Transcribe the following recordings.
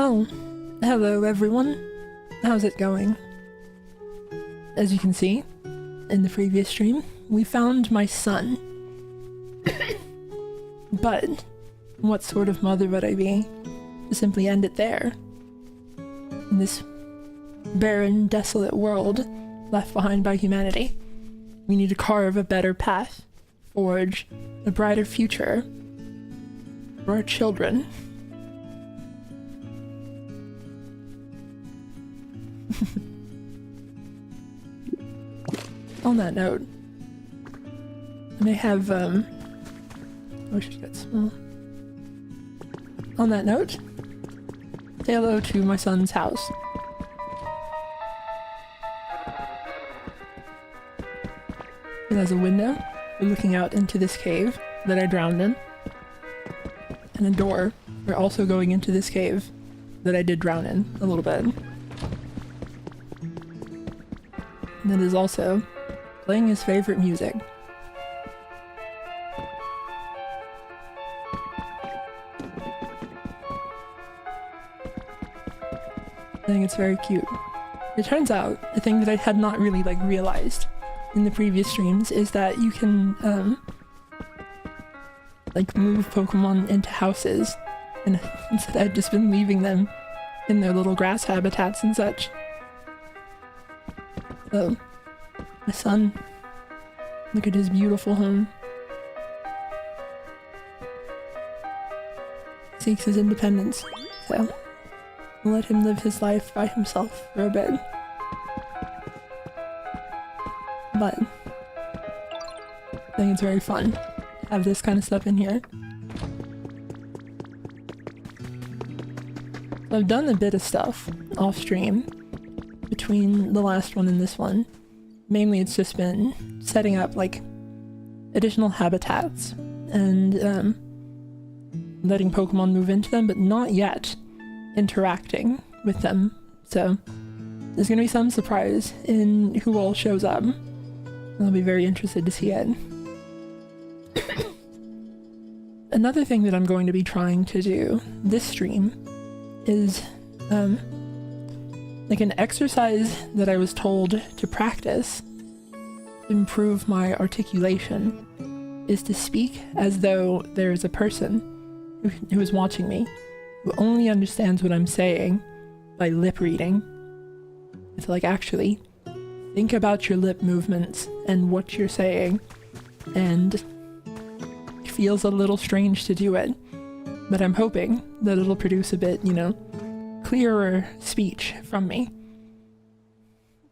Well, hello everyone. How's it going? As you can see, in the previous stream, we found my son. But, what sort of mother would I be to simply end it there? In this barren, desolate world left behind by humanity. We need to carve a better path, forge a brighter future for our children. On that note, I may have, oh, she's got small. On that note, say hello to my son's house. It has a window. We're looking out into this cave that I drowned in. And a door. We're also going into this cave that I did drown in a little bit. And it is also playing his favorite music. I think it's very cute. It turns out, a thing that I had not really realized in the previous streams is that you can move Pokemon into houses, and instead I've just been leaving them in their little grass habitats and such. So, my son, look at his beautiful home. Seeks his independence, so I'll let him live his life by himself for a bit. But I think it's very fun to have this kind of stuff in here. So I've done a bit of stuff off stream between the last one and this one. Mainly it's just been setting up additional habitats and letting Pokemon move into them, but not yet interacting with them. So there's gonna be some surprise in who all shows up. I'll be very interested to see it. Another thing that I'm going to be trying to do this stream is an exercise that I was told to practice to improve my articulation is to speak as though there's a person who is watching me, who only understands what I'm saying by lip reading. It's actually think about your lip movements and what you're saying, and it feels a little strange to do it, but I'm hoping that it'll produce a bit, clearer speech from me.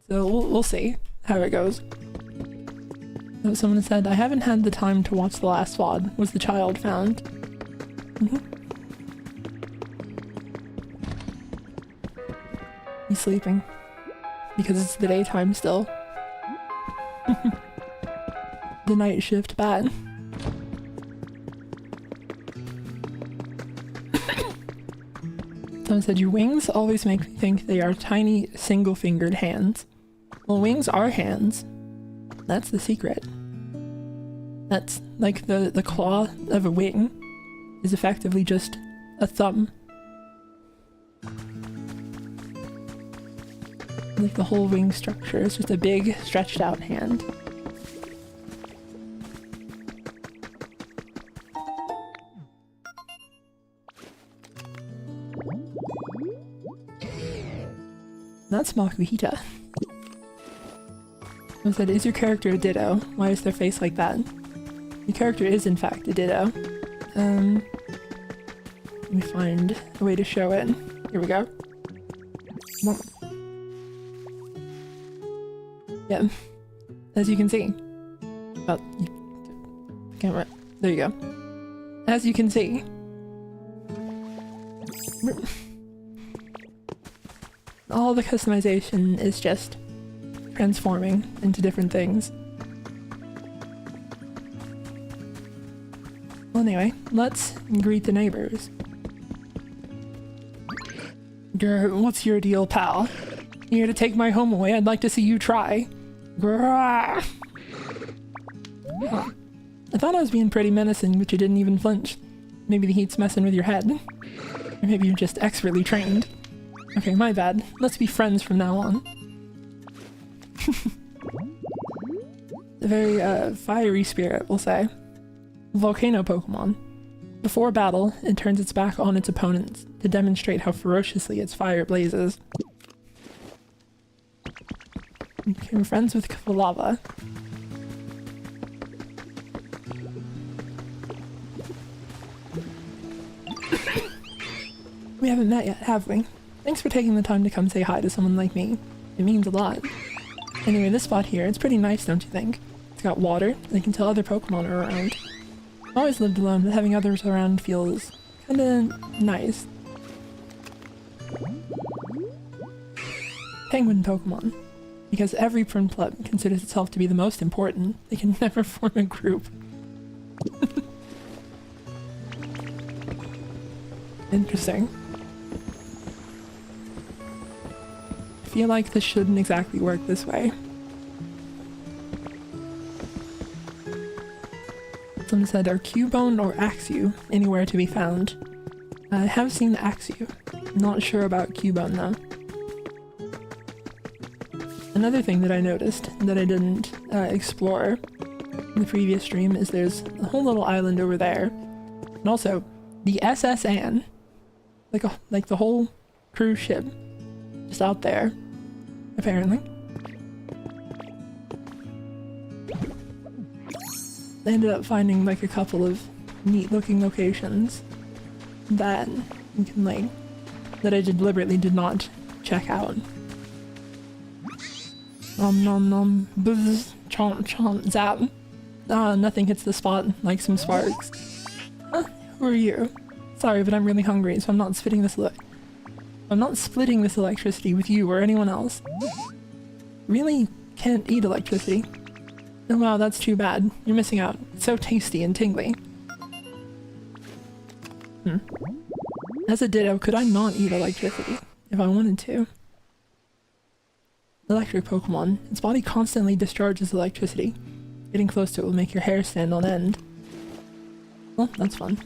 So we'll see how it goes. So someone said, I haven't had the time to watch the last VOD. Was the child found? He's sleeping. Because it's the daytime still. The night shift bad. Someone said, your wings always make me think they are tiny single-fingered hands. Well, wings are hands. That's the secret. That's the claw of a wing is effectively just a thumb. The whole wing structure is just a big stretched out hand. That's Makuhita. I said, is your character a ditto? Why is their face like that? Your character is in fact a ditto. Let me find a way to show it. Here we go. Yeah, as you can see. Well, camera. There you go. As you can see. All the customization is just transforming into different things. Well, anyway, let's greet the neighbors. Grr, what's your deal, pal? You here to take my home away? I'd like to see you try. Grr. Huh. I thought I was being pretty menacing, but you didn't even flinch. Maybe the heat's messing with your head. Or maybe you're just expertly trained. Okay, my bad. Let's be friends from now on. A very, fiery spirit, we'll say. Volcano Pokemon. Before battle, it turns its back on its opponents to demonstrate how ferociously its fire blazes. Okay, we're friends with Lava. We haven't met yet, have we? Thanks for taking the time to come say hi to someone like me. It means a lot. Anyway, this spot here, it's pretty nice, don't you think? It's got water, and I can tell other Pokemon are around. I've always lived alone, but having others around feels kinda nice. Penguin Pokemon. Because every Prinplup considers itself to be the most important, they can never form a group. Interesting. I feel like this shouldn't exactly work this way. Someone said, are Cubone or Axew anywhere to be found? I have seen Axew. Not sure about Cubone though. Another thing that I noticed that I didn't explore in the previous stream is there's a whole little island over there. And also, the SS Anne. Like the whole cruise ship. Just out there. Apparently. I ended up finding like a couple of neat looking locations that you can that I deliberately did not check out. Nom nom nom, buzz, chomp chomp, zap. Ah, nothing hits the spot like some sparks. Huh, who are you? Sorry, but I'm really hungry, so I'm not splitting this electricity with you or anyone else. Really can't eat electricity. Oh wow, that's too bad. You're missing out. It's so tasty and tingly. As a Ditto, could I not eat electricity if I wanted to? Electric Pokemon. Its body constantly discharges electricity. Getting close to it will make your hair stand on end. Well, that's fun.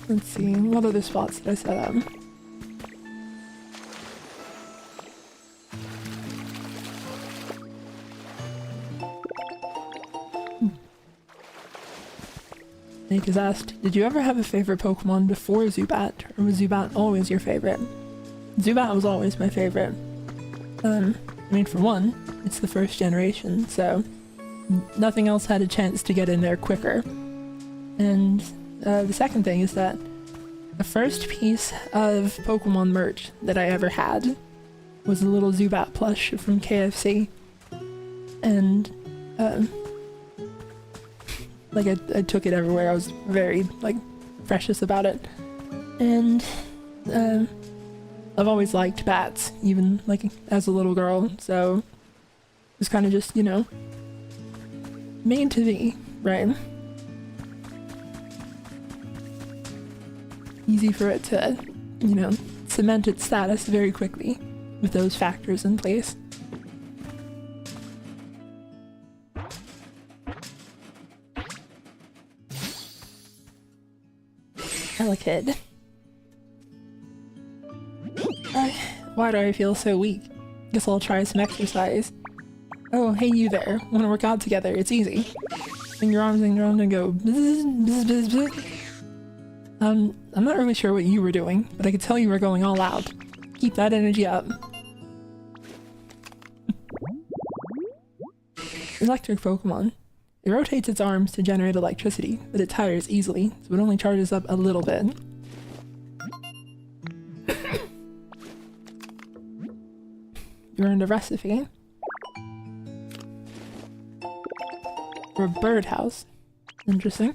Let's see, what other spots did I set up? Nate has asked, did you ever have a favorite Pokemon before Zubat, or was Zubat always your favorite? Zubat was always my favorite. I mean, for one, it's the first generation, so nothing else had a chance to get in there quicker. And the second thing is that the first piece of Pokemon merch that I ever had was a little Zubat plush from KFC. And I took it everywhere. I was very precious about it. And I've always liked bats, even as a little girl, so it was kind of just, you know, made to be, right? Easy for it to, you know, cement its status very quickly with those factors in place. Delicate. Why do I feel so weak? Guess I'll try some exercise. Oh, hey you there. Wanna work out together? It's easy. Swing your arms around and go bzz, bzz, bzz, bzz. I'm not really sure what you were doing, but I could tell you were going all out. Keep that energy up. Electric Pokemon. It rotates its arms to generate electricity, but it tires easily, so it only charges up a little bit. You earned a recipe. For a birdhouse. Interesting.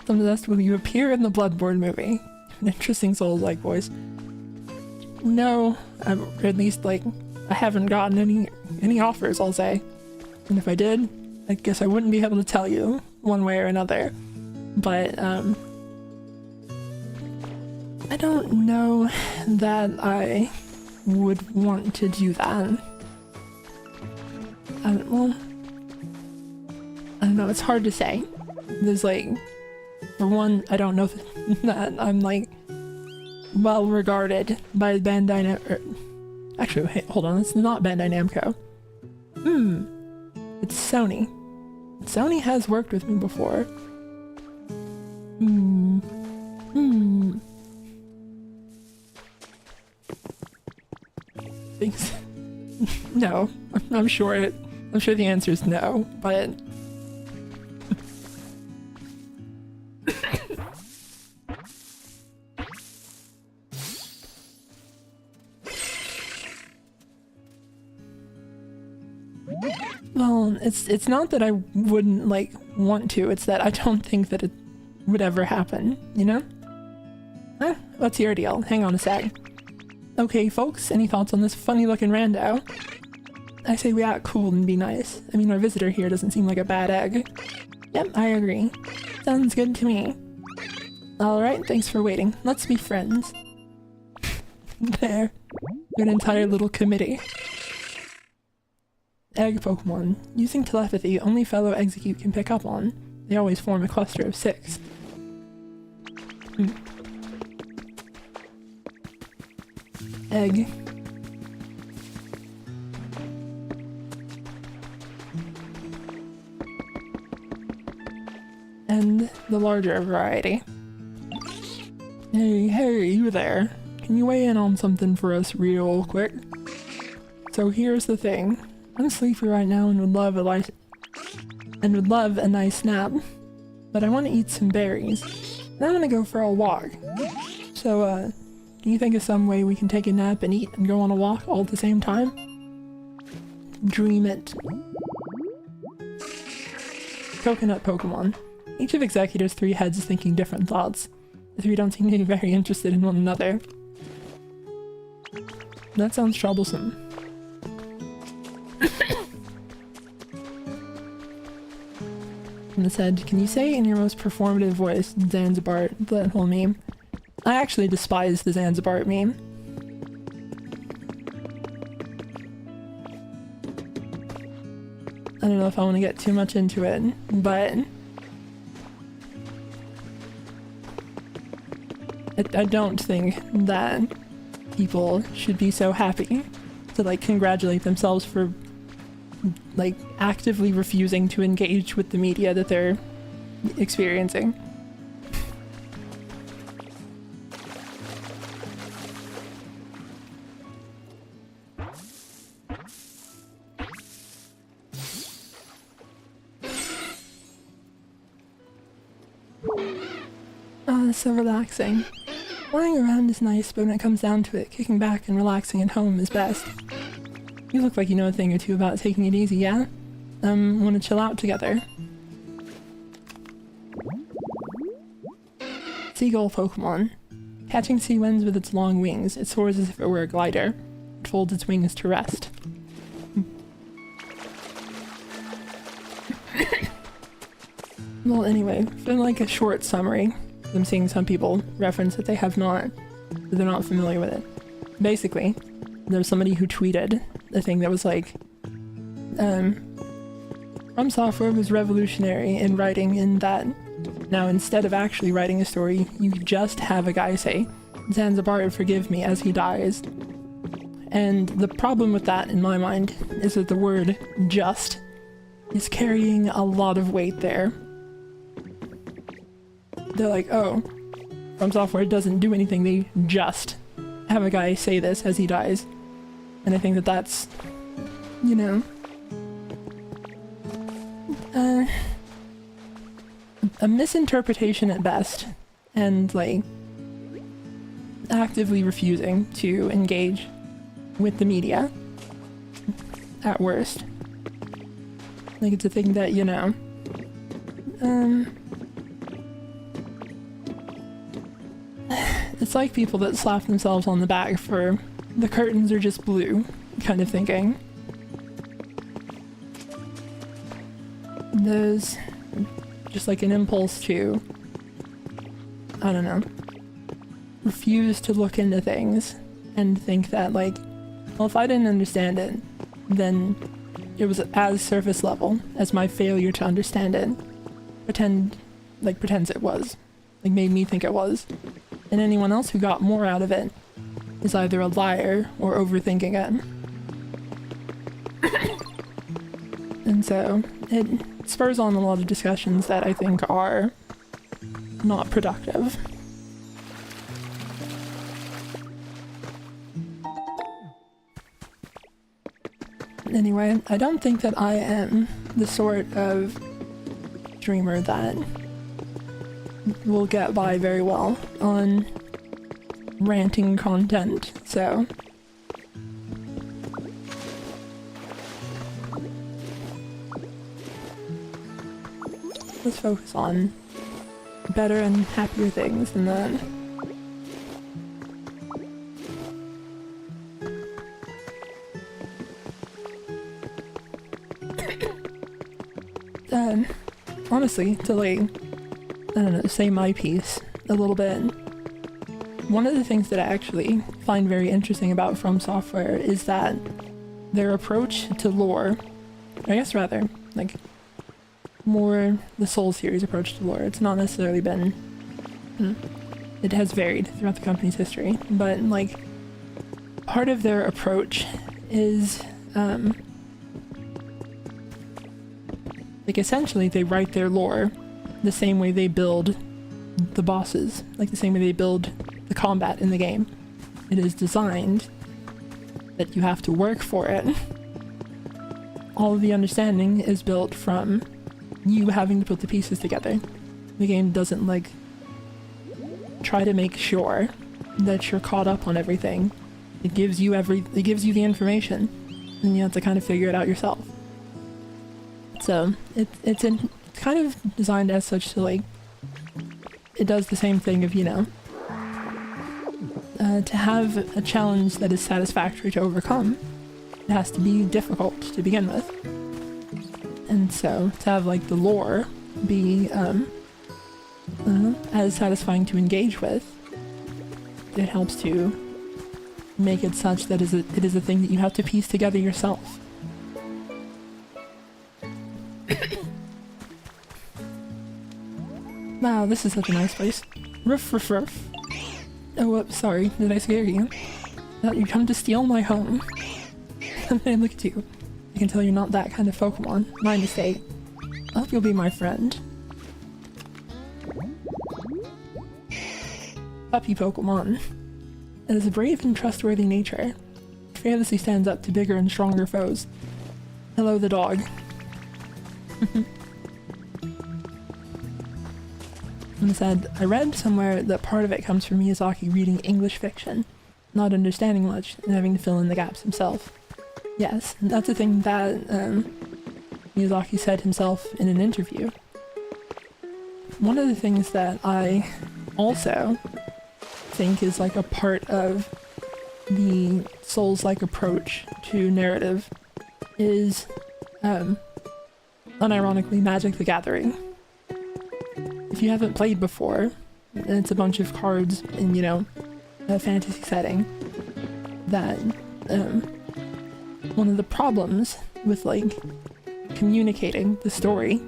Someone asked, will you appear in the Bloodborne movie? An interesting Souls-like voice. No, or at least I haven't gotten any offers, I'll say. And if I did, I guess I wouldn't be able to tell you one way or another. But I don't know that I would want to do that. well, I don't know, it's hard to say. There's like, for one, I don't know that I'm like well regarded by Bandai Namco. Actually, hey, hold on, it's not Bandai Namco. It's Sony. Sony has worked with me before. Thanks. No, I'm sure the answer is no, but well, it's not that I wouldn't like want to, it's that I don't think that it would ever happen, you know? What's your deal? Hang on a sec. Okay, folks, any thoughts on this funny looking rando? I say we act cool and be nice. I mean, our visitor here doesn't seem like a bad egg. Yep, I agree. Sounds good to me. Alright, thanks for waiting. Let's be friends. There. You're an entire little committee. Egg Pokemon. Using telepathy, only fellow Execute can pick up on. They always form a cluster of 6. Egg. And the larger variety. Hey, you there. Can you weigh in on something for us real quick? So here's the thing. I'm sleepy right now and would love a nice nap. But I want to eat some berries. And I'm gonna go for a walk. So, can you think of some way we can take a nap and eat and go on a walk all at the same time? Dream it. Coconut Pokemon. Each of Executor's 3 heads is thinking different thoughts. The 3 don't seem to be very interested in one another. That sounds troublesome. And said, can you say in your most performative voice, Zanzibar, that whole meme? I actually despise the Zanzibar meme. I don't know if I want to get too much into it, but I don't think that people should be so happy to like congratulate themselves for like actively refusing to engage with the media that they're experiencing. Oh, so relaxing. Lying around is nice, but when it comes down to it, kicking back and relaxing at home is best. You look like you know a thing or two about taking it easy, yeah? Wanna chill out together? Seagull Pokemon. Catching sea winds with its long wings, it soars as if it were a glider. It folds its wings to rest. Well, anyway, for like a short summary, I'm seeing some people reference that they're not familiar with it. Basically, there was somebody who tweeted a thing that was like, From Software was revolutionary in writing in that now instead of actually writing a story, you just have a guy say, Zanzibar, forgive me, as he dies. And the problem with that, in my mind, is that the word just is carrying a lot of weight there. They're like, oh, From Software doesn't do anything, they just have a guy say this as he dies. And I think that that's, you know, a misinterpretation at best, and like actively refusing to engage with the media at worst. Like it's a thing that, you know, it's like people that slap themselves on the back for the curtains are just blue kind of thinking. There's just like an impulse to, I don't know, refuse to look into things and think that like, well, if I didn't understand it, then it was as surface level as my failure to understand it pretends it was. Like, made me think it was. And anyone else who got more out of it is either a liar or overthinking it. And so it spurs on a lot of discussions that I think are not productive. Anyway, I don't think that I am the sort of streamer that will get by very well on ranting content, so let's focus on better and happier things than that. Honestly, to like, I don't know, say my piece a little bit, one of the things that I actually find very interesting about From Software is that their approach to lore, I guess rather, like, more the Soul series approach to lore. It's not necessarily been, it has varied throughout the company's history, but like, part of their approach is, like, essentially they write their lore the same way they build the bosses, like the same way they build the combat in the game. It is designed that you have to work for it. All of the understanding is built from you having to put the pieces together. The game doesn't like try to make sure that you're caught up on everything. It gives you the information, and you have to kind of figure it out yourself. So it's kind of designed as such to like, it does the same thing of, you know, to have a challenge that is satisfactory to overcome, it has to be difficult to begin with. And so to have like the lore be as satisfying to engage with, it helps to make it such that it is a thing that you have to piece together yourself. Wow, this is such a nice place. Ruff, ruff, ruff. Oh, whoops, sorry. Did I scare you? Thought you come to steal my home. Hey, look at you. I can tell you're not that kind of Pokemon. My mistake. I hope you'll be my friend. Puppy Pokemon. It is a brave and trustworthy nature. It fearlessly stands up to bigger and stronger foes. Hello, the dog. And said, I read somewhere that part of it comes from Miyazaki reading English fiction, not understanding much, and having to fill in the gaps himself. Yes, that's a thing that Miyazaki said himself in an interview. One of the things that I also think is like a part of the Souls-like approach to narrative is, unironically, Magic the Gathering. If you haven't played before, it's a bunch of cards in, you know, a fantasy setting, that one of the problems with like communicating the story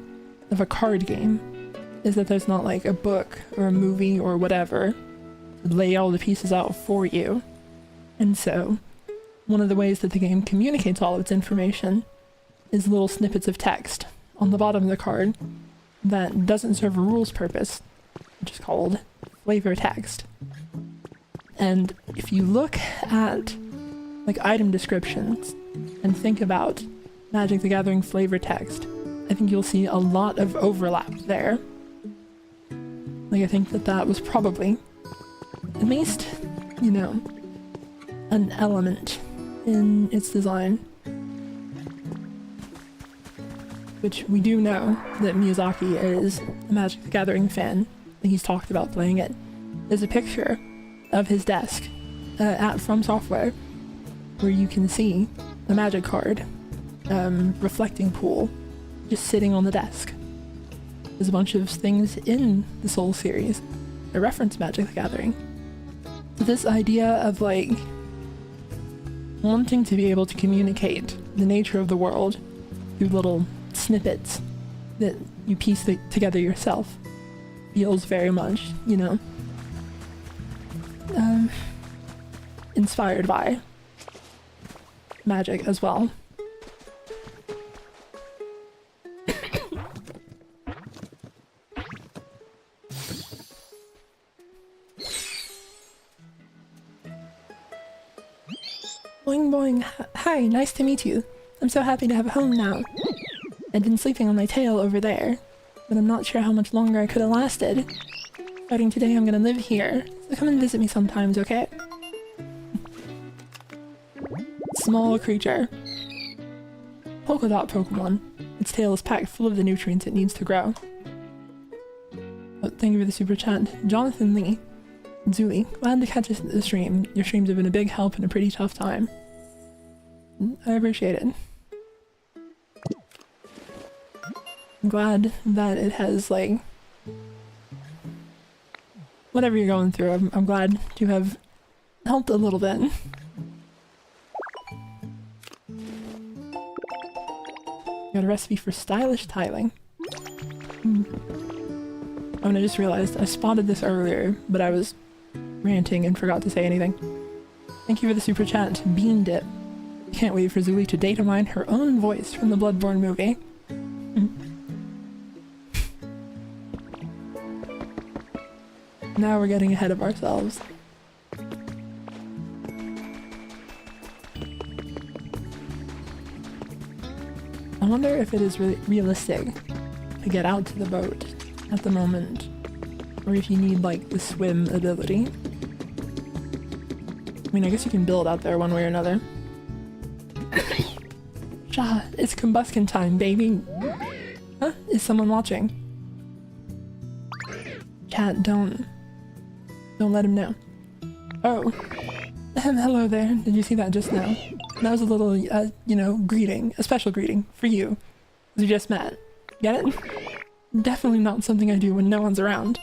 of a card game is that there's not like a book or a movie or whatever to lay all the pieces out for you. And so one of the ways that the game communicates all of its information is little snippets of text on the bottom of the card that doesn't serve a rules purpose, which is called flavor text. And if you look at like item descriptions and think about Magic the Gathering flavor text, I think you'll see a lot of overlap there. Like, I think that was probably at least, you know, an element in its design. Which we do know that Miyazaki is a Magic the Gathering fan, and he's talked about playing it. There's a picture of his desk at From Software where you can see a Magic card, reflecting pool, just sitting on the desk. There's a bunch of things in the Soul series that reference Magic the Gathering. So this idea of like wanting to be able to communicate the nature of the world through little snippets that you piece together yourself. Feels very much, you know, inspired by magic as well. Boing boing. Hi, nice to meet you. I'm so happy to have a home now. I'd been sleeping on my tail over there, but I'm not sure how much longer I could have lasted. Starting today, I'm gonna live here, so come and visit me sometimes, okay? Small creature. Polka dot Pokemon. Its tail is packed full of the nutrients it needs to grow. Oh, thank you for the super chat. Jonathan Lee. Zuli, glad to catch the stream. Your streams have been a big help in a pretty tough time. I appreciate it. I'm glad that it has, like, whatever you're going through, I'm glad to have helped a little bit. Got a recipe for stylish tiling. Oh, and I just realized I spotted this earlier, but I was ranting and forgot to say anything. Thank you for the super chat, Bean Dip. Can't wait for Zuli to data mine her own voice from the Bloodborne movie. Now we're getting ahead of ourselves. I wonder if it is really realistic to get out to the boat at the moment, or if you need, like, the swim ability. I mean, I guess you can build out there one way or another. Shah, it's combustion time, baby! Huh? Is someone watching? Chat, don't let him know. Oh. Hello there. Did you see that just now? That was a little, you know, greeting. A special greeting for you. We just met. Get it? Definitely not something I do when no one's around.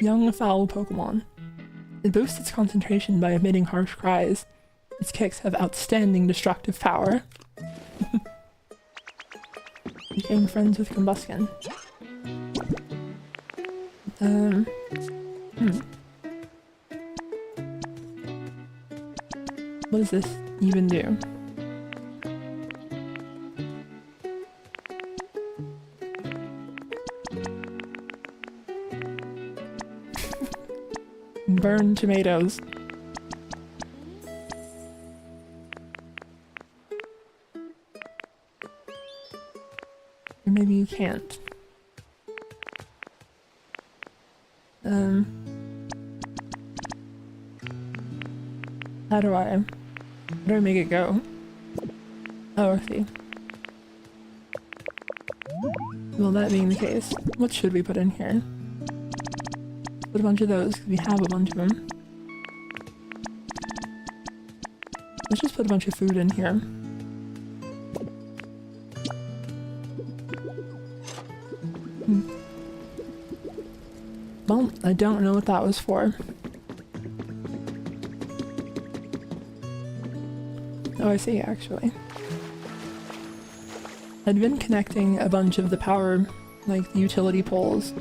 Young foul Pokemon. It boosts its concentration by emitting harsh cries. Its kicks have outstanding destructive power. Became friends with Combustion. What does this even do? Burn tomatoes. Or maybe you can't. How do I make it go? Oh, I see. Well, that being the case, what should we put in here? Put a bunch of those, because we have a bunch of them. Let's just put a bunch of food in here. Well, I don't know what that was for. Oh, I see, actually. I'd been connecting a bunch of the power, like, the utility poles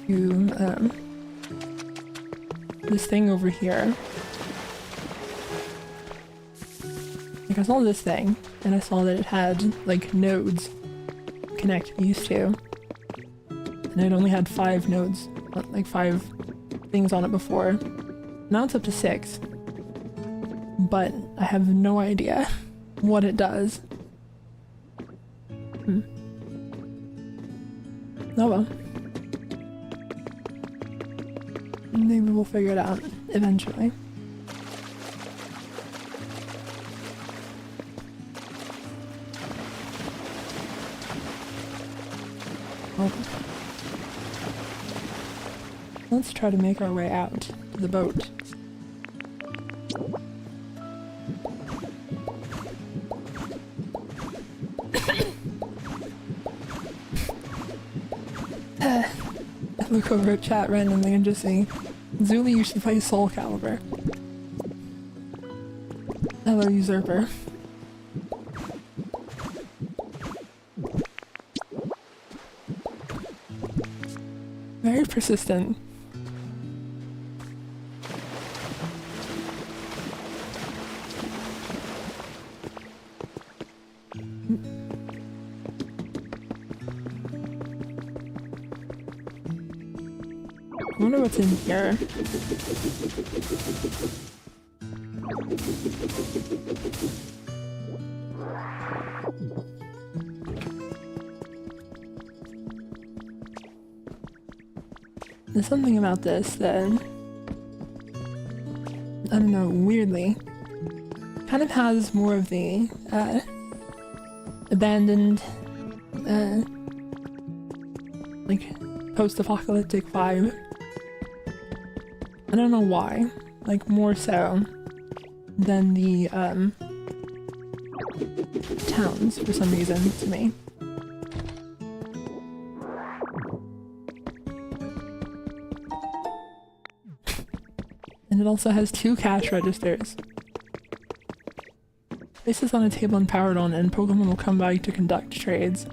to, this thing over here. Like, I saw this thing, and I saw that it had, like, nodes to connect these two. And it only had 5 nodes, like 5 things on it before. Now it's up to 6. But I have no idea what it does. Oh well. Maybe we'll figure it out eventually. Well, let's try to make our way out to the boat. I look over at chat randomly and just see Zuli used to play Soul Calibur. Hello, usurper. Very persistent. I wonder what's in here. There's something about this that, I don't know, weirdly, kind of has more of the abandoned, like, post-apocalyptic vibe. I don't know why, like, more so than the towns for some reason to me. And it also has 2 cash registers. Place this on a table and power it on, and Pokemon will come by to conduct trades.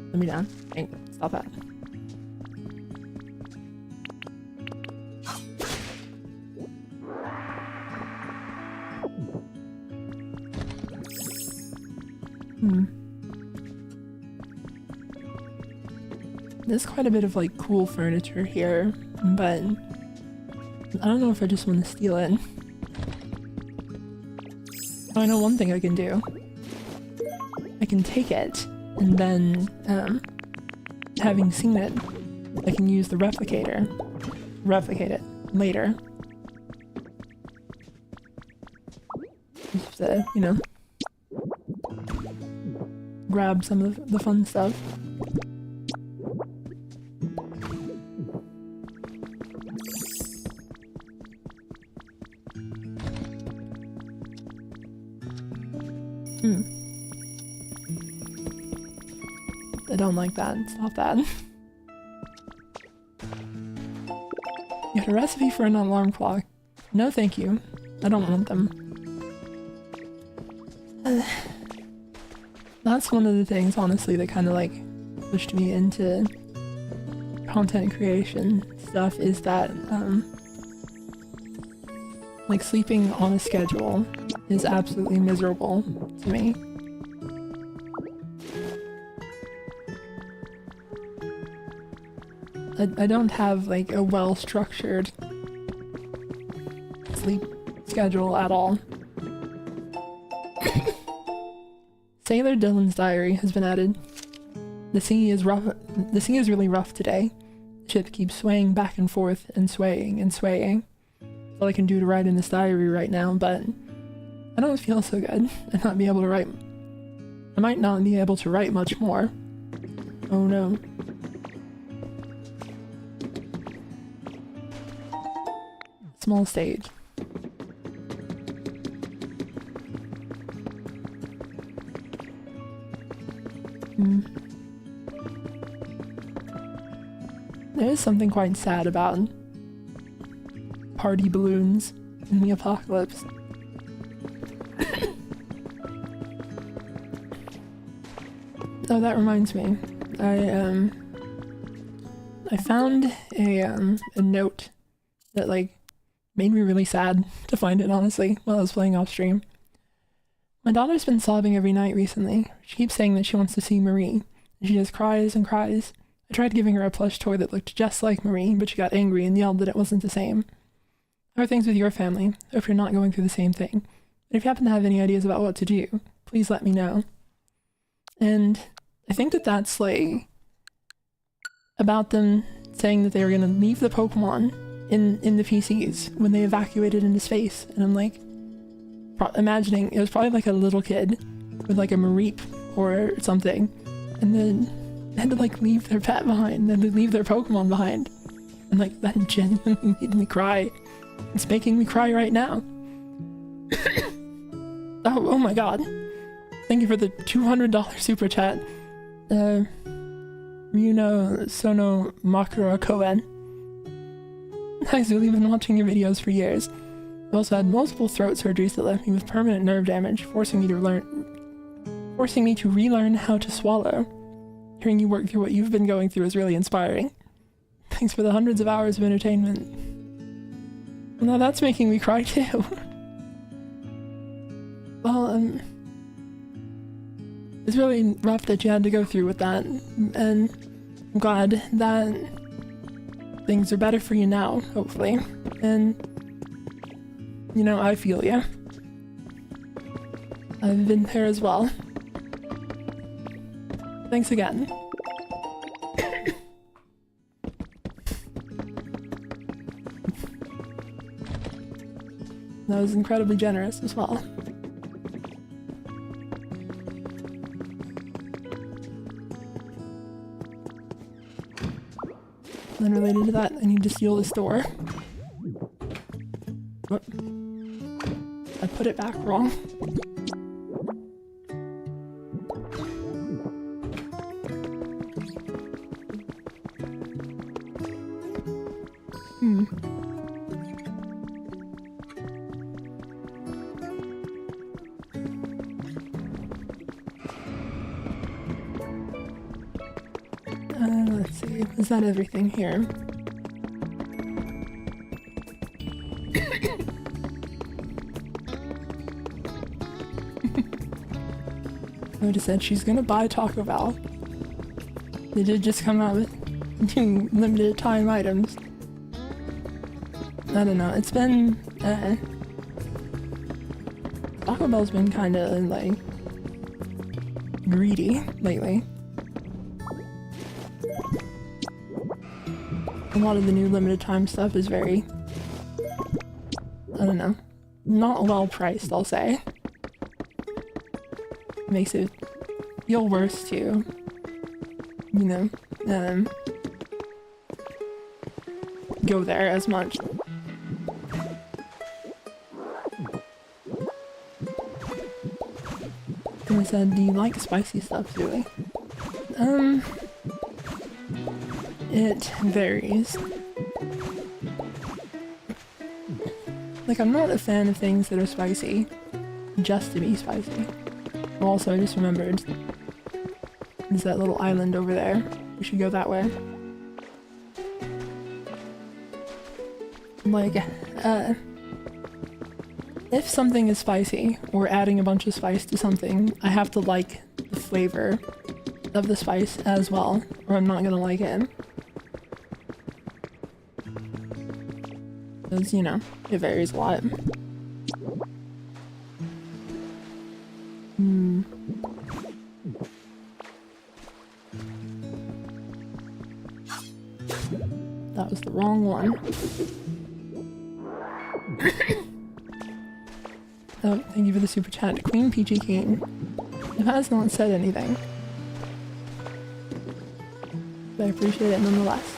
Let me down. Hey, stop that. There's quite a bit of like cool furniture here, but I don't know if I just want to steal it. Oh, I know one thing I can do. I can take it, and then, having seen it, I can use the replicator. Replicate it later. Just to, you know, grab some of the fun stuff. I don't like that. Stop that. You had a recipe for an alarm clock. No thank you. I don't want them. That's one of the things, honestly, that kind of like pushed me into content creation stuff, is that like sleeping on a schedule is absolutely miserable to me. I don't have like a well-structured sleep schedule at all. Sailor Dylan's diary has been added. The sea is rough. The sea is really rough today. The ship keeps swaying back and forth and swaying and swaying. That's all I can do to write in this diary right now, but I don't feel so good. I not be able to write. I might not be able to write much more. Oh no. Small stage. There is something quite sad about party balloons in the apocalypse. Oh, that reminds me. I found a note that like made me really sad to find it, honestly, while I was playing off stream. My daughter's been sobbing every night recently. She keeps saying that she wants to see Marie, and she just cries and cries. I tried giving her a plush toy that looked just like Marie, but she got angry and yelled that it wasn't the same. How are things with your family? Hope you're not going through the same thing. And if you happen to have any ideas about what to do, please let me know. And I think that that's like about them saying that they were going to leave the Pokemon in the PCs when they evacuated into space, and I'm like imagining it was probably like a little kid with like a Mareep or something, and then they had to like leave their pet behind, and to leave their Pokemon behind, and like that genuinely made me cry. It's making me cry right now. Oh my god. Thank you for the $200 super chat. Ryuno Sono Makura Koen. Hi Zuli, been watching your videos for years. I also had multiple throat surgeries that left me with permanent nerve damage, forcing me to relearn how to swallow. Hearing you work through what you've been going through is really inspiring. Thanks for the hundreds of hours of entertainment. Now that's making me cry too. Well, it's really rough that you had to go through with that, and I'm glad that things are better for you now, hopefully. And, you know, I feel you. I've been there as well. Thanks again. That was incredibly generous as well. Unrelated to that, I need to steal this door. Whoop. I put it back wrong. Let's see, is that everything here? Oda said she's gonna buy Taco Bell. They did just come out with new limited time items. I don't know, it's been, Taco Bell's been kinda, like, greedy lately. A lot of the new limited time stuff is very, I don't know, not well priced, I'll say. Makes it feel worse to, you know, go there as much. And I said, do you like spicy stuff, really? It varies. Like, I'm not a fan of things that are spicy just to be spicy. Also, I just remembered there's that little island over there. We should go that way. Like, if something is spicy, or adding a bunch of spice to something, I have to like the flavor of the spice as well, or I'm not gonna like it. Because, you know, it varies a lot. That was the wrong one. Oh, thank you for the super chat. Queen Peachy King, who has not said anything. But I appreciate it nonetheless.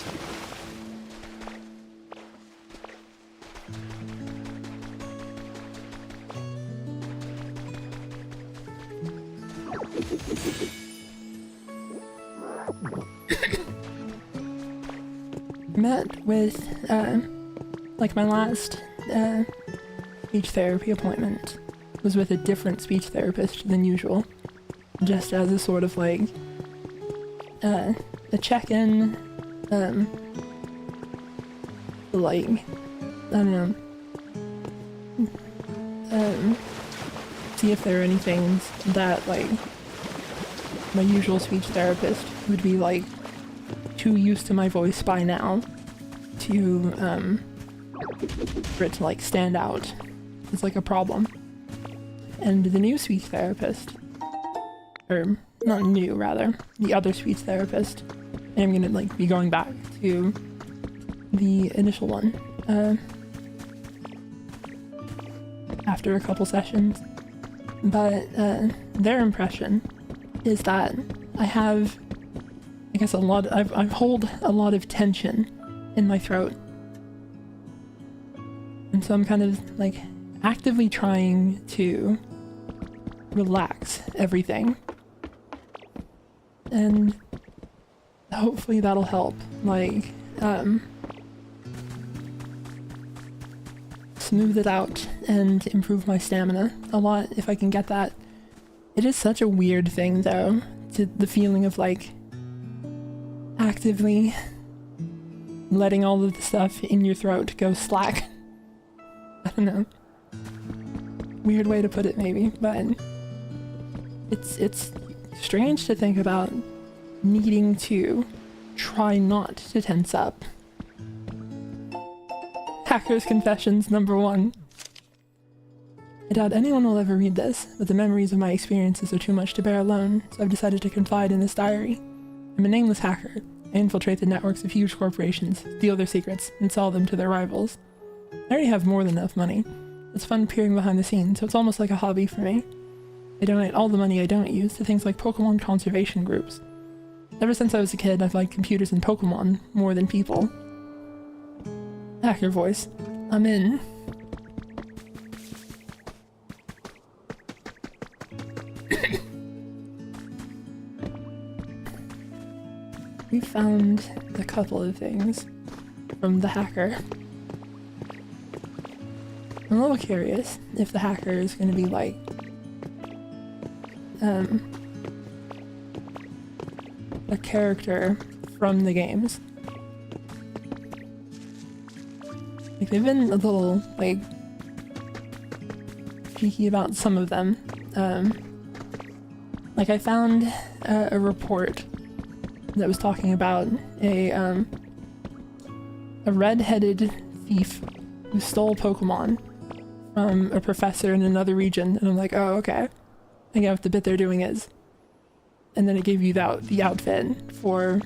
Met with, like my last, speech therapy appointment was with a different speech therapist than usual. Just as a sort of like, a check-in, like, I don't know, see if there are any things that, like, my usual speech therapist would be, like, too used to my voice by now to, for it to, like, stand out. It's like a problem. And the new speech therapist, or not new, rather, the other speech therapist, I'm gonna, like, be going back to the initial one, after a couple sessions. But, their impression is that I have, I guess, I hold a lot of tension in my throat. And so I'm kind of, like, actively trying to relax everything. And hopefully that'll help, like, smooth it out and improve my stamina a lot if I can get that. It is such a weird thing though, to the feeling of like actively letting all of the stuff in your throat go slack. I don't know. Weird way to put it maybe, but it's strange to think about needing to try not to tense up. Hacker's Confessions #1. I doubt anyone will ever read this, but the memories of my experiences are too much to bear alone, so I've decided to confide in this diary. I'm a nameless hacker. I infiltrate the networks of huge corporations, steal their secrets, and sell them to their rivals. I already have more than enough money. It's fun peering behind the scenes, so it's almost like a hobby for me. I donate all the money I don't use to things like Pokemon conservation groups. Ever since I was a kid, I've liked computers and Pokemon more than people. Hacker voice. I'm in. We found a couple of things from the hacker. I'm a little curious if the hacker is going to be like a character from the games. Like they've been a little like cheeky about some of them. Like I found a report that was talking about a red-headed thief who stole Pokemon from a professor in another region, and I'm like, oh, okay. I get what the bit they're doing is. And then it gave you the outfit for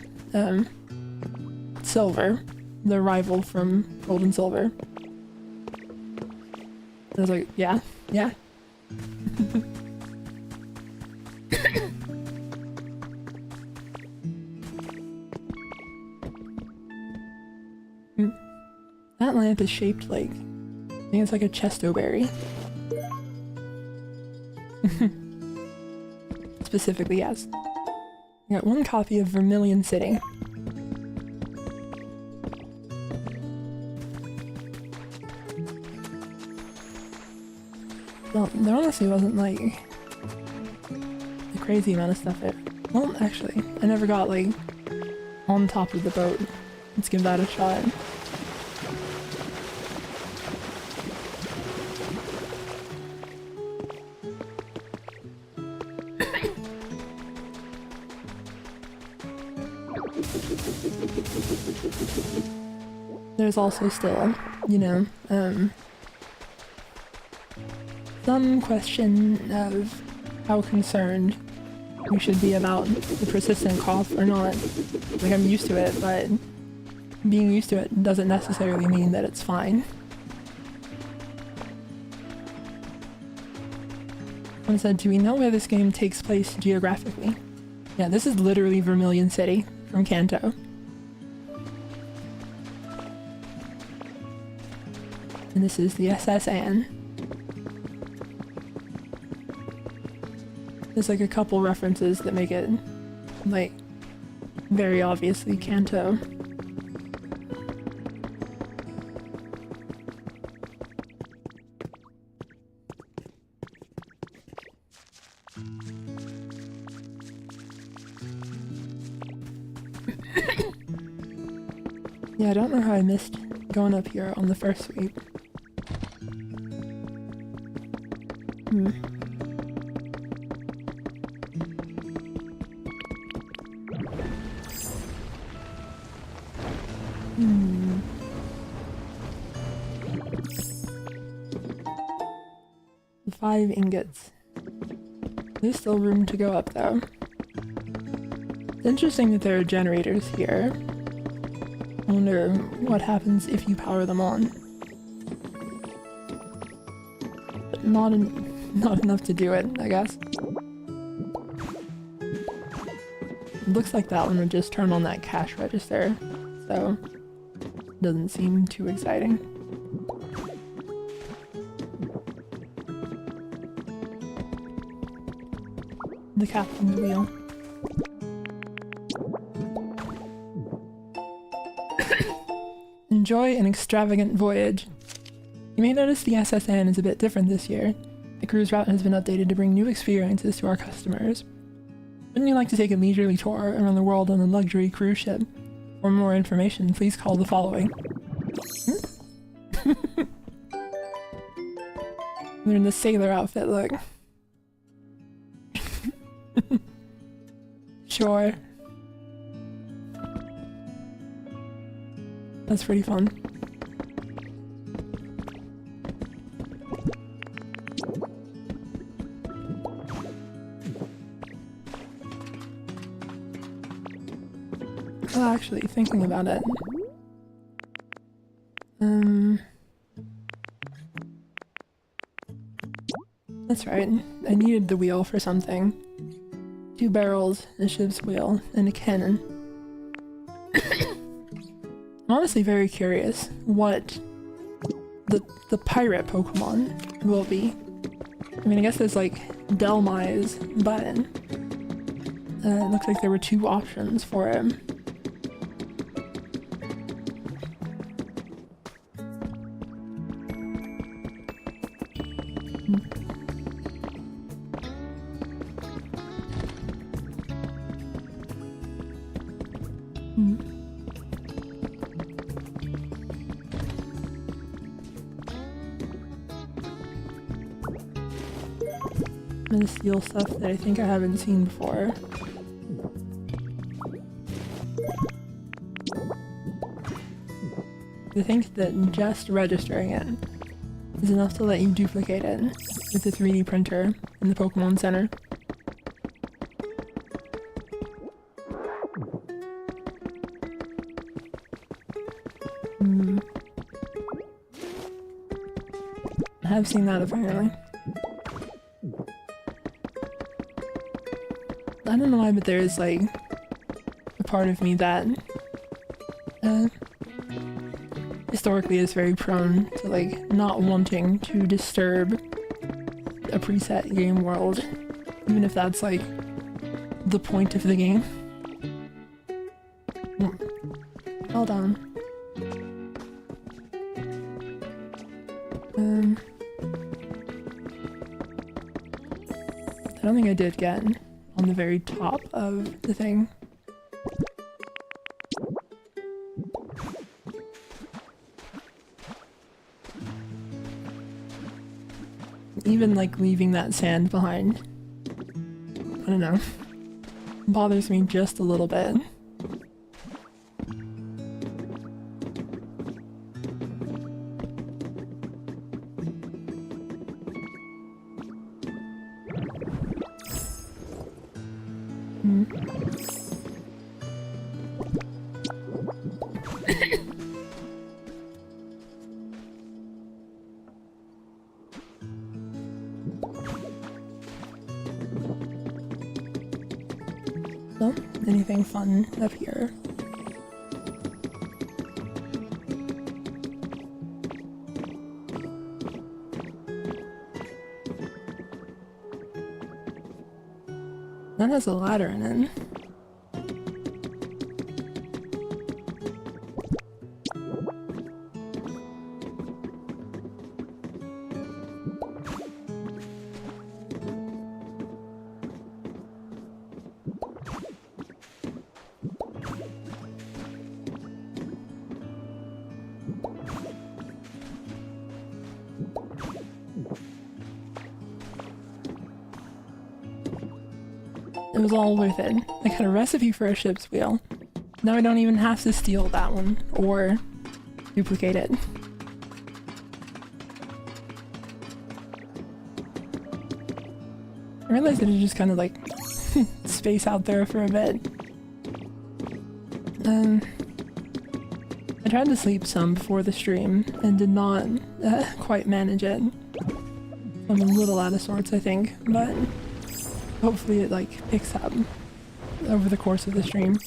Silver, the rival from Gold and Silver. I was like, yeah. That lamp is shaped like, I think it's like a chesto-berry. Specifically, yes. I got one copy of Vermilion City. Well, there honestly wasn't like a crazy amount of stuff there. Well, actually, I never got like on top of the boat. Let's give that a shot. There's also still, you know, some question of how concerned we should be about the persistent cough or not. Like, I'm used to it, but being used to it doesn't necessarily mean that it's fine. Someone said, do we know where this game takes place geographically? Yeah, this is literally Vermilion City from Kanto. And this is the SS Anne. There's like a couple references that make it, like, very obviously Kanto. Yeah, I don't know how I missed going up here on the first sweep. The 5 ingots. There's still room to go up though. It's interesting that there are generators here. I wonder what happens if you power them on. But not enough to do it, I guess. It looks like that one would just turn on that cash register, so it doesn't seem too exciting. The captain's wheel. Enjoy an extravagant voyage. You may notice the SSN is a bit different this year. The cruise route has been updated to bring new experiences to our customers. Wouldn't you like to take a leisurely tour around the world on a luxury cruise ship? For more information, please call the following. They're in the sailor outfit, look. Sure. That's pretty fun. Well, actually, thinking about it. That's right. I needed the wheel for something. 2 barrels, a ship's wheel, and a cannon. I'm honestly very curious what the pirate Pokemon will be. I mean, I guess there's like Delmai's button. It looks like there were 2 options for him. I'm gonna steal stuff that I think I haven't seen before. I think that just registering it is enough to let you duplicate it with the 3D printer in the Pokemon Center. I have seen that apparently. I don't know why, but there is like a part of me that historically is very prone to like not wanting to disturb a preset game world, even if that's like the point of the game. Hold on. I don't think I did get on the very top of the thing. Even like leaving that sand behind, I don't know, bothers me just a little bit. So, anything fun up here? That has a ladder in it. It was all worth it. I got a recipe for a ship's wheel. Now I don't even have to steal that one, or duplicate it. I realized that it just kind of like space out there for a bit. I tried to sleep some before the stream and did not quite manage it. I'm a little out of sorts, I think, but hopefully it like picks up over the course of the stream.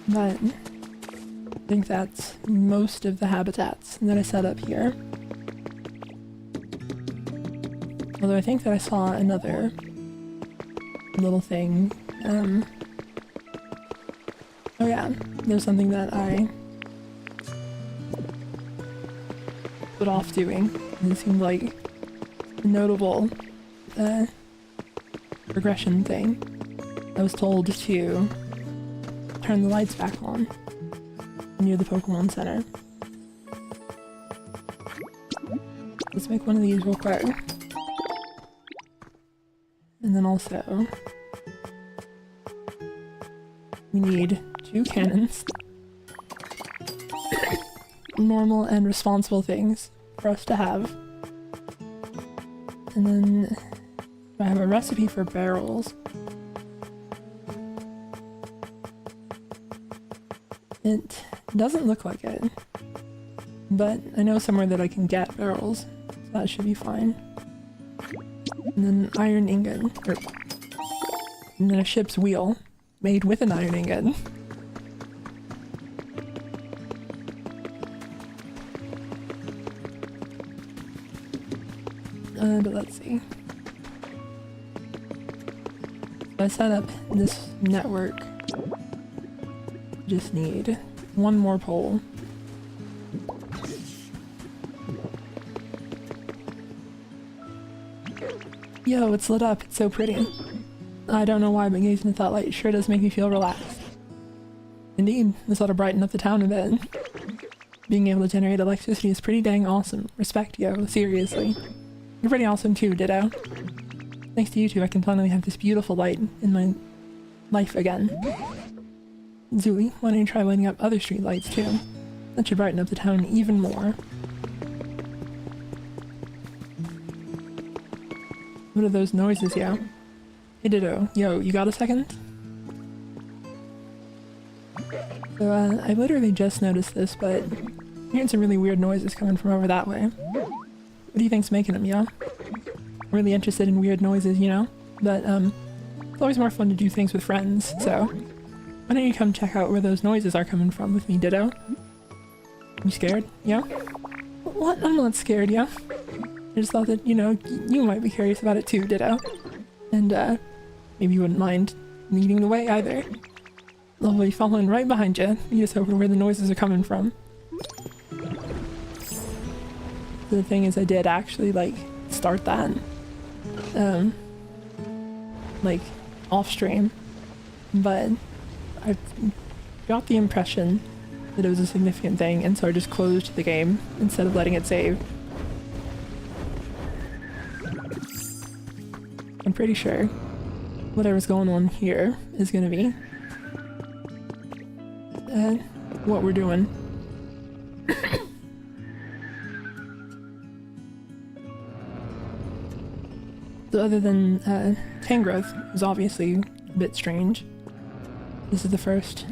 But I think that's most of the habitats that I set up here. Although I think that I saw another little thing. Oh yeah, there's something that I put off doing. It seemed like a notable progression thing. I was told to turn the lights back on near the Pokemon Center. Let's make one of these real quick. And then also, we need 2 cannons. Normal and responsible things for us to have. And then I have a recipe for barrels. It doesn't look like it, but I know somewhere that I can get barrels, so that should be fine. And then iron ingot, and then a ship's wheel made with an iron ingot. But let's see. So I set up this network. Just need one more pole. Yo, it's lit up. It's so pretty. I don't know why, but gazing at that light sure does make me feel relaxed. Indeed, this ought to brighten up the town a bit. Being able to generate electricity is pretty dang awesome. Respect, yo. Seriously. You're pretty awesome too, ditto. Thanks to you two, I can finally have this beautiful light in my life again. Zooey, why don't you try lighting up other street lights too? That should brighten up the town even more. What are those noises, yo? Hey Ditto, yo, you got a second? So, I literally just noticed this, but I'm hearing some really weird noises coming from over that way. What do you think's making them, yo? I'm really interested in weird noises, you know? But, it's always more fun to do things with friends, so why don't you come check out where those noises are coming from with me, Ditto? You scared? Yeah? What? I'm not scared, yeah? I just thought that, you know, you might be curious about it too, Ditto. And, maybe you wouldn't mind leading the way either. I'll be following right behind you, lead us over where the noises are coming from. The thing is, I did actually, like, start that, like, off-stream, but I got the impression that it was a significant thing, and so I just closed the game instead of letting it save. I'm pretty sure whatever's going on here is gonna be what we're doing. So other than Tangrowth, who's obviously a bit strange, this is the first,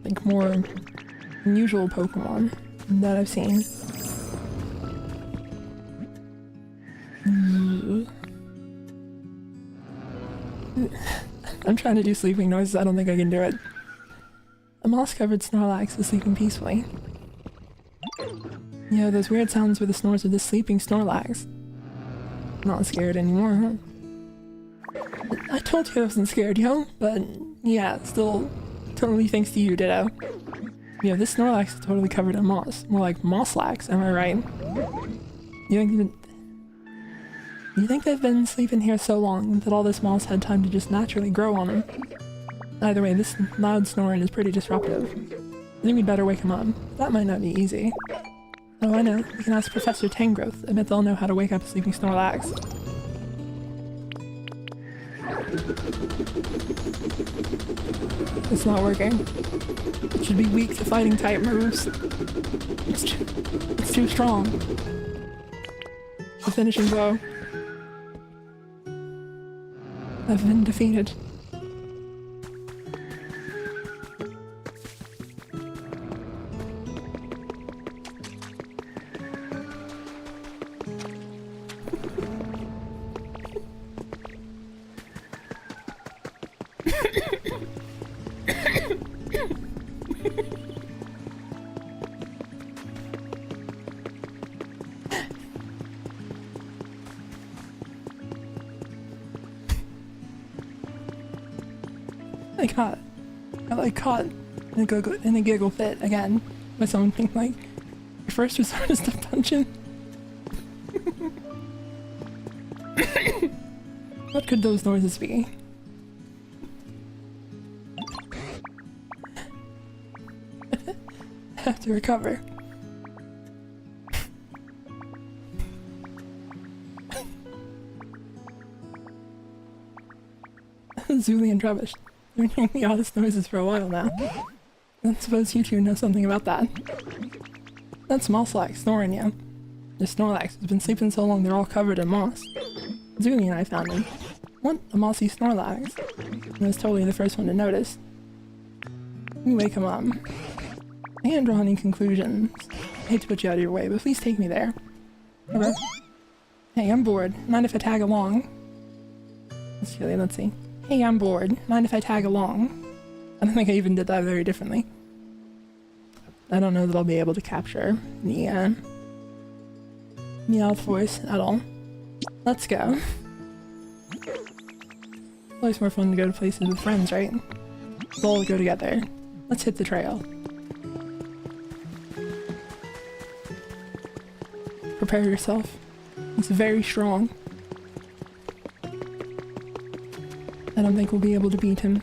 like, more unusual Pokemon that I've seen. I'm trying to do sleeping noises, I don't think I can do it. A moss-covered Snorlax is sleeping peacefully. Yeah, those weird sounds were the snores of this sleeping Snorlax. Not scared anymore, huh? I told you I wasn't scared, yo, but yeah, still totally thanks to you, Ditto. Yeah, this Snorlax is totally covered in moss. More like Mosslax, am I right? You think they've been sleeping here so long that all this moss had time to just naturally grow on them? Either way, this loud snoring is pretty disruptive. I think we'd better wake him up. That might not be easy. Oh, I know. We can ask Professor Tangrowth. I bet they'll know how to wake up a sleeping Snorlax. It's not working. It should be weak to fighting type moves. It's too strong. The finishing blow. I've been defeated. I got like caught in a giggle fit again by someone being like, your first resort is to punch him. What could those noises be? Have to recover. Zuli and Trubbish. You've been hearing the oddest noises for a while now. I suppose you two know something about that. That's Snorlax snoring you. The Snorlax has been sleeping so long they're all covered in moss. Zuli and I found him. What? A mossy Snorlax? I was totally the first one to notice. You wake him up. I can't draw any conclusions. I hate to put you out of your way, but please take me there. Okay. Hey, I'm bored. Mind if I tag along? Let's see. Hey, I'm bored. Mind if I tag along? I don't think I even did that very differently. I don't know that I'll be able to capture the Meowth voice at all. Let's go. It's always more fun to go to places with friends, right? Let's all go together. Let's hit the trail. Prepare yourself. It's very strong. I don't think we'll be able to beat him.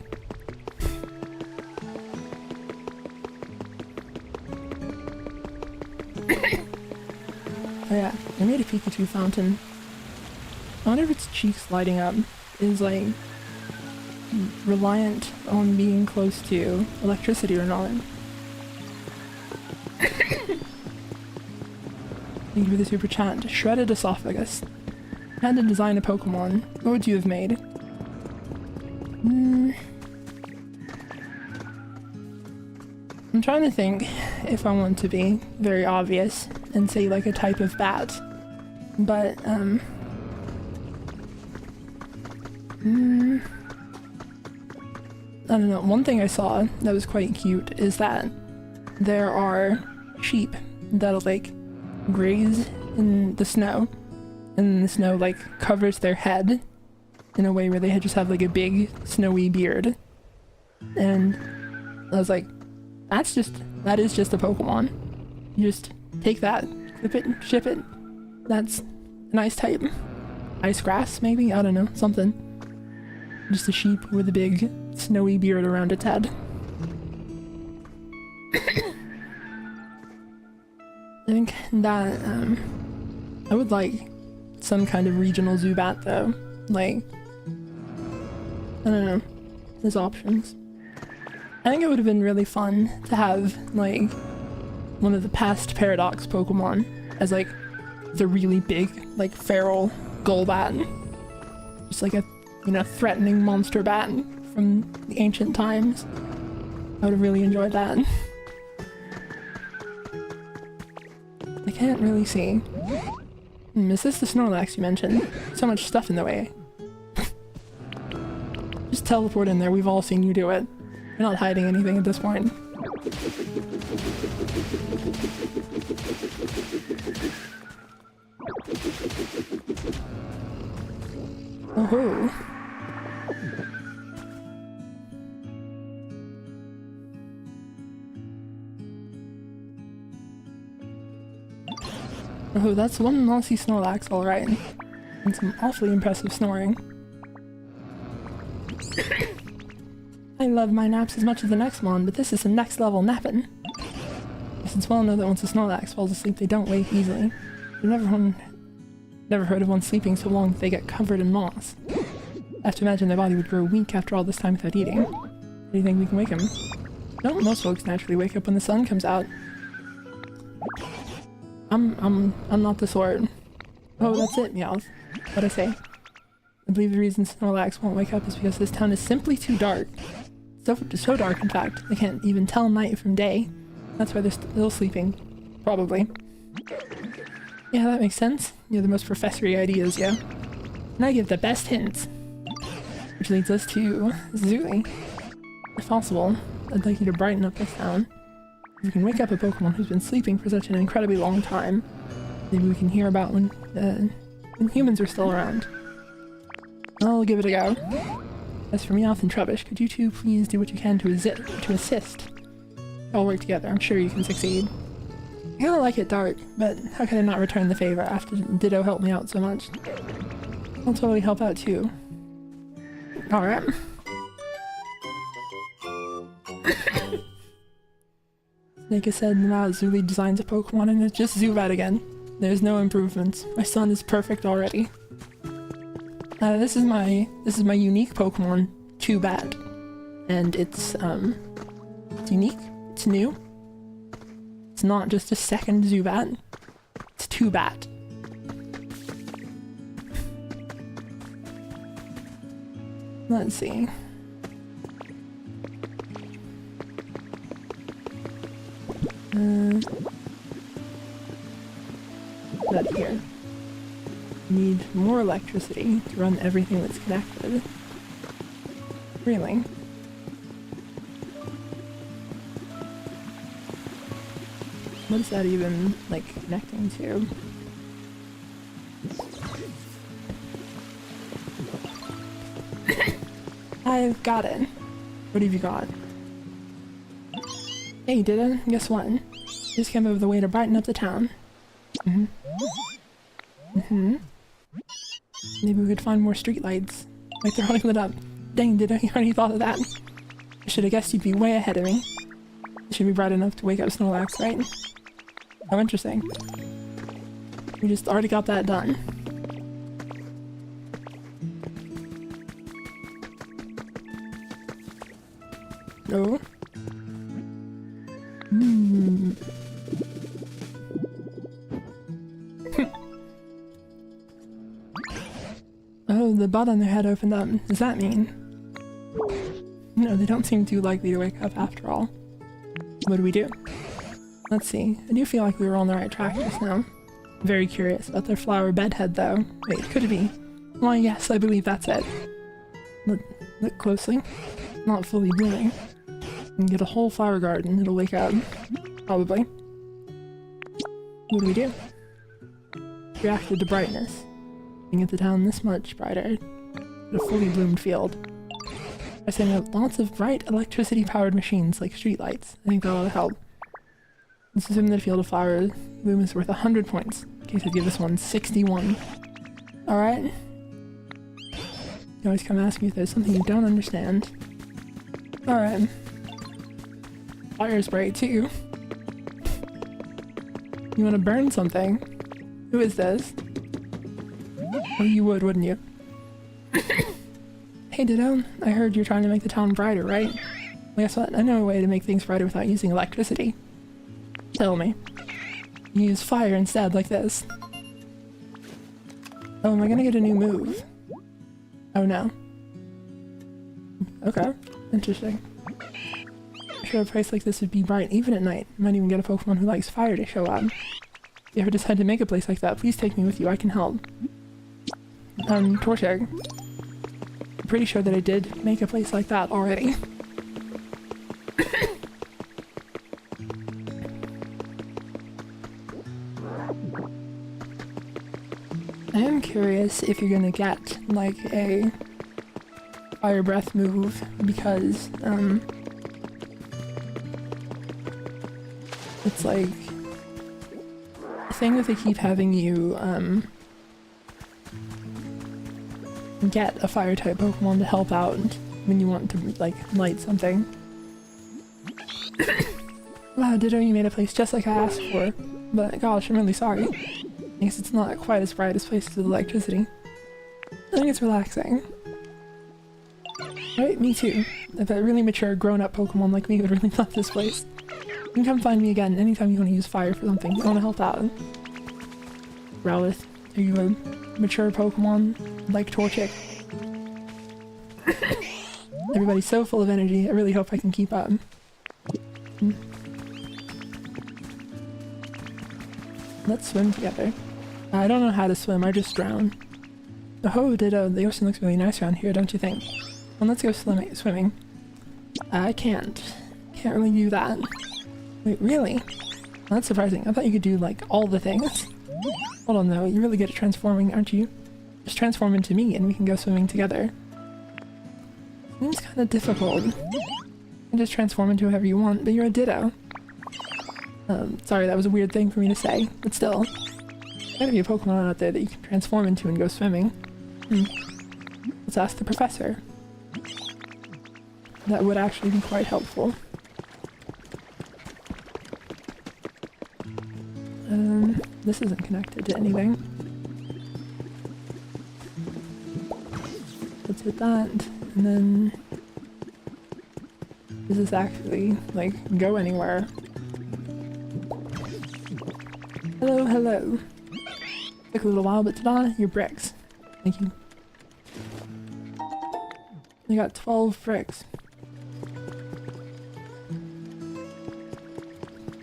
Oh yeah, I made a Pikachu fountain. I wonder if its cheeks lighting up is like reliant on being close to electricity or not. Thank you for the super chat. Shredded esophagus. Had to design a Pokemon. What would you have made? I'm trying to think if I want to be very obvious and say like a type of bat, but I don't know. One thing I saw that was quite cute is that there are sheep that'll like graze in the snow, and the snow like covers their head in a way where they just have like a big snowy beard. And I was like, that is just a Pokemon. You just take that, clip it, ship it. That's a nice type. Ice grass, maybe? I don't know, something. Just a sheep with a big snowy beard around its head. I think that, I would like some kind of regional Zubat though. Like, I don't know. There's options. I think it would have been really fun to have, like, one of the past Paradox Pokemon as, like, the really big, like, feral Golbat. Just like a, you know, threatening monster bat from the ancient times. I would have really enjoyed that. I can't really see. Is this the Snorlax you mentioned? So much stuff in the way. Just teleport in there, we've all seen you do it. You're not hiding anything at this point. Oh-ho. Oh, that's one mossy Snorlax, alright. And some awfully impressive snoring. I love my naps as much as the next one, but this is some next level napping. It's well known that once a Snorlax falls asleep, they don't wake easily. I've never heard of one sleeping so long that they get covered in moss. I have to imagine their body would grow weak after all this time without eating. Do you think we can wake them? No, most folks naturally wake up when the sun comes out. I'm not the sort. Oh, that's it, Meowth. What'd I say? I believe the reason Snorlax won't wake up is because this town is simply too dark. So dark, in fact, they can't even tell night from day. That's why they're still sleeping. Probably. Yeah, that makes sense. You have the most professory ideas, yeah. And I give the best hints. Which leads us to Zuli. If possible, I'd like you to brighten up this town. You can wake up a Pokemon who's been sleeping for such an incredibly long time. Maybe we can hear about when humans are still around. I'll give it a go. As for Meowth and Trubbish, could you two please do what you can to assist? All work together, I'm sure you can succeed. I kinda like it dark, but how could I not return the favor after Ditto helped me out so much? I'll totally help out too. Alright. Snake said now Zuli designs a Pokemon and it's just Zubat again. There's no improvements. My son is perfect already. This is my unique Pokemon, Zubat. And it's unique, it's new. It's not just a second Zubat, it's Zubat. Let's see. But here. Need more electricity to run everything that's connected. Really? What is that even, like, connecting to? I've got it. What have you got? Hey, Ditto, guess what? Just came up with a way to brighten up the town. Maybe we could find more streetlights. Like they're already lit up. Dang, Ditto, you already thought of that. I should have guessed you'd be way ahead of me. It should be bright enough to wake up Snorlax, right? How interesting. We just already got that done. No. Oh, the bud on their head opened up. Does that mean? No, they don't seem too likely to wake up after all. What do we do? Let's see. I do feel like we were on the right track just now. Very curious about their flower bedhead though. Wait, could it be? Why, yes, I believe that's it. Look closely. Not fully blooming. We can get a whole flower garden, it'll wake up. Probably. What do? Reacted to brightness. We can get the town this much brighter. Get a fully bloomed field. By setting up lots of bright electricity-powered machines like streetlights. I think that'll help. Let's assume that a field of flower bloom is worth 100 points. In case I give this one 61. Alright? You always come ask me if there's something you don't understand. Alright. Fire spray too. You wanna burn something? Who is this? Oh, you would, wouldn't you? Hey Ditto, I heard you're trying to make the town brighter, right? Well, guess what? I know a way to make things brighter without using electricity. Tell me. You use fire instead, like this. Oh, am I gonna get a new move? Oh no. Okay, interesting. I'm sure a place like this would be bright even at night. You might even get a Pokemon who likes fire to show up. If you ever decide to make a place like that, please take me with you, I can help. Torchic. I'm pretty sure that I did make a place like that already. I am curious if you're gonna get, like, a fire breath move, because, it's like a thing that they keep having you, get a fire type Pokemon to help out when you want to, like, light something. Wow, Ditto, you made a place just like I asked for, but gosh, I'm really sorry. I guess it's not quite as bright as places with electricity. I think it's relaxing. Right? Me too. I bet a really mature, grown-up Pokemon like me would really love this place. You can come find me again anytime you want to use fire for something. You want to help out. Growlithe, are you a mature Pokemon like Torchic? Everybody's so full of energy, I really hope I can keep up. Let's swim together. I don't know how to swim, I just drown. Oh, Ditto, the ocean looks really nice around here, don't you think? Well, let's go swimming. I can't. Can't really do that. Wait, really? Well, that's surprising. I thought you could do, like, all the things. Hold on, though. You're really good at transforming, aren't you? Just transform into me and we can go swimming together. Seems kind of difficult. You can just transform into whoever you want, but you're a Ditto. Sorry, that was a weird thing for me to say, but still. There's gotta be a Pokemon out there that you can transform into and go swimming. Let's ask the professor. That would actually be quite helpful. This isn't connected to anything. Let's hit that, and then... Does this actually, like, go anywhere? Hello, hello. Took a little while, but ta-da, your bricks. Thank you. I got 12 bricks.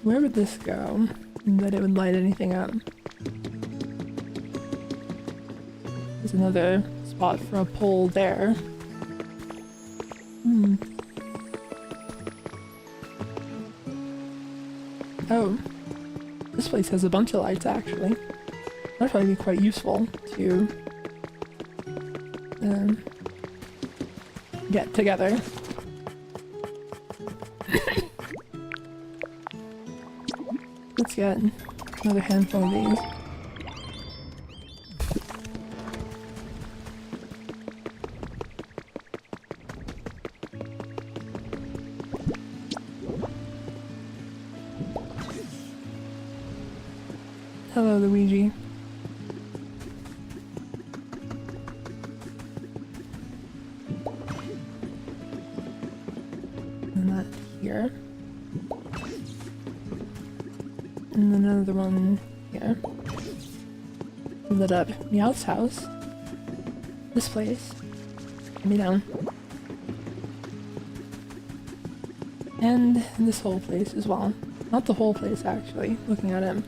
Where would this go? That it would light anything up. There's another spot for a pole there. Oh. This place has a bunch of lights, actually. That'd probably be quite useful to get together. Let's get another handful of these. Hello, Luigi. And that here. And then another one here. Lit up Meowth's house. This place. Get me down. And this whole place as well. Not the whole place, actually, looking at him.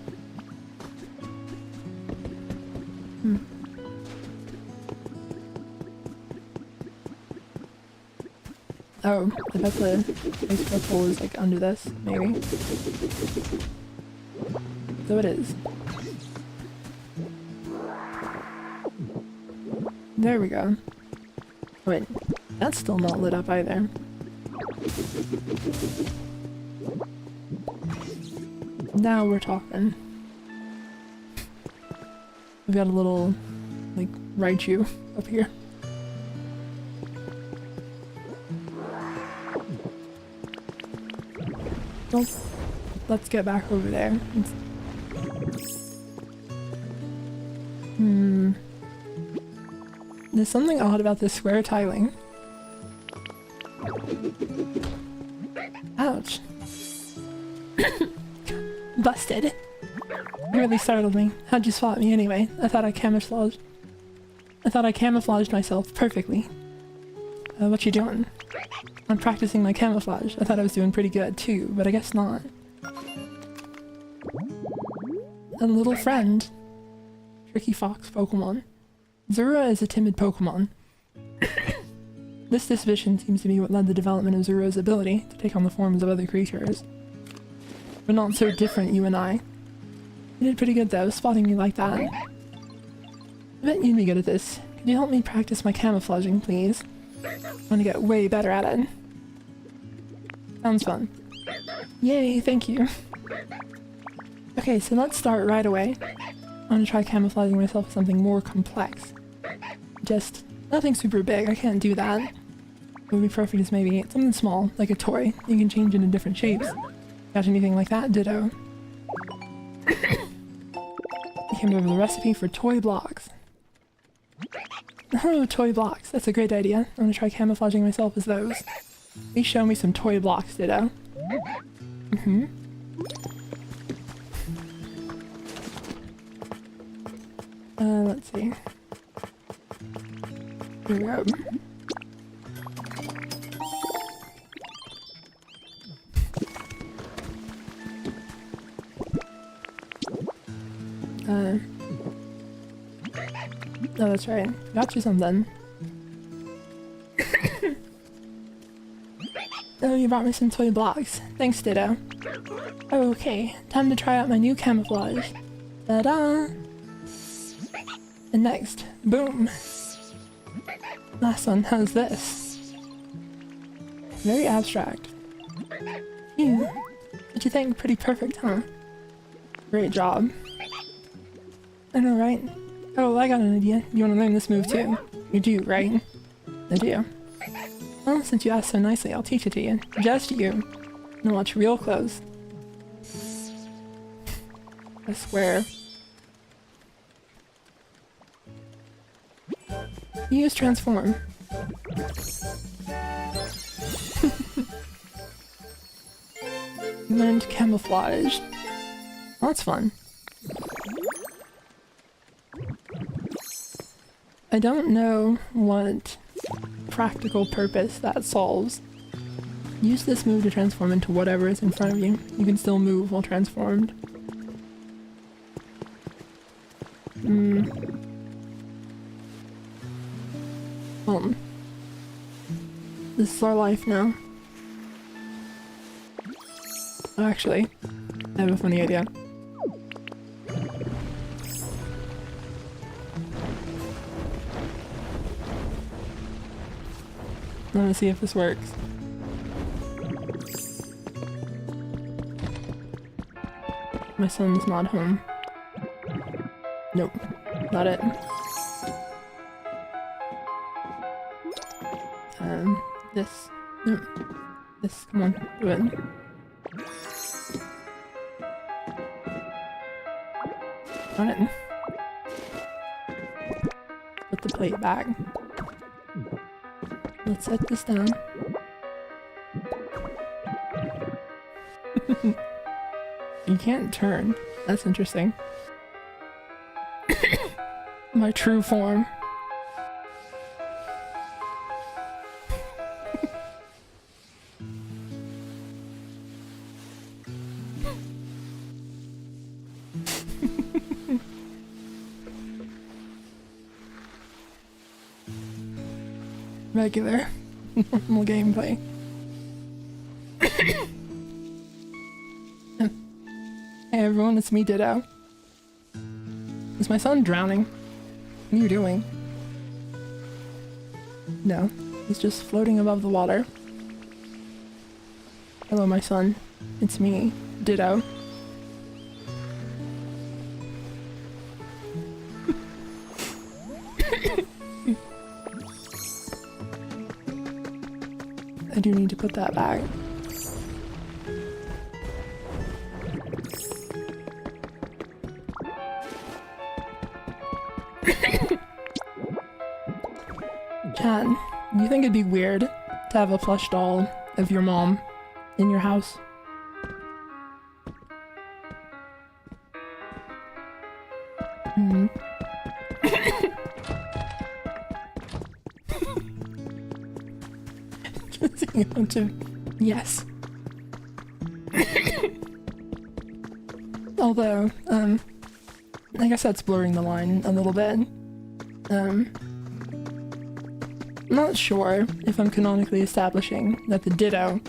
Oh, I bet the ice purple is like under this, maybe. So it is. There we go. Wait, that's still not lit up either. Now we're talking. We've got a little, like, Raichu up here. Well, let's get back over there. There's something odd about this square tiling. Ouch. Busted. It really startled me. How'd you spot me anyway? I thought I camouflaged myself perfectly. What you doing? I'm practicing my camouflage. I thought I was doing pretty good too, but I guess not. A little friend. Tricky fox Pokemon. Zura is a timid Pokemon. This disposition seems to be what led the development of Zura's ability to take on the forms of other creatures. We're not so different, you and I. You did pretty good though, spotting me like that. I bet you'd be good at this. Could you help me practice my camouflaging, please? I want to get way better at it. Sounds fun. Yay, thank you. Okay, so let's start right away. I want to try camouflaging myself with something more complex. Just nothing super big, I can't do that. What would be perfect is maybe something small, like a toy. You can change into different shapes. Got anything like that? Ditto. I came up with a recipe for toy blocks. Oh, toy blocks. That's a great idea. I'm gonna try camouflaging myself as those. Please show me some toy blocks, Ditto. Let's see. Here we go. Oh, that's right. Got you something. Oh, you brought me some toy blocks. Thanks, Ditto. Oh, okay, time to try out my new camouflage. Ta-da! And next, boom! Last one, how's this? Very abstract. Yeah. Did you think? Pretty perfect, huh? Great job. I know, right? Oh, I got an idea. You want to learn this move too? You do, right? I do. Well, since you asked so nicely, I'll teach it to you. Just you. Now watch real close. I swear. Use transform. You learned camouflage. Well, that's fun. I don't know what practical purpose that solves. Use this move to transform into whatever is in front of you. You can still move while transformed. This is our life now. Oh, actually, I have a funny idea. I'm gonna see if this works. My son's not home. Nope, not it. This. Nope. This, come on, do it. Got it. Put the plate back. Let's set this down. You can't turn. That's interesting. My true form. Regular, normal gameplay. Hey everyone, it's me, Ditto. Is my son drowning? What are you doing? No, he's just floating above the water. Hello, my son. It's me, Ditto. I do need to put that back. Chat, do you think it'd be weird to have a plush doll of your mom in your house? Yes. Although, I guess that's blurring the line a little bit. I'm not sure if I'm canonically establishing that the Ditto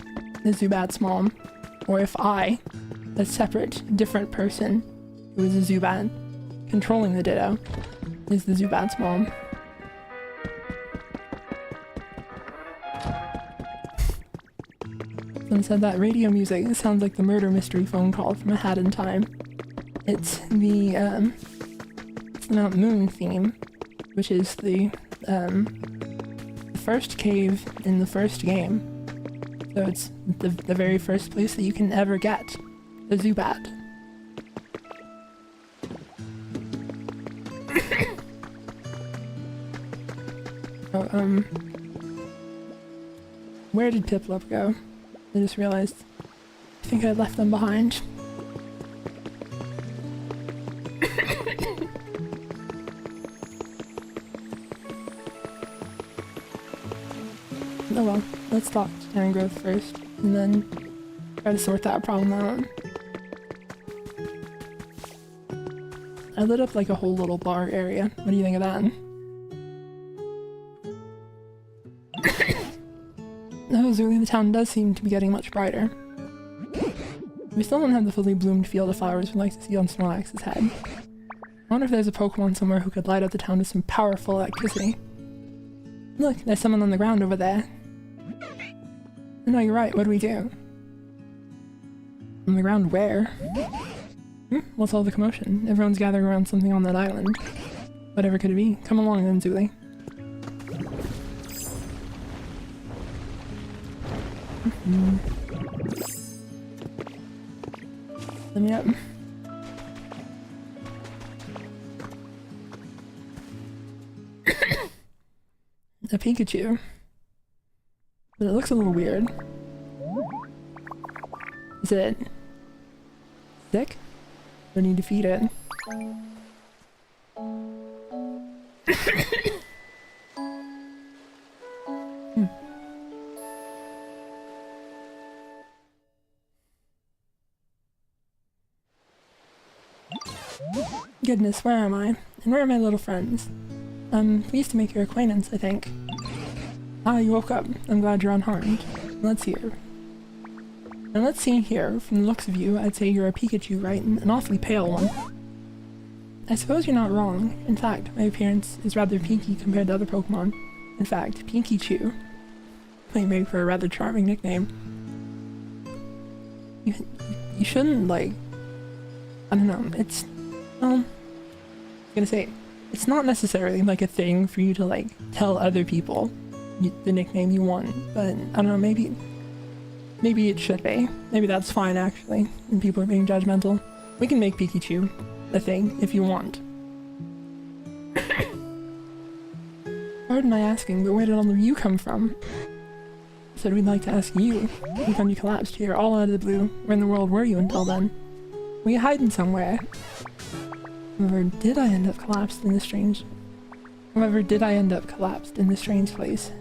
is Zubat's mom, or if I, a separate, different person who is a Zubat, controlling the Ditto, is the Zubat's mom. Someone said that radio music, it sounds like the murder mystery phone call from A Hat in Time. It's the Mount Moon theme, which is the first cave in the first game. So it's the very first place that you can ever get the Zubat. Oh, where did Piplup go? I just realized. I think I left them behind. Oh well, let's talk to town growth first, and then try to sort that problem out. I lit up like a whole little bar area. What do you think of that? Oh, Zuli, the town does seem to be getting much brighter. We still don't have the fully bloomed field of flowers we'd like to see on Snorlax's head. I wonder if there's a Pokemon somewhere who could light up the town with some powerful electricity. Look, there's someone on the ground over there. No, you're right. What do we do? On the ground where? What's all the commotion? Everyone's gathering around something on that island. Whatever could it be? Come along then, Zuli. Let me up. A Pikachu. But it looks a little weird. Is it sick? I need to feed it. Goodness, where am I? And where are my little friends? I'm pleased to make your acquaintance, I think. Ah, you woke up. I'm glad you're unharmed. Let's hear. And let's see here, from the looks of you, I'd say you're a Pikachu, right? An awfully pale one. I suppose you're not wrong. In fact, my appearance is rather pinky compared to other Pokemon. In fact, Pinky-Chew might make for a rather charming nickname. You shouldn't, like... I don't know, it's... well... I'm gonna say, it's not necessarily, like, a thing for you to, like, tell other people the nickname you want, but, I don't know, maybe it should be. Maybe that's fine, actually, when people are being judgmental. We can make Pikachu a thing, if you want. Pardon my asking, but where did all of you come from? Said we'd like to ask you. We found you collapsed here, all out of the blue. Where in the world were you until then? Were you hiding somewhere? However, did I end up collapsed in this strange place?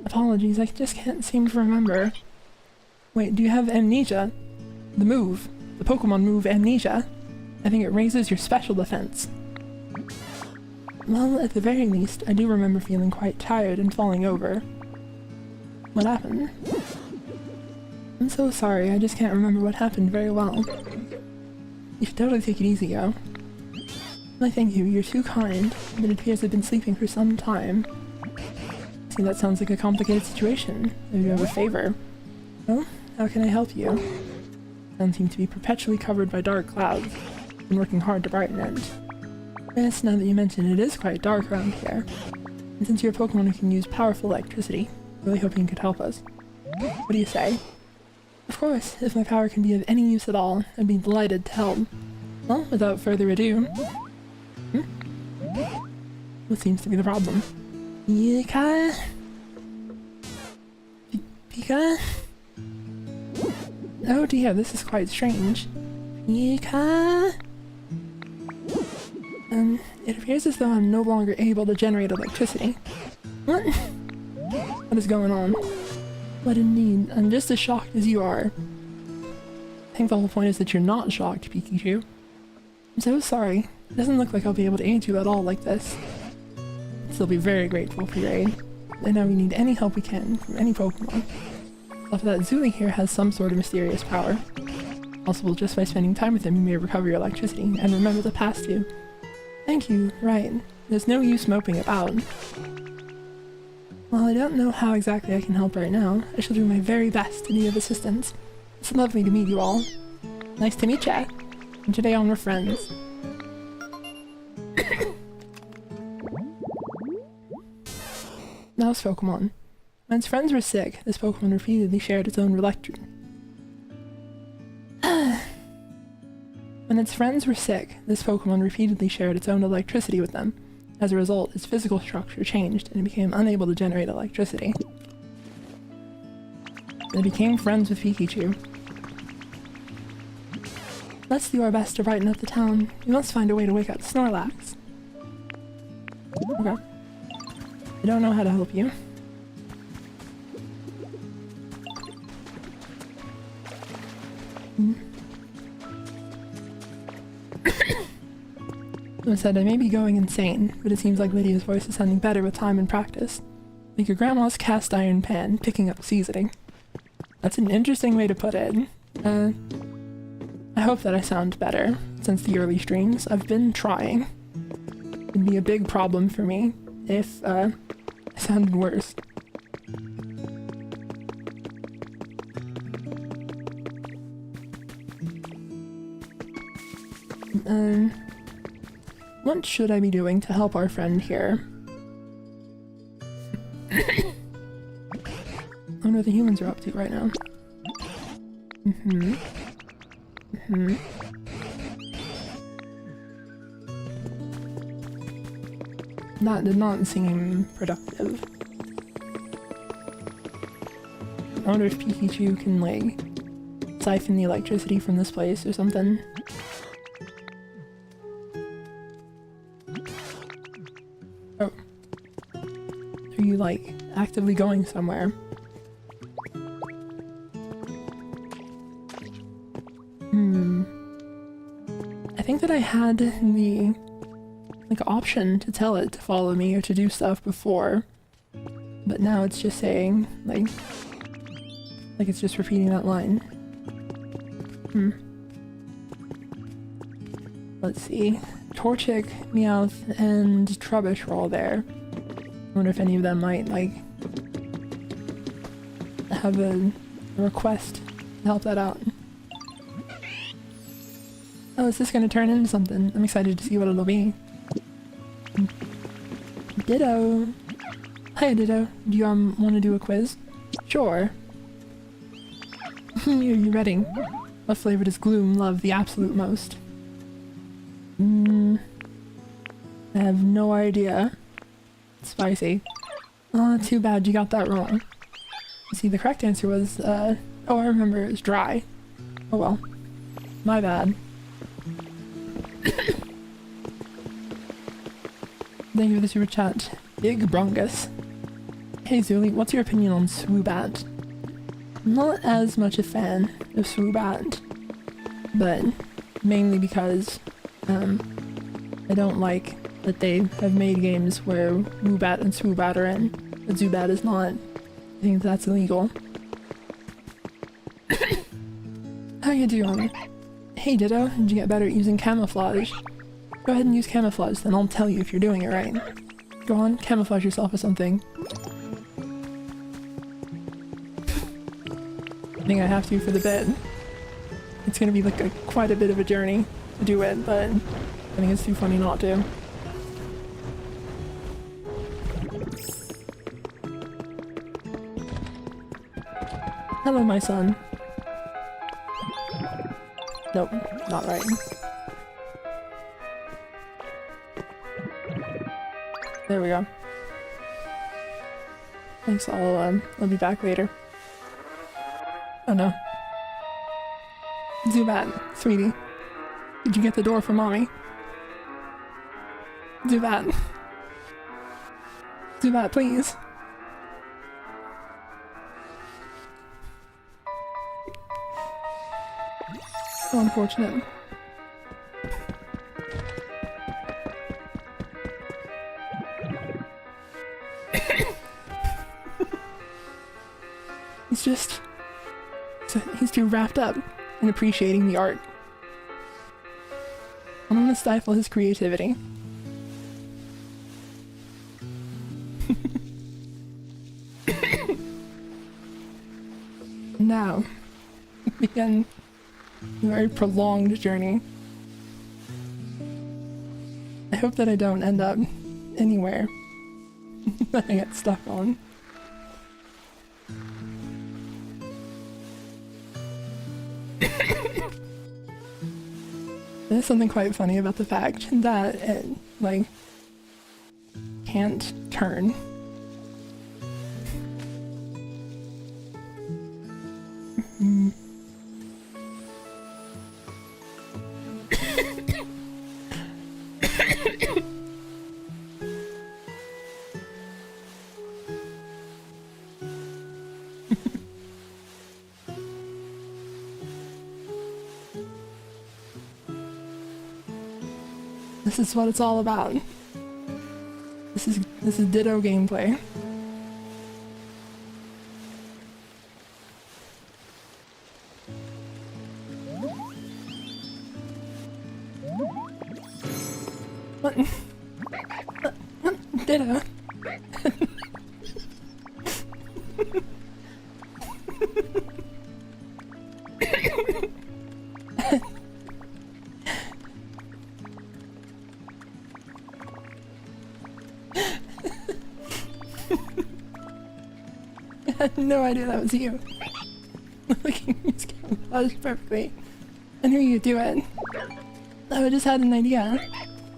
Apologies, I just can't seem to remember. Wait, do you have amnesia? The move. The Pokemon move Amnesia. I think it raises your special defense. Well, at the very least, I do remember feeling quite tired and falling over. What happened? I'm so sorry, I just can't remember what happened very well. You should totally take it easy, yo. Why, thank you, you're too kind, but it appears I've been sleeping for some time. See, that sounds like a complicated situation. If you have a favor. Well, how can I help you? Sun seems to be perpetually covered by dark clouds. Been working hard to brighten it. Yes, now that you mention it is quite dark around here. And since you're a Pokemon who can use powerful electricity, I'm really hoping you could help us. What do you say? Of course, if my power can be of any use at all, I'd be delighted to help. Well, without further ado... What seems to be the problem? Pika? Pika? Oh dear, this is quite strange. Pika? It appears as though I'm no longer able to generate electricity. What? What is going on? What indeed, I'm just as shocked as you are. I think the whole point is that you're not shocked, Pikachu. I'm so sorry. It doesn't look like I'll be able to aid you at all like this. I'll still be very grateful for your aid. I know we need any help we can from any Pokemon. After that, Zuli here has some sort of mysterious power. Possible just by spending time with him you may recover your electricity and remember the past you. Thank you, right. There's no use moping about. While I don't know how exactly I can help right now, I shall do my very best to be of assistance. It's lovely to meet you all. Nice to meet ya. From today on we're friends. Mouse Pokemon. When its friends were sick, this Pokemon repeatedly shared its own electricity. When its friends were sick, this Pokemon repeatedly shared its own electricity with them. As a result, its physical structure changed and it became unable to generate electricity. They became friends with Pikachu. Let's do our best to brighten up the town. We must find a way to wake up Snorlax. Okay. I don't know how to help you. I said I may be going insane, but it seems like Lydia's voice is sounding better with time and practice. Like your grandma's cast iron pan picking up seasoning. That's an interesting way to put it. I hope that I sound better since the early streams. I've been trying. It'd be a big problem for me if I sounded worse. What should I be doing to help our friend here? I wonder what the humans are up to right now. That did not seem productive. I wonder if Pikachu can, like, siphon the electricity from this place or something. Oh. Are you, like, actively going somewhere? I think that I had the, like, option to tell it to follow me or to do stuff before. But now it's just saying, like it's just repeating that line. Let's see. Torchic, Meowth, and Trubbish are all there. I wonder if any of them might, like, have a request to help that out. Oh, is this gonna turn into something? I'm excited to see what it'll be. Ditto! Hi, Ditto. Do you, want to do a quiz? Sure. Are you ready? What flavor does Gloom love the absolute most? I have no idea. Spicy. Oh, too bad you got that wrong. You see, the correct answer was, oh, I remember, it was dry. Oh well. My bad. Thank you for the super chat. Big Brongus. Hey Zuli, what's your opinion on Swoobat? I'm not as much a fan of Swoobat, but mainly because I don't like that they have made games where Woobat and Swoobat are in, but Zubat is not. I think that's illegal. How you doing? Hey Ditto, did you get better at using Camouflage? Go ahead and use Camouflage, then I'll tell you if you're doing it right. Go on, camouflage yourself with something. I think I have to for the bit. It's gonna be like quite a bit of a journey to do it, but I think it's too funny not to. Hello, my son. Nope, not right. There we go. Thanks, I'll be back later. Oh no. Zubat, sweetie. Did you get the door for mommy? Zubat. Zubat, please. So unfortunate. He's too wrapped up in appreciating the art. I'm gonna stifle his creativity. Now, begin a very prolonged journey. I hope that I don't end up anywhere that I get stuck on. There's something quite funny about the fact that it, like, can't turn. This is what it's all about. This is Ditto gameplay. What? Ditto. had no idea that was you. Look, you used camouflage perfectly. I knew you'd do it. Oh, I just had an idea.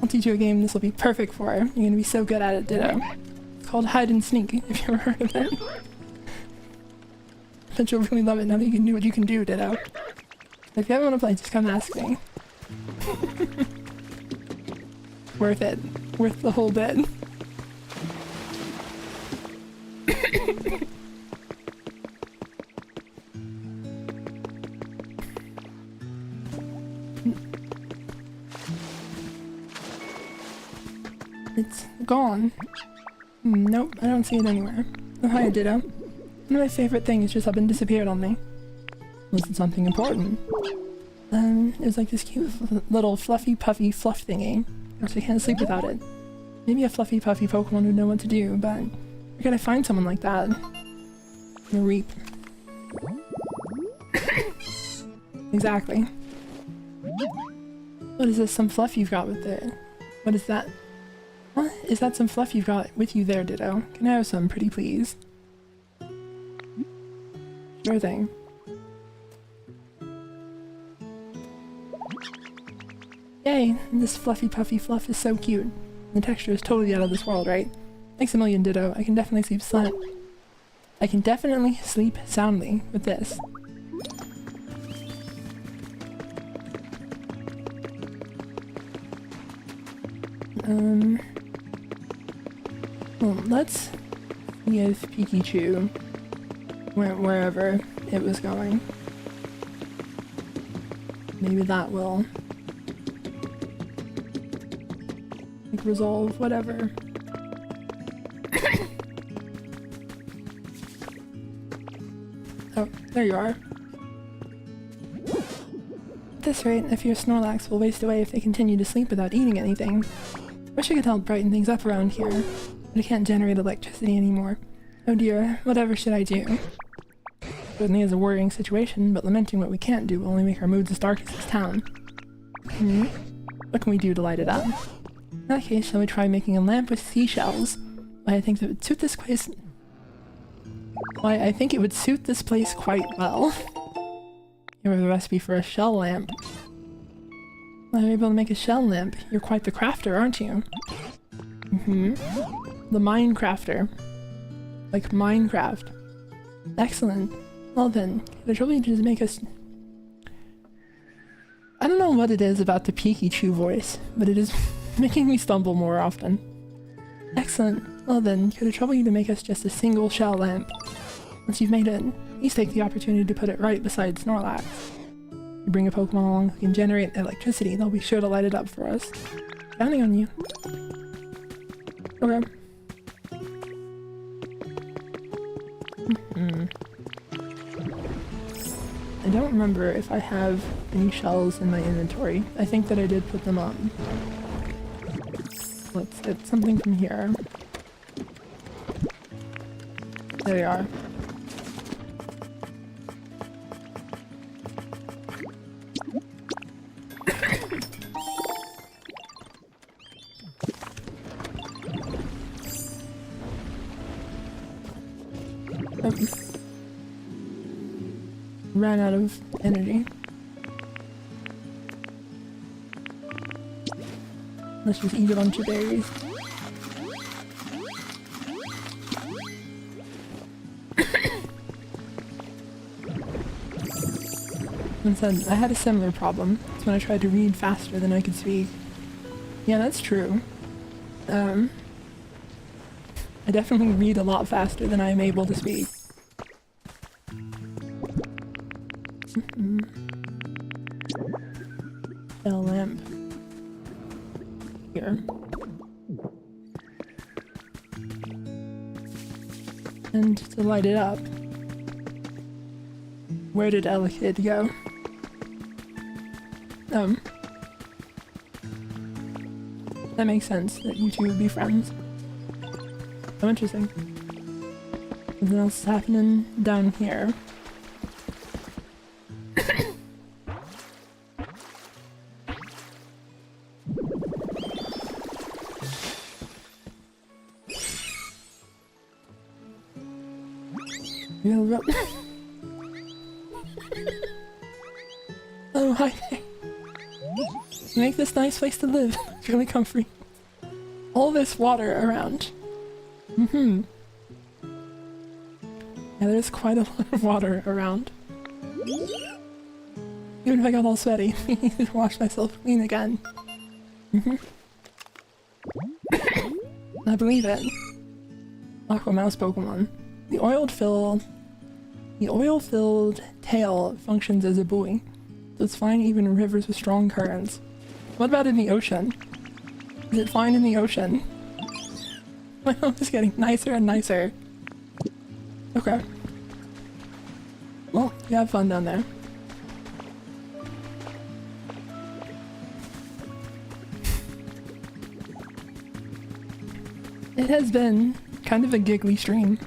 I'll teach you a game this will be perfect for. You're gonna be so good at it, Ditto. It's called Hide and Sneak, if you ever heard of it. I bet you'll really love it now that you can do what you can do, Ditto. If you ever want to play, just come ask me. Worth it. Worth the whole bit. It's gone. Nope, I don't see it anywhere. Oh, hi, Ditto. One of my favorite things just up and disappeared on me. Was it something important? It was like this cute little fluffy puffy fluff thingy. I can't sleep without it. Maybe a fluffy puffy Pokemon would know what to do, but where can I find someone like that? A reap. Exactly. What is this? Some fluff you've got with it? What is that? What? Is that some fluff you've got with you there, Ditto? Can I have some, pretty please? Sure thing. Yay! This fluffy puffy fluff is so cute. The texture is totally out of this world, right? Thanks a million, Ditto. I can definitely sleep soundly with this. Well, let's see if Pikachu went wherever it was going. Maybe that will like resolve whatever. Oh, there you are. At this rate, I fear Snorlax will waste away if they continue to sleep without eating anything. Wish I could help brighten things up around here, but I can't generate electricity anymore. Oh dear, whatever should I do? Certainly is a worrying situation, but lamenting what we can't do will only make our moods as dark as this town. What can we do to light it up? In that case, shall we try making a lamp with seashells? Why, I think that would suit this place. Why, I think it would suit this place quite well. Here is a recipe for a shell lamp. Well, you're able to make a shell lamp. You're quite the crafter, aren't you? The Minecrafter. Like Minecraft. Excellent. Well then, could I trouble you to just make us... I don't know what it is about the Pikachu voice, but it is making me stumble more often. Excellent. Well then, could I trouble you to make us just a single shell lamp? Once you've made it, please take the opportunity to put it right beside Snorlax. You bring a Pokemon along who can generate electricity, they'll be sure to light it up for us. Counting on you. Okay. I don't remember if I have any shells in my inventory. I think that I did put them up. Let's get something from here. There we are. Ran out of energy. Let's just eat a bunch of berries. And said, I had a similar problem. It's when I tried to read faster than I could speak. Yeah, that's true. I definitely read a lot faster than I am able to speak. Shell lamp. Here. And to light it up. Where did Elekid go? That makes sense that you two would be friends. Oh, interesting. Something else is happening down here. Yep. Oh, hi. You make this nice place to live. It's really comfy. All this water around. Mm-hmm. Yeah, there's quite a lot of water around. Even if I got all sweaty, I need to wash myself clean again. Mm-hmm. I believe it. Aqua Mouse Pokemon. The oil-filled tail functions as a buoy, so it's fine even in rivers with strong currents. What about in the ocean? Is it fine in the ocean? My home is getting nicer and nicer. Okay. Well, you have fun down there. It has been kind of a giggly stream.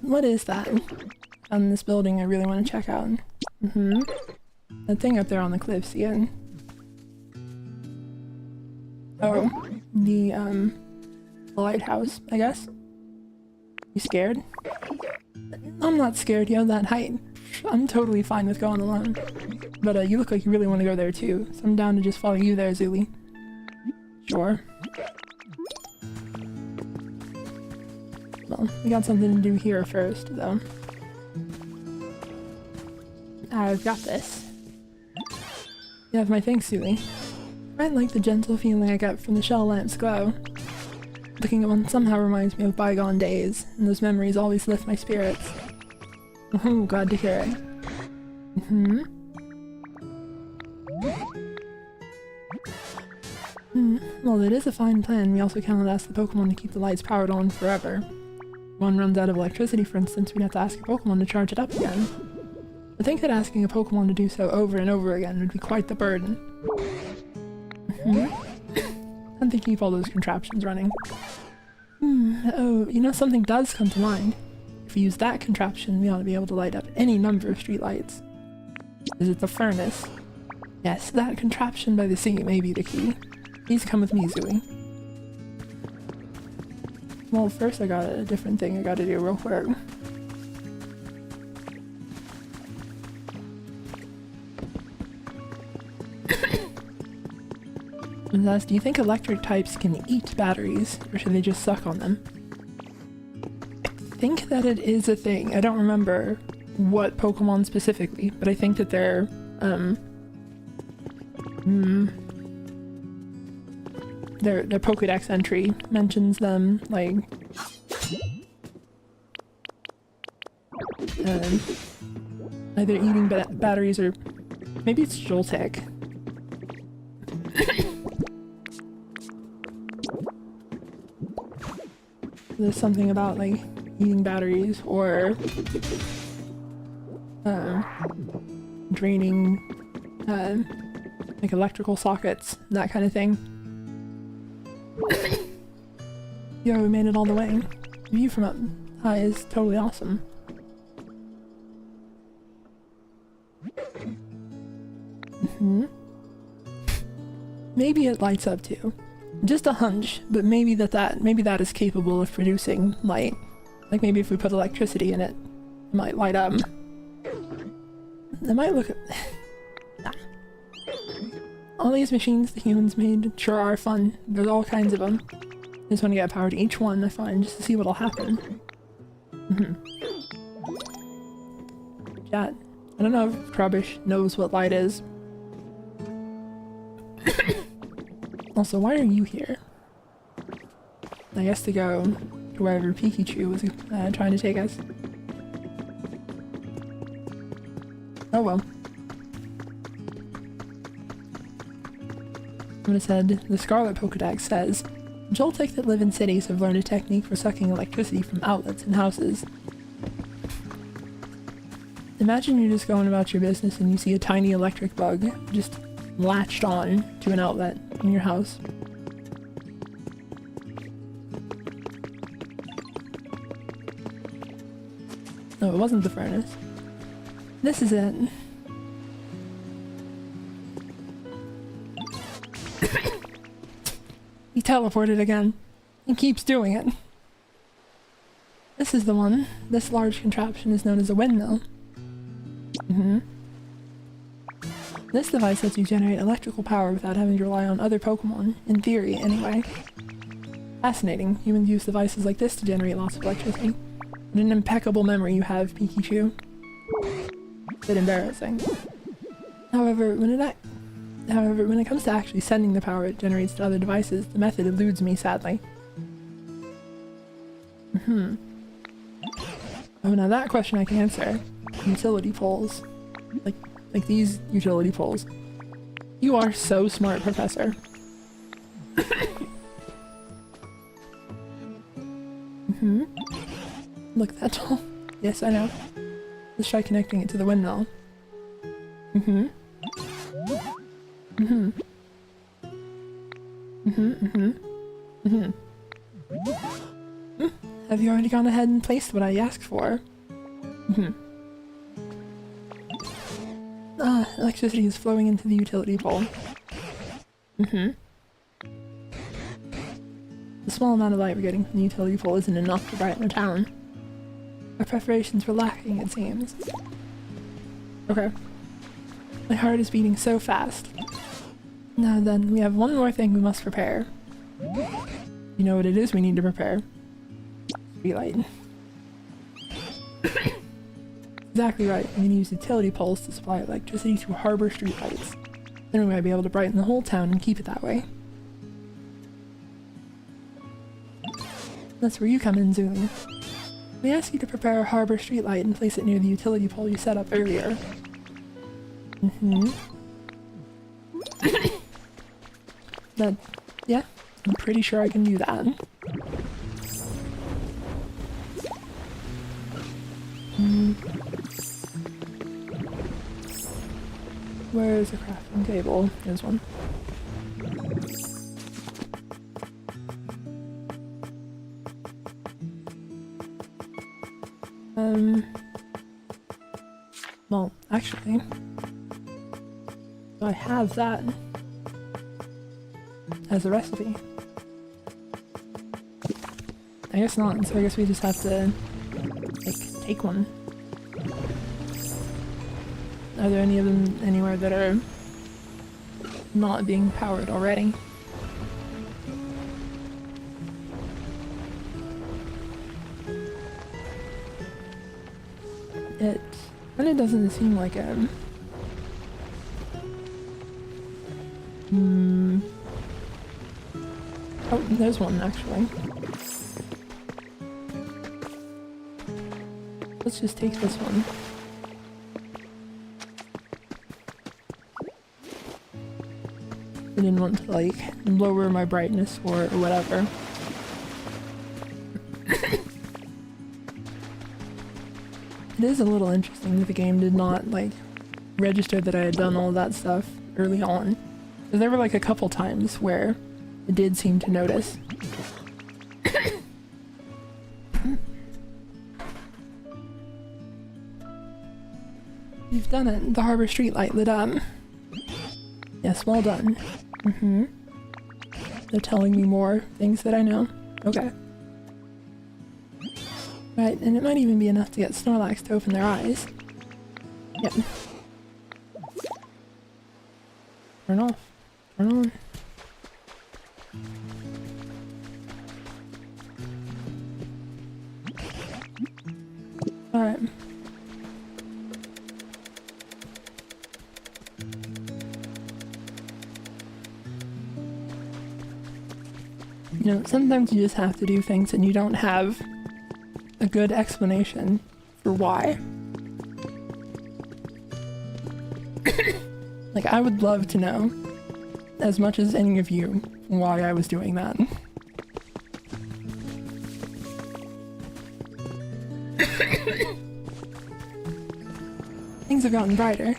What is that on this building I really want to check out? Mm-hmm. That thing up there on the cliffs again. Oh, the lighthouse, I guess. You scared? I'm not scared, you have that height. I'm totally fine with going alone. But you look like you really want to go there too, so I'm down to just follow you there, Zuli. Sure. Well, we got something to do here first, though. I've got this. You have my thanks, Zuli. I like the gentle feeling I get from the shell lamp's glow. Looking at one somehow reminds me of bygone days, and those memories always lift my spirits. Oh, glad to hear it. Mm-hmm. Well, it is a fine plan. We also cannot ask the Pokemon to keep the lights powered on forever. If one runs out of electricity, for instance, we'd have to ask a Pokemon to charge it up again. I think that asking a Pokemon to do so over and over again would be quite the burden. And to keep all those contraptions running. Oh, you know, something does come to mind. If we use that contraption, we ought to be able to light up any number of streetlights. Is it the furnace? Yes, that contraption by the sea may be the key. Please come with me, Zooey. Well, first I got a different thing I gotta do real quick. Do you think electric types can eat batteries, or should they just suck on them? I think that it is a thing. I don't remember what Pokemon specifically, but I think that they're, their Pokédex entry mentions them, like, either eating batteries or maybe it's Joltik. There's something about, like, eating batteries or draining like electrical sockets, that kind of thing. Yo, we made it all the way. The view from up high is totally awesome. Maybe it lights up too. Just a hunch, but maybe that is capable of producing light. Like maybe if we put electricity in it, it might light up. It might look... Nah. All these machines the humans made sure are fun. There's all kinds of them. I just want to get power to each one, I find, just to see what'll happen. Chat. I don't know if Krubbish knows what light is. Also, why are you here? I guess to go to wherever Pikachu was trying to take us. Oh well. What it said, the Scarlet Pokédex says, Joltik that live in cities have learned a technique for sucking electricity from outlets in houses. Imagine you're just going about your business and you see a tiny electric bug just latched on to an outlet in your house. No, it wasn't the furnace. This is it. He teleported again. He keeps doing it. This is the one. This large contraption is known as a windmill. This device lets you generate electrical power without having to rely on other Pokemon, in theory, anyway. Fascinating. Humans use devices like this to generate lots of electricity. What an impeccable memory you have, Pikachu. Bit embarrassing. However, when it comes to actually sending the power it generates to other devices, the method eludes me, sadly. Oh, now that question I can answer. Utility poles. Like these utility poles. You are so smart, Professor. Look, that tall. Yes, I know. Let's try connecting it to the windmill. Have you already gone ahead and placed what I asked for? Electricity is flowing into the utility pole. The small amount of light we're getting from the utility pole isn't enough to brighten the town. Our preparations were lacking, it seems. Okay. My heart is beating so fast. Now then, we have one more thing we must prepare. You know what it is we need to prepare? Streetlight. Exactly right. We need to use utility poles to supply electricity to harbor streetlights. Then we might be able to brighten the whole town and keep it that way. That's where you come in, Zulu. We ask you to prepare a harbor streetlight and place it near the utility pole you set up earlier. Yeah, I'm pretty sure I can do that. Where is the crafting table? There's one. Well, actually, I have that as a recipe. I guess not, so I guess we just have to, like, take one. Are there any of them anywhere that are not being powered already? It kind of doesn't seem like a... Oh, there's one actually. Let's just take this one. I didn't want to, like, lower my brightness or whatever. It is a little interesting that the game did not, like, register that I had done all that stuff early on. Because there were, like, a couple times where it did seem to notice. You've done it. The harbor streetlight lit up. Yes, well done. They're telling me more things that I know. Okay. Right, and it might even be enough to get Snorlax to open their eyes. Yep. Turn off. Turn on. Alright. You know, sometimes you just have to do things and you don't have a good explanation for why. Like, I would love to know, as much as any of you, why I was doing that. Things have gotten brighter.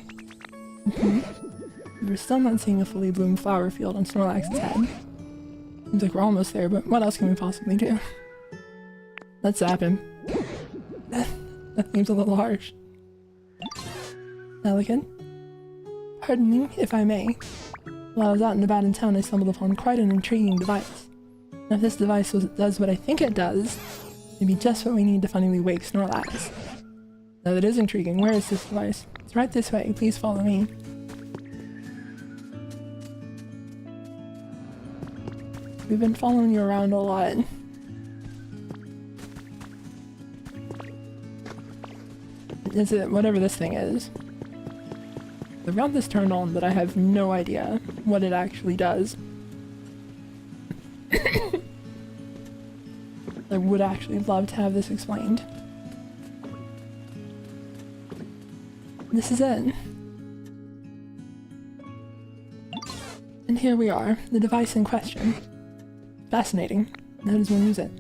We're still not seeing a fully bloomed flower field on Snorlax's head. Seems like we're almost there, but what else can we possibly do? Let's zap him. That seems a little harsh. Elegant? Pardon me, if I may. While I was out and about in town, I stumbled upon quite an intriguing device. And if this device does what I think it does, it'd be just what we need to finally wake Snorlax. Now that is intriguing. Where is this device? It's right this way. Please follow me. We've been following you around a lot. Is it whatever this thing is? I've got this turned on, but I have no idea what it actually does. I would actually love to have this explained. This is it. And here we are, the device in question. Fascinating. How does one use it?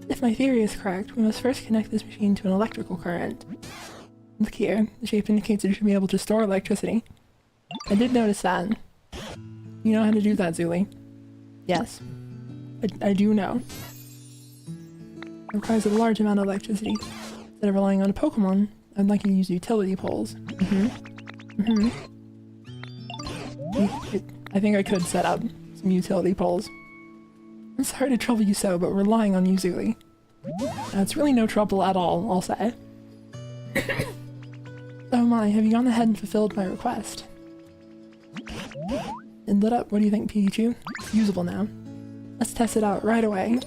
If my theory is correct, we must first connect this machine to an electrical current. Look here, the shape indicates it should be able to store electricity. I did notice that. You know how to do that, Zuli? Yes. I do know. It requires a large amount of electricity. Instead of relying on a Pokemon, I'd like you to use utility poles. I think I could set up some utility poles. I'm sorry to trouble you so, but we're relying on you, Zuli. It's really no trouble at all, I'll say. Oh my, have you gone ahead and fulfilled my request? It lit up. What do you think, Pikachu? It's usable now. Let's test it out right away.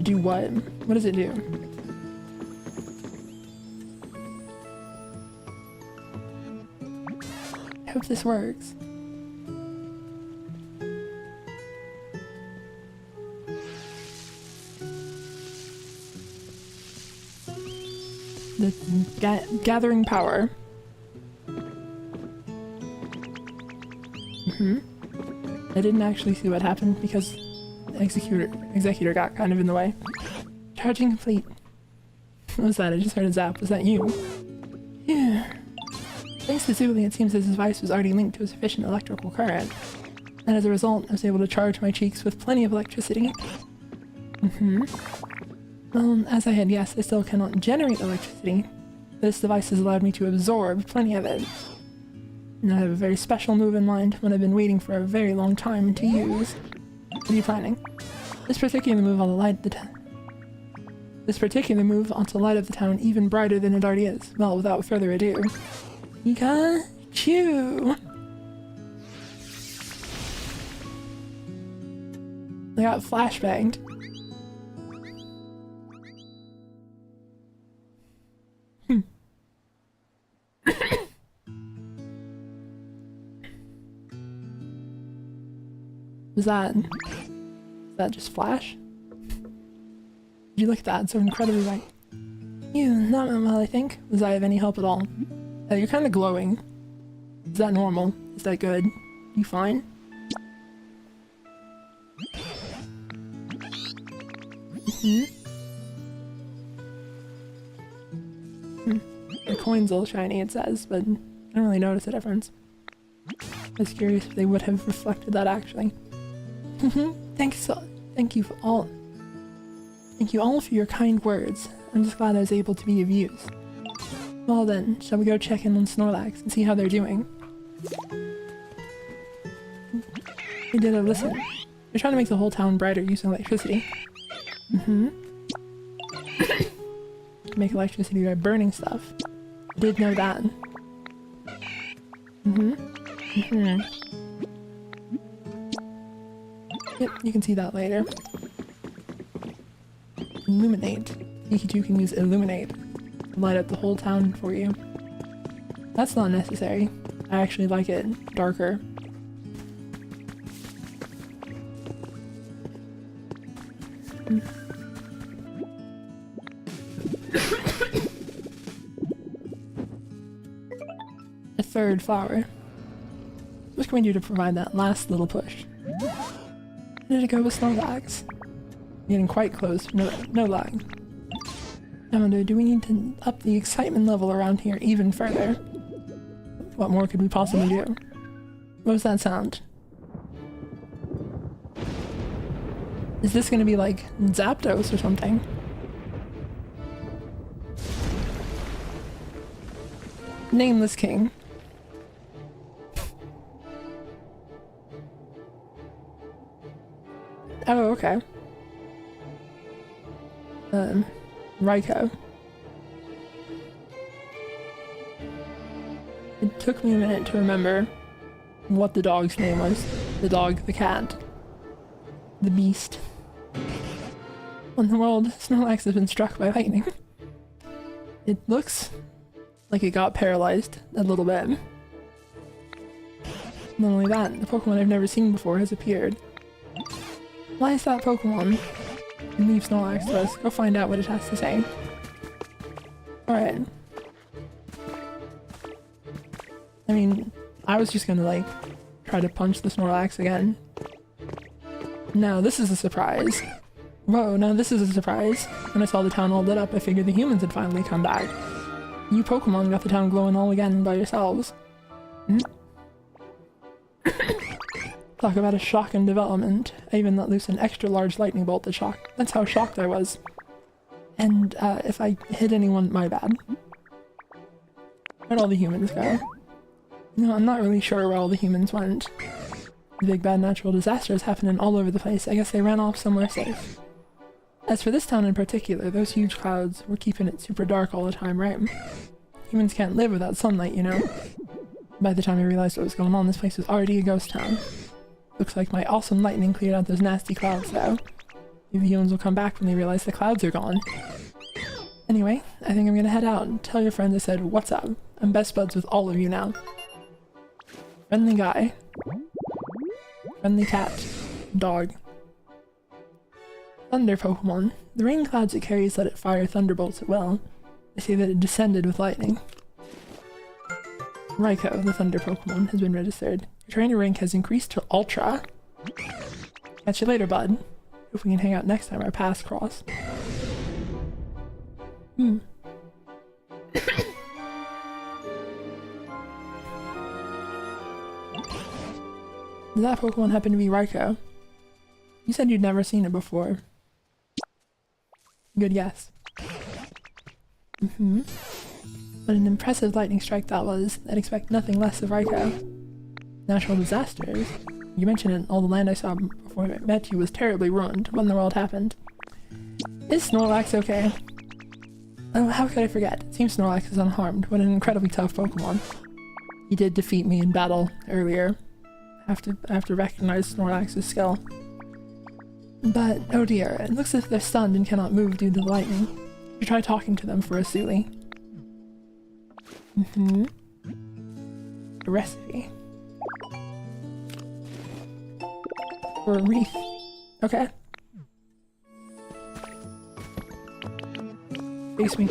Do what? What does it do? I hope this works. The gathering power. I didn't actually see what happened because the executor got kind of in the way. Charging complete. What was that? I just heard a zap. Was that you? Yeah. Thanks to Zuli, it seems this device was already linked to a sufficient electrical current. And as a result, I was able to charge my cheeks with plenty of electricity. Well, as I had guessed, I still cannot generate electricity. This device has allowed me to absorb plenty of it. And I have a very special move in mind, one I've been waiting for a very long time to use. What are you planning? This particular move onto light the town even brighter than it already is. Well, without further ado, Pikachu! I got flashbanged. Was that just Flash? Did you look at that? It's so incredibly white. You, not well, I think. Was I of any help at all? You're kind of glowing. Is that normal? Is that good? You fine? The coin's a little shiny, it says, but I don't really notice a difference. I was curious if they would have reflected that actually. Thank you all for your kind words. I'm just glad I was able to be of use. Well then, shall we go check in on Snorlax and see how they're doing? They did a listen. They're trying to make the whole town brighter using electricity. Make electricity by burning stuff. I did know that. Yep, you can see that later. Illuminate. Pikachu can use Illuminate to light up the whole town for you. That's not necessary. I actually like it darker. A third flower. What can we do to provide that last little push? How did it go with Snorlax? Getting quite close, no lag. I wonder, do we need to up the excitement level around here even further? What more could we possibly do? What was that sound? Is this gonna be like Zapdos or something? Nameless King. Oh, okay. Raiko. It took me a minute to remember what the dog's name was. The dog, the cat, the beast. What in the world? Snorlax has been struck by lightning. It looks like it got paralyzed a little bit. Not only that, the Pokemon I've never seen before has appeared. Why is that Pokemon? And leave Snorlax to us. Go find out what it has to say. Alright. I mean, I was just gonna like try to punch the Snorlax again. No, this is a surprise. Whoa, no, this is a surprise. When I saw the town all lit up, I figured the humans had finally come back. You Pokemon got the town glowing all again by yourselves. Talk about a shock in development. I even let loose an extra large lightning bolt to shock. That's how shocked I was. And if I hit anyone, my bad. Where'd all the humans go? No, I'm not really sure where all the humans went. The big bad natural disasters happening all over the place. I guess they ran off somewhere safe. As for this town in particular, those huge clouds were keeping it super dark all the time, right? Humans can't live without sunlight, you know? By the time I realized what was going on, this place was already a ghost town. Looks like my awesome lightning cleared out those nasty clouds, though. Maybe the humans will come back when they realize the clouds are gone. Anyway, I think I'm gonna head out and tell your friends I said, what's up? I'm best buds with all of you now. Friendly guy. Friendly cat. Dog. Thunder Pokemon. The rain clouds it carries let it fire thunderbolts at will. They say that it descended with lightning. Raiko, the Thunder Pokemon, has been registered. Your trainer rank has increased to Ultra. Catch you later, bud. Hope we can hang out next time our paths cross. Does that Pokemon happen to be Raiko? You said you'd never seen it before. Good guess. What an impressive lightning strike that was. I'd expect nothing less of Raiko. Natural disasters? You mentioned it, all the land I saw before I met you was terribly ruined. What in the world happened? Is Snorlax okay? Oh, how could I forget? It seems Snorlax is unharmed. What an incredibly tough Pokemon. He did defeat me in battle earlier. I have to recognize Snorlax's skill. But, oh dear, it looks as if they're stunned and cannot move due to the lightning. You try talking to them for a Suli. A recipe. For a wreath. Okay. Face me.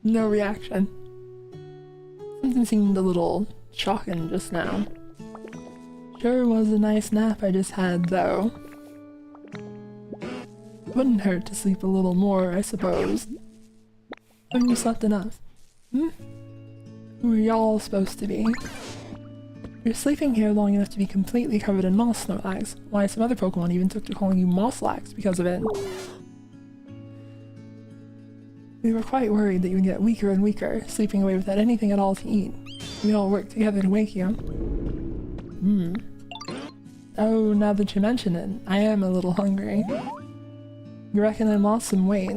No reaction. Something seemed a little shocking just now. Sure was a nice nap I just had, though. Wouldn't hurt to sleep a little more, I suppose. Haven't you slept enough? Who are y'all supposed to be? You're sleeping here long enough to be completely covered in moss, Snorlax. Why, some other Pokemon even took to calling you Mosslax because of it. We were quite worried that you would get weaker and weaker, sleeping away without anything at all to eat. We all worked together to wake you. Oh, now that you mention it, I am a little hungry. You reckon I lost some weight?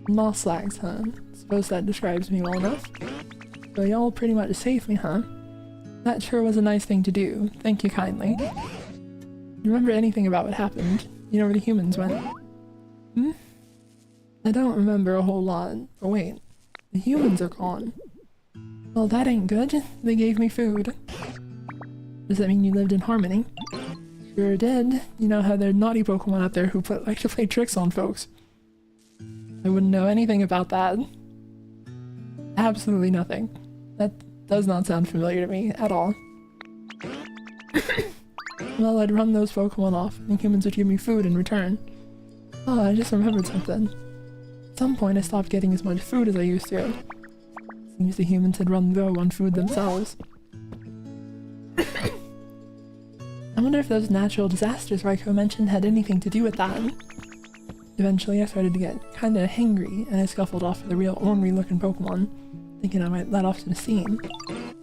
Mosslax, huh? Suppose that describes me well enough. So y'all pretty much saved me, huh? That sure was a nice thing to do. Thank you kindly. You remember anything about what happened? You know where the humans went? I don't remember a whole lot. But wait, the humans are gone. Well, that ain't good. They gave me food. Does that mean you lived in harmony? Sure did. You know how there are naughty Pokemon out there who like to play tricks on folks. I wouldn't know anything about that. Absolutely nothing. That does not sound familiar to me at all. Well, I'd run those Pokemon off, and humans would give me food in return. Oh, I just remembered something. At some point I stopped getting as much food as I used to. Seems the humans had run low on food themselves. I wonder if those natural disasters Raiko mentioned had anything to do with that. Eventually I started to get kinda hangry, and I scuffled off with a real ornery looking Pokemon, thinking I might let off some steam.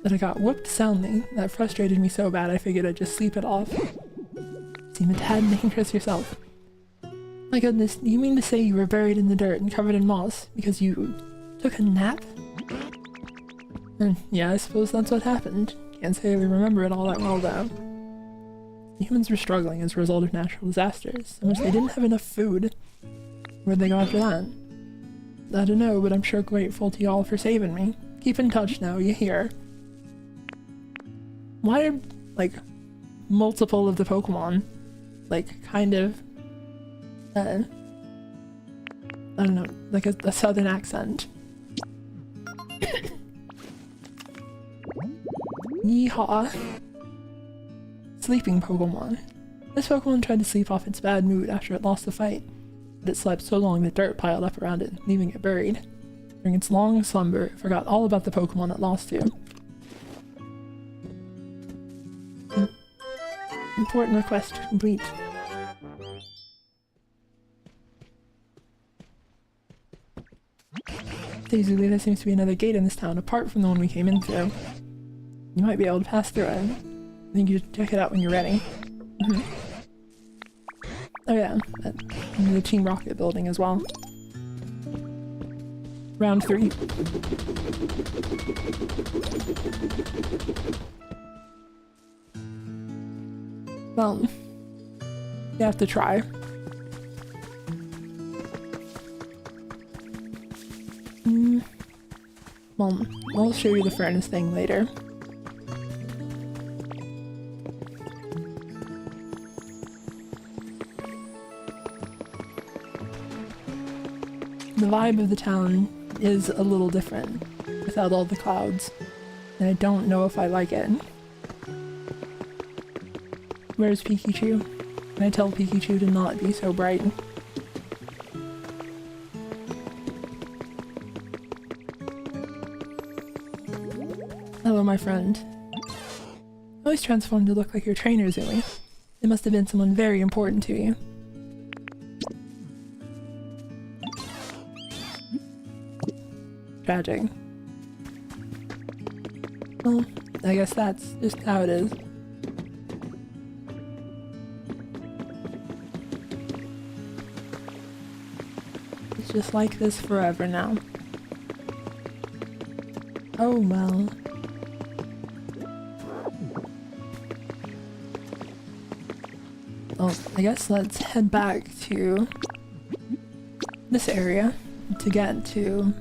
But I got whooped soundly. That frustrated me so bad I figured I'd just sleep it off. Seem a tad dangerous yourself. My goodness, you mean to say you were buried in the dirt and covered in moss because you took a nap? Yeah, I suppose that's what happened. Can't say I remember it all that well though. Humans were struggling as a result of natural disasters, in which they didn't have enough food. Where'd they go after that? I don't know, but I'm sure grateful to y'all for saving me. Keep in touch now, you hear? Why are, like, multiple of the Pokemon, like, kind of, I don't know, like a southern accent? Yeehaw! Sleeping Pokemon. This Pokemon tried to sleep off its bad mood after it lost the fight, but it slept so long that dirt piled up around it, leaving it buried. During its long slumber, it forgot all about the Pokemon it lost to. Important request complete. Basically, there seems to be another gate in this town apart from the one we came in through. You might be able to pass through it. I think you should check it out when you're ready. Oh yeah, and the Team Rocket building as well. Round 3. Well, you have to try. Well, I'll show you the furnace thing later. The vibe of the town is a little different without all the clouds, and I don't know if I like it. Where's Pikachu? Can I tell Pikachu to not be so bright? Hello, my friend. Always transformed to look like your trainer, Zooey. It must have been someone very important to you. Tragic. Well, I guess that's just how it is. It's just like this forever now. Oh well. Well, I guess let's head back to this area to get to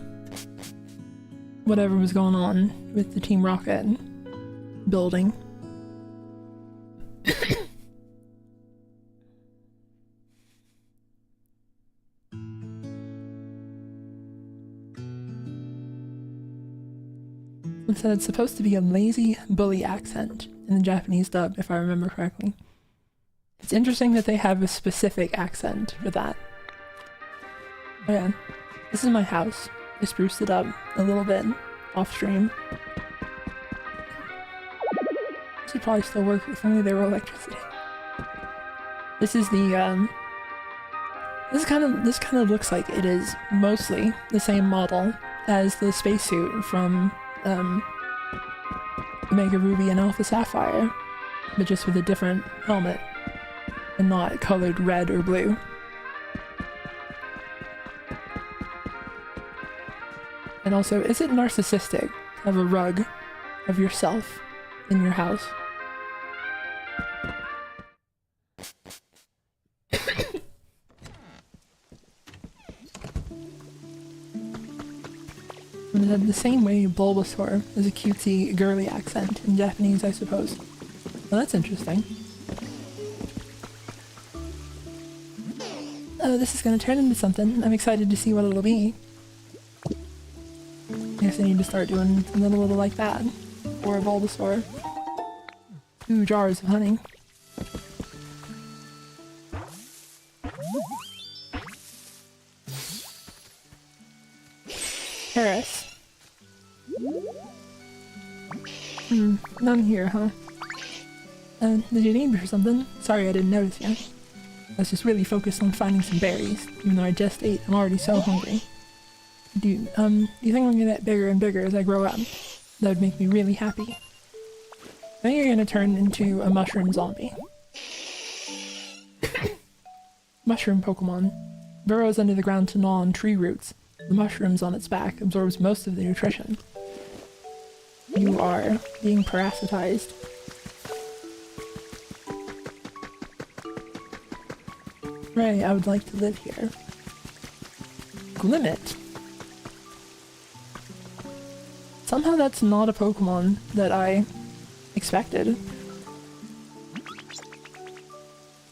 whatever was going on with the Team Rocket building. It said it's supposed to be a lazy bully accent in the Japanese dub, if I remember correctly. It's interesting that they have a specific accent for that. Oh yeah, this is my house. I spruced it up a little bit off stream. This would probably still work if only there were electricity. This is the this kind of looks like it is mostly the same model as the spacesuit from Omega Ruby and Alpha Sapphire, but just with a different helmet and not colored red or blue. And also, is it narcissistic to have a rug of yourself in your house? And the same way Bulbasaur is a cutesy, girly accent in Japanese, I suppose. Well, that's interesting. Oh, this is gonna turn into something. I'm excited to see what it'll be. I guess I need to start doing something a little like that. Or a Bulbasaur. 2 jars of honey. Paris. None here, huh? Did you need me for something? Sorry I didn't notice you. I was just really focused on finding some berries, even though I just ate. I'm already so hungry. Dude, you think I'm gonna get bigger and bigger as I grow up? That would make me really happy. I think you're gonna turn into a mushroom zombie. Mushroom Pokemon. Burrows under the ground to gnaw on tree roots. The mushrooms on its back absorbs most of the nutrition. You are being parasitized. Ray, I would like to live here. Glimmet. Somehow that's not a Pokemon that I expected.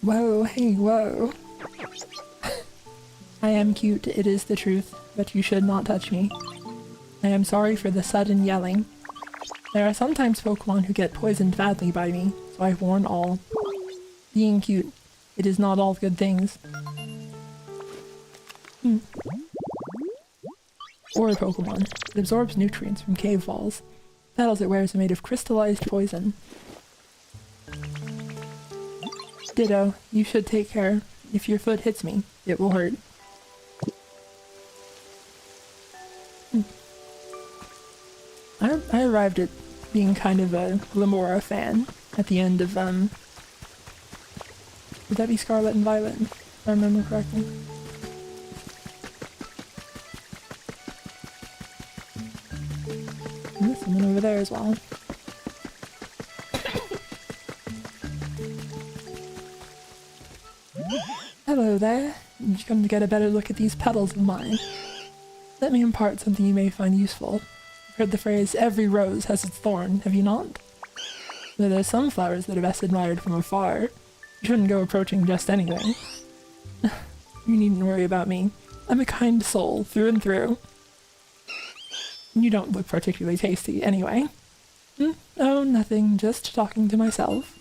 Whoa, hey, whoa. I am cute, it is the truth, but you should not touch me. I am sorry for the sudden yelling. There are sometimes Pokemon who get poisoned badly by me, so I warn all. Being cute, it is not all good things. Or a Pokemon. It absorbs nutrients from cave walls. The petals it wears are made of crystallized poison. Ditto, you should take care. If your foot hits me, it will hurt. I arrived at being kind of a Glimora fan at the end of, would that be Scarlet and Violet, if I remember correctly? And there's someone over there as well. Hello there. You've come to get a better look at these petals of mine. Let me impart something you may find useful. You've heard the phrase, every rose has its thorn, have you not? Though there's some flowers that are best admired from afar. You shouldn't go approaching just anything. You needn't worry about me. I'm a kind soul, through and through. You don't look particularly tasty, anyway. Oh, nothing, just talking to myself.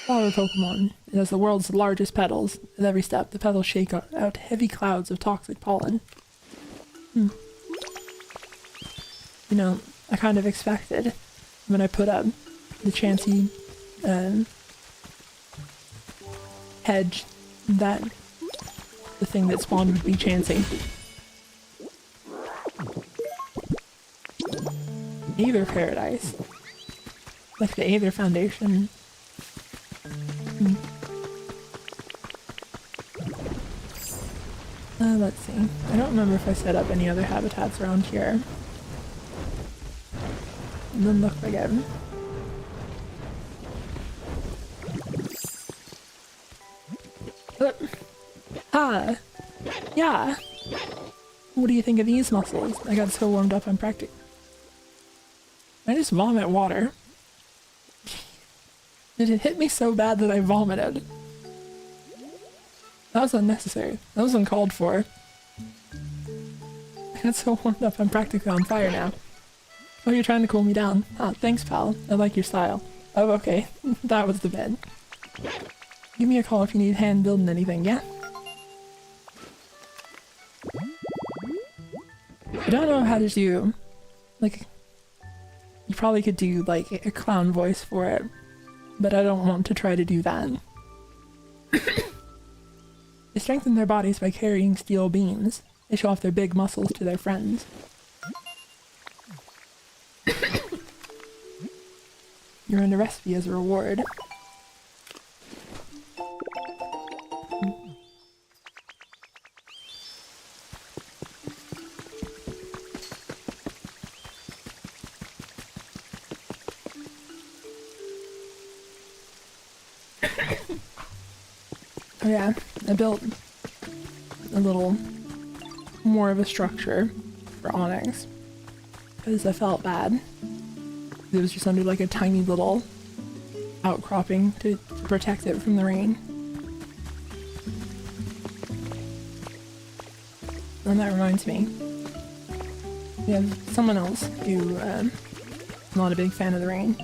Flower Pokemon. It has the world's largest petals. At every step, the petals shake out heavy clouds of toxic pollen. You know, I kind of expected when I put up the Chansey hedge that the thing that spawned would be Chansey. Aether Paradise. Like the Aether Foundation. Let's see. I don't remember if I set up any other habitats around here. It doesn't look like it. Ah! Yeah! What do you think of these muscles? I got so warmed up I'm practically. I just vomit water. Did it hit me so bad that I vomited? That was unnecessary. That was uncalled for. I got so warmed up I'm practically on fire now. Oh, you're trying to cool me down. Ah, thanks, pal. I like your style. Oh, okay. That was the bed. Give me a call if you need hand building anything, yeah? I don't know how to do... like... you probably could do, like, a clown voice for it. But I don't want to try to do that. They strengthen their bodies by carrying steel beams. They show off their big muscles to their friends. You earned a recipe as a reward. Oh yeah, I built a little more of a structure for Onyx because I felt bad. It was just under like a tiny little outcropping to protect it from the rain. And that reminds me, we have someone else who is not a big fan of the rain.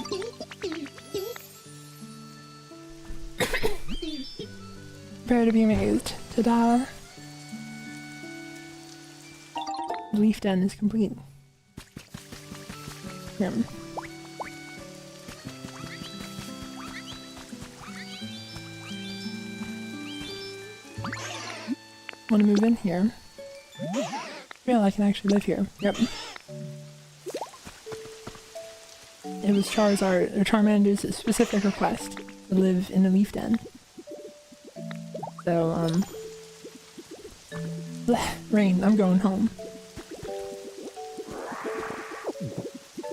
Prepare to be amazed. Ta-da! The leaf den is complete. Want to move in here? Yeah, I can actually live here. Yep. It was Charizard, or Charmander's specific request to live in the leaf den. So, rain, I'm going home.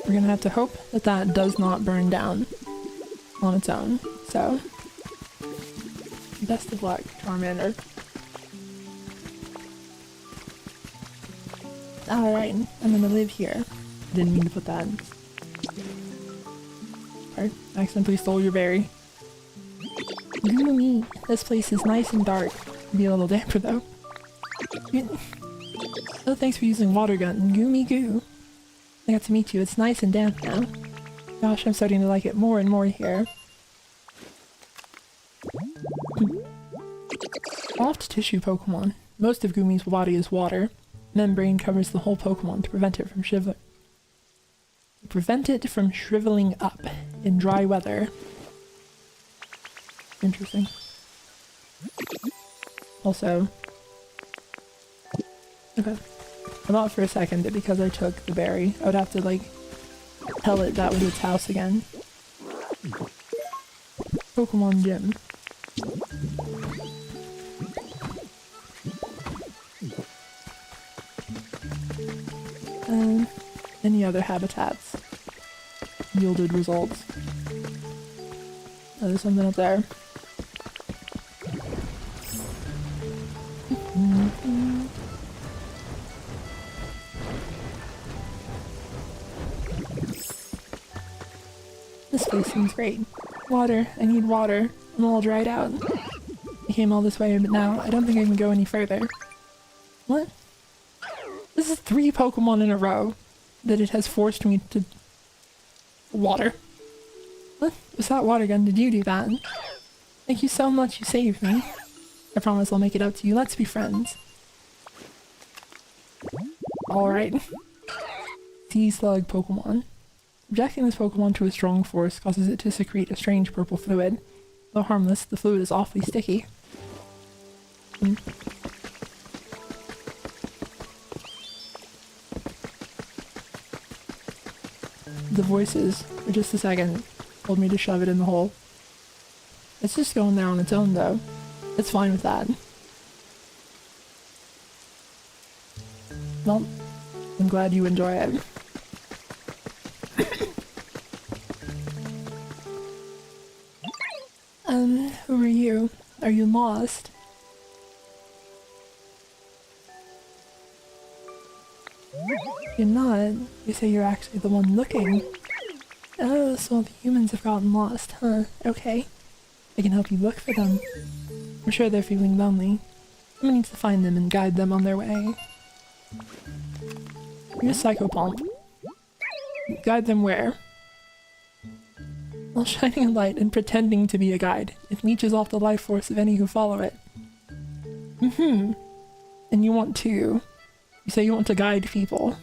We're gonna have to hope that that does not burn down on its own, so... Best of luck, Charmander. Alright, I'm gonna live here. Didn't mean to put that in. Sorry, accidentally stole your berry. Goomy, this place is nice and dark. Be a little damper though. Oh, thanks for using water gun. Goomy goo. I got to meet you. It's nice and damp now. Gosh, I'm starting to like it more and more here. Soft tissue Pokemon. Most of Goomy's body is water. Membrane covers the whole Pokemon to prevent it from shriveling up in dry weather. Interesting. Also, okay. I thought for a second that because I took the berry, I would have to like tell it that was its house again. Pokemon Gym. Any other habitats yielded results. Oh, there's something up there. This place seems great. Water. I need water. I'm all dried out. I came all this way, but now I don't think I can go any further. What? This is 3 Pokemon in a row that it has forced me to... Water. What? Was that water gun? Did you do that? Thank you so much, you saved me. I promise I'll make it up to you. Let's be friends. Alright. Sea Slug Pokemon. Subjecting this Pokemon to a strong force causes it to secrete a strange purple fluid. Though harmless, the fluid is awfully sticky. The voices, for just a second, told me to shove it in the hole. It's just going there on its own, though. It's fine with that. Well, I'm glad you enjoy it. Who are you? Are you lost? You're not. You say you're actually the one looking. Oh, so all the humans have gotten lost, huh? Okay. I can help you look for them. I'm sure they're feeling lonely. Someone needs to find them and guide them on their way. You're a Psychopomp. Guide them where? While shining a light and pretending to be a guide, it leeches off the life force of any who follow it. And you want to... You say you want to guide people.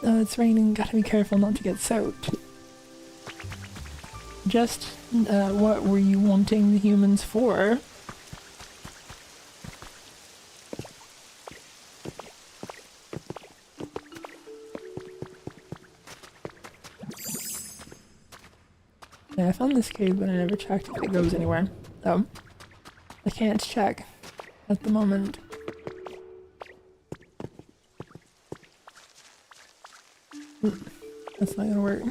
Oh, it's raining. Gotta be careful not to get soaked. Just, what were you wanting the humans for? Yeah, I found this cave, but I never checked if it goes anywhere. So, I can't check at the moment. That's not gonna work.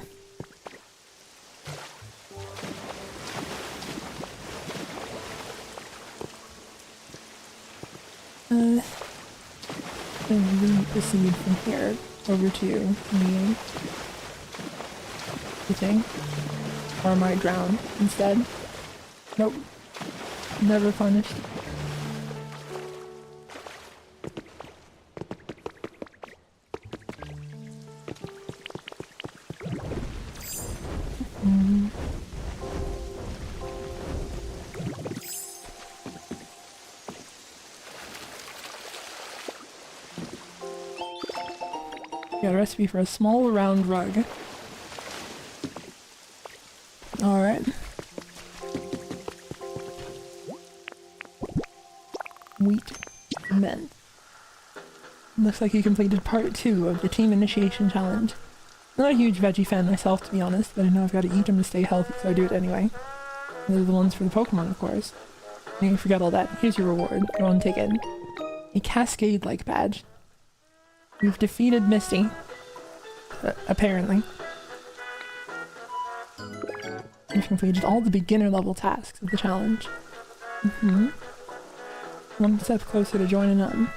Then we proceed from here over to the thing. Or I might drown instead. Nope. Never punished. Got a recipe for a small round rug. Alright. wheat and mint. Looks like you completed part 2 of the team initiation challenge. Not a huge veggie fan myself, to be honest, but I know I've got to eat them to stay healthy, so I do it anyway. Those are the ones for the Pokemon, of course. And you forget all that. Here's your reward. Go on, take it. A Cascade-like badge. You've defeated Misty. Apparently. You've completed all the beginner level tasks of the challenge. One step closer to joining in.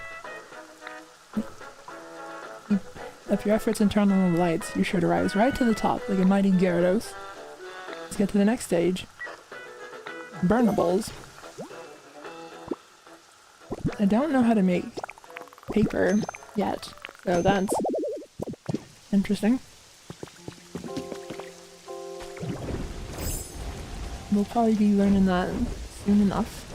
If your efforts and turn on the lights, you're sure to rise right to the top like a mighty Gyarados. Let's get to the next stage. Burnables. I don't know how to make paper yet, so that's interesting. We'll probably be learning that soon enough.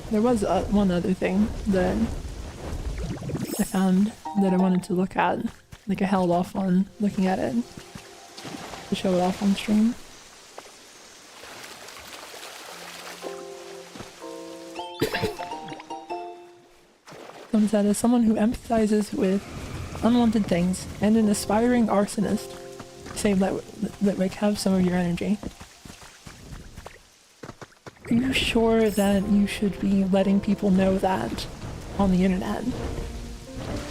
There was one other thing that I found that I wanted to look at. Like, I held off on looking at it to show it off on stream. Someone said, as someone who empathizes with unwanted things and an aspiring arsonist, say Litwick, have some of your energy. Are you sure that you should be letting people know that on the internet?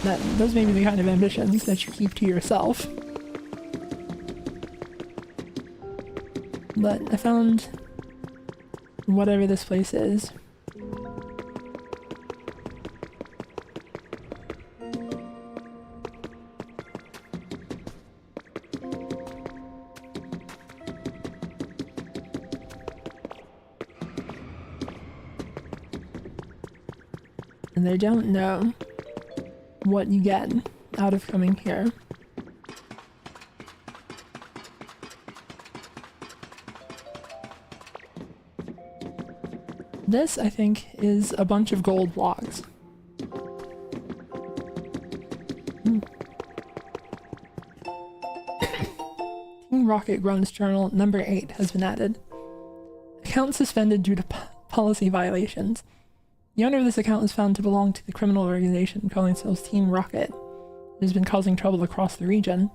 That those may be the kind of ambitions that you keep to yourself. But I found whatever this place is. And they don't know what you get out of coming here. This, I think, is a bunch of gold blocks. Team Rocket Grown's Journal number 8 has been added. Account suspended due to policy violations. The owner of this account was found to belong to the criminal organization calling themselves Team Rocket. It has been causing trouble across the region.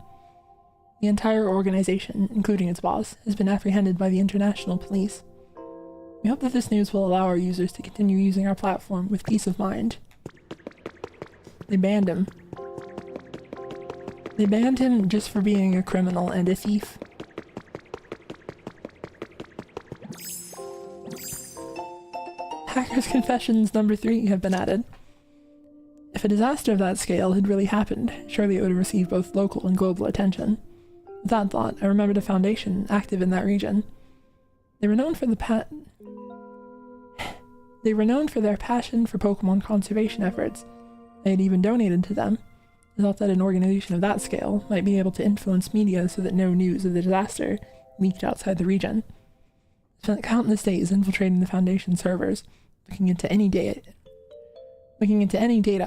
The entire organization, including its boss, has been apprehended by the international police. We hope that this news will allow our users to continue using our platform with peace of mind. They banned him. They banned him just for being a criminal and a thief. Hacker's Confessions number 3 have been added. If a disaster of that scale had really happened, surely it would have received both local and global attention. With that thought, I remembered a foundation active in that region. They were known for their passion for Pokemon conservation efforts. I had even donated to them. I thought that an organization of that scale might be able to influence media so that no news of the disaster leaked outside the region. I spent countless days infiltrating the Foundation servers, looking into any data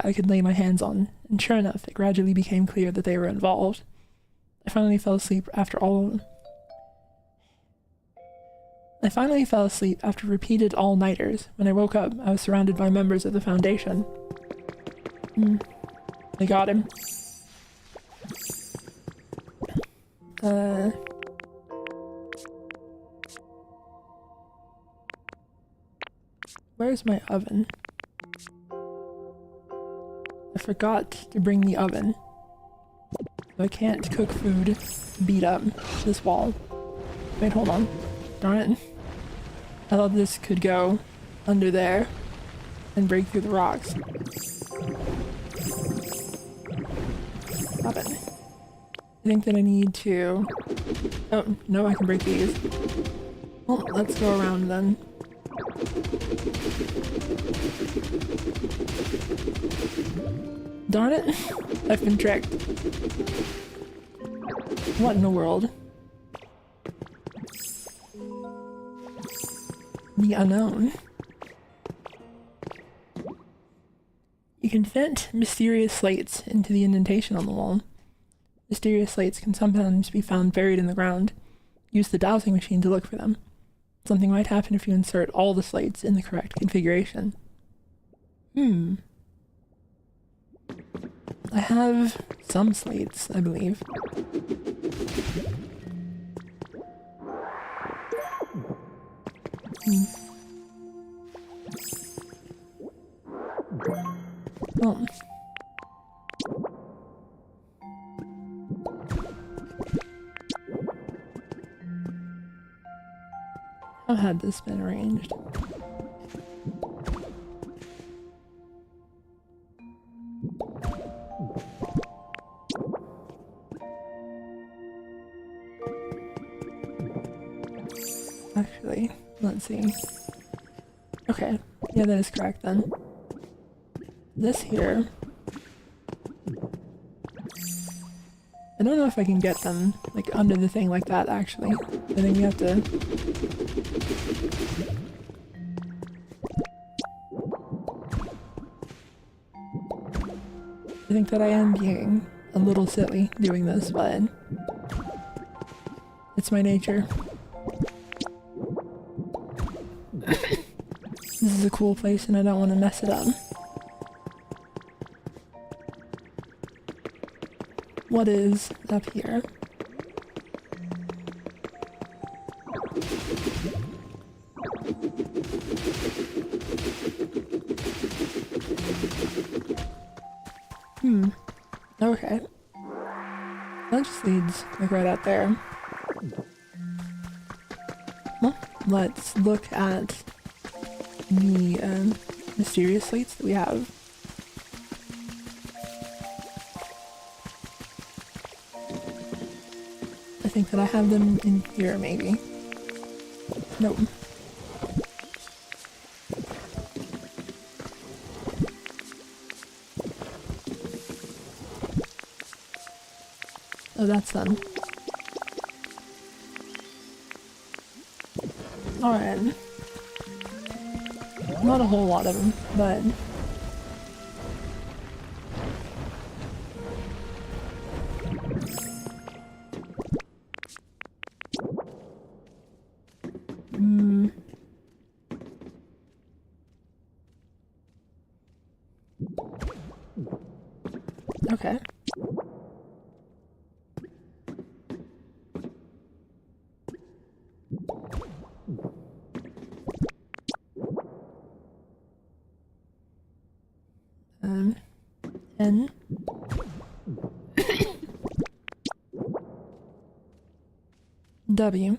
I could lay my hands on, and sure enough, it gradually became clear that they were involved. I finally fell asleep after repeated all-nighters. When I woke up, I was surrounded by members of the Foundation. They got him. Where's my oven? I forgot to bring the oven. So I can't cook food to beat up this wall. Wait, hold on. Darn it. I thought this could go under there and break through the rocks. Oven. I think that I need to... Oh, no, I can break these. Well, let's go around then. Darn it! I've been tricked. What in the world? The unknown. You can fit mysterious slates into the indentation on the wall. Mysterious slates can sometimes be found buried in the ground. Use the dowsing machine to look for them. Something might happen if you insert all the slates in the correct configuration. I have some slates, I believe. Oh. How had this been arranged? Actually, let's see. Okay, yeah, that is correct then. This here... I don't know if I can get them, like, under the thing like that, actually. I think you have to... I think that I am being a little silly doing this, but... it's my nature. This is a cool place and I don't want to mess it up. What is up here? Okay. That just leads like right out there. Well, let's look at the mysterious slates that we have. I think that I have them in here, maybe. Nope. Oh, that's them. Alright. Not a whole lot of them, but... Okay. N W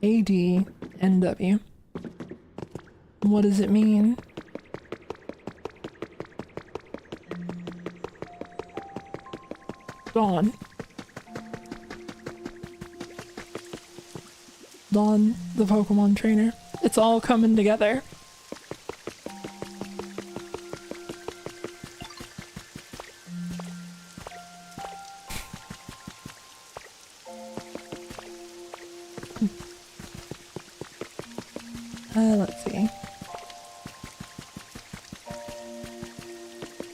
A D N W. What does it mean? Dawn. Dawn, the Pokemon trainer. It's all coming together. Let's see.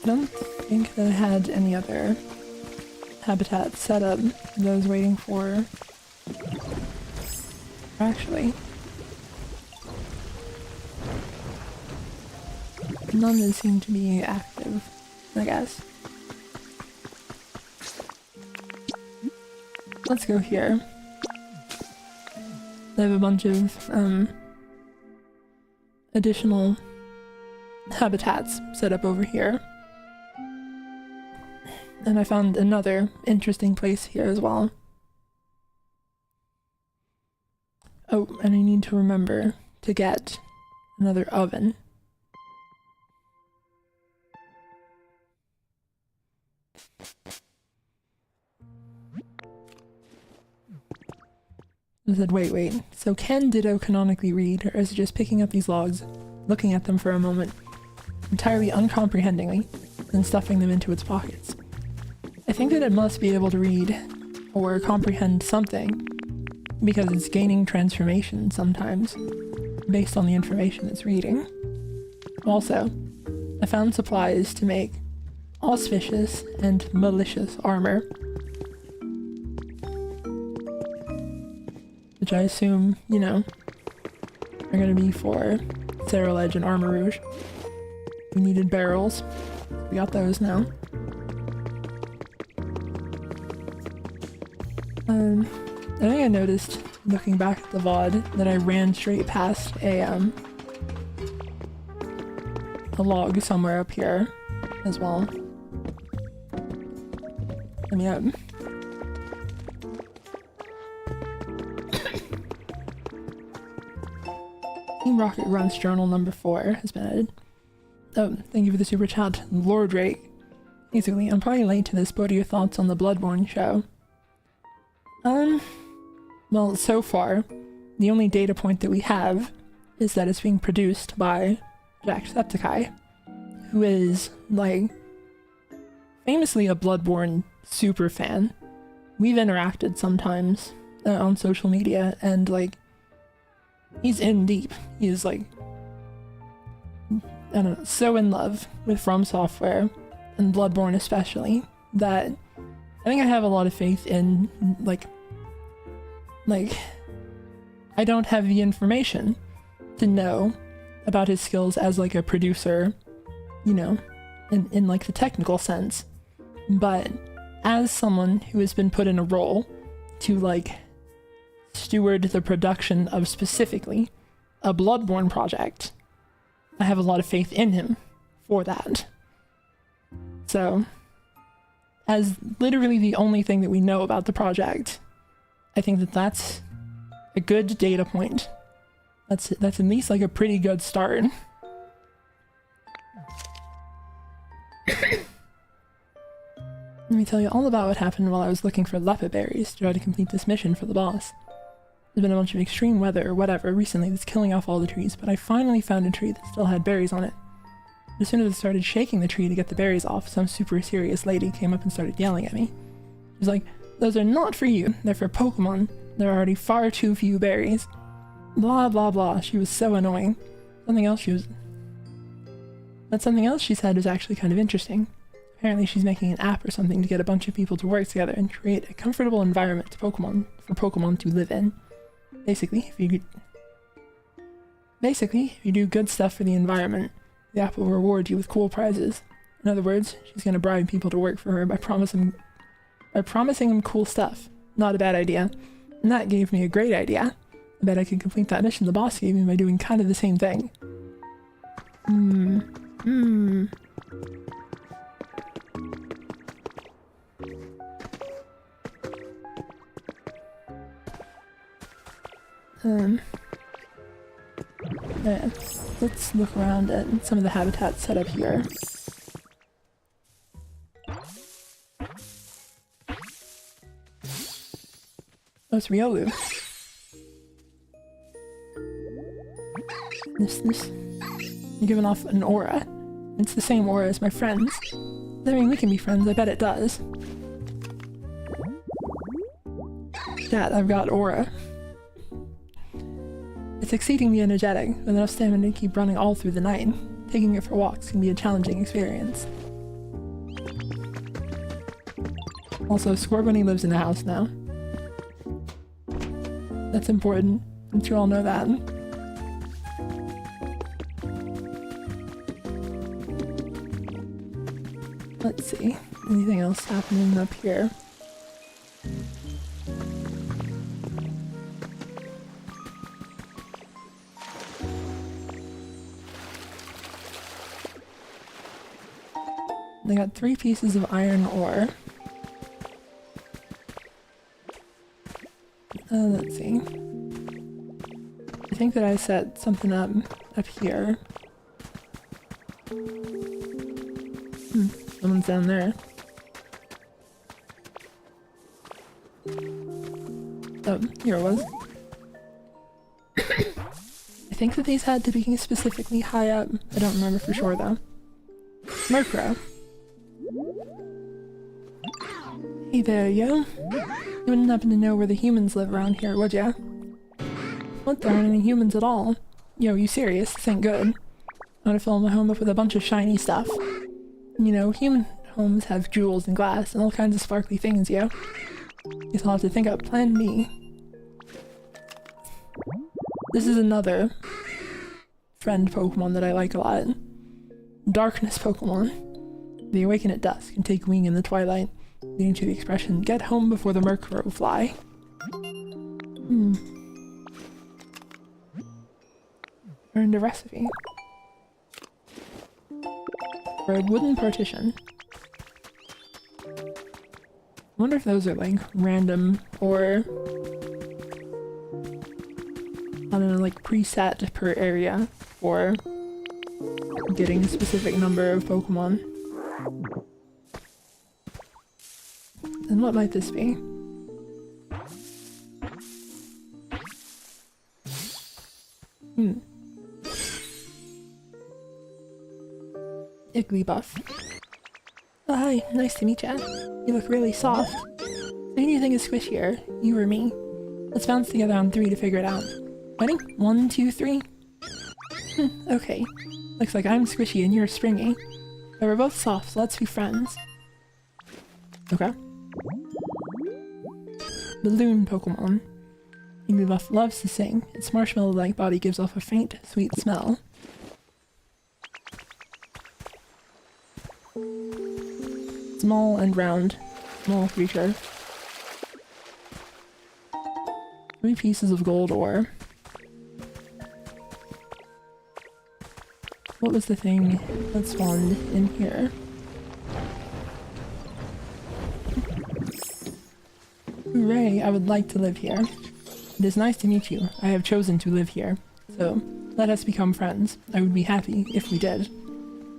I don't think that I had any other habitats set up that I was waiting for. Actually, none that seem to be active, I guess. Let's go here. I have a bunch of additional habitats set up over here. And I found another interesting place here as well. Oh, and I need to remember to get another oven. I said, wait. So can Ditto canonically read, or is it just picking up these logs, looking at them for a moment, entirely uncomprehendingly, and stuffing them into its pockets? I think that it must be able to read or comprehend something, because it's gaining transformation sometimes, based on the information it's reading. Also, I found supplies to make auspicious and malicious armor. Which I assume, you know, are gonna be for Cerulege and Armor Rouge. We needed barrels. We got those now. I think I noticed, looking back at the VOD, that I ran straight past a log somewhere up here as well. And yeah. Team Rocket Runs Journal number 4 has been added. Oh, thank you for the super chat, Lord Drake. Basically, I'm probably late to this, but what are your thoughts on the Bloodborne show? Well, so far, the only data point that we have is that it's being produced by Jacksepticeye, who is, like, famously a Bloodborne super fan. We've interacted sometimes on social media, and, like, he's in deep. He is, like, I don't know, so in love with From Software, and Bloodborne especially, that I think I have a lot of faith in, like, I don't have the information to know about his skills as, like, a producer, you know, in like, the technical sense. But as someone who has been put in a role to, like, steward the production of specifically a Bloodborne project, I have a lot of faith in him for that. So, as literally the only thing that we know about the project, I think that that's a good data point. That's at least like a pretty good start. Let me tell you all about what happened while I was looking for leopard berries to try to complete this mission for the boss. There's been a bunch of extreme weather or whatever recently that's killing off all the trees, but I finally found a tree that still had berries on it. As soon as I started shaking the tree to get the berries off, some super serious lady came up and started yelling at me. She was like, "Those are not for you, they're for Pokemon. There are already far too few berries." Blah blah blah, she was so annoying. Something else she said was actually kind of interesting. Apparently she's making an app or something to get a bunch of people to work together and create a comfortable environment for Pokemon to live in. Basically, if you do good stuff for the environment, the app will reward you with cool prizes. In other words, she's gonna bribe people to work for her by promising them cool stuff. Not a bad idea. And that gave me a great idea. I bet I could complete that mission the boss gave me by doing kind of the same thing. Yeah, let's look around at some of the habitats set up here. Oh, it's Riolu. You're giving off an aura. It's the same aura as my friends. I mean, we can be friends, I bet it does. Dad, I've got aura. It's exceedingly energetic, with enough stamina to keep running all through the night. Taking it for walks can be a challenging experience. Also, Scorbunny lives in the house now. That's important. I'm sure all know that. Let's see. Anything else happening up here? They got 3 pieces of iron ore. Let's see. I think that I set something up here. Someone's down there. Oh, here it was. I think that these had to be specifically high up. I don't remember for sure though. Murkrow. Hey there, yo. You wouldn't happen to know where the humans live around here, would ya? What, there aren't any humans at all? Yo, you serious? This ain't good. I want to fill my home up with a bunch of shiny stuff. You know, Homes have jewels and glass and all kinds of sparkly things, yo. Guess I'll have to think up plan B. This is another friend Pokemon that I like a lot. Darkness Pokemon. They awaken at dusk and take wing in the twilight, leading to the expression, get home before the Murkrow fly. Earned a recipe. For a wooden partition. I wonder if those are like random or I don't know, like preset per area for getting a specific number of Pokemon. And what might this be? Igglybuff. Oh, hi, nice to meet ya. You look really soft. Who do you think is squishier, you or me? Let's bounce together on 3 to figure it out. Ready? 1, 2, 3. Okay. Looks like I'm squishy and you're springy. But we're both soft, so let's be friends. Okay. Balloon Pokemon. Igglybuff loves to sing. Its marshmallow-like body gives off a faint, sweet smell. Small and round. Small creature. 3 pieces of gold ore. What was the thing that spawned in here? Hooray, I would like to live here. It is nice to meet you. I have chosen to live here. So, let us become friends. I would be happy if we did.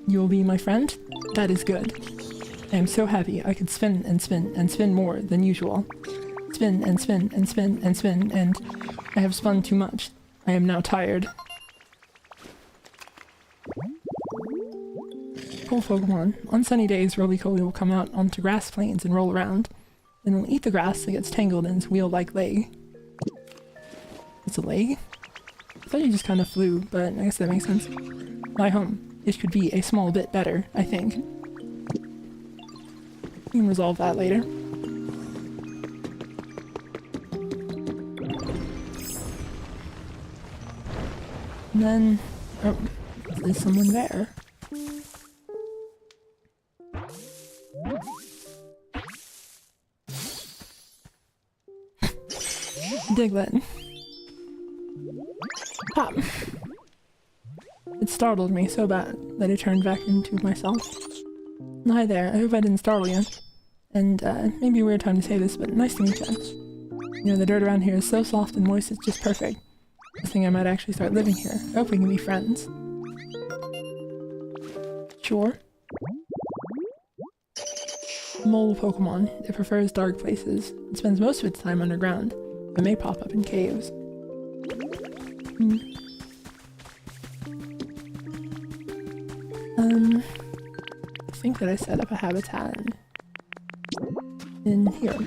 You will be my friend? That is good. I am so happy I could spin and spin and spin more than usual. Spin and spin and spin and spin, and I have spun too much. I am now tired. Cool Pokemon. On sunny days, Roly-Poly will come out onto grass plains and roll around. Then will eat the grass that gets tangled in its wheel-like leg. It's a leg? I thought you just kind of flew, but I guess that makes sense. My home. It could be a small bit better, I think. We can resolve that later. And then... oh, there's someone there. Diglett. Pop! It startled me so bad that I turned back into myself. Hi there, I hope I didn't startle you. And, maybe a weird time to say this, but nice to meet you. You know, the dirt around here is so soft and moist, it's just perfect. I think I might actually start living here. I hope we can be friends. Sure. Mole Pokemon. It prefers dark places. It spends most of its time underground. It may pop up in caves. I think that I set up a habitat in here.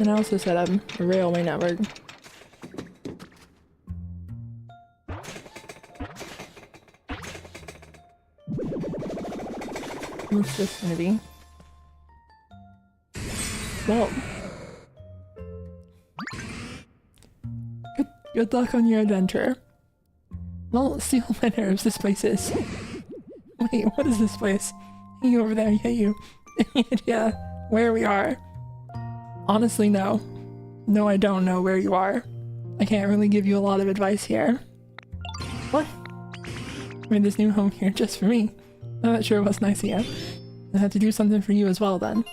And I also set up a railway network. What's this gonna be? Well, good luck on your adventure. Well, see how many nerves this place is. Wait, what is this place? You over there, yeah, you. Yeah, where we are. Honestly, no. No, I don't know where you are. I can't really give you a lot of advice here. What? I made this new home here just for me. I'm not sure what's nice of you. I have to do something for you as well, then.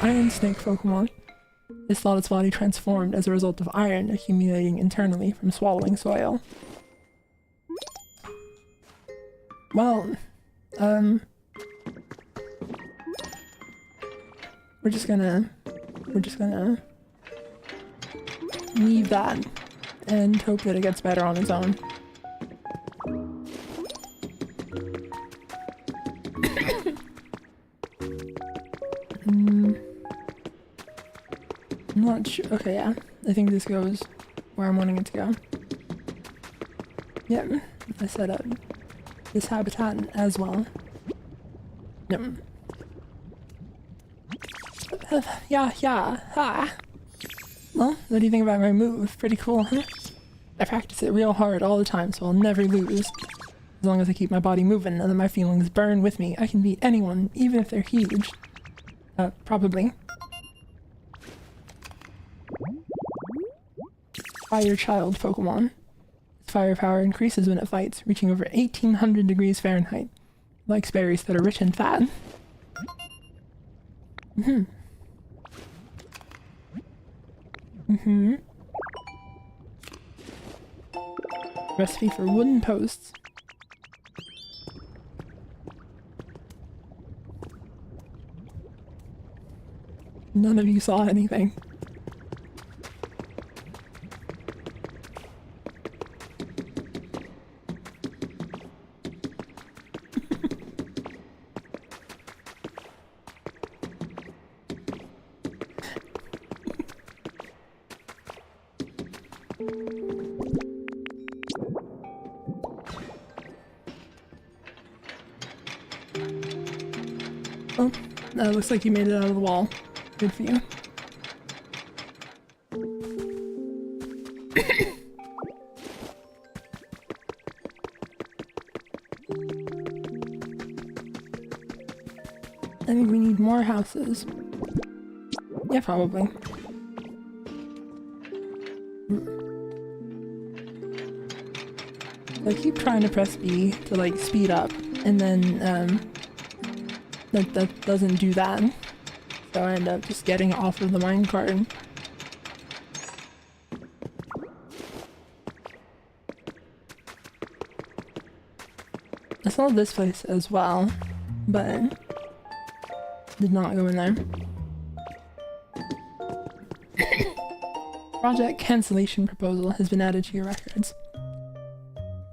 Iron Snake Pokemon. This thought its body transformed as a result of iron accumulating internally from swallowing soil. Well, we're just gonna leave that and hope that it gets better on its own. I'm not sure. Okay, yeah. I think this goes where I'm wanting it to go. Yep, I set up this habitat as well. Yep. Yeah, ha. Well, what do you think about my move? Pretty cool, huh? I practice it real hard all the time, so I'll never lose. As long as I keep my body moving and then my feelings burn with me, I can beat anyone, even if they're huge. Probably. Fire Child Pokemon. Its firepower increases when it fights, reaching over 1800 degrees Fahrenheit. It likes berries that are rich and fat. Recipe for wooden posts. None of you saw anything. Oh, looks like you made it out of the wall. Good for you. I think we need more houses. Yeah, probably. I keep trying to press B to like speed up, and then that doesn't do that. So I end up just getting off of the minecart. I saw this place as well, but did not go in there. Project cancellation proposal has been added to your records.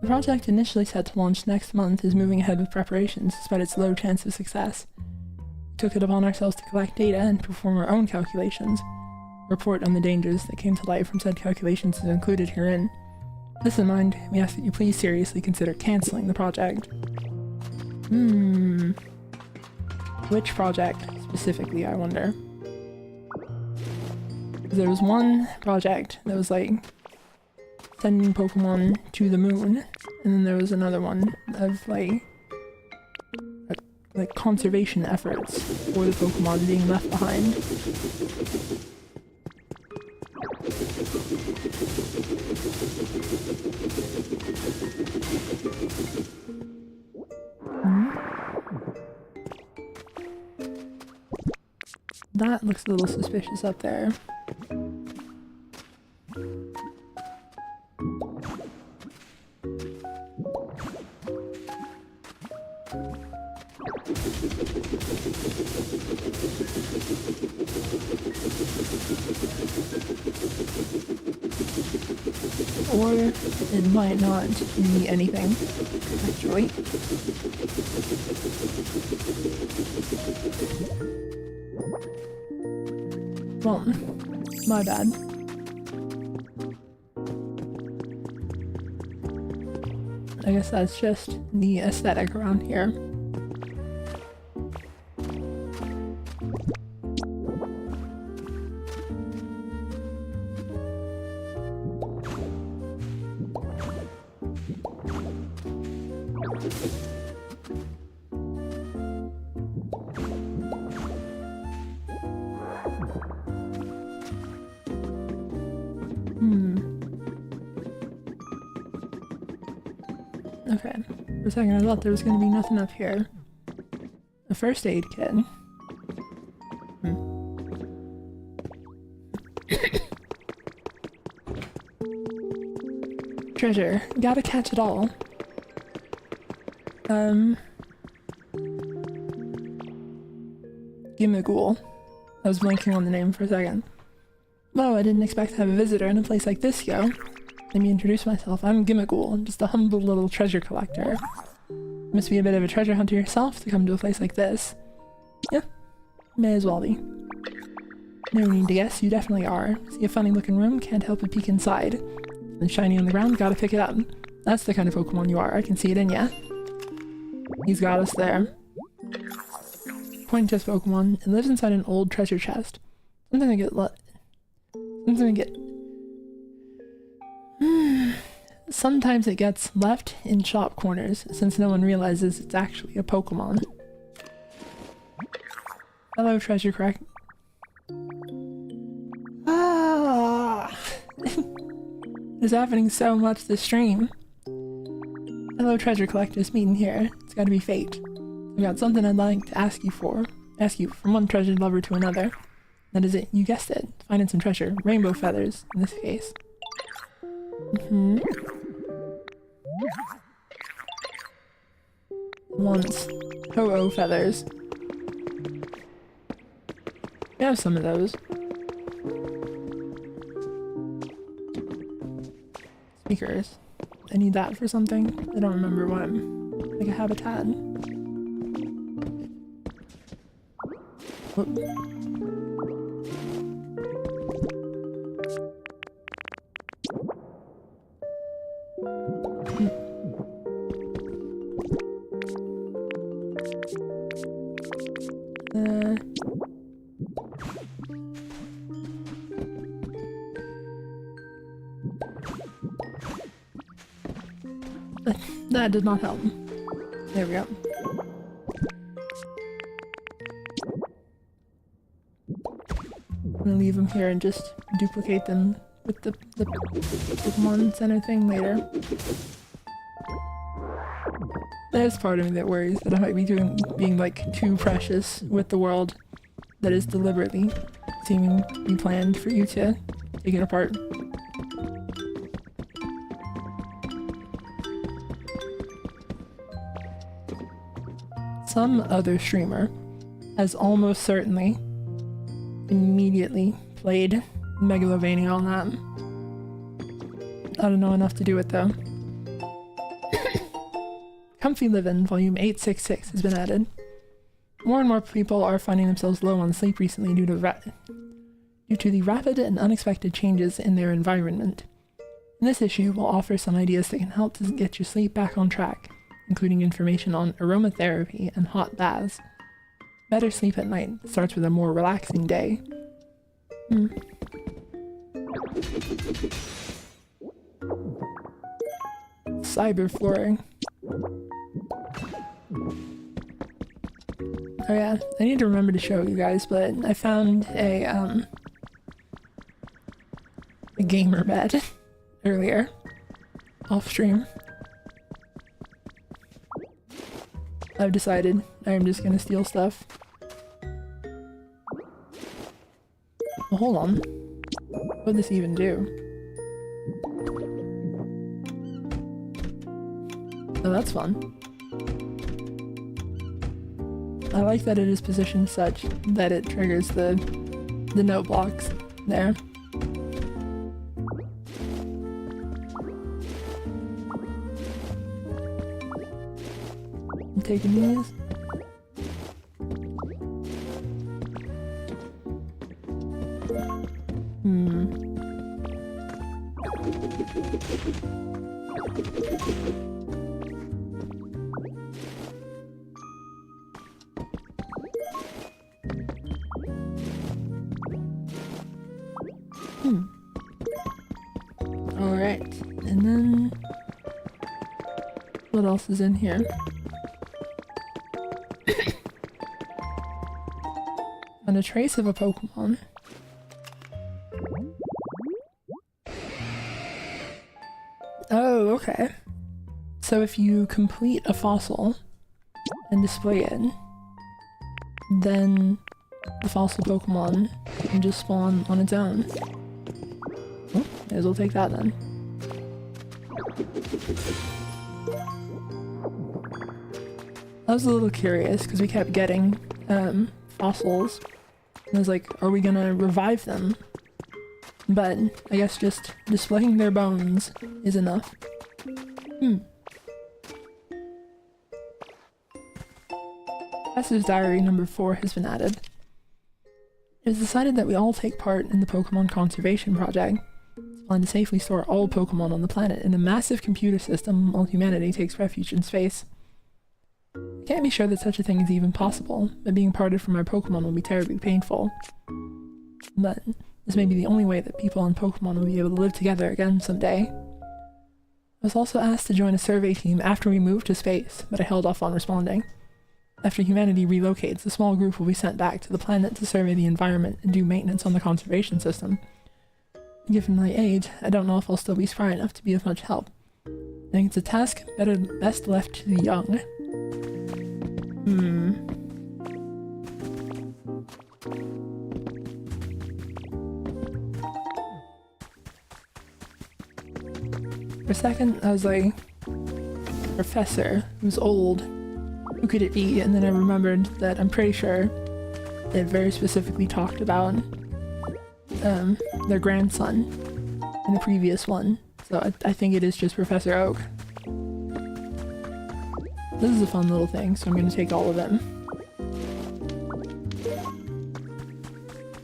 The project initially set to launch next month is moving ahead with preparations despite its low chance of success. We took it upon ourselves to collect data and perform our own calculations. A report on the dangers that came to light from said calculations is included herein. With this in mind, we ask that you please seriously consider cancelling the project. Which project specifically, I wonder? There was one project that was like sending Pokemon to the moon, and then there was another one of like conservation efforts for the Pokemon being left behind. That looks a little suspicious up there. Or it might not be anything, actually. Well, my bad. I guess that's just the aesthetic around here. Okay, for a second I thought there was going to be nothing up here. A first aid kit. Treasure. Gotta catch it all. Gimmighoul. I was blanking on the name for a second. Whoa, I didn't expect to have a visitor in a place like this, yo. Let me introduce myself. I'm Gimmighoul. I'm just a humble little treasure collector. You must be a bit of a treasure hunter yourself to come to a place like this. Yeah, may as well be. No need to guess, you definitely are. See a funny looking room, can't help but peek inside. Something shiny on the ground, gotta pick it up. That's the kind of Pokemon you are. I can see it in ya. He's got us there. Point test Pokemon. It lives inside an old treasure chest. Something I get Sometimes it gets left in shop corners since no one realizes it's actually a Pokemon. Hello, treasure crack. Ah! It's happening so much this stream. Hello, treasure collectors meeting here. It's gotta be fate. I've got something I'd like to ask you from one treasure lover to another. That is it, you guessed it. Finding some treasure. Rainbow feathers, in this case. Once. Ho-Oh feathers. We have some of those. Speakers. I need that for something. I don't remember what. Like a habitat. Whoop. That did not help. There we go. I'm gonna leave them here and just duplicate them with the Pokemon Center thing later. There's part of me that worries that I might be being like too precious with the world that is deliberately seeming to be planned for you to take it apart. Some other streamer has almost certainly immediately played Megalovania on that. I don't know enough to do it though. Comfy Livin' Volume 866 has been added. More and more people are finding themselves low on sleep recently due to the rapid and unexpected changes in their environment. And this issue will offer some ideas that can help to get your sleep back on track, including information on aromatherapy and hot baths. Better sleep at night starts with a more relaxing day. Cyber flooring. Oh yeah, I need to remember to show you guys, but I found a gamer bed earlier, off stream. I've decided I'm just gonna steal stuff. Well, hold on. What would this even do? Oh, that's fun. I like that it is positioned such that it triggers the note blocks there. I'm taking these. Alright, and then what else is in here? And a trace of a Pokemon. Oh, okay. So if you complete a fossil and display it, then the fossil Pokemon can just spawn on its own. Oh, may as well take that then. I was a little curious because we kept getting fossils. And I was like, are we gonna revive them? But I guess just displaying their bones is enough. Professor's Diary number 4 has been added. It was decided that we all take part in the Pokemon Conservation Project. It's plan to safely store all Pokemon on the planet in a massive computer system while humanity takes refuge in space. I can't be sure that such a thing is even possible, but being parted from our Pokemon will be terribly painful. But this may be the only way that people and Pokemon will be able to live together again someday. I was also asked to join a survey team after we moved to space, but I held off on responding. After humanity relocates, a small group will be sent back to the planet to survey the environment and do maintenance on the conservation system. Given my age, I don't know if I'll still be spry enough to be of much help. I think it's a task best left to the young. For a second, I was like, Professor, who's old, who could it be? And then I remembered that I'm pretty sure it very specifically talked about their grandson in the previous one. So I think it is just Professor Oak. This is a fun little thing, so I'm going to take all of them.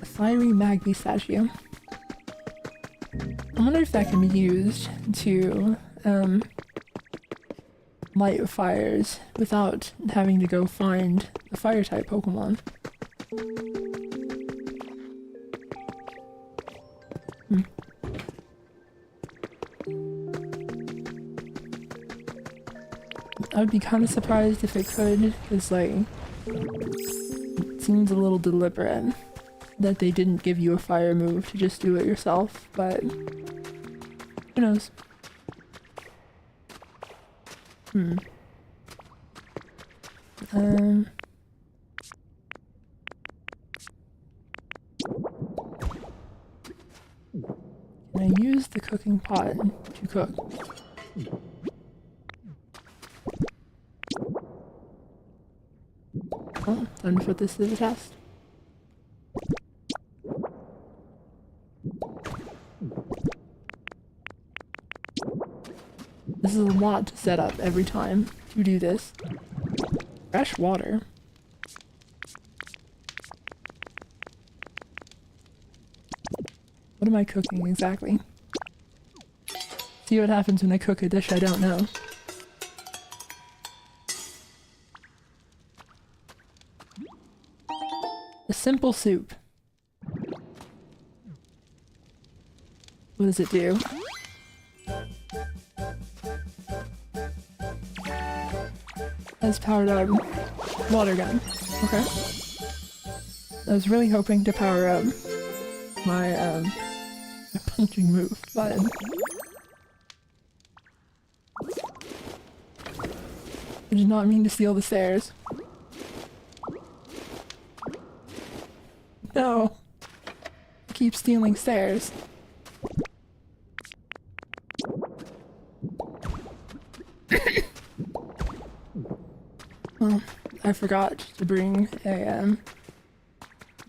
A fiery Magby statue. I wonder if that can be used to light fires without having to go find a fire-type Pokemon. I would be kind of surprised if it could, because like, it seems a little deliberate that they didn't give you a fire move to just do it yourself, but who knows? Can I use the cooking pot to cook? Oh, time to put this to the test. This is a lot to set up every time to do this. Fresh water. What am I cooking exactly? See what happens when I cook a dish I don't know. A simple soup. What does it do? Has powered up water gun. Okay. I was really hoping to power up my punching move, but I did not mean to steal the stairs. No. I keep stealing stairs. Well, I forgot to bring an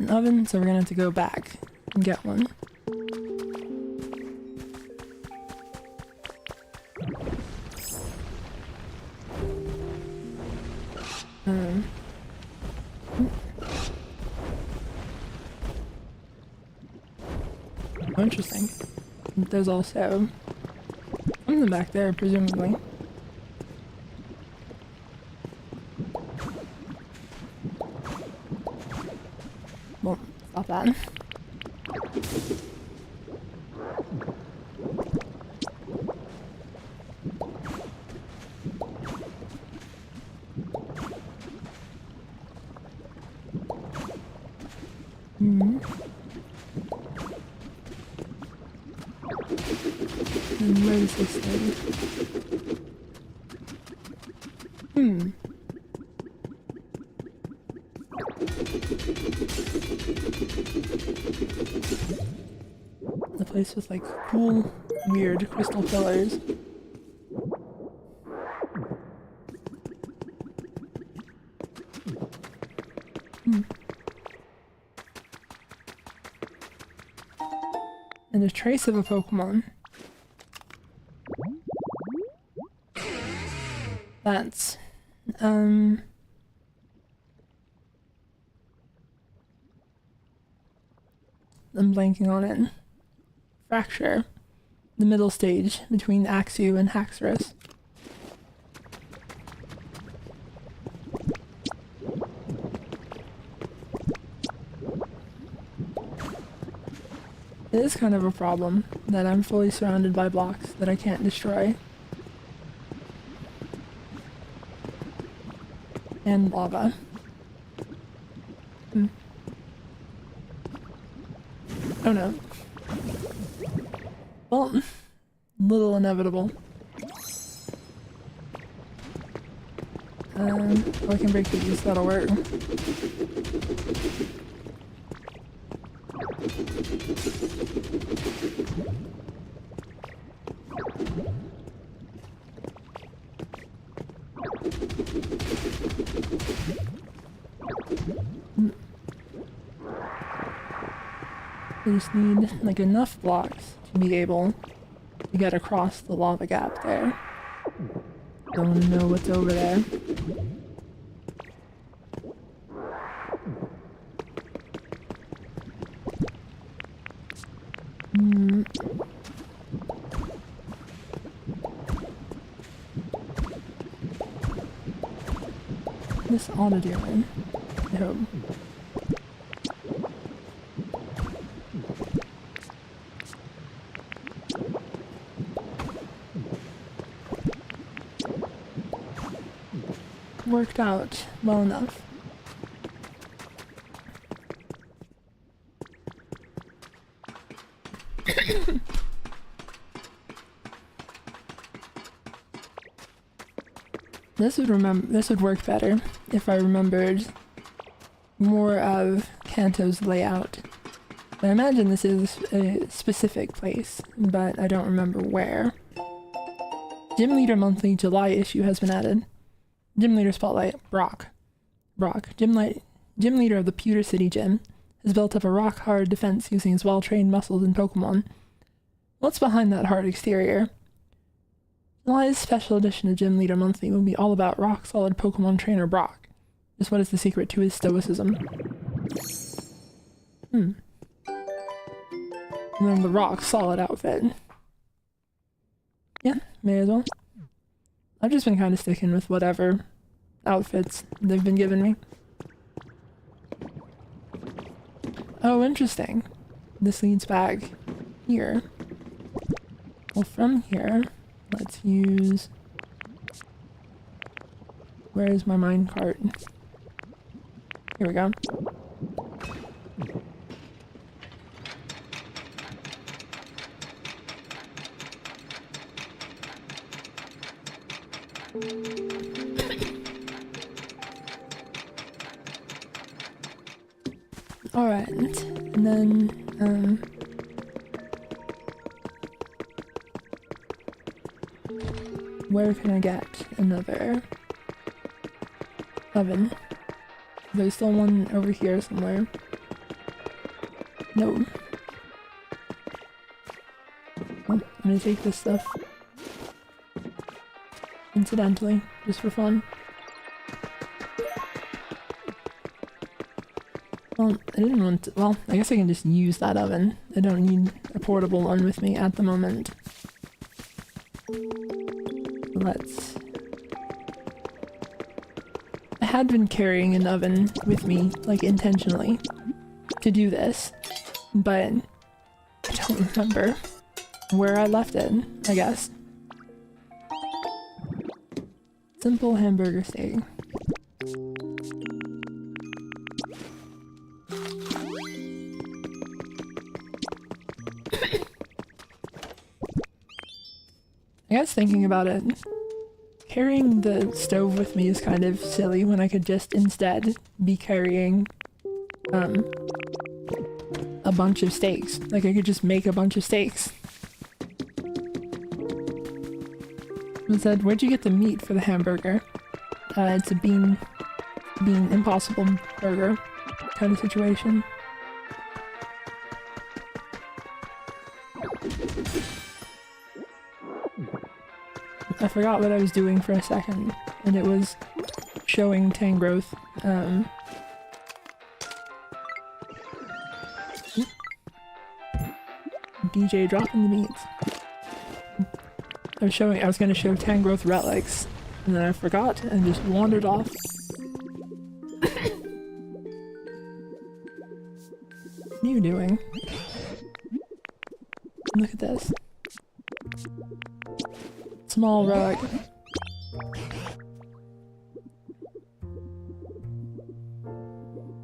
oven, so we're gonna have to go back and get one. Oh, interesting. There's also something back there, presumably. Well, stop that. And where is this thing? The place with like cool, weird crystal pillars. And a trace of a Pokemon. That's, I'm blanking on it. Fracture. the middle stage between Axew and Haxorus. It is kind of a problem that I'm fully surrounded by blocks that I can't destroy. And lava. Oh no. Well, little inevitable. Oh, I can break these, that'll work. I just need like enough blocks to be able to get across the lava gap there. Don't want to know what's over there. This ought to do it, I hope. Worked out well enough. This would work better if I remembered more of Kanto's layout. I imagine this is a specific place, but I don't remember where. Gym Leader Monthly July issue has been added. Gym Leader Spotlight, Brock. Gym Leader of the Pewter City Gym, has built up a rock-hard defense using his well-trained muscles and Pokemon. What's behind that hard exterior? July's special edition of Gym Leader Monthly will be all about rock-solid Pokemon trainer Brock. Just what is the secret to his stoicism? And then the rock-solid outfit. Yeah, may as well. I've just been kind of sticking with whatever outfits they've been giving me. Oh, interesting. This leads back here. Well, from here, let's use... Where is my minecart? Here we go. Alright, and then, where can I get another oven? There's still one over here somewhere. No. Oh, I'm gonna take this stuff. Incidentally, just for fun. Well, I didn't want to, well, I guess I can just use that oven. I don't need a portable one with me at the moment. Let's... I had been carrying an oven with me, like, intentionally, to do this, but I don't remember where I left it, I guess. Simple hamburger steak. I guess thinking about it, carrying the stove with me is kind of silly when I could just instead be carrying a bunch of steaks. Like I could just make a bunch of steaks. I said, where'd you get the meat for the hamburger? It's a bean impossible burger kind of situation. I forgot what I was doing for a second, and it was showing Tangrowth. DJ dropping the meats. I was gonna show Tangrowth relics, and then I forgot and just wandered off. What are you doing? Look at this. Small relic.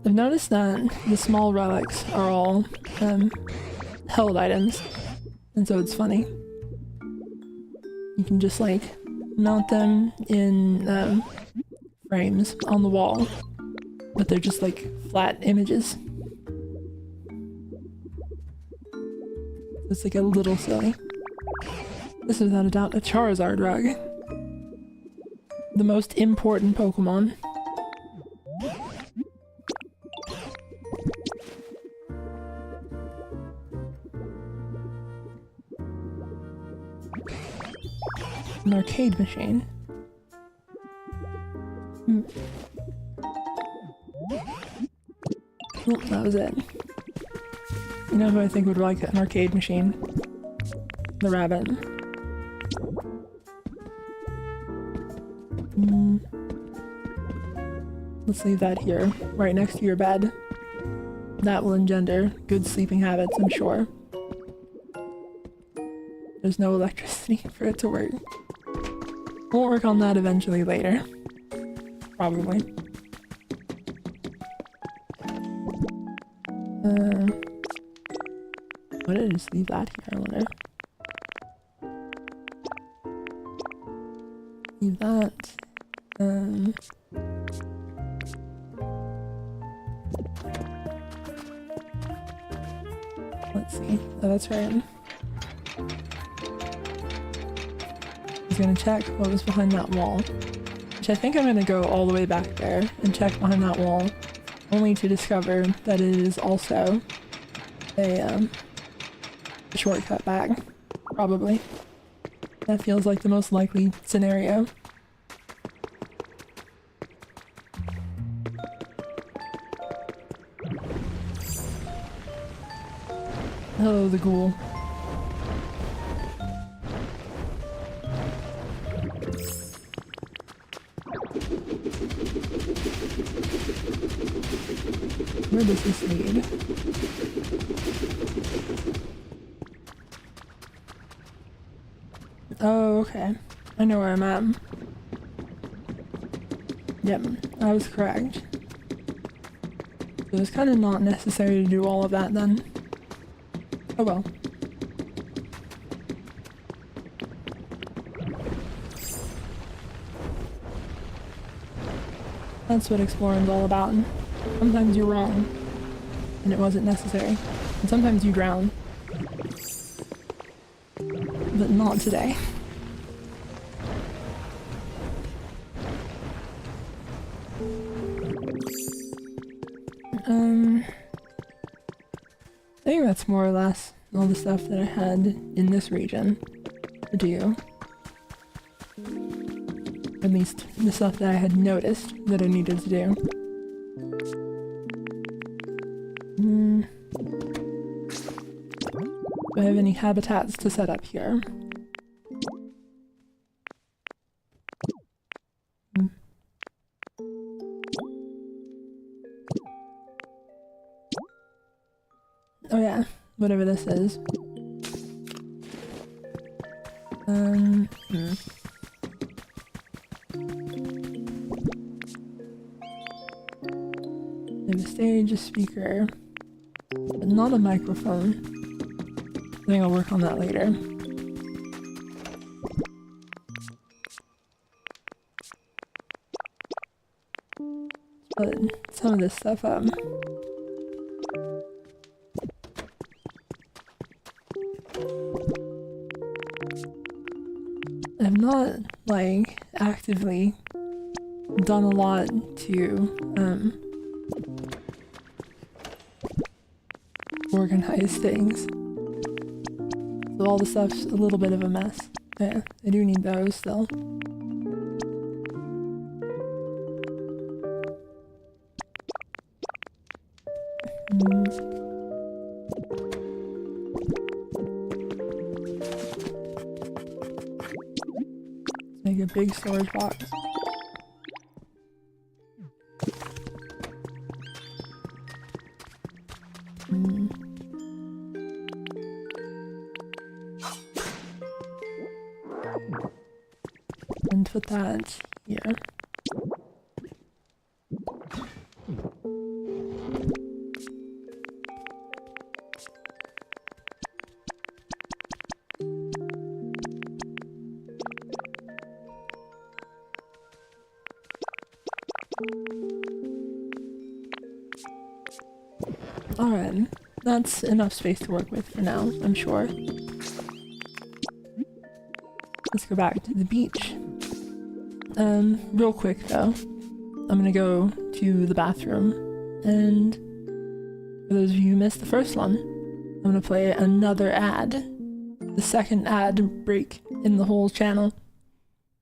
I've noticed that the small relics are all held items, and so it's funny. You can just like mount them in frames on the wall, but they're just like flat images. It's like a little silly. This is without a doubt a Charizard rug. The most important Pokemon. An arcade machine. Oh, that was it. You know who I think would like an arcade machine? The rabbit. Let's leave that here, right next to your bed. That will engender good sleeping habits, I'm sure. There's no electricity for it to work. We'll work on that eventually later. Probably. Why did I just leave that here, I wonder? Leave that. Let's see. Oh, that's right. I was gonna check what was behind that wall. Which I think I'm gonna go all the way back there and check behind that wall, only to discover that it is also a shortcut back. Probably. That feels like the most likely scenario. Hello, the ghoul. Where does this lead? Oh, okay. I know where I'm at. Yep, I was correct. It was kind of not necessary to do all of that then. Oh well. That's what exploring's all about. Sometimes you're wrong, and it wasn't necessary. And sometimes you drown. But not today. I think that's more or less all the stuff that I had in this region to do. At least the stuff that I had noticed that I needed to do. Do I have any habitats to set up here? Oh yeah, whatever this is. I have a stage, a speaker, but not a microphone. I think I'll work on that later. But some of this stuff up. I've not, like, actively done a lot to, organize things. So all the stuff's a little bit of a mess. Yeah, I do need those still. a big storage box. And put that here. Alright, that's enough space to work with for now, I'm sure. Let's go back to the beach. Real quick though, I'm gonna go to the bathroom, and for those of you who missed the first one, I'm gonna play another ad. The second ad break in the whole channel.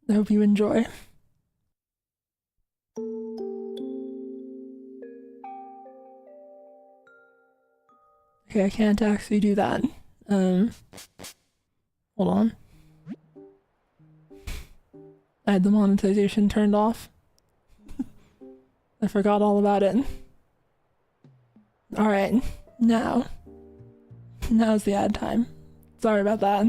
I hope you enjoy. Okay, I can't actually do that. Hold on. I had the monetization turned off. I forgot all about it. Alright, now's the ad time. Sorry about that.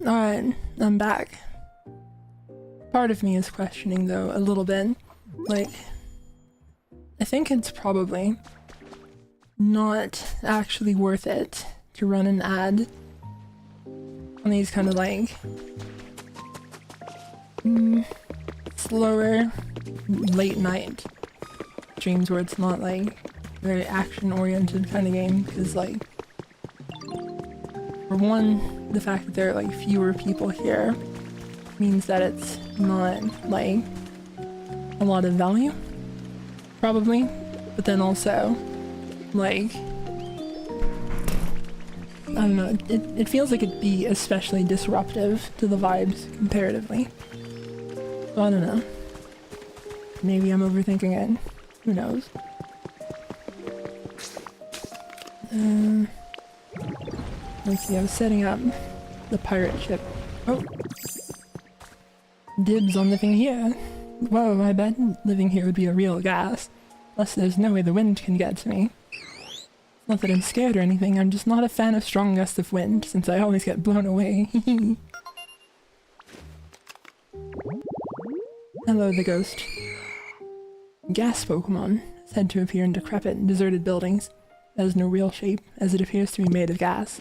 Alright, I'm back. Part of me is questioning though a little bit. Like, I think it's probably not actually worth it to run an ad on these kind of like slower late night streams where it's not like very action oriented kind of game, because like for one, the fact that there are like fewer people here means that it's not like a lot of value, probably, but then also like I don't know, it feels like it'd be especially disruptive to the vibes comparatively. So I don't know. Maybe I'm overthinking it. Who knows? Let's see, I was setting up the pirate ship. Oh! Dibs on living here. Whoa, I bet living here would be a real gas. Plus there's no way the wind can get to me. It's not that I'm scared or anything, I'm just not a fan of strong gusts of wind, since I always get blown away. Hello, the ghost. Gas Pokemon, said to appear in decrepit and deserted buildings. It has no real shape, as it appears to be made of gas.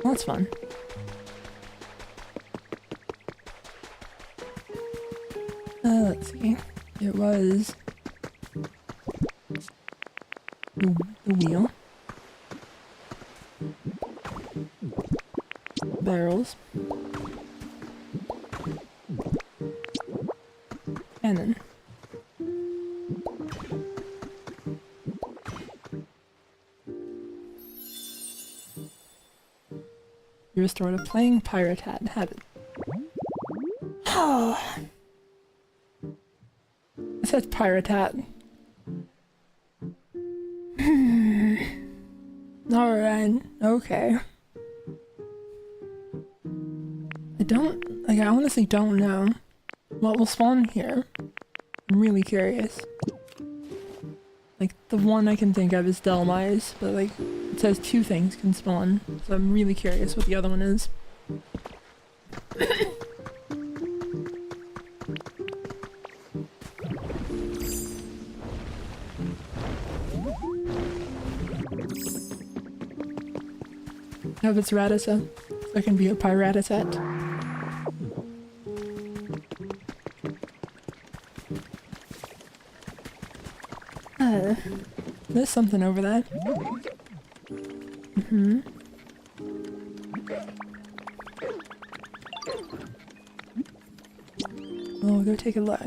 Well, that's fun. Let's see. It was the wheel. barrels. Cannon. You restored a playing pirate hat habit. Oh. It says pirate hat. Alright, okay. I honestly don't know what will spawn here. I'm really curious. Like, the one I can think of is Delmise, but like, it says 2 things can spawn, so I'm really curious what the other one is. I hope it's Rattata, so I can be a Pyratisette. There's something over there. Oh, go take a look.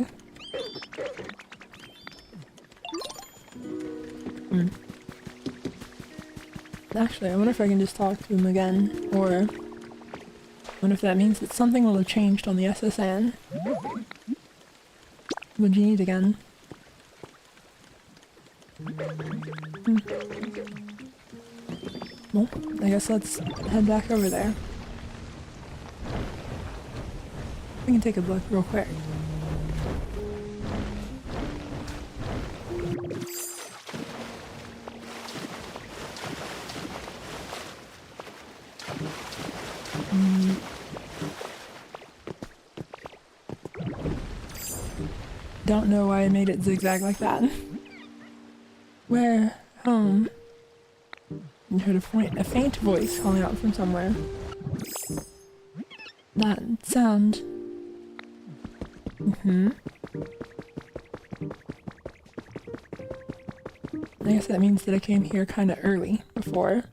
Actually, I wonder if I can just talk to him again, or I wonder if that means that something will have changed on the SSN. What'd you need again? Well, I guess let's head back over there. We can take a look real quick. Don't know why I made it zigzag like that. Where? Home. You heard a faint voice calling out from somewhere. That sound. I guess that means that I came here kind of early before.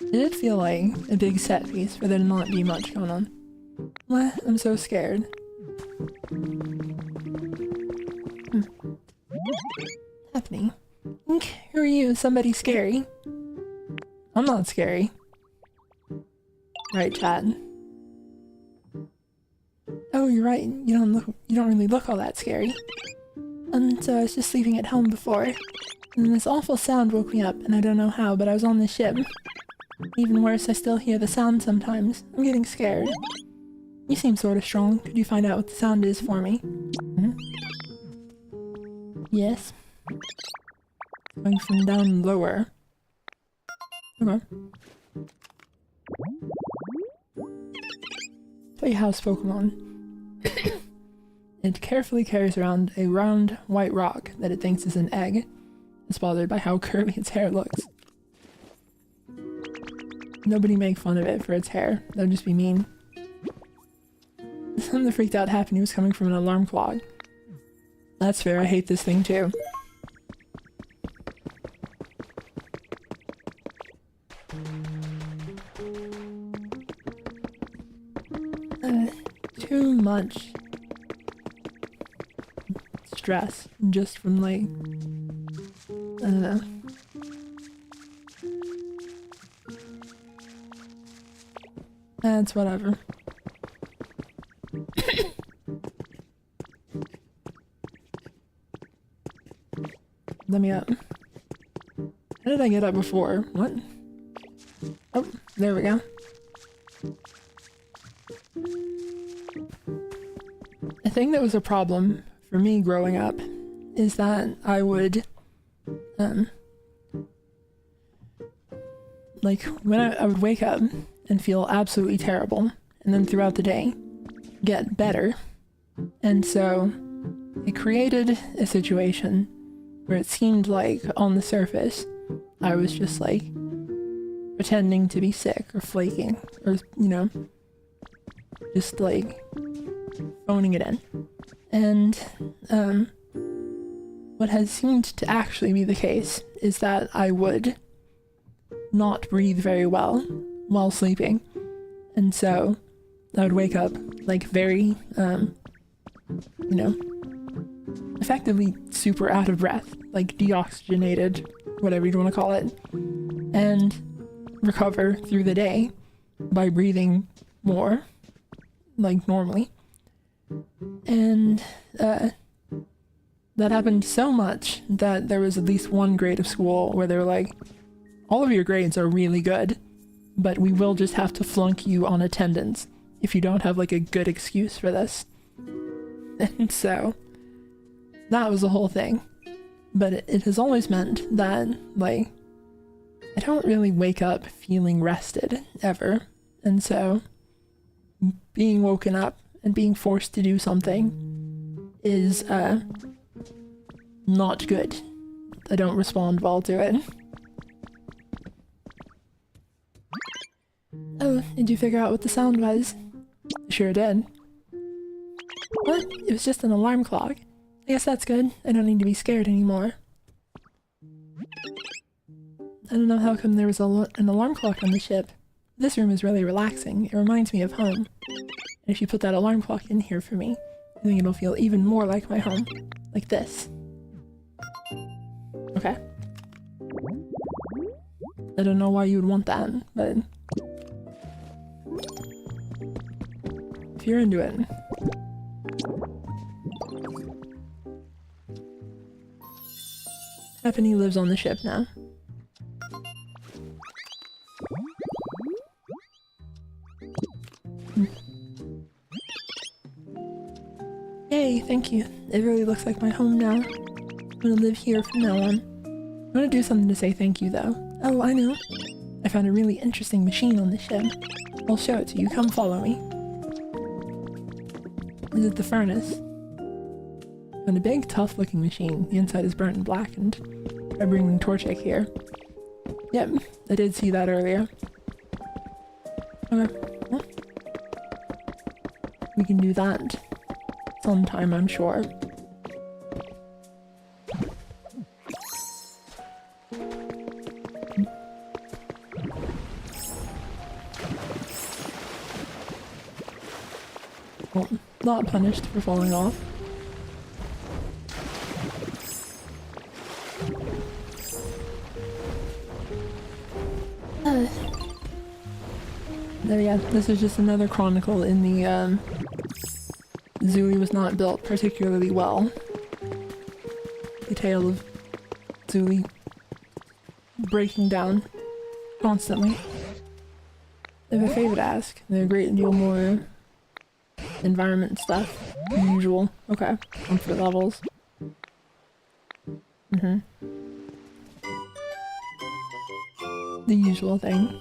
It did feel like a big set piece for there to not be much going on. What? I'm so scared. Happening. Who are you? Somebody scary? I'm not scary. Right, Chad. Oh, you're right. You don't really look all that scary. So I was just sleeping at home before, and this awful sound woke me up, and I don't know how, but I was on the ship. Even worse, I still hear the sound sometimes. I'm getting scared. You seem sort of strong. Could you find out what the sound is for me? Yes. Going from down lower. Okay. Playhouse Pokemon. It carefully carries around a round white rock that it thinks is an egg. It's bothered by how curly its hair looks. Nobody make fun of it for its hair. That would just be mean. Something that freaked out happened. He was coming from an alarm clock. That's fair. I hate this thing too. Too much stress just from like, I don't know. That's whatever. Let me up. How did I get up before? What? Oh, there we go. I think that was a problem for me growing up, is that I would, like, when I would wake up and feel absolutely terrible, and then throughout the day, get better. And so, it created a situation where it seemed like, on the surface, I was just, like, pretending to be sick or flaking, or, you know, just, like, phoning it in. And, what has seemed to actually be the case is that I would not breathe very well while sleeping. And so I would wake up like very, effectively super out of breath, like deoxygenated, whatever you want to call it, and recover through the day by breathing more, like normally. And that happened so much that there was at least one grade of school where they were like, all of your grades are really good, but we will just have to flunk you on attendance if you don't have like a good excuse for this. And so that was the whole thing. But it has always meant that, like, I don't really wake up feeling rested ever. And so being woken up and being forced to do something is not good. I don't respond well to it. Oh, did you figure out what the sound was? Sure did. What? It was just an alarm clock. I guess that's good. I don't need to be scared anymore. I don't know how come there was an alarm clock on the ship. This room is really relaxing. It reminds me of home. And if you put that alarm clock in here for me, I think it'll feel even more like my home. Like this. Okay. I don't know why you would want that, but if you're into it. Stephanie lives on the ship now. Yay, thank you. It really looks like my home now. I'm gonna live here from now on. I'm gonna do something to say thank you though. Oh, I know. I found a really interesting machine on the ship. I'll show it to you. Come follow me. Is it the furnace? And a big, tough-looking machine. The inside is burnt and blackened. By bringing Torchic here. Yep, I did see that earlier. Okay. Well, we can do that sometime, I'm sure. Well, not punished for falling off. There, yeah, this is just another chronicle in the, Zuli was not built particularly well. The tale of Zuli breaking down constantly. I have a favor to ask. They're a great deal more environment stuff than usual. Okay, comfort levels. The usual thing.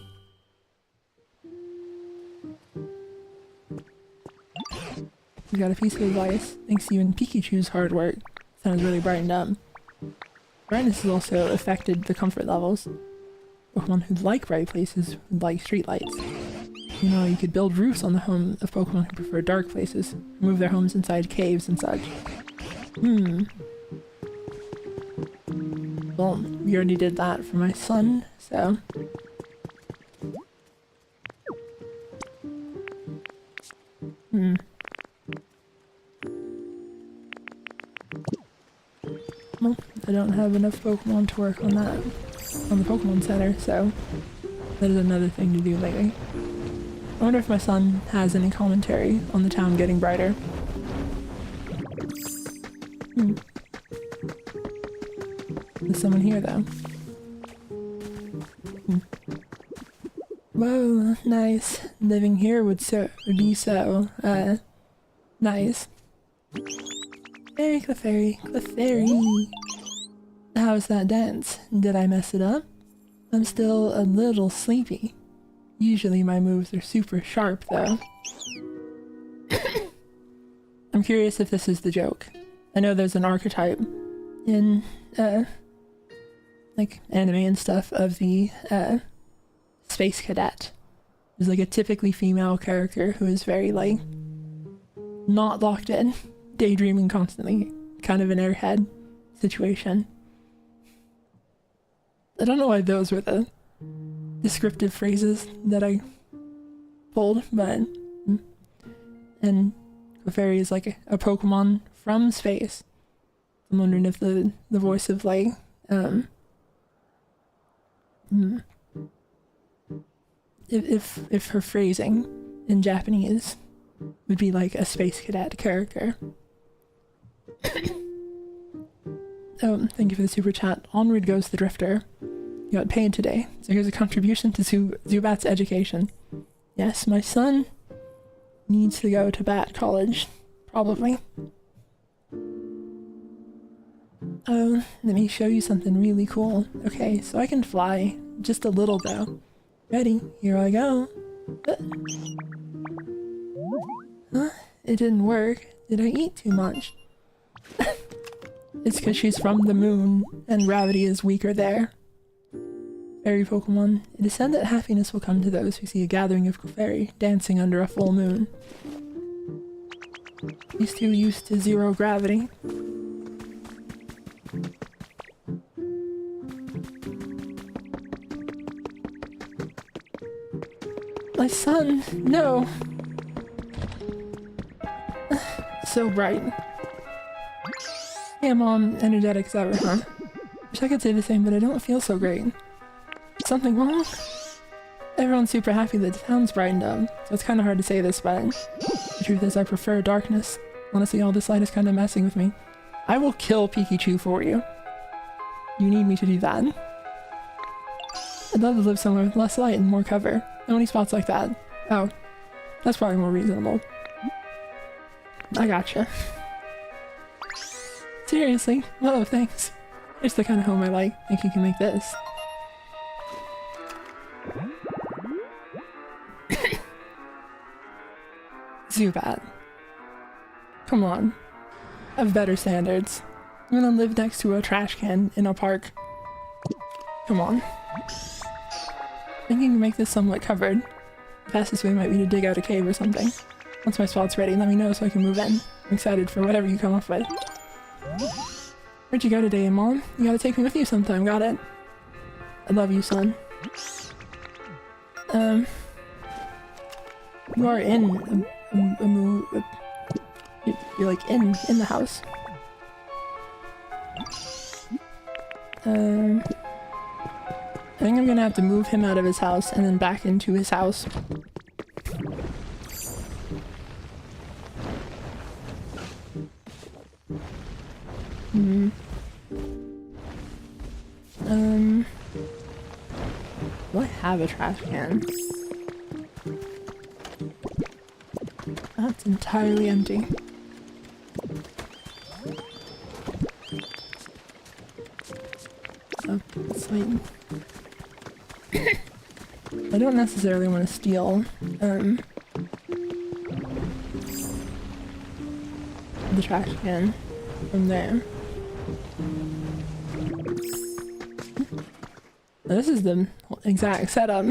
We got a piece of advice. Thanks to you and Pikachu's hard work. Sounds really brightened up. Brightness has also affected the comfort levels. Pokemon who like bright places would like streetlights. You know, you could build roofs on the home of Pokemon who prefer dark places, move their homes inside caves and such. Well, we already did that for my son, so... Well, I don't have enough Pokemon to work on that, on the Pokemon Center, so that is another thing to do lately. I wonder if my son has any commentary on the town getting brighter. There's someone here, though. Whoa, nice. Living here would be so, nice. Hey, Clefairy, Clefairy! How's that dance? Did I mess it up? I'm still a little sleepy. Usually my moves are super sharp, though. I'm curious if this is the joke. I know there's an archetype in, like, anime and stuff of the, space cadet. There's, like, a typically female character who is very, like, not locked in. Daydreaming constantly, kind of an airhead situation. I don't know why those were the descriptive phrases that I pulled, but and Clefairy is like a Pokemon from space. I'm wondering if the voice of like if her phrasing in Japanese would be like a space cadet character. Oh, thank you for the super chat. Onward goes the Drifter. You got paid today, so here's a contribution to Zubat's education. Yes, my son needs to go to Bat College, probably. Oh, let me show you something really cool. Okay, so I can fly, just a little though. Ready? Here I go. Huh? It didn't work. Did I eat too much? It's because she's from the moon, and gravity is weaker there. Fairy Pokemon. It is said that happiness will come to those who see a gathering of Clefairy dancing under a full moon. He's too used to zero gravity. My son, no. So bright. Yeah, Mom, energetic as ever, huh? Wish I could say the same, but I don't feel so great. Something wrong? Everyone's super happy that the town's brightened up, so it's kind of hard to say this, but the truth is I prefer darkness. Honestly, all this light is kind of messing with me. I will kill Pikachu for you. You need me to do that. I'd love to live somewhere with less light and more cover. How many spots like that? Oh, that's probably more reasonable. I gotcha. Seriously? Whoa, thanks. It's the kind of home I like. Think you can make this. Zubat. Come on. Have better standards. I'm gonna live next to a trash can in a park. Come on. Thinking to make this somewhat covered. The fastest way might be to dig out a cave or something. Once my spot's ready, let me know so I can move in. I'm excited for whatever you come up with. Where'd you go today, Mom? You gotta take me with you sometime, got it? I love you, son. You are in you're like in the house. I think I'm gonna have to move him out of his house and then back into his house. Do I have a trash can? That's entirely empty. Oh, it's like... I don't necessarily want to steal, the trash can from there. This is the exact setup.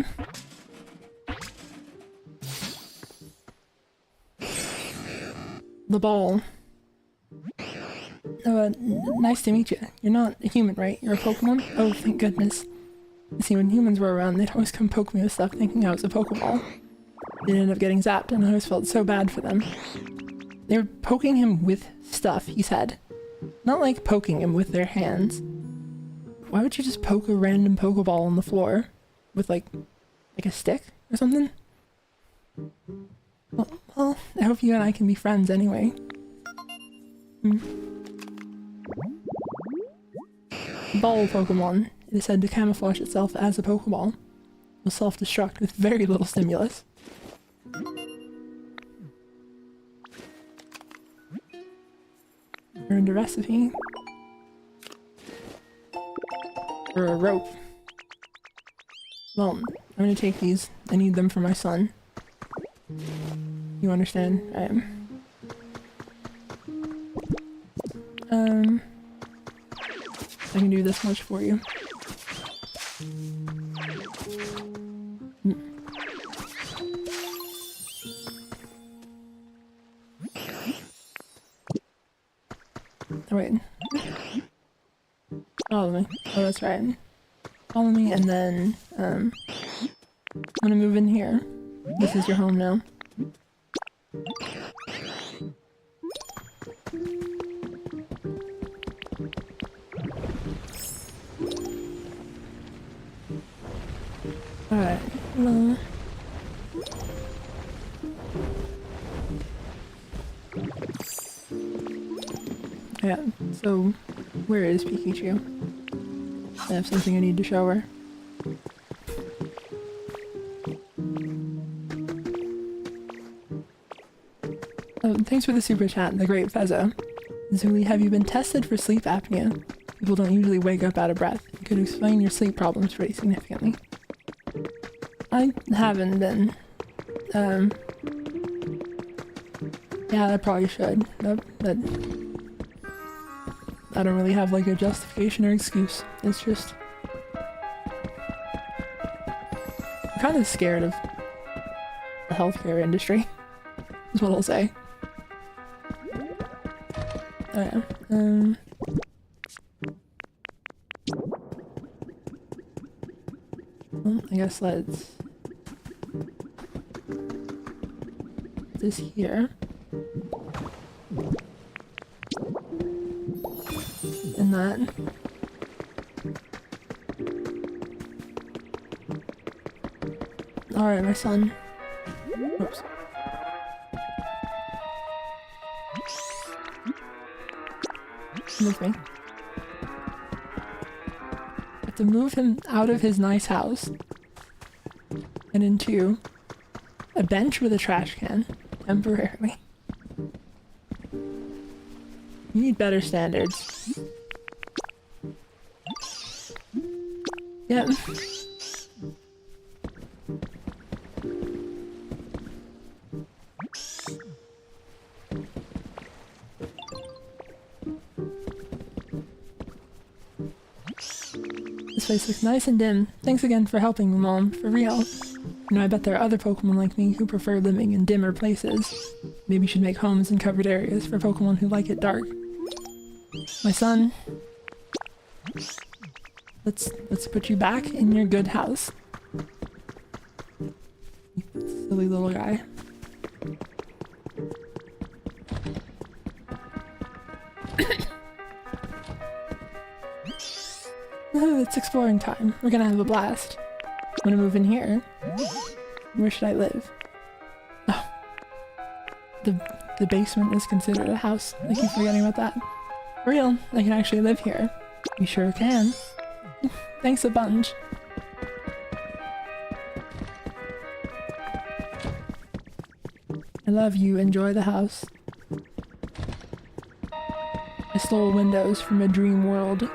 The ball. Oh, nice to meet you. You're not a human, right? You're a Pokemon? Oh, thank goodness. You see, when humans were around, they'd always come poke me with stuff thinking I was a Pokeball. They'd end up getting zapped, and I always felt so bad for them. They were poking him with stuff, he said. Not like poking him with their hands. Why would you just poke a random Pokeball on the floor? With like a stick or something? Well, I hope you and I can be friends anyway. Ball Pokemon. It is said to camouflage itself as a Pokeball. Will self-destruct with very little stimulus. Earned a recipe. Or a rope. Well, I'm gonna take these. I need them for my son. You understand? I can do this much for you. Oh, wait. Follow me. Oh, that's right. Follow me and then, I'm gonna move in here. This is your home now. Alright. Hello. Yeah, so where is Pikachu? I have something I need to show her. Oh, thanks for the super chat, the great Fezzo. Zuli, have you been tested for sleep apnea? People don't usually wake up out of breath. It could explain your sleep problems pretty significantly. I haven't been. Yeah, I probably should. But I don't really have like a justification or excuse. It's just... I'm kind of scared of the healthcare industry, is what I'll say. Oh yeah. Well, I guess let's... put this here. And that. Alright, my son. Oops. With me. I have to move him out of his nice house and into a bench with a trash can temporarily. You need better standards. Yep. This place looks nice and dim. Thanks again for helping me, Mom. For real. You know, I bet there are other Pokemon like me who prefer living in dimmer places. Maybe you should make homes in covered areas for Pokemon who like it dark. My son. Let's put you back in your good house. You silly little guy. It's exploring time. We're gonna have a blast. I'm gonna move in here. Where should I live? Oh. The basement is considered a house. I keep forgetting about that. For real, I can actually live here. You sure can. Thanks a bunch. I love you. Enjoy the house. I stole windows from a dream world.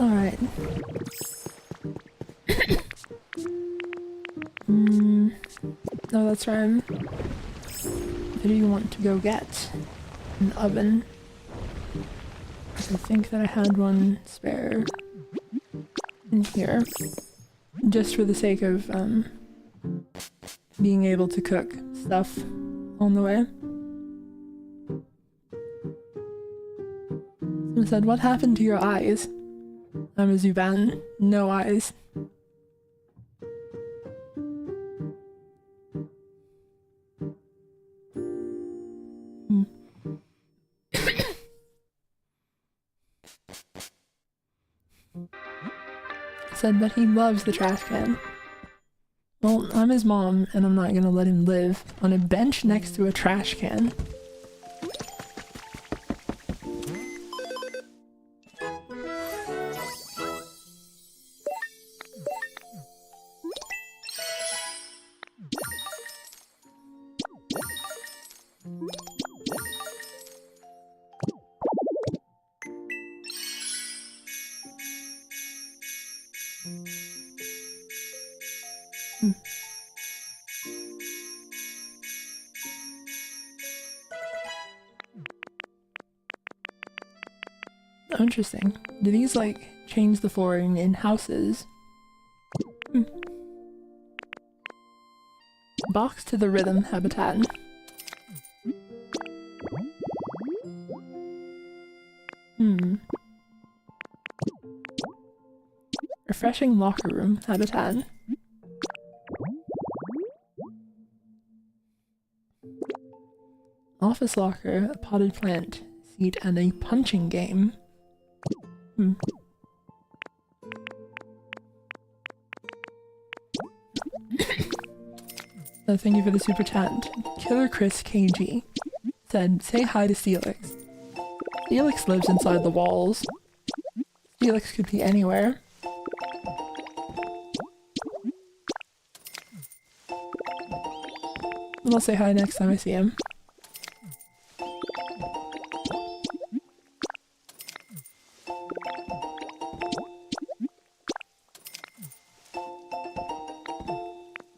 Alright. Oh, that's right. What do you want to go get? An oven. I think that I had one spare in here. Just for the sake of, being able to cook stuff on the way. Someone said, what happened to your eyes? I'm a Zuban. No eyes. Said that he loves the trash can. Well, I'm his mom, and I'm not gonna let him live on a bench next to a trash can. Oh, interesting. Do these, like, change the flooring in houses? Box to the rhythm habitat. Refreshing locker room habitat. Office locker, a potted plant, seat, and a punching game. So thank you for the super chat. Killer Chris KG said, say hi to Steelix. Steelix lives inside the walls. Steelix could be anywhere. I'll say hi next time I see him.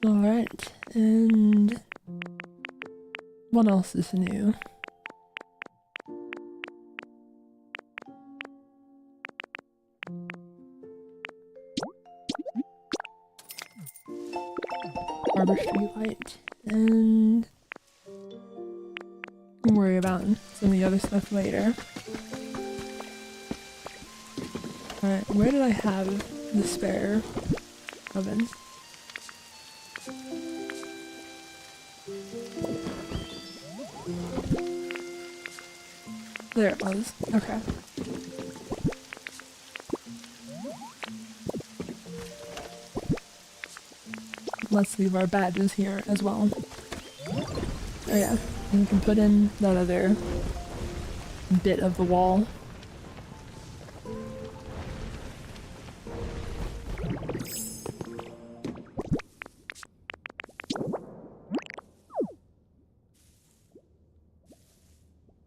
Alright, and what else is new? Harbor Street Light, and we'll worry about some of the other stuff later. Alright, where did I have the spare oven? There it was. Okay. Let's leave our badges here as well. Oh yeah, and you can put in that other bit of the wall.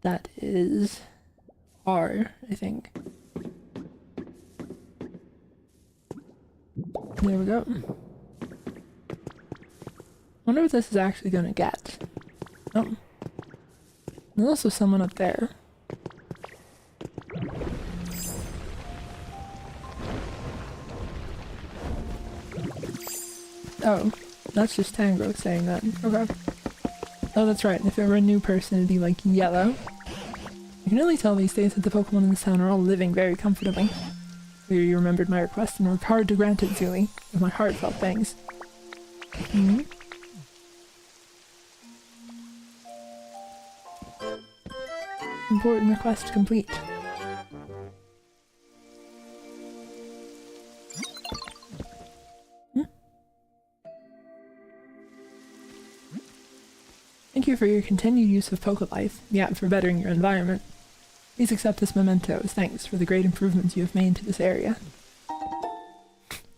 That is R, I think. There we go. Wonder what this is actually gonna get. Oh. There's also someone up there. Oh, that's just Tangrowth saying that. Okay. Oh, that's right. If it were a new person, it'd be like yellow. You can really tell these days that the Pokemon in this town are all living very comfortably. Clear you remembered my request and worked hard to grant it, Zuli, with my heartfelt thanks. Important request complete. Thank you for your continued use of Pokolife, the app for bettering your environment. Please accept this memento as thanks for the great improvements you have made to this area.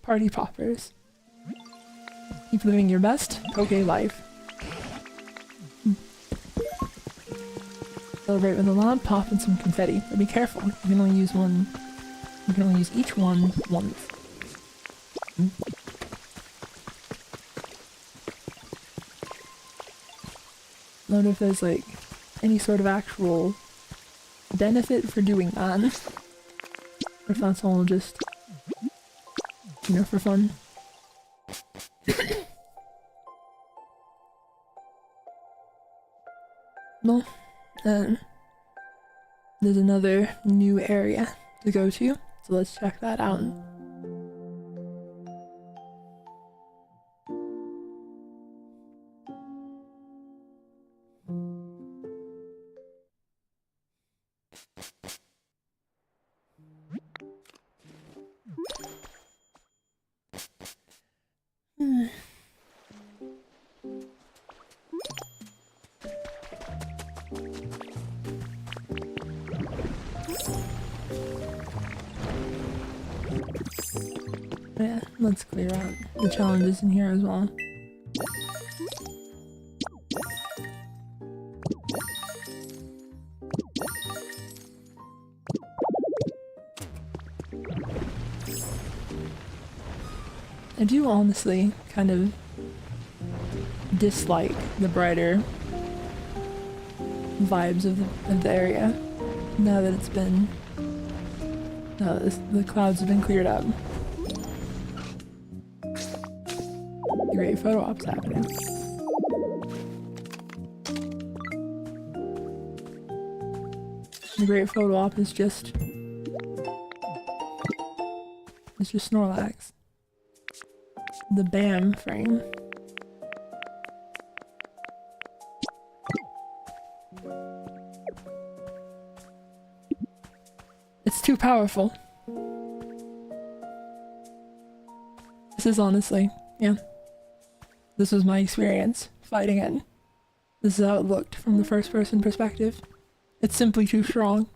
Party poppers. Keep living your best Poke life. Celebrate with a loud pop and some confetti, but be careful. You can only use one. You can only use each one once. I wonder if there's like any sort of actual benefit for doing that. Or if that's all just, you know, for fun. Well, there's another new area to go to, so let's check that out. Yeah, let's clear out the challenges in here as well. I do honestly kind of dislike the brighter vibes of the area now that it's been the clouds have been cleared up. Great photo ops happening. The great photo op is just... It's just Snorlax. The BAM frame. It's too powerful. This is honestly, yeah. This was my experience fighting it. This is how it looked from the first person perspective. It's simply too strong.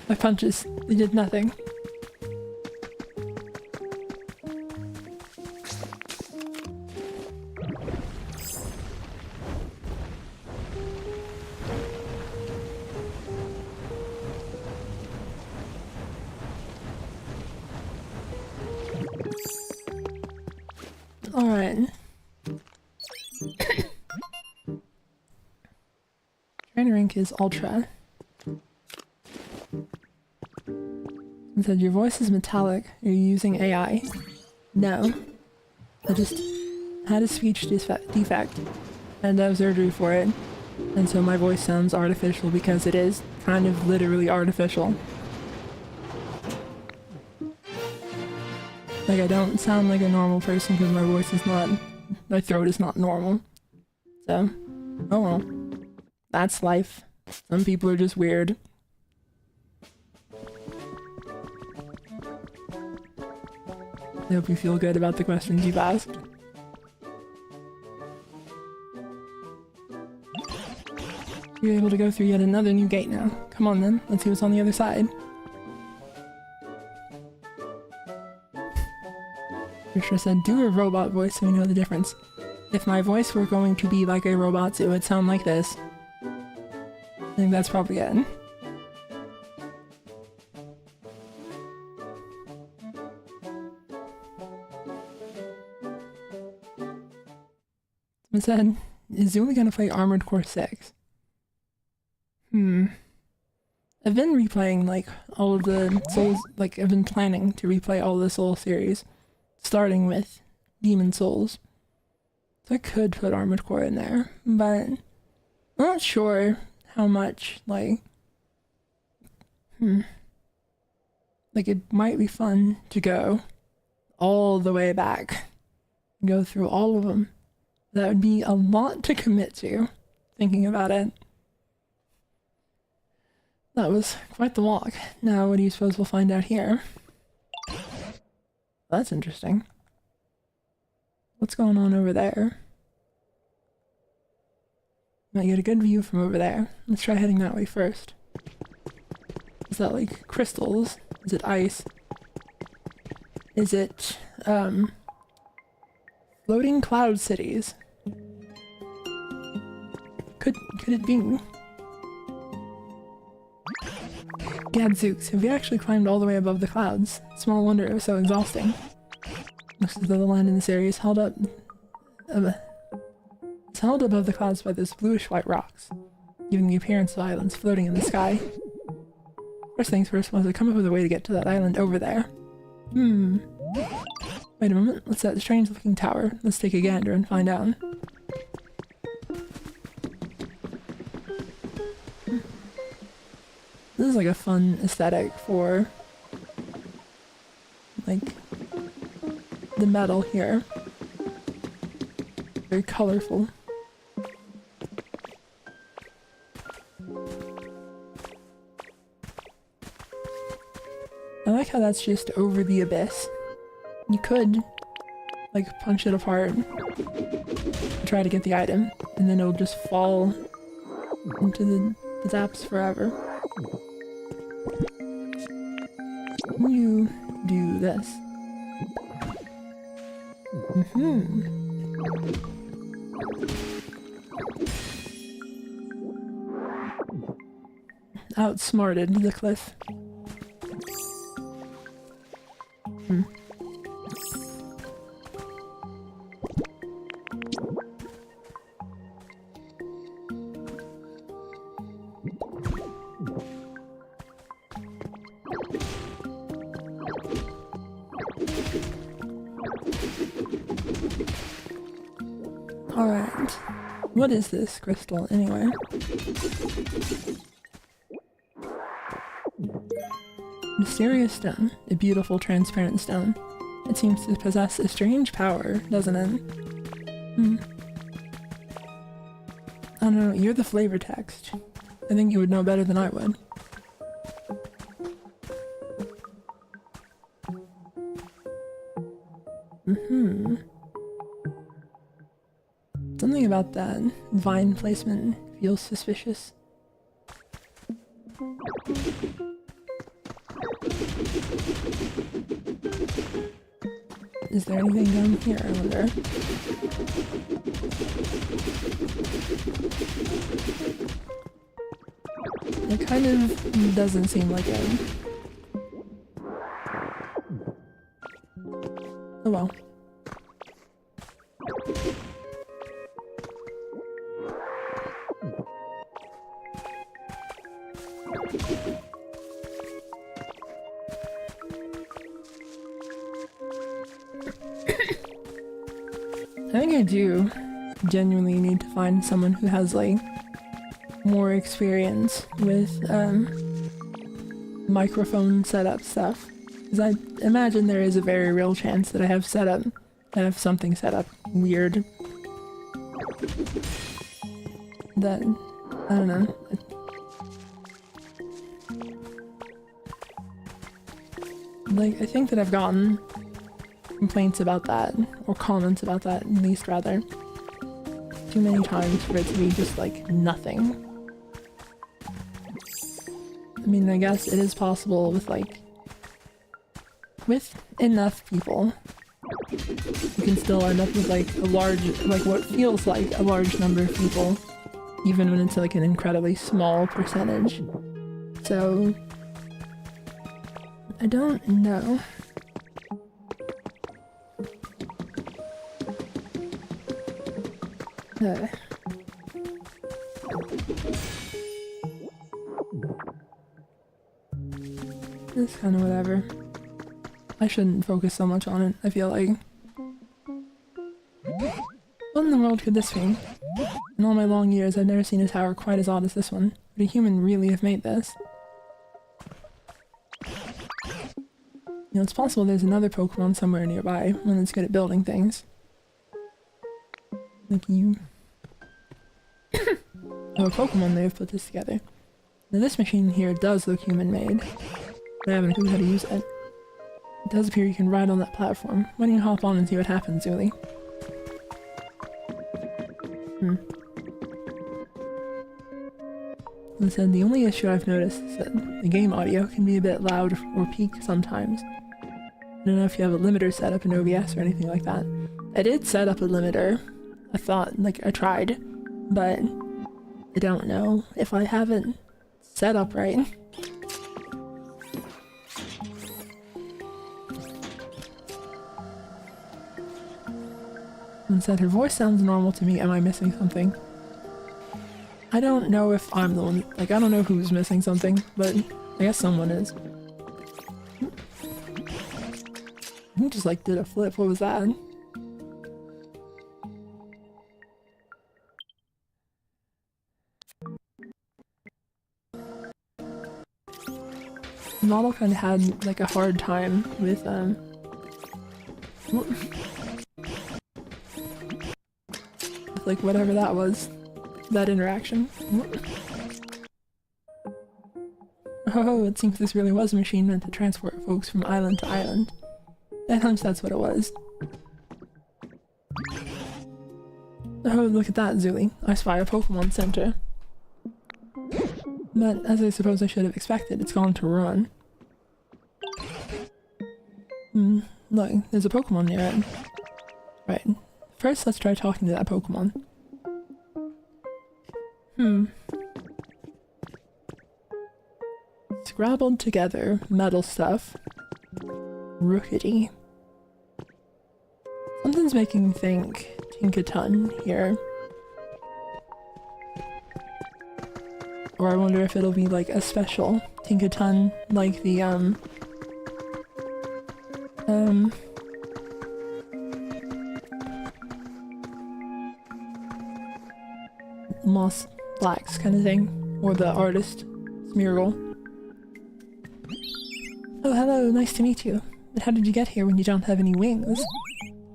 My punches, they did nothing. Alright. Trainer rank is Ultra. It said your voice is metallic. Are you using AI? No. I just had a speech defect and I have surgery for it. And so my voice sounds artificial because it is kind of literally artificial. Like I don't sound like a normal person because my voice is not, my throat is not normal. So, oh well. That's life. Some people are just weird. I hope you feel good about the questions you've asked. You're able to go through yet another new gate now. Come on then, let's see what's on the other side. Trisha said, do a robot voice so we know the difference. If my voice were going to be like a robot's, it would sound like this. I think that's probably it. Someone said, is Zuli gonna play Armored Core 6? I've been replaying like all of the Souls, like I've been planning to replay all the Soul series, starting with Demon Souls. So I could put Armored Core in there, but I'm not sure how much, like, like it might be fun to go all the way back, go through all of them. That would be a lot to commit to, thinking about it. That was quite the walk. Now, what do you suppose we'll find out here? That's interesting. What's going on over there? Might get a good view from over there. Let's try heading that way first. Is that like crystals? Is it ice? Is it, floating cloud cities? Could it be? Gadzooks, have you actually climbed all the way above the clouds? Small wonder it was so exhausting. Looks as though the land in this area is held up... it's held above the clouds by those bluish-white rocks, giving the appearance of islands floating in the sky. First things first, was to come up with a way to get to that island over there. Wait a moment, what's that strange-looking tower? Let's take a gander and find out. This is like a fun aesthetic for, like, the metal here. Very colorful. I like how that's just over the abyss. You could, like, punch it apart and try to get the item, and then it'll just fall into the depths forever. You do this. Outsmarted the cliff. Alright. What is this crystal, anyway? Mysterious stone, a beautiful transparent stone. It seems to possess a strange power, doesn't it? I don't know, you're the flavor text. I think you would know better than I would. Something about that vine placement feels suspicious. Is there anything down here, I wonder? It kind of doesn't seem like it. Oh well. I think I do genuinely need to find someone who has like more experience with microphone setup stuff, because I imagine there is a very real chance that I have something set up weird that I don't know. Like, I think that I've gotten complaints about that, or comments about that at least, rather, too many times for it to be just like nothing. I mean, I guess it is possible with enough people, you can still end up with like a large, like what feels like a large number of people, even when it's like an incredibly small percentage. So, I don't know. It's kind of whatever. I shouldn't focus so much on it, I feel like. What in the world could this be? In all my long years, I've never seen a tower quite as odd as this one. Would a human really have made this? You know, it's possible there's another Pokemon somewhere nearby, one that's good at building things. Like you. Oh, a Pokemon they have put this together. Now this machine here does look human-made, but I haven't a clue how to use it. It does appear you can ride on that platform. Why don't you hop on and see what happens, Zuli? It said the only issue I've noticed is that the game audio can be a bit loud or peak sometimes. I don't know if you have a limiter set up in OBS or anything like that. I did set up a limiter. I thought, like, I tried, but I don't know if I have it set up right. And said her voice sounds normal to me. Am I missing something? I don't know if I'm the one, like, I don't know who's missing something, but I guess someone is. Who just, like, did a flip? What was that? The model kind of had, like, a hard time with, like, whatever that was. That interaction. Oh, it seems this really was a machine meant to transport folks from island to island. I hunch that's what it was. Oh, look at that, Zuli. I spy a Pokemon Center. But, as I suppose I should have expected, it's gone to ruin. Look, there's a Pokemon near it. Right. First, let's try talking to that Pokemon. Scrabbled together metal stuff. Rookity. Something's making me think Tinkaton here. Or I wonder if it'll be like a special Tinkaton, like the Moss Blacks kind of thing, or the artist Smeargle. Hello, nice to meet you. But how did you get here when you don't have any wings?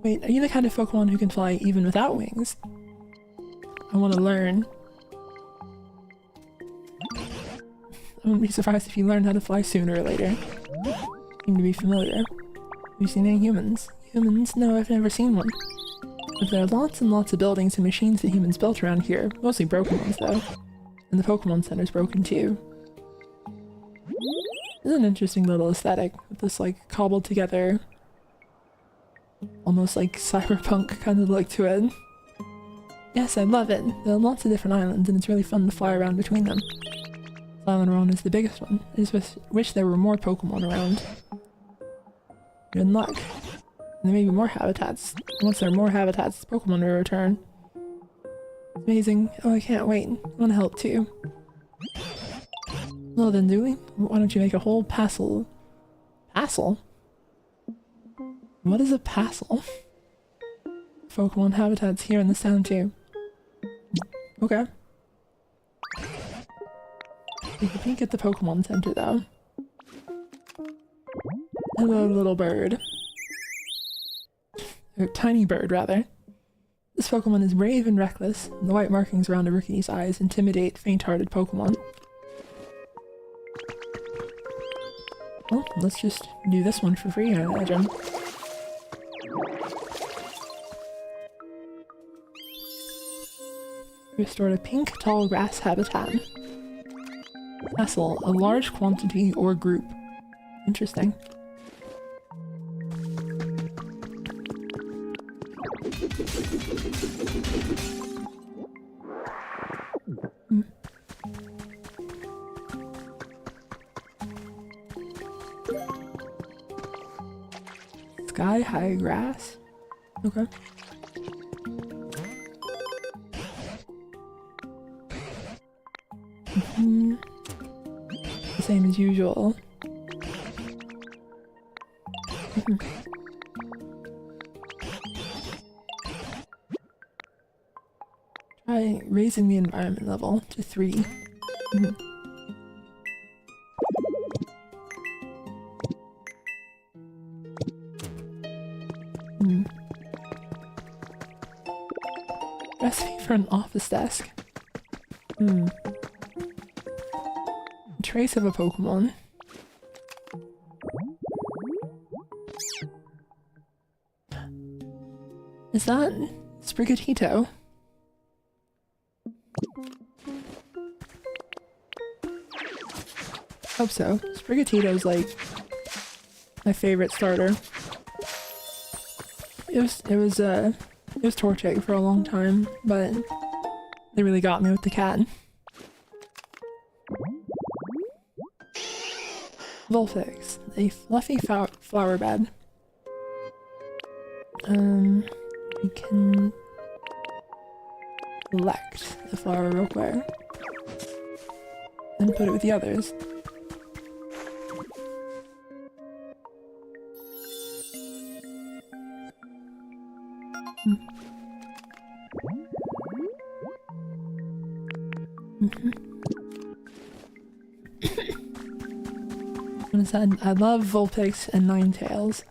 Wait, are you the kind of Pokemon who can fly even without wings? I want to learn. I wouldn't be surprised if you learned how to fly sooner or later. Seem to be familiar. Have you seen any humans? Humans? No, I've never seen one. But there are lots and lots of buildings and machines that humans built around here. Mostly broken ones, though. And the Pokemon Center's broken, too. It's an interesting little aesthetic, with this, like, cobbled together, almost like cyberpunk kind of look to it. Yes, I love it. There are lots of different islands, and it's really fun to fly around between them. This island we're on is the biggest one. I just wish there were more Pokemon around. You're in luck. And there may be more habitats. Once there are more habitats, Pokemon will return. It's amazing. Oh, I can't wait. I want to help too. Well then, Dooley, why don't you make a whole passel? Passel? What is a passel? Pokemon habitats here in this town too. Okay. We can peek at the Pokemon Center though. Hello, little bird. Or tiny bird, rather. This Pokemon is brave and reckless, and the white markings around a rookie's eyes intimidate faint-hearted Pokemon. Well, let's just do this one for free, I imagine. Restored a pink tall grass habitat. Castle, a large quantity or group. Interesting. Sky high grass? Okay. The same as usual. Try raising the environment level to 3. Recipe for an office desk. Trace of a Pokemon. Is that Sprigatito? Hope so. Sprigatito's like my favorite starter. It was Torchic for a long time, but they really got me with the cat. Vulpix, a fluffy flower bed. We can collect the flower real quick and put it with the others. I love Vulpix and Ninetales.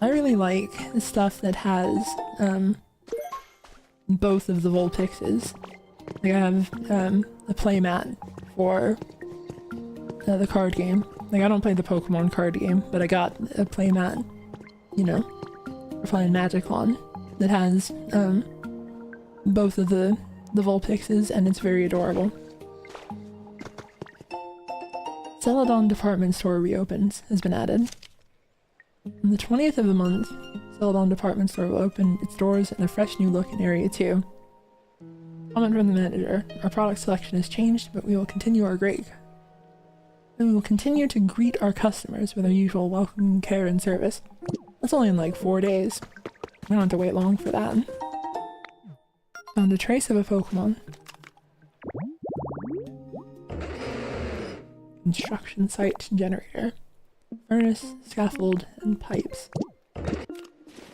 I really like the stuff that has both of the Vulpixes. Like I have a playmat for the card game. Like I don't play the Pokemon card game, but I got a playmat, you know, for playing Magic on that has both of the Vulpixes, and it's very adorable. Celadon Department Store reopens, has been added. On the 20th of the month, Celadon Department Store will open its doors in a fresh new look in Area 2. Comment from the manager. Our product selection has changed, but we will continue to greet our customers with our usual welcome, care, and service. That's only in like 4 days. We don't have to wait long for that. Found a trace of a Pokemon. Construction site generator. Furnace, scaffold, and pipes.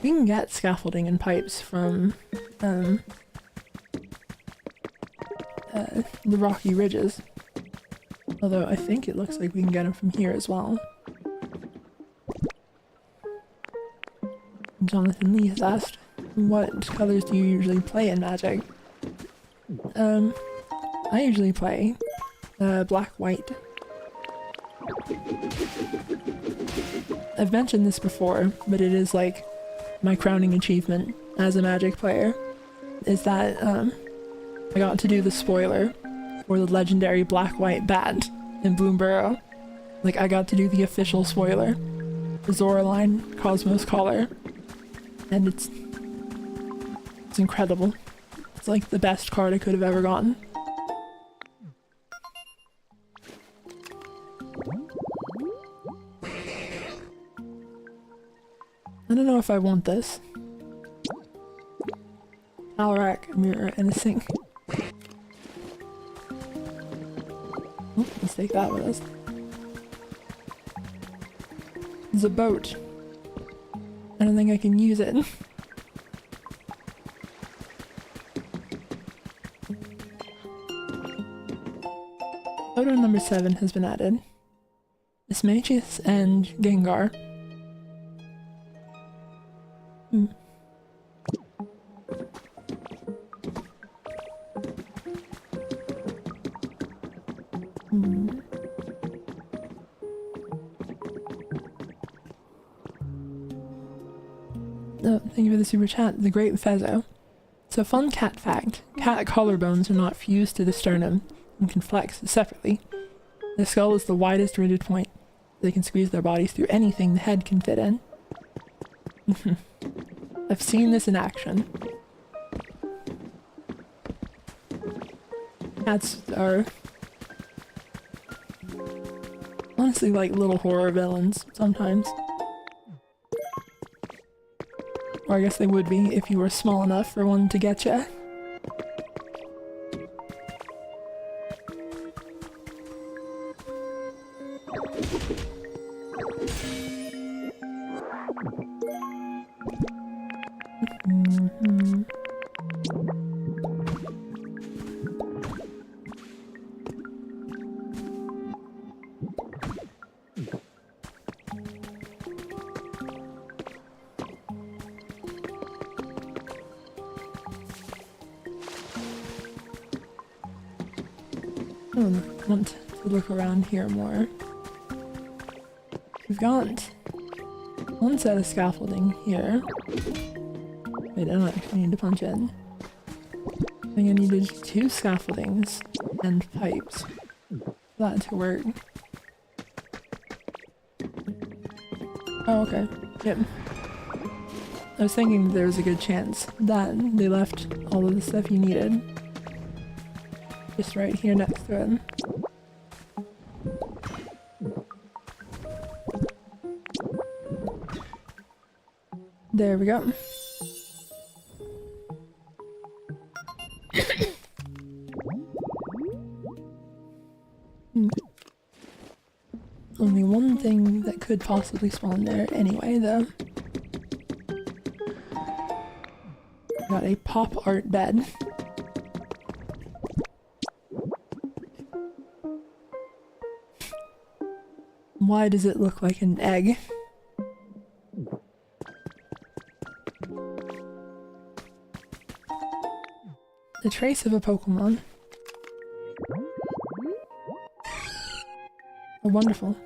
We can get scaffolding and pipes from the Rocky Ridges. Although I think it looks like we can get them from here as well. Jonathan Lee has asked, what colors do you usually play in Magic? I usually play black, white. I've mentioned this before, but it is like my crowning achievement as a Magic player, is that I got to do the spoiler for the legendary black-white bat in Bloomburrow. Like, I got to do the official spoiler, the Zoraline Cosmos Collar, and it's incredible. It's like the best card I could have ever gotten. I don't know if I want this. Alarak, a mirror, and a sink. Oh, let's take that with us. There's a boat. I don't think I can use it. Photo number 7 has been added. Ismachius and Gengar. Oh, thank you for the super chat. The Great Fezzo. So, fun cat fact. Cat collarbones are not fused to the sternum and can flex separately. The skull is the widest rigid point. They can squeeze their bodies through anything the head can fit in. I've seen this in action. Cats are honestly like little horror villains sometimes. Or I guess they would be if you were small enough for one to get you. I want to look around here more. We've got one set of scaffolding here. Wait, I don't actually need to punch in. I think I needed 2 scaffoldings and pipes for that to work. Oh, okay. Yep. I was thinking there was a good chance that they left all of the stuff you needed just right here next to it. There we go. Only one thing that could possibly spawn there anyway, though. Got a pop art bed. Why does it look like an egg? The trace of a Pokemon. Oh, wonderful.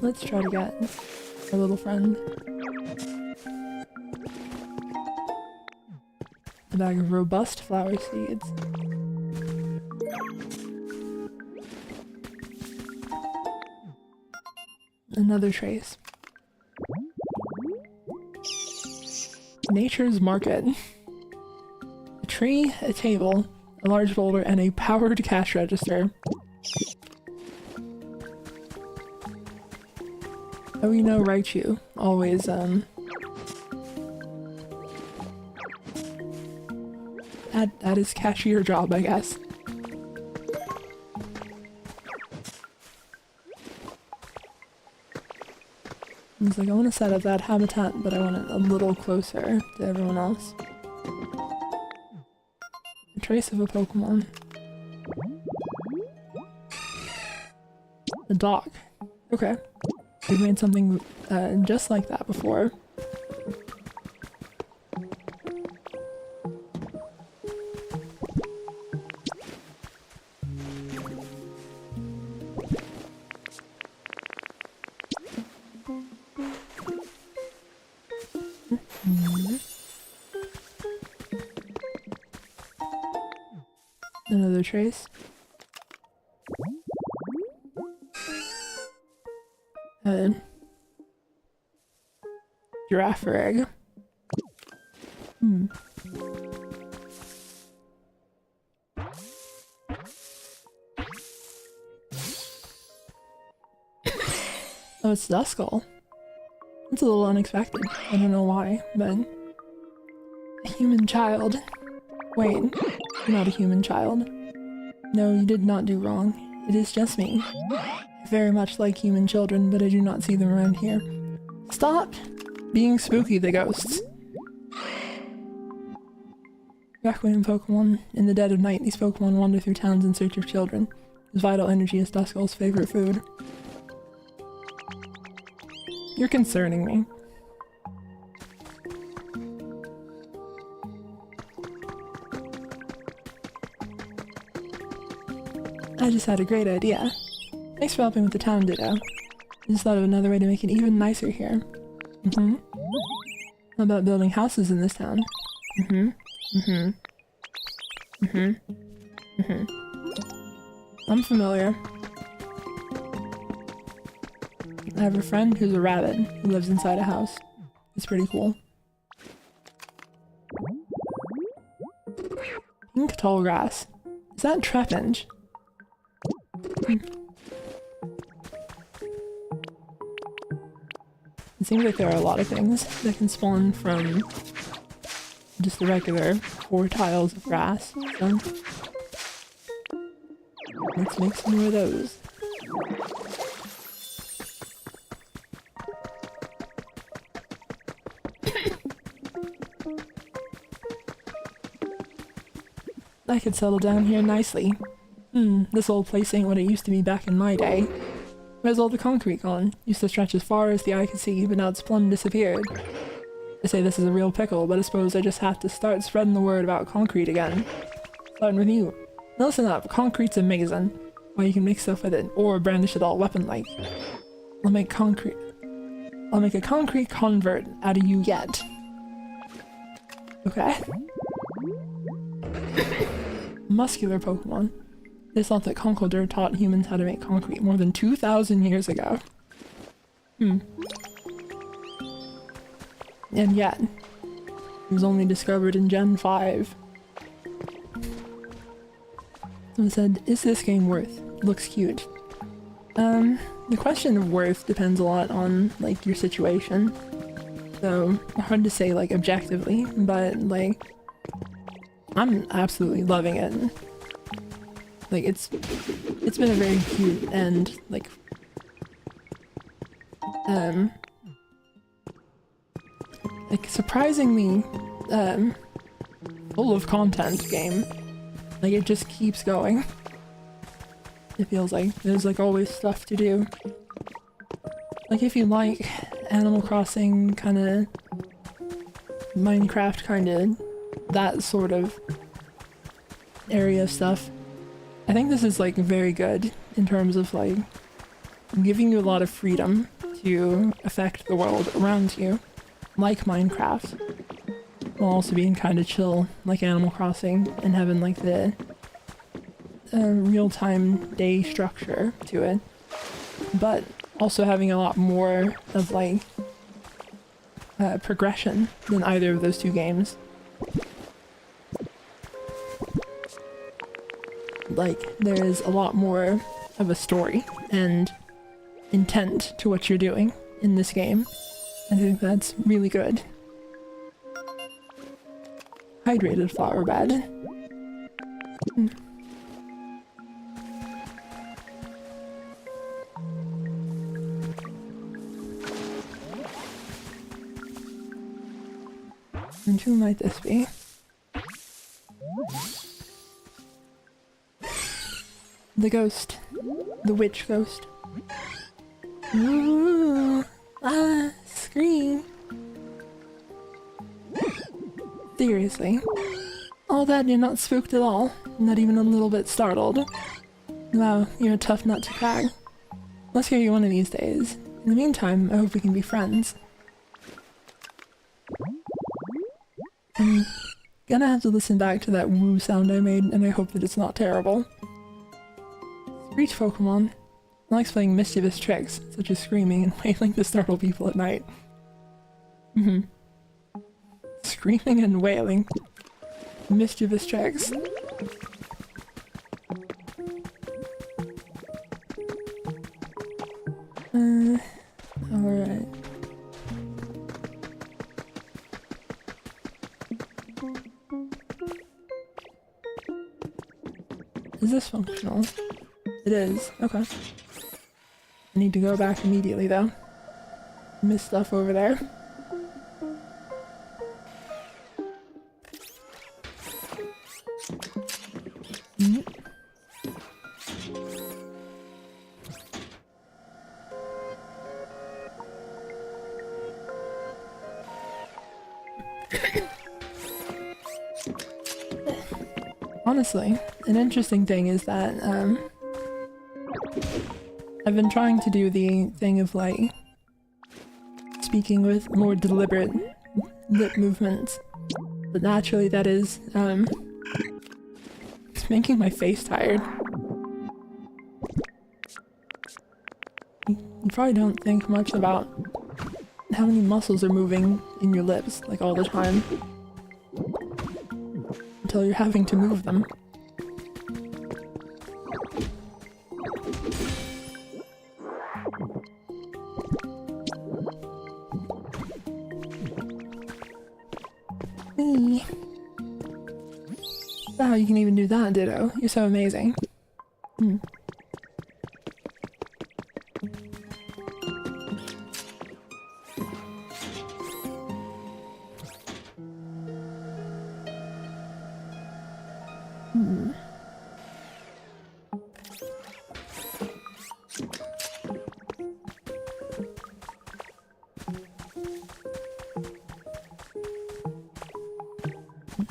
Let's try to get our little friend. A bag of robust flower seeds. Another trace. Nature's Market. A tree, a table, a large boulder, and a powered cash register. Oh, you know, Raichu always, that is cashier job, I guess. He's like, I want to set up that habitat, but I want it a little closer to everyone else. A trace of a Pokemon. A dock. Okay. We've made something just like that before. Another trace. Giraffe egg. Oh, it's Duskull. It's a little unexpected. I don't know why, but... A human child. Wait, you're not a human child. No, you did not do wrong. It is just me. I very much like human children, but I do not see them around here. Stop being spooky, the ghosts. Back when in Pokemon, in the dead of night, these Pokemon wander through towns in search of children, whose vital energy is Duskull's favorite food. You're concerning me. I just had a great idea. Thanks for helping with the town ditto. I just thought of another way to make it even nicer here. How about building houses in this town? I'm familiar. I have a friend who's a rabbit who lives inside a house. It's pretty cool. Pink tall grass. Is that Trapinch? It seems like there are a lot of things that can spawn from just the regular 4 tiles of grass, so let's make some more of those. I could settle down here nicely. This old place ain't what it used to be back in my day. Where's all the concrete gone? Used to stretch as far as the eye could see, but now it's plumb disappeared. I say this is a real pickle, but I suppose I just have to start spreading the word about concrete again. Starting with you. Now listen up, concrete's amazing. Why, you can make stuff with it, or brandish it all weapon-like. I'll make a concrete convert out of you yet. Okay. Muscular Pokemon. They thought that Conkeldurr taught humans how to make concrete more than 2,000 years ago. And yet, it was only discovered in Gen 5. Someone said, is this game worth? Looks cute. The question of worth depends a lot on, like, your situation. So, hard to say, like, objectively, but, like, I'm absolutely loving it. Like, it's been a very cute and, like, surprisingly, full of content game. Like, it just keeps going. It feels like there's, like, always stuff to do. Like, if you like Animal Crossing, kinda Minecraft, kinda that sort of area of stuff, I think this is, like, very good in terms of, like, giving you a lot of freedom to affect the world around you, like Minecraft, while also being kind of chill, like Animal Crossing, and having, like, the real-time day structure to it, but also having a lot more of, like, progression than either of those two games. Like, there's a lot more of a story and intent to what you're doing in this game. I think that's really good. Hydrated flower bed. And who might this be? The ghost. The witch ghost. Ooh, scream. Seriously. All that, you're not spooked at all. Not even a little bit startled. Wow, you're a tough nut to crack. Let's hear you one of these days. In the meantime, I hope we can be friends. I'm gonna have to listen back to that woo sound I made, and I hope that it's not terrible. Screech Pokemon likes playing mischievous tricks, such as screaming and wailing to startle people at night. Screaming and wailing. Mischievous tricks. Alright. Is this functional? It is. Okay. I need to go back immediately though. Missed stuff over there. Honestly, an interesting thing is that I've been trying to do the thing of like speaking with more deliberate lip movements, but naturally that is it's making my face tired. You probably don't think much about how many muscles are moving in your lips like all the time until you're having to move them. Wow, you can even do that, Ditto. You're so amazing.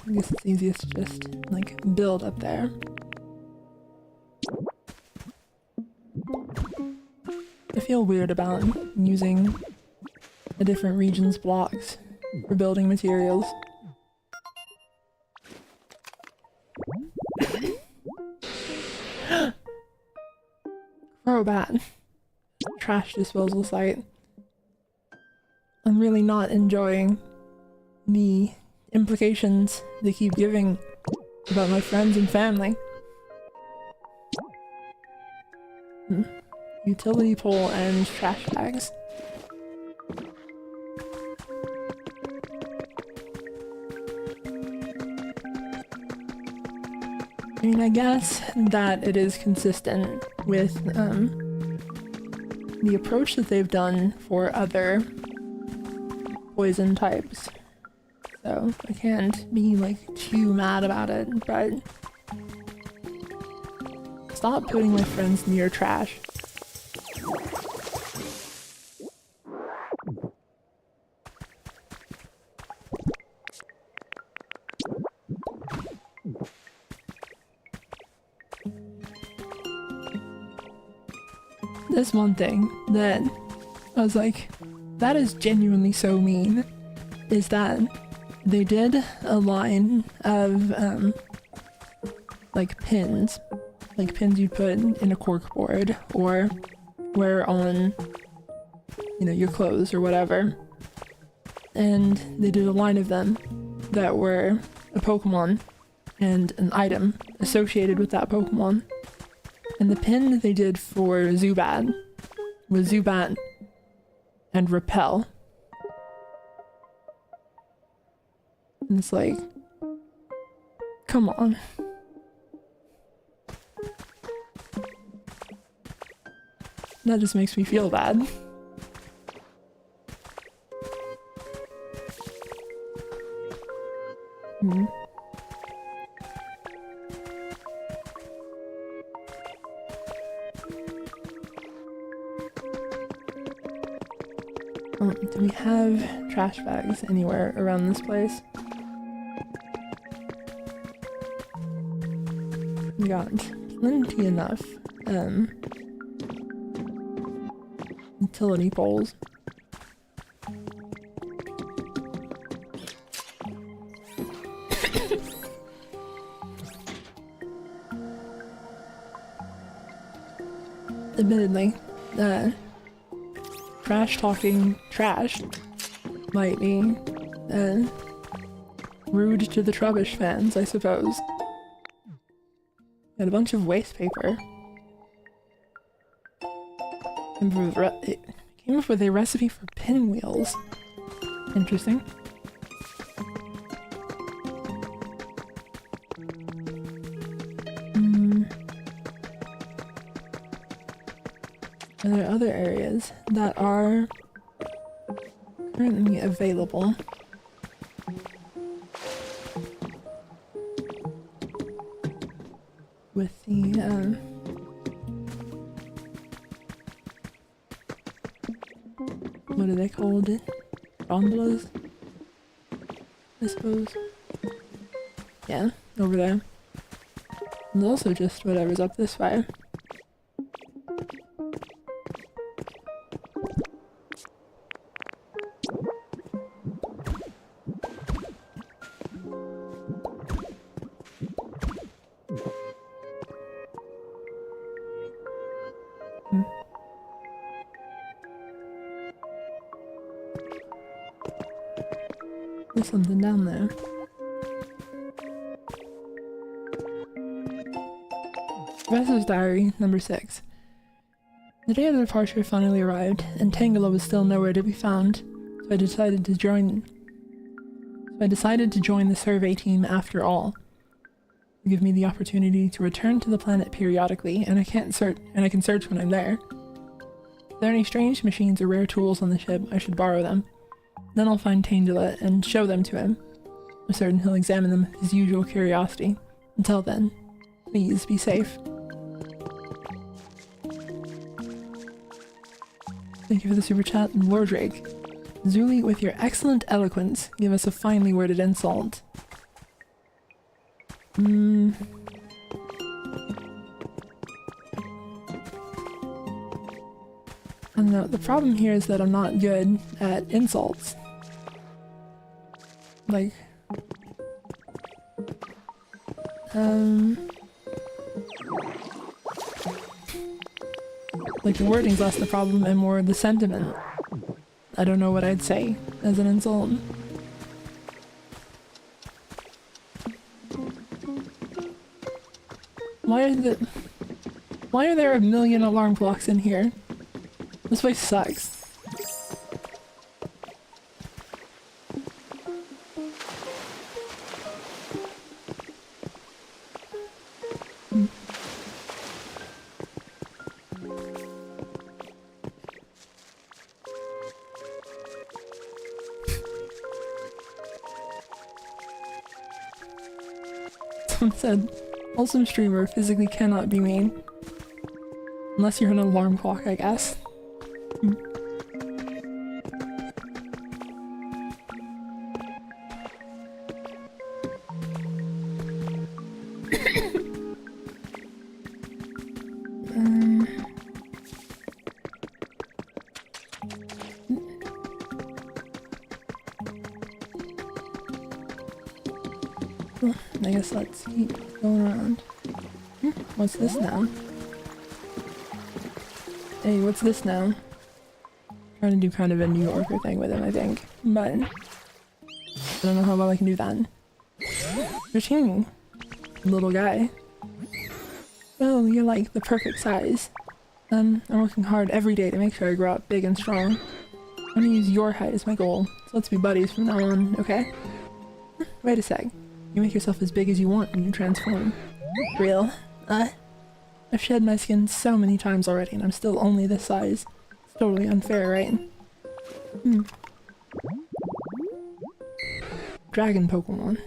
I guess it's easiest to just, like, build up there. I feel weird about using a different region's blocks for building materials. Crobat. Trash disposal site. I'm really not enjoying the implications they keep giving about my friends and family. Utility pole and trash bags. I mean, I guess that it is consistent with the approach that they've done for other poison types. So I can't be like too mad about it, but stop putting my friends near trash. This one thing that I was like, that is genuinely so mean, is that they did a line of like pins you'd put in a cork board or wear on, you know, your clothes or whatever, and they did a line of them that were a Pokemon and an item associated with that Pokemon. And the pin that they did for Zubat was Zubat and Repel. And it's like, come on. That just makes me feel bad. Do we have trash bags anywhere around this place? We got plenty enough utility poles. Admittedly, trash talking trash might be rude to the Trubbish fans, I suppose. Got a bunch of waste paper. It came up with a recipe for pinwheels. Interesting. Are there other areas that are currently available? With the, what are they called? Gondolas? I suppose. Yeah, over there. And also just whatever's up this way. There's something down there. Professor's Diary, number 6. The day of the departure finally arrived, and Tangela was still nowhere to be found, so I decided to join the survey team after all. It give me the opportunity to return to the planet periodically, and I can search when I'm there. If there are any strange machines or rare tools on the ship, I should borrow them. Then I'll find Tangela and show them to him. I'm certain he'll examine them with his usual curiosity. Until then, please be safe. Thank you for the super chat, Lordrake. Zuli, with your excellent eloquence, give us a finely worded insult. I don't know, the problem here is that I'm not good at insults. Like, like the wording's less the problem and more the sentiment. I don't know what I'd say as an insult. Why are there a million alarm clocks in here? This place sucks. Someone said, wholesome streamer physically cannot be mean. Unless you're an alarm clock, I guess. I guess let's keep going around. What's this now? Hey, what's this now? Trying to do kind of a New Yorker thing with him, I think. But I don't know how well I can do that. You're teeny, little guy. Oh, you're like the perfect size. I'm working hard every day to make sure I grow up big and strong. I'm gonna use your height as my goal, so let's be buddies from now on, okay? Wait a sec. You make yourself as big as you want when you transform. Real? I've shed my skin so many times already and I'm still only this size. It's totally unfair, right? Dragon Pokemon.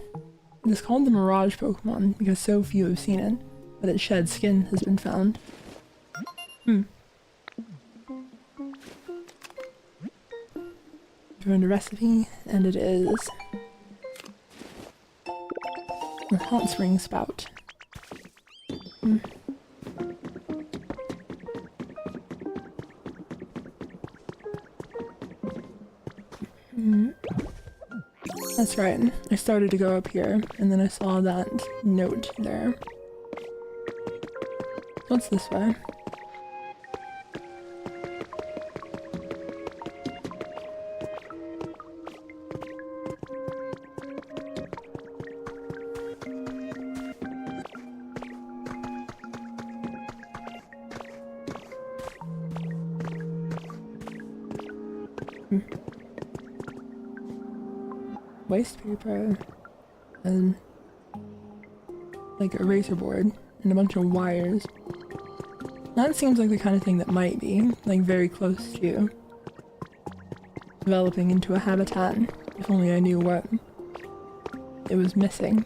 It is called the Mirage Pokemon because so few have seen it, but its shed skin has been found. Throw in a recipe, and it is a hot spring spout. That's right, I started to go up here, and then I saw that note there. What's this way? Waste paper and like a eraser board and a bunch of wires. That seems like the kind of thing that might be like very close to developing into a habitat, if only I knew what it was missing.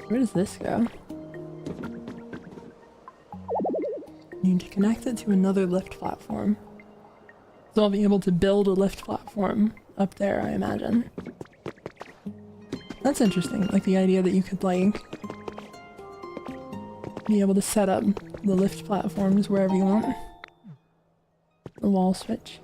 Where does this go? Need to connect it to another lift platform. So I'll be able to build a lift platform up there, I imagine. That's interesting, like the idea that you could like be able to set up the lift platforms wherever you want. The wall switch.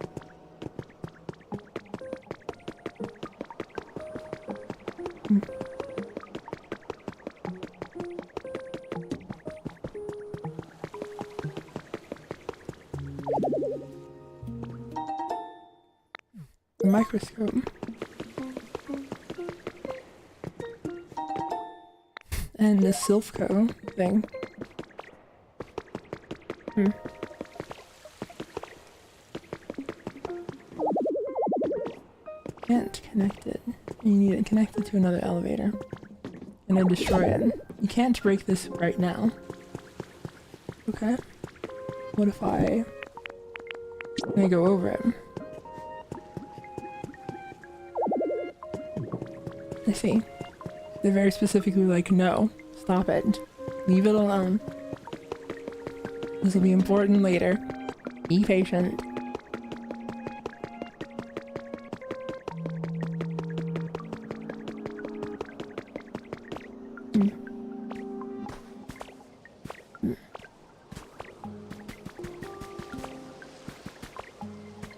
Microscope. And the Silphco thing. Can't connect it. You need it connected to another elevator. And then destroy it. You can't break this right now. Okay. What if I go over it? I see. They're very specifically like, no, stop it. Leave it alone. This will be important later. Be patient.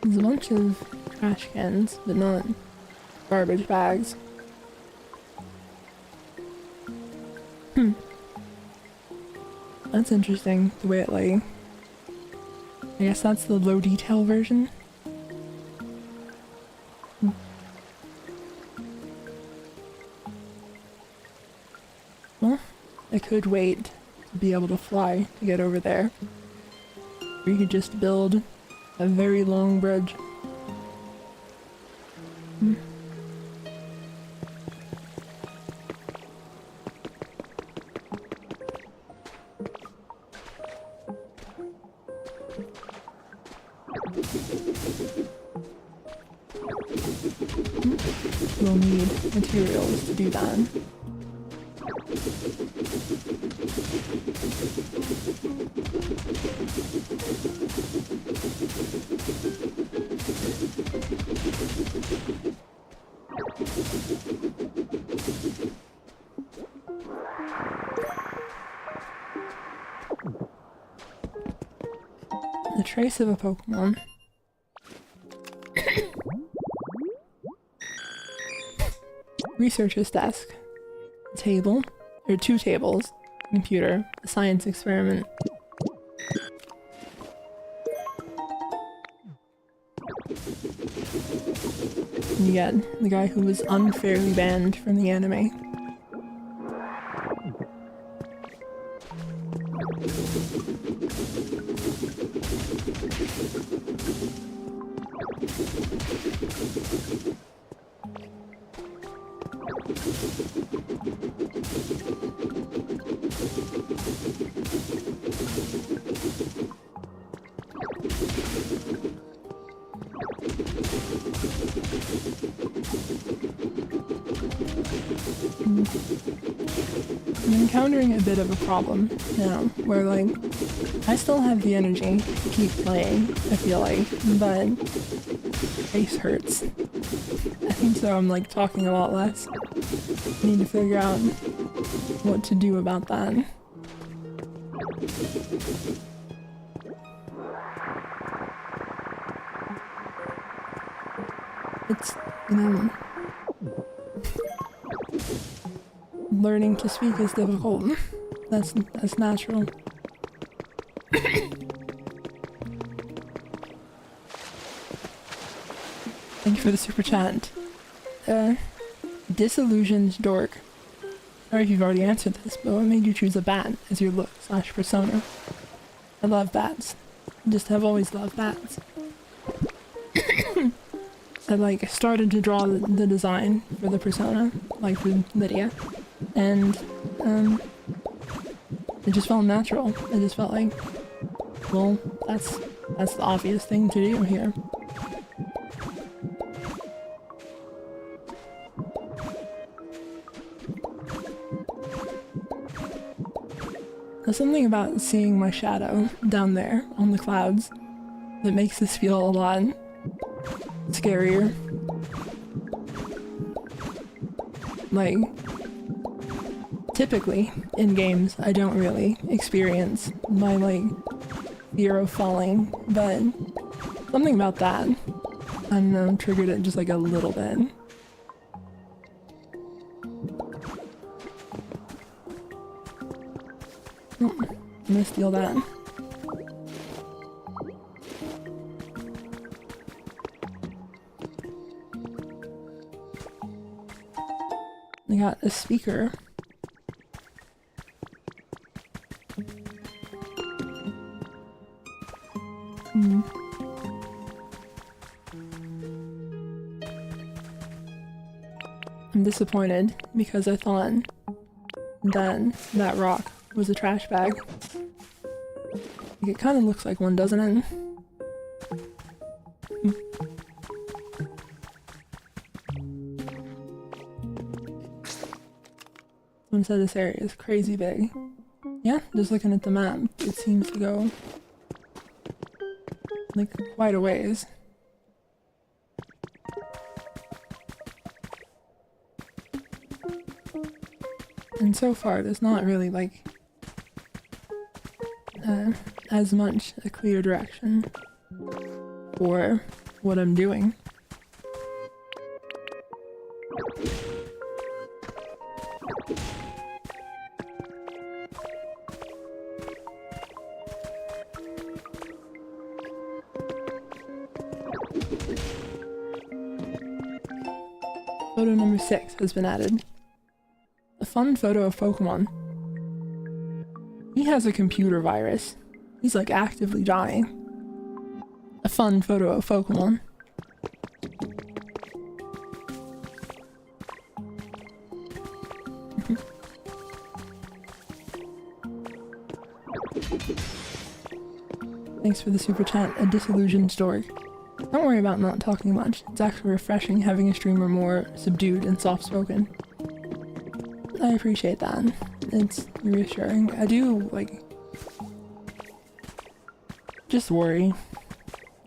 There's a bunch of trash cans, but not garbage bags. That's interesting, the way it like... I guess that's the low detail version? Well, I could wait to be able to fly to get over there. Or you could just build a very long bridge. We'll need materials to do that. The trace of a Pokemon. Researcher's desk. A table. There are two tables. Computer. A science experiment. And you get the guy who was unfairly banned from the anime. I'm encountering a bit of a problem now, where like I still have the energy to keep playing, I feel like, but face hurts. I think so I'm like talking a lot less. I need to figure out what to do about that. It's, you know, learning to speak is difficult. That's natural. Thank you for the super chat. Disillusioned dork. Sorry if you've already answered this, but what made you choose a bat as your look/persona? I love bats. Just have always loved bats. I like started to draw the design for the persona, like for Lydia, and it just felt natural. It just felt like, well, that's the obvious thing to do here. There's something about seeing my shadow down there on the clouds that makes this feel a lot scarier. Like, typically in games I don't really experience my like fear of falling, but something about that, I don't know, triggered it just like a little bit. Oh, I'm gonna steal that. I got a speaker. I'm disappointed because I thought that rock was a trash bag. Like, it kind of looks like one, doesn't it? Someone said this area is crazy big. Yeah, just looking at the map, it seems to go like quite a ways. And so far, there's not really like as much a clear direction for what I'm doing. Photo number 6 has been added. A fun photo of Pokemon. He has a computer virus. He's like actively dying. A fun photo of Pokemon. Thanks for the super chat, a disillusioned dork. Don't worry about not talking much. It's actually refreshing having a streamer more subdued and soft-spoken. I appreciate that. It's reassuring. I do, like, just worry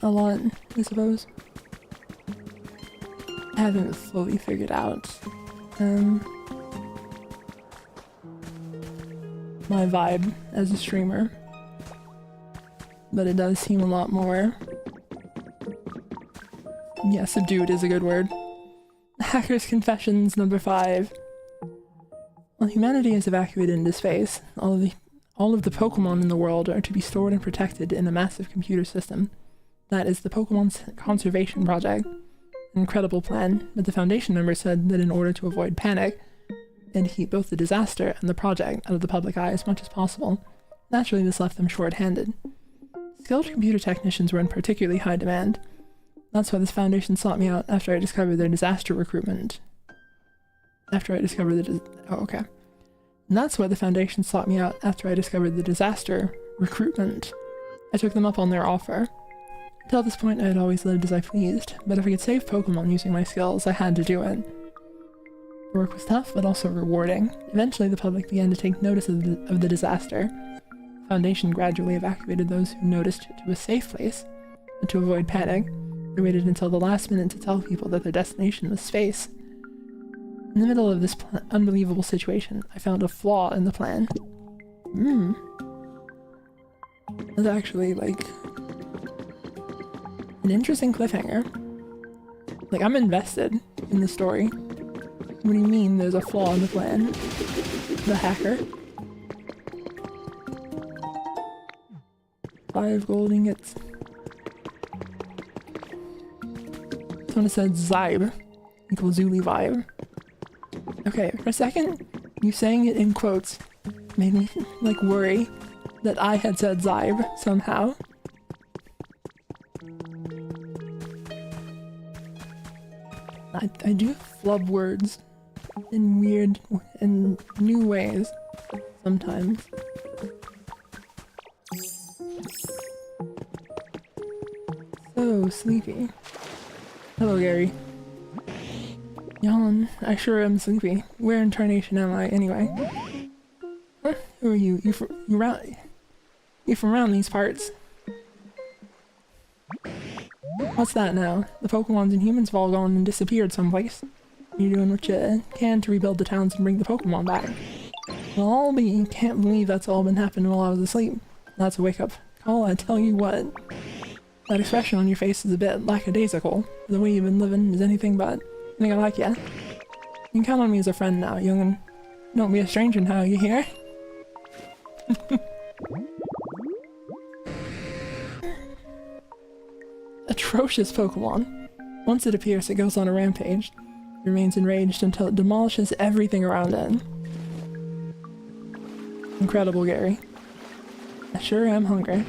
a lot, I suppose. I haven't fully figured out my vibe as a streamer, but it does seem a lot more, yeah, subdued is a good word. Hacker's Confessions number 5. While humanity is evacuated into space, all of the Pokémon in the world are to be stored and protected in a massive computer system. That is the Pokémon Conservation Project. An incredible plan, but the Foundation members said that in order to avoid panic, and keep both the disaster and the project out of the public eye as much as possible, naturally this left them short-handed. Skilled computer technicians were in particularly high demand. That's why this foundation sought me out after I discovered their disaster recruitment. And that's why the foundation sought me out after I discovered the disaster recruitment. I took them up on their offer. Until this point I had always lived as I pleased, but if I could save Pokemon using my skills, I had to do it. The work was tough, but also rewarding. Eventually the public began to take notice of the disaster. Foundation gradually evacuated those who noticed to a safe place, and to avoid panic, they waited until the last minute to tell people that their destination was space. In the middle of this unbelievable situation, I found a flaw in the plan. That's actually, like, an interesting cliffhanger. Like, I'm invested in the story. What do you mean there's a flaw in the plan? The hacker? 5 gold ingots. Someone said Zybe equals Zuli vibe. Okay, for a second, you saying it in quotes made me, like, worry that I had said Zybe somehow. I do flub words in weird and new ways sometimes. So sleepy. Hello, Gary. Yawn. I sure am sleepy. Where in tarnation am I, anyway? Huh? Who are you? You from around these parts? What's that now? The Pokemons and humans have all gone and disappeared someplace. You're doing what you can to rebuild the towns and bring the Pokemon back. Well, but you can't believe that's all been happening while I was asleep. That's a wake-up call, I tell you what. That expression on your face is a bit lackadaisical. The way you've been living is anything but. I think I like ya. You can count on me as a friend now, young'un. Don't be a stranger now, you hear? Atrocious Pokemon. Once it appears, it goes on a rampage. It remains enraged until it demolishes everything around it. Incredible, Gary. I sure am hungry.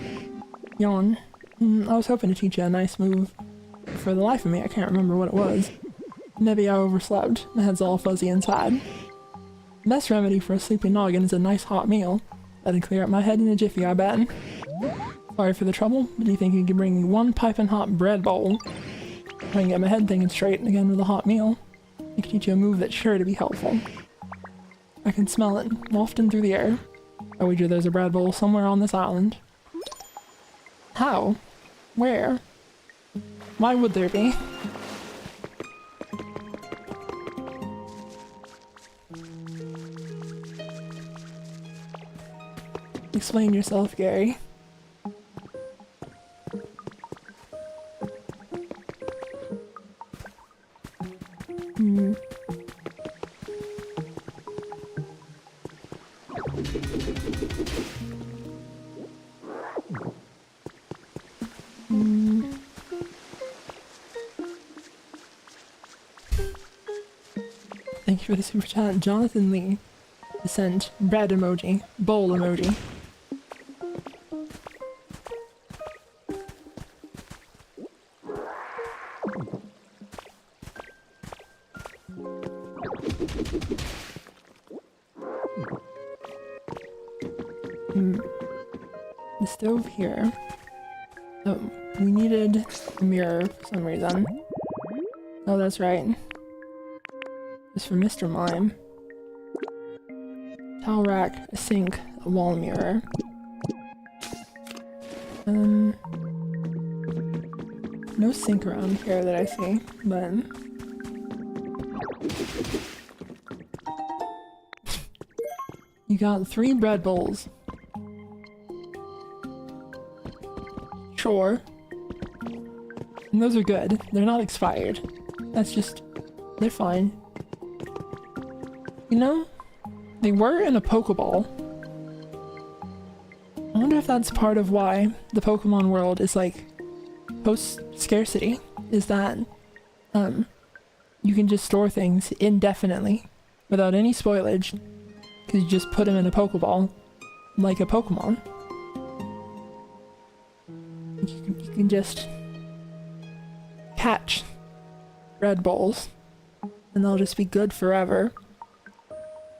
Yawn. I was hoping to teach you a nice move. For the life of me, I can't remember what it was. Maybe I overslept. My head's all fuzzy inside. The best remedy for a sleepy noggin is a nice hot meal. That'd clear up my head in a jiffy, I bet. Sorry for the trouble, but do you think you could bring me one piping hot bread bowl? I can get my head thinking straight again with a hot meal. I can teach you a move that's sure to be helpful. I can smell it, wafting through the air. I wager there's a bread bowl somewhere on this island. How? Where? Why would there be? Explain yourself, Gary. Thank you for the super chat, Jonathan Lee. To send bread emoji, bowl emoji. The stove here. Oh, we needed a mirror for some reason. Oh, that's right. It's for Mr. Mime. Towel rack, a sink, a wall mirror. No sink around here that I see, but... You got 3 bread bowls. Sure. And those are good. They're not expired. That's just... they're fine. You know, they were in a Pokeball. I wonder if that's part of why the Pokemon world is like post-scarcity, is that you can just store things indefinitely without any spoilage because you just put them in a Pokeball like a Pokemon. You can just catch Red Bulls and they'll just be good forever.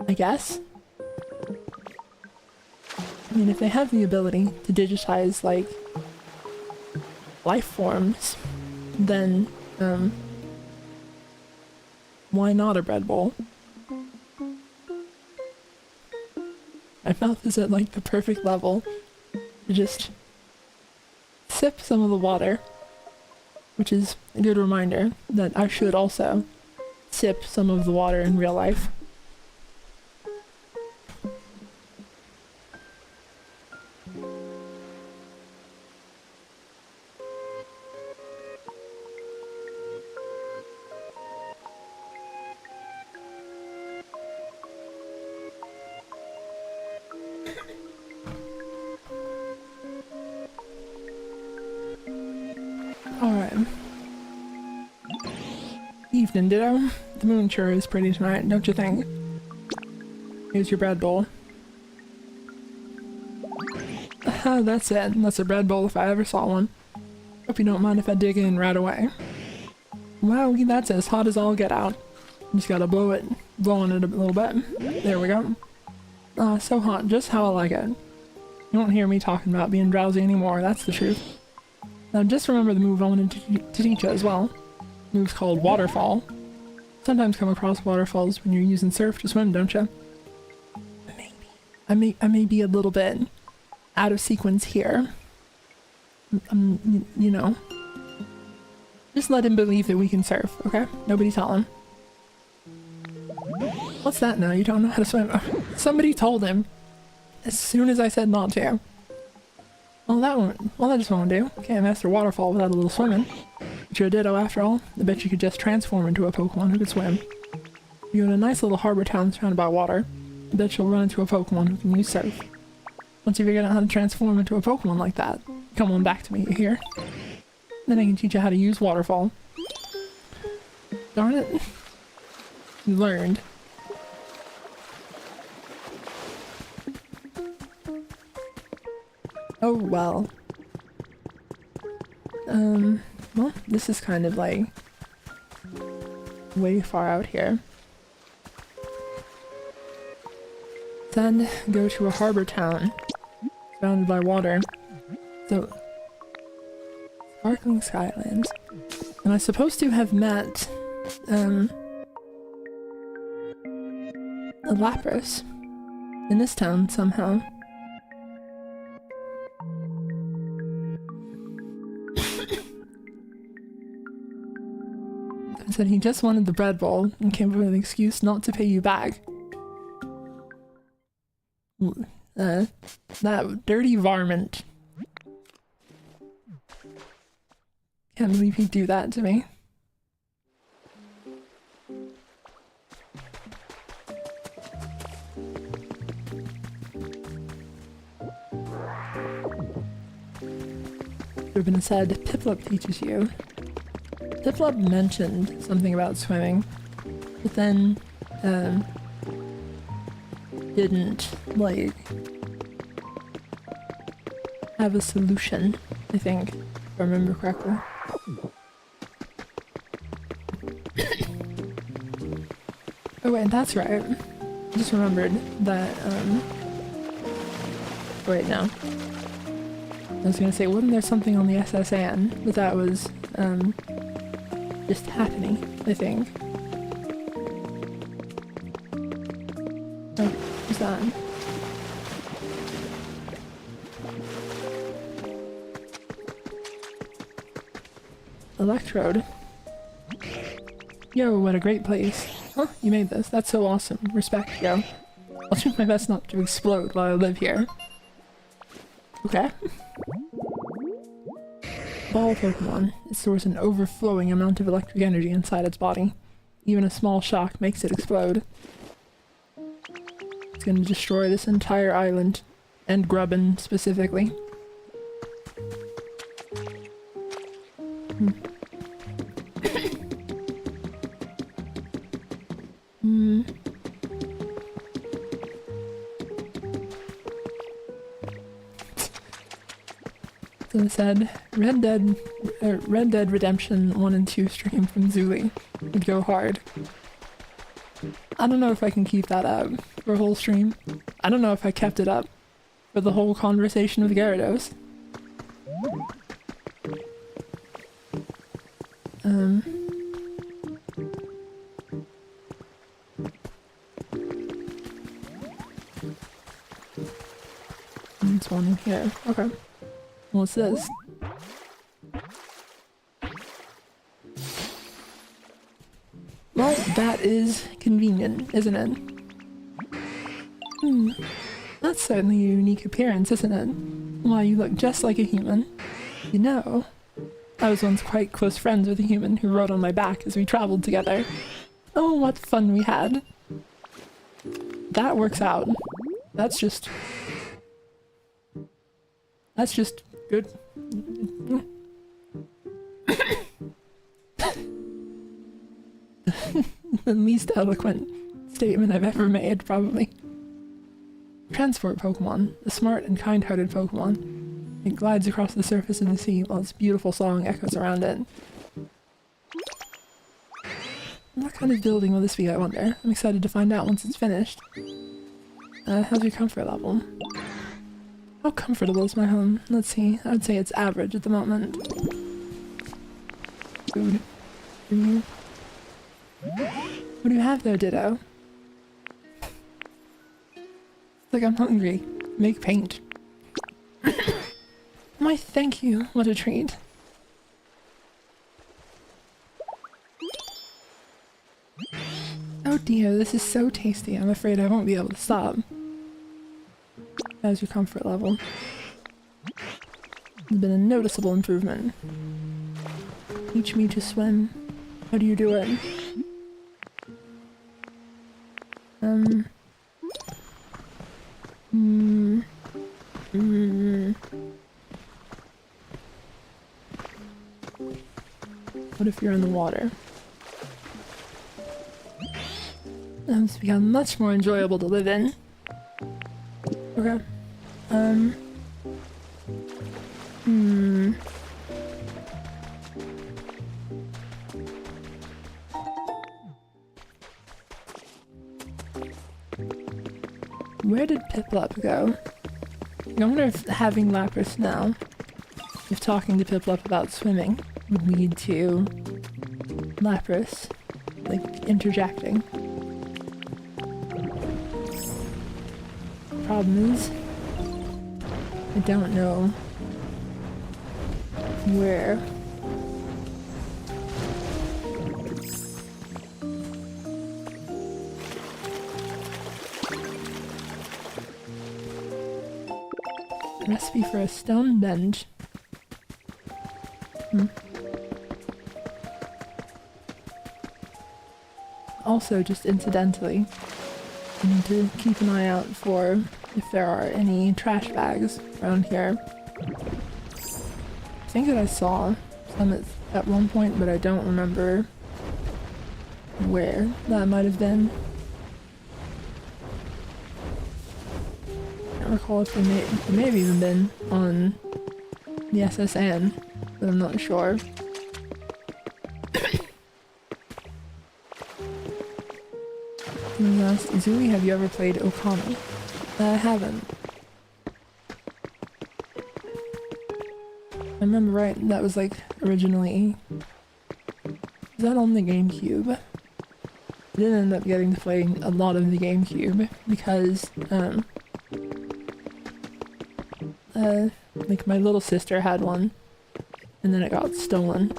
I guess? I mean, if they have the ability to digitize, like, life forms, then, why not a bread bowl? My mouth is at, like, the perfect level to just sip some of the water, which is a good reminder that I should also sip some of the water in real life. Alright. Evening, ditto. The moon sure is pretty tonight, don't you think? Here's your bread bowl. That's it. That's a bread bowl if I ever saw one. Hope you don't mind if I dig in right away. Wow, that's as hot as all get out. Just gotta blow on it a little bit. There we go. Ah, so hot, just how I like it. You won't hear me talking about being drowsy anymore, that's the truth. Now just remember the move I wanted to teach you as well. The move's called Waterfall. Sometimes come across waterfalls when you're using surf to swim, don't you? Maybe. I may be a little bit out of sequence here. You know. Just let him believe that we can surf, okay? Nobody tell him. What's that now? You don't know how to swim? Somebody told him as soon as I said not to. Well, that just won't do. Can't master waterfall without a little swimming. But you're a ditto after all. I bet you could just transform into a Pokemon who could swim. You're in a nice little harbor town surrounded by water. I bet you'll run into a Pokemon who can use surf. Once you figure out how to transform into a Pokemon like that, come on back to me, you hear? Then I can teach you how to use waterfall. Darn it. You learned. Oh, well. Well, this is kind of like way far out here. Then go to a harbor town surrounded by water. So, sparkling skylands. And I'm supposed to have met a Lapras in this town somehow. Said he just wanted the bread bowl and came up with an excuse not to pay you back. That dirty varmint. Can't believe he'd do that to me. Should have been said, Piplup teaches you. Piplup mentioned something about swimming, but then, didn't, like, have a solution, I think, if I remember correctly. Oh wait, that's right. I just remembered that, wait, no. I was gonna say, wasn't there something on the SSN, but that was, just happening, I think. Oh, what's that? Electrode. Yo, what a great place. Huh, you made this. That's so awesome. Respect, yo. I'll do my best not to explode while I live here. Okay. Ball Pokemon. It stores an overflowing amount of electric energy inside its body. Even a small shock makes it explode. It's gonna destroy this entire island, and Grubbin specifically. So it said, Red Dead Redemption 1 and 2 stream from Zuli would go hard. I don't know if I can keep that up for a whole stream. I don't know if I kept it up for the whole conversation with Gyarados. there's one in here. Okay. What's this? Well, that is convenient, isn't it? That's certainly a unique appearance, isn't it? Why, you look just like a human. You know, I was once quite close friends with a human who rode on my back as we traveled together. Oh, what fun we had. That works out. That's just good. The least eloquent statement I've ever made, probably. Transport Pokemon, a smart and kind-hearted Pokemon. It glides across the surface of the sea while its beautiful song echoes around it. What kind of building will this be, I wonder? I'm excited to find out once it's finished. How's your comfort level? How comfortable is my home? Let's see, I would say it's average at the moment. Food. What do you have there, Ditto? It's like I'm hungry. Make paint. Why, thank you. What a treat. Oh dear, this is so tasty. I'm afraid I won't be able to stop. How's your comfort level? There's been a noticeable improvement. Teach me to swim. How do you do it? What if you're in the water? It's become much more enjoyable to live in. Okay. Where did Piplup go? I wonder if having Lapras now, if talking to Piplup about swimming, would lead to Lapras, like, interjecting. Problem is, I don't know where. Recipe for a stone bench. Also, just incidentally, I need to keep an eye out for if there are any trash bags around here. I think that I saw some at one point, but I don't remember where that might have been. I can't recall if they may have even been on the SSN, but I'm not sure. Someone asked, Izumi, have you ever played Okami? I haven't. I remember right, that was like originally... Was that on the GameCube? I didn't end up getting to play a lot of the GameCube because, like my little sister had one and then it got stolen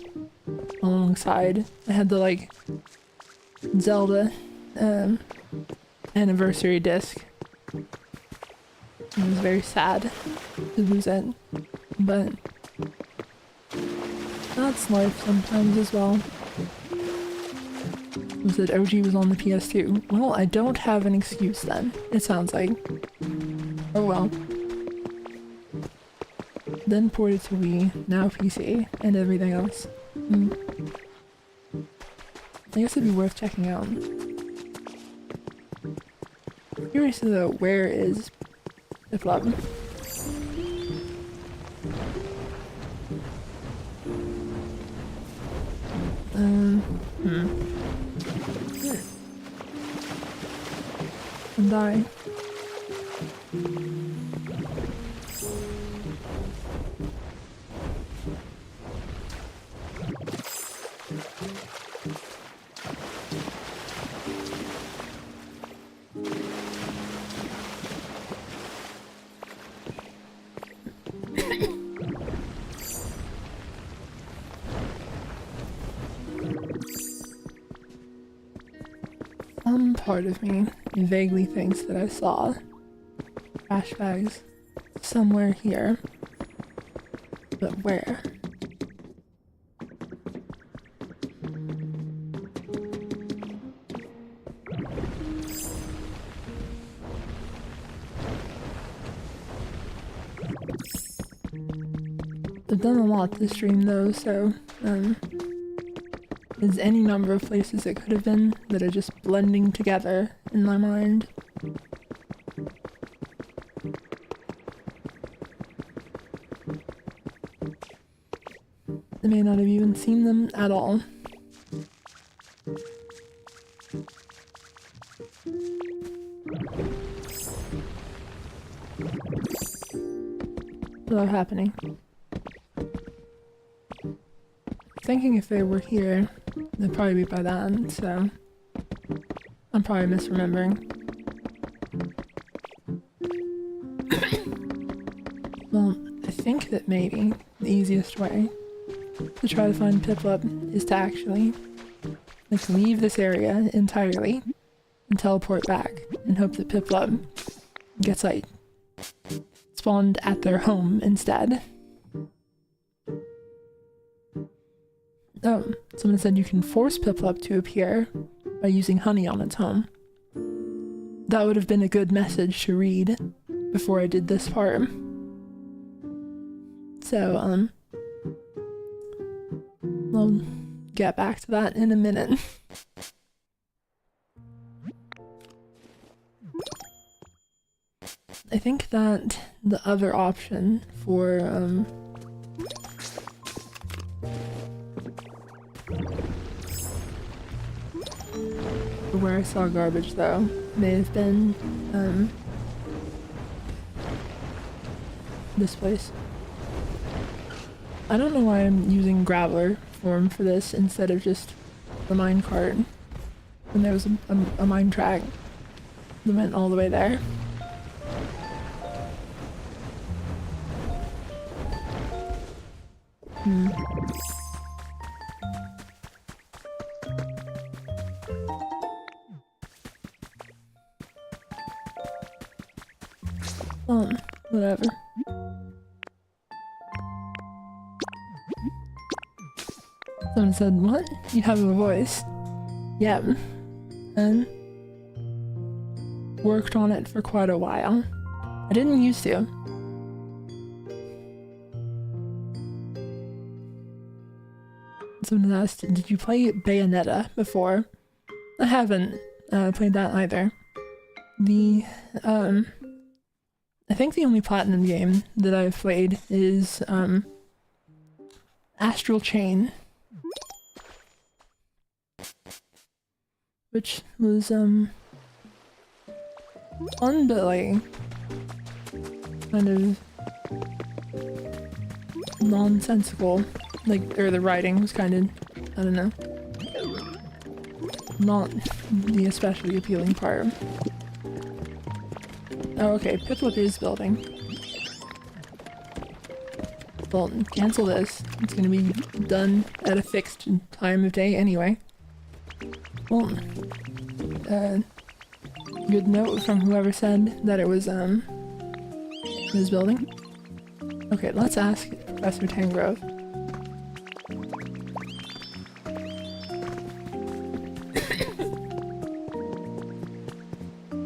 alongside. I had the like Zelda anniversary disc. It was very sad to lose it, but that's life sometimes as well. Was that OG was on the PS2? Well, I don't have an excuse then, it sounds like. Oh well. Then ported to Wii, now PC, and everything else. I guess it'd be worth checking out. Curious though, where is Piplup? And I. Some part of me vaguely thinks that I saw trash bags somewhere here. But where? I've done a lot this stream though, so there's any number of places it could have been that are just blending together in my mind. I may not have even seen them at all. What's happening? Thinking if they were here, they'd probably be by then, so I'm probably misremembering. Well, I think that maybe the easiest way to try to find Piplup is to actually like leave this area entirely and teleport back and hope that Piplup gets like spawned at their home instead. Oh, someone said you can force Piplup to appear by using honey on its home. That would have been a good message to read before I did this part. So, we'll get back to that in a minute. I think that the other option for, where I saw garbage though, may have been, this place. I don't know why I'm using Graveler form for this instead of just the minecart. And there was a mine track that went all the way there. Whatever. Someone said, what? You have a voice? Yep. And worked on it for quite a while. I didn't used to. Someone asked, did you play Bayonetta before? I haven't played that either. I think the only platinum game that I've played is Astral Chain, which was fun, but like kind of nonsensical. Like, or the writing was kind of, I don't know, not the especially appealing part. Oh, okay, Piplup is building. Well, cancel this. It's gonna be done at a fixed time of day anyway. Well, good note from whoever said that it was building. Okay, let's ask Professor Tangrove.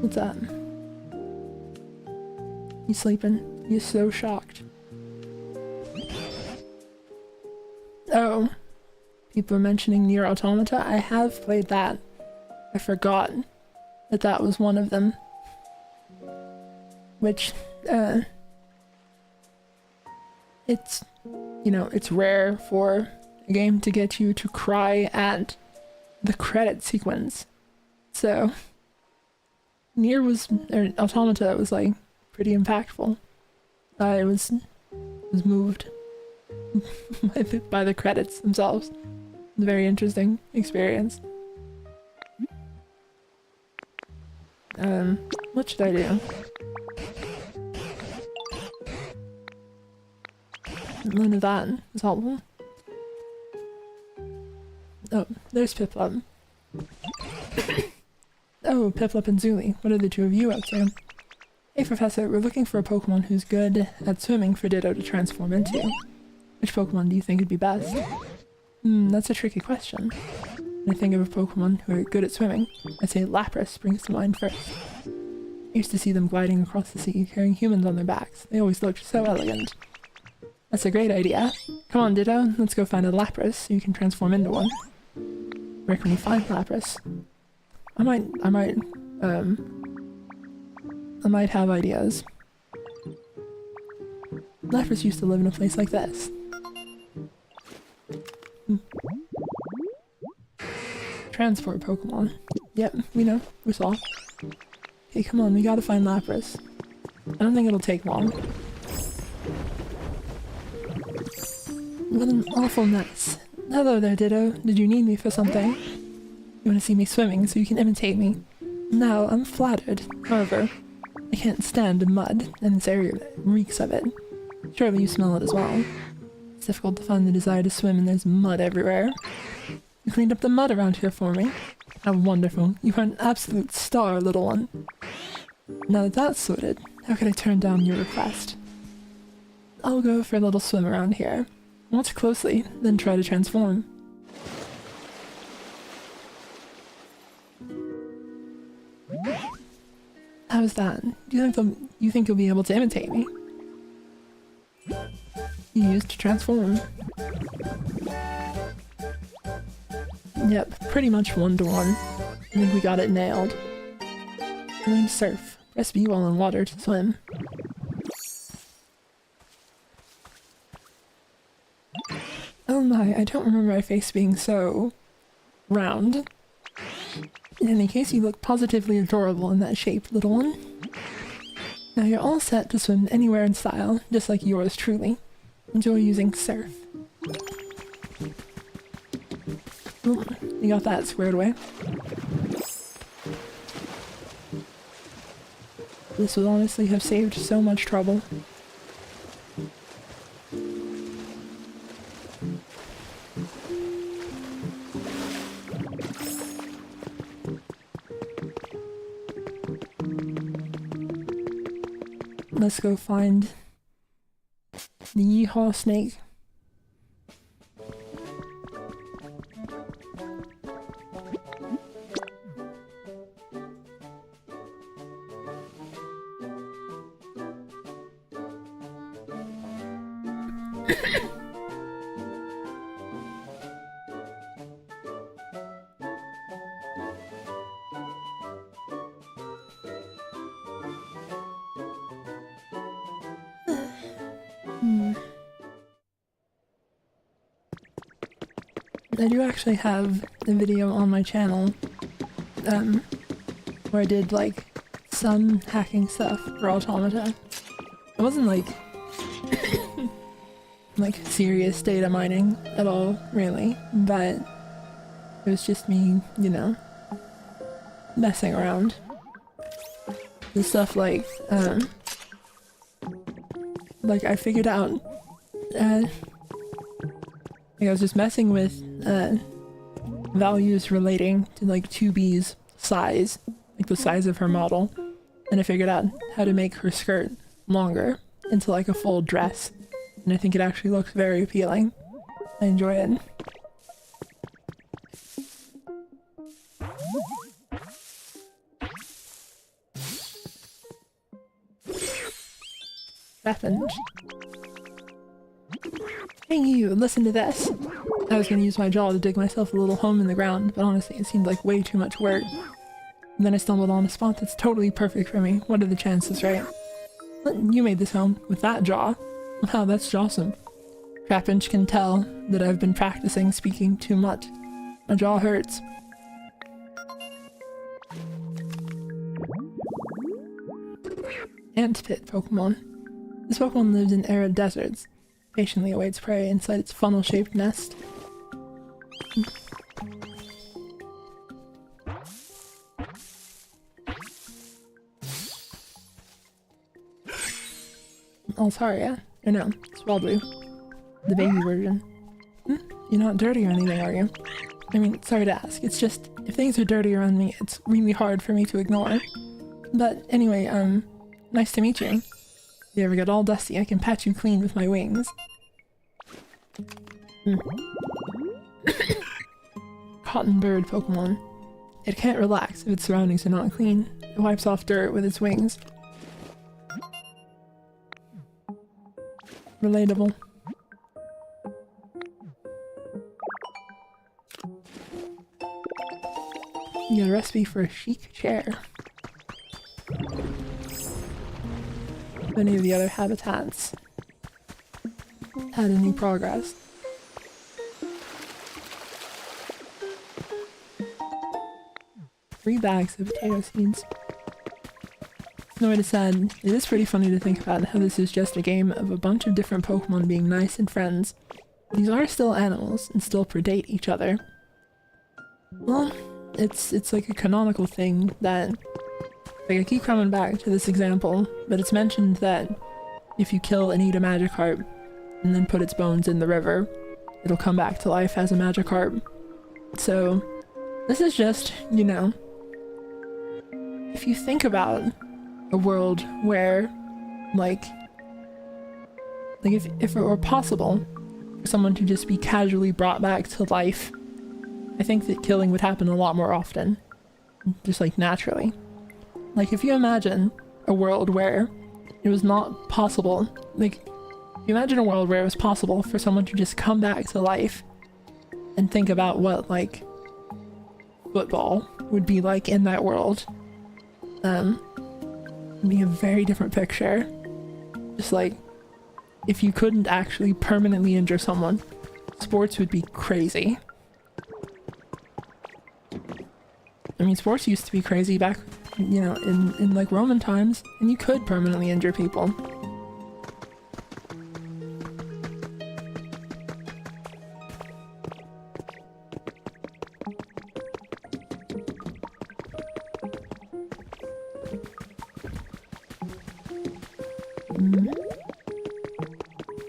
What's that? He's sleeping. He's so shocked. Oh. People are mentioning Nier Automata. I have played that. I forgot that that was one of them. Which, it's, you know, it's rare for a game to get you to cry at the credit sequence. So, Nier was, or Automata was like, pretty impactful. I was moved by the credits themselves. It was a very interesting experience. What should I do? None of that is helpful. Oh, there's Piplup. Oh, Piplup and Zuli, what are the two of you up to? Hey Professor, we're looking for a Pokemon who's good at swimming for Ditto to transform into. Which Pokemon do you think would be best? That's a tricky question. When I think of a Pokemon who are good at swimming, I'd say Lapras springs to mind first. I used to see them gliding across the sea, carrying humans on their backs. They always looked so elegant. That's a great idea. Come on, Ditto, let's go find a Lapras so you can transform into one. Where can we find Lapras? I might have ideas. Lapras used to live in a place like this. Transport Pokemon. Yep, we know. We saw. Okay, come on, we gotta find Lapras. I don't think it'll take long. What an awful mess. Hello there, Ditto. Did you need me for something? You want to see me swimming so you can imitate me? No, I'm flattered. However, I can't stand mud, and this area reeks of it. Surely you smell it as well. It's difficult to find the desire to swim and there's mud everywhere. You cleaned up the mud around here for me. How wonderful. You are an absolute star, little one. Now that that's sorted, how can I turn down your request? I'll go for a little swim around here. Watch closely, then try to transform. How's that? Do you think you'll be able to imitate me? You used to transform. Yep, pretty much 1-to-1. I think we got it nailed. Learn to surf. Press B while in water to swim. Oh my, I don't remember my face being so round. In any case, you look positively adorable in that shape, little one. Now you're all set to swim anywhere in style, just like yours truly. Enjoy using surf. Ooh, you got that squared away. This would honestly have saved so much trouble. Let's go find the Yeehaw snake. I do actually have a video on my channel where I did like some hacking stuff for Automata. It wasn't like like serious data mining at all, really, but it was just me, you know, messing around. The stuff like I figured out like I was just messing with values relating to like 2B's size, like the size of her model, and I figured out how to make her skirt longer into like a full dress, and I think it actually looks very appealing. I enjoy it. Happened. Hey you, listen to this. I was gonna use my jaw to dig myself a little home in the ground, but honestly it seemed like way too much work. And then I stumbled on a spot that's totally perfect for me. What are the chances, right? You made this home with that jaw. Wow, that's awesome. Trapinch can tell that I've been practicing speaking too much. My jaw hurts. Antpit Pokemon. This Pokemon lives in arid deserts. Patiently awaits prey inside its funnel-shaped nest. Altaria? Or no, Swablu. The baby version. You're not dirty or anything, are you? I mean, sorry to ask, it's just, if things are dirty around me, it's really hard for me to ignore. But anyway, nice to meet you. If you ever get all dusty, I can pat you clean with my wings. Cotton bird Pokemon. It can't relax if its surroundings are not clean. It wipes off dirt with its wings. Relatable. You got a recipe for a chic chair. Many of the other habitats had any progress. Three bags of potato seeds. No, it is sad. It is pretty funny to think about how this is just a game of a bunch of different Pokemon being nice and friends. These are still animals and still predate each other. Well, it's like a canonical thing that, like, I keep coming back to this example, but it's mentioned that if you kill and eat a Magikarp and then put its bones in the river, it'll come back to life as a Magikarp. So this is just, you know, if you think about a world where, like if it were possible for someone to just be casually brought back to life, I think that killing would happen a lot more often. Just like naturally. Like if you imagine a world where it was not possible, like if you imagine a world where it was possible for someone to just come back to life and think about what like football would be like in that world, it'd be a very different picture. Just like if you couldn't actually permanently injure someone, sports would be crazy. I mean, sports used to be crazy back, you know, in like Roman times, and you could permanently injure people.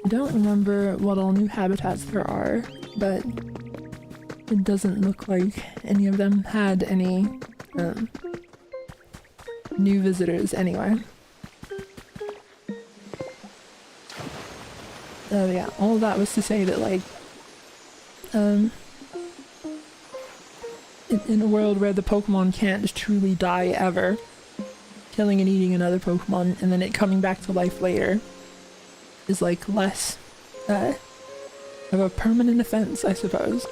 I don't remember what all new habitats there are, but it doesn't look like any of them had any new visitors anyway. Oh yeah, all of that was to say that like in a world where the Pokemon can't truly die ever, killing and eating another Pokemon and then it coming back to life later is like less of a permanent offense, I suppose.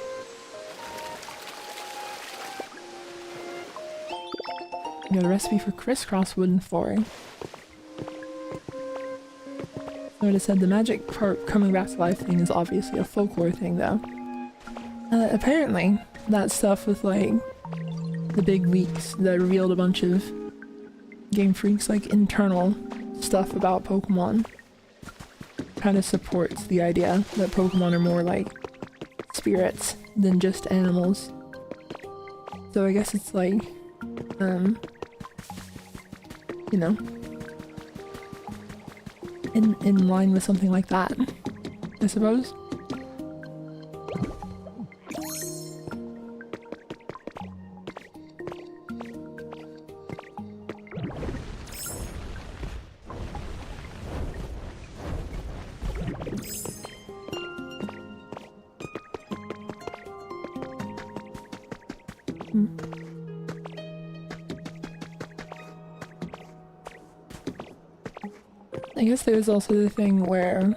You got a recipe for crisscross wooden flooring. So it said the magic part coming back to life thing is obviously a folklore thing though. Apparently that stuff with like the big leaks that revealed a bunch of Game Freak's like internal stuff about Pokemon kind of supports the idea that Pokemon are more like spirits than just animals. So I guess it's like you know, in line with something like that, I suppose. I guess there's also the thing where,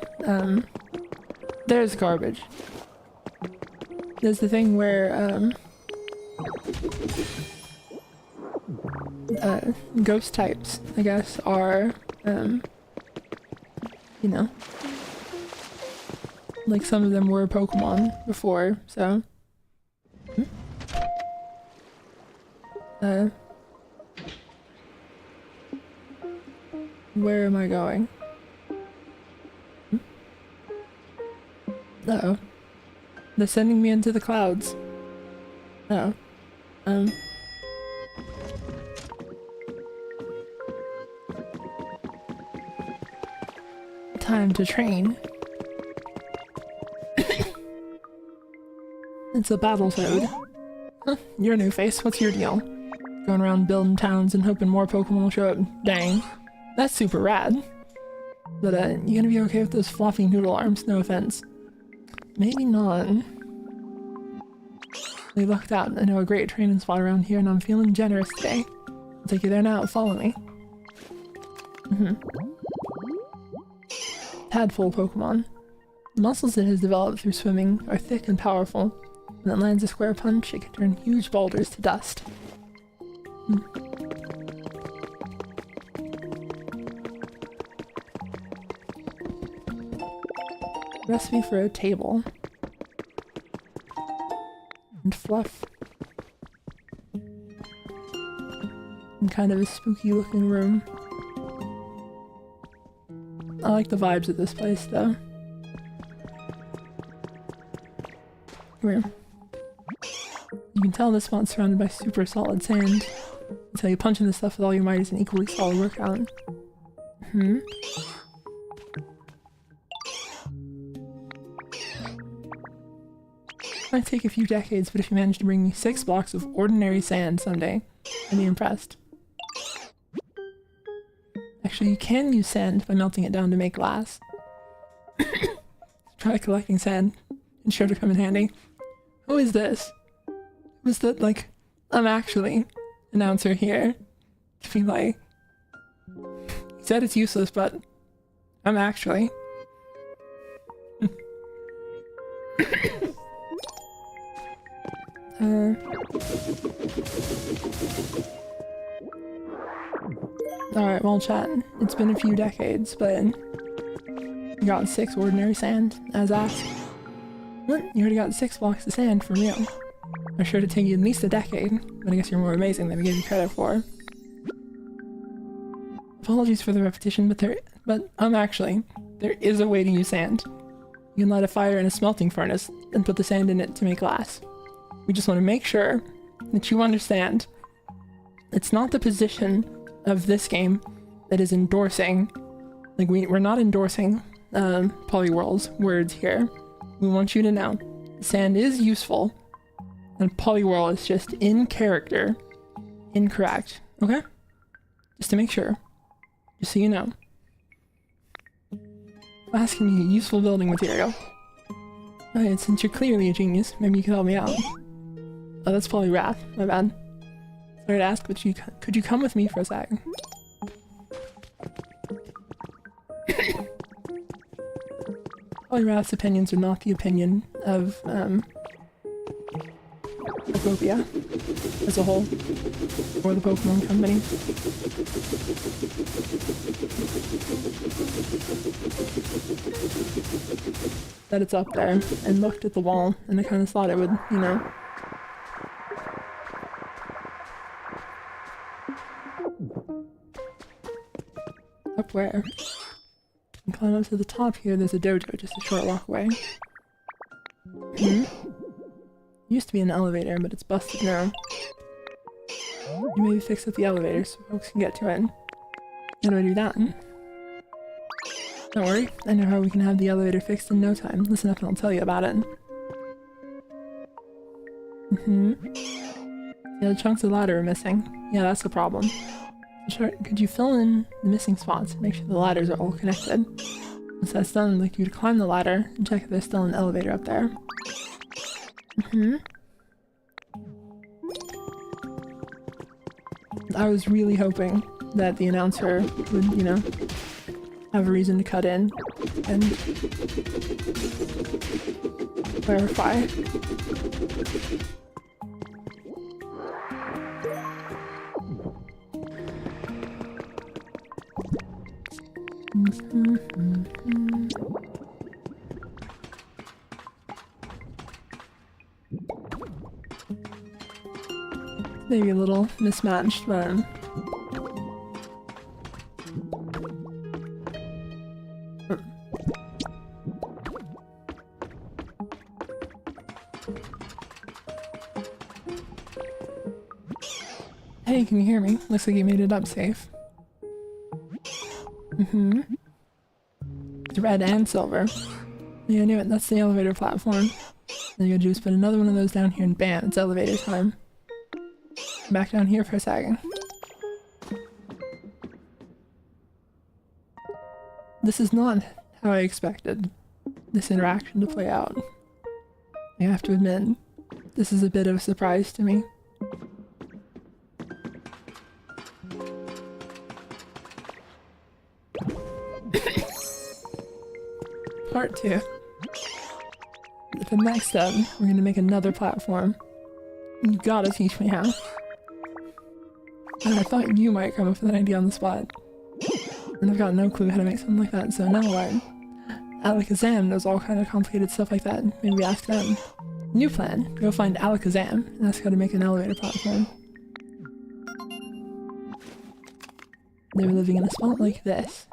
there's garbage. There's the thing where, ghost types, I guess, are, you know, like some of them were Pokemon before, so. Where am I going? Uh-oh. They're sending me into the clouds. Uh-oh. Time to train. It's a Battletoad. Huh, you're a new face. What's your deal? Going around building towns and hoping more Pokemon will show up. Dang. That's super rad. But, you gonna be okay with those floppy noodle arms? No offense. Maybe not. They lucked out. I know a great training spot around here and I'm feeling generous today. I'll take you there now. Follow me. Tadpole Pokemon. The muscles it has developed through swimming are thick and powerful. When it lands a square punch, it can turn huge boulders to dust. Recipe for a table. And fluff. And kind of a spooky looking room. I like the vibes of this place though. Come here. You can tell this spot's surrounded by super solid sand. Until you punch into stuff with all your might is an equally solid workout. Might take a few decades, but if you manage to bring me 6 blocks of ordinary sand someday, I'd be impressed. Actually, you can use sand by melting it down to make glass. Try collecting sand. It's sure to come in handy. Who is this? Was that like, I'm actually announcer here to be like, he said it's useless, but I'm actually. Alright, well chat, it's been a few decades, but you got 6 ordinary sand, as asked. What? You already got 6 blocks of sand for real. I'm sure to take you at least a decade, but I guess you're more amazing than I gave you credit for. Apologies for the repetition, but there is a way to use sand. You can light a fire in a smelting furnace and put the sand in it to make glass. We just want to make sure that you understand it's not the position of this game that is endorsing, like we're not endorsing Poliwhirl's words here. We want you to know sand is useful and Poliwhirl is just in character incorrect, okay? Just to make sure, just so you know. I'm asking you useful building material. Alright, since you're clearly a genius, maybe you can help me out. Oh, that's Poliwrath, my bad. Sorry to ask, but could you come with me for a sec? Poliwrath's opinions are not the opinion of, Pokopia as a whole, or the Pokemon Company. That it's up there, and looked at the wall, and I kind of thought it would, you know. Up where? And climb up to the top here, there's a dojo just a short walk away. Used to be an elevator, but it's busted now. You maybe fix up the elevator so folks can get to it. How do I do that? Don't worry, I know how we can have the elevator fixed in no time. Listen up and I'll tell you about it. Yeah, the chunks of the ladder are missing. Yeah, that's the problem. Sure, could you fill in the missing spots and make sure the ladders are all connected? Once that's done, I'd like you to climb the ladder and check if there's still an elevator up there. I was really hoping that the announcer would, you know, have a reason to cut in and clarify. Maybe a little mismatched, but hey, can you hear me? Looks like you made it up safe. It's red and silver. Yeah, I knew it. That's the elevator platform. All you gotta do is put another one of those down here and bam, it's elevator time. Back down here for a second. This is not how I expected this interaction to play out. I have to admit, this is a bit of a surprise to me. Part 2. For the next step, we're gonna make another platform. You gotta teach me how. And I thought you might come up with an idea on the spot. And I've got no clue how to make something like that, so now what? Alakazam knows all kind of complicated stuff like that. Maybe we ask them. New plan, go find Alakazam and ask how to make an elevator platform. They were living in a spot like this.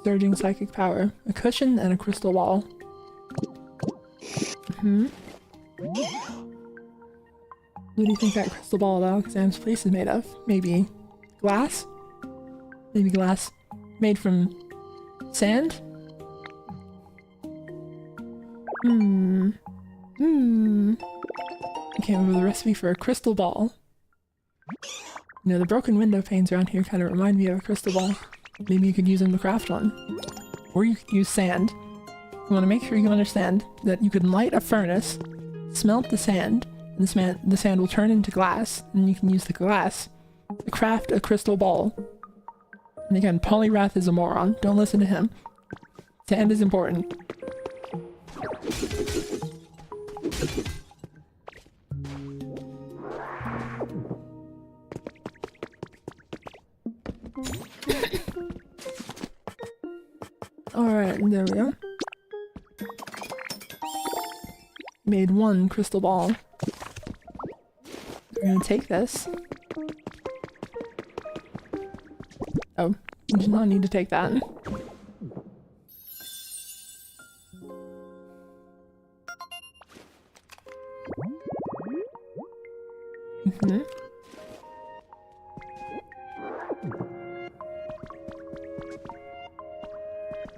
Surging psychic power, a cushion, and a crystal ball. What do you think that crystal ball at Alakazam's place is made of? Maybe glass? Maybe glass made from sand? I can't remember the recipe for a crystal ball. You know, the broken window panes around here kind of remind me of a crystal ball. Maybe you could use them to craft one. Or you could use sand. You want to make sure you understand that you can light a furnace, smelt the sand, and the sand will turn into glass, and you can use the glass to craft a crystal ball. And again, Polyrath is a moron. Don't listen to him. Sand is important. Alright, there we go. Made one crystal ball. We're gonna take this. Oh, you do not need to take that.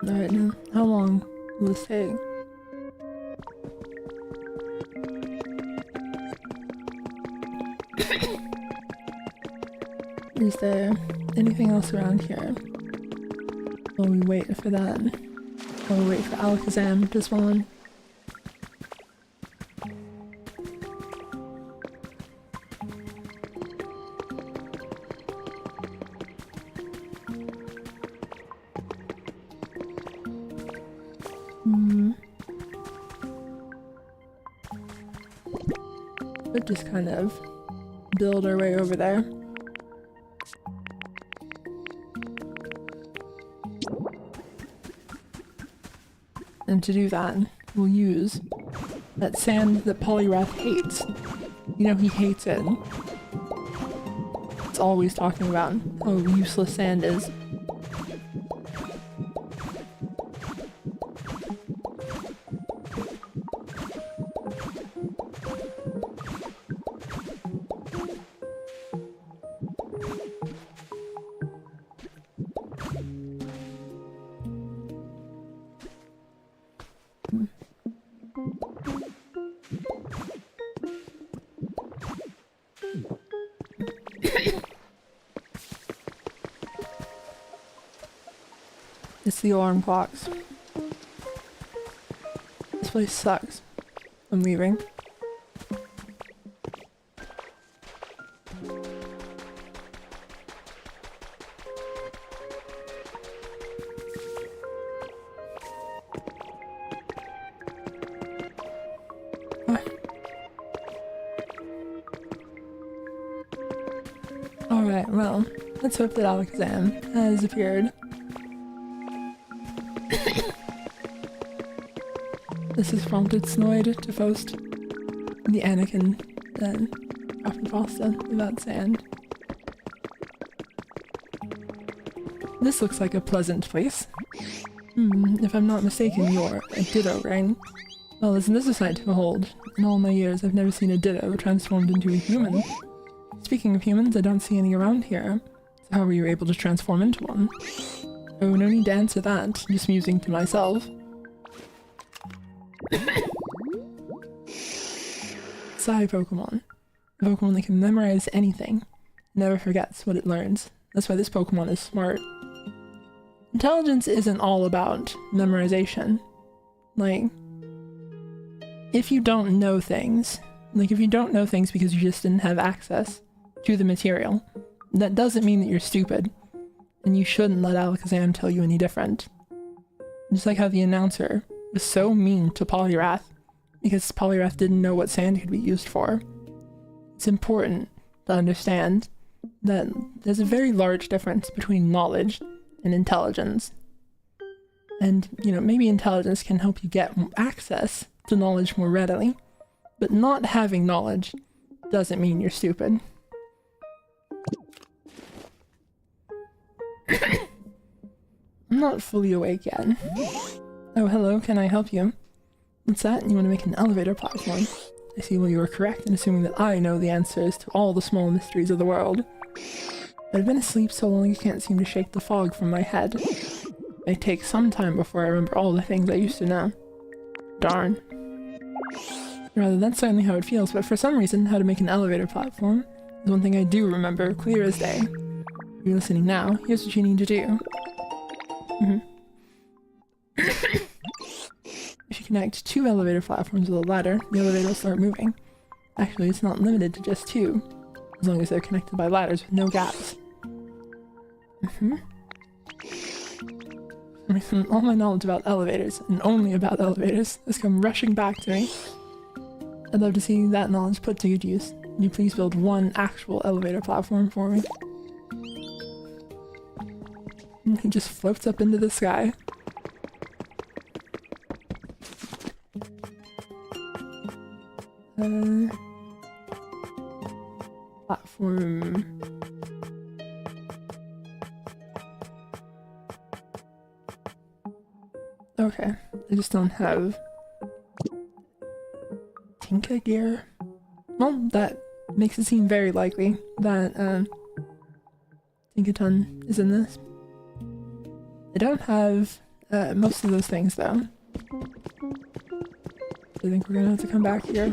Alright, now, how long will this take? Is there anything else around here? While we wait for that. While we wait for Alakazam to spawn. We'll just kind of build our way over there. And to do that, we'll use that sand that Polyrath hates. You know, he hates it. It's always talking about how useless sand is. It's the alarm clocks. This place sucks. I'm leaving. Alright, well, let's hope that Alakazam has appeared. This has prompted Snoid to post the Anakin creepypasta about sand. This looks like a pleasant place. If I'm not mistaken, you're a Ditto, right? Well, isn't this a sight to behold? In all my years, I've never seen a Ditto transformed into a human. Speaking of humans, I don't see any around here. So how were you able to transform into one? Oh, no need to answer that. Just musing to myself. Psi Pokemon. A Pokemon that can memorize anything. Never forgets what it learns. That's why this Pokemon is smart. Intelligence isn't all about memorization. Like, if you don't know things, if you don't know things because you just didn't have access to the material, that doesn't mean that you're stupid, and you shouldn't let Alakazam tell you any different. Just like how the announcer was so mean to Poliwrath because Poliwrath didn't know what sand could be used for. It's important to understand that there's a very large difference between knowledge and intelligence. And, you know, maybe intelligence can help you get access to knowledge more readily, but not having knowledge doesn't mean you're stupid. I'm not fully awake yet. Oh, hello, can I help you? What's that? You want to make an elevator platform? I see, well, you were correct in assuming that I know the answers to all the small mysteries of the world. But I've been asleep so long I can't seem to shake the fog from my head. It may take some time before I remember all the things I used to know. Darn. Rather, that's certainly how it feels, but for some reason, how to make an elevator platform is one thing I do remember clear as day. If you're listening now, here's what you need to do. If you connect 2 elevator platforms with a ladder, the elevator will start moving. Actually, it's not limited to just 2, as long as they're connected by ladders with no gaps. All my knowledge about elevators, and only about elevators, has come rushing back to me. I'd love to see that knowledge put to good use. Can you please build one actual elevator platform for me? And he just floats up into the sky. Platform. Okay, I just don't have Tinka gear. Well, that makes it seem very likely that Tinkaton is in this. I don't have most of those things though. I think we're gonna have to come back here.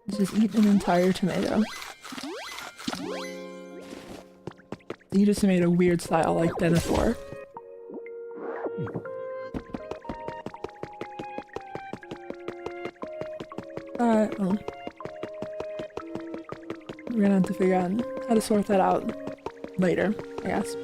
Just eat an entire tomato. Eat a tomato weird style like Denethor. Well, we're gonna have to figure out how to sort that out later, I guess.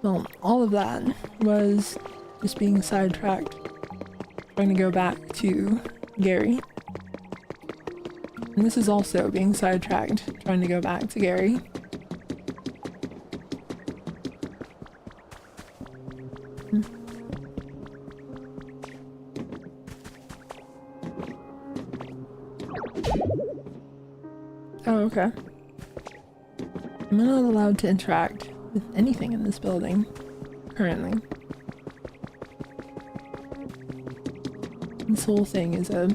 Well, all of that was just being sidetracked, trying to go back to Gary. And this is also being sidetracked, trying to go back to Gary. Oh, okay. I'm not allowed to interact with anything in this building, currently. This whole thing is a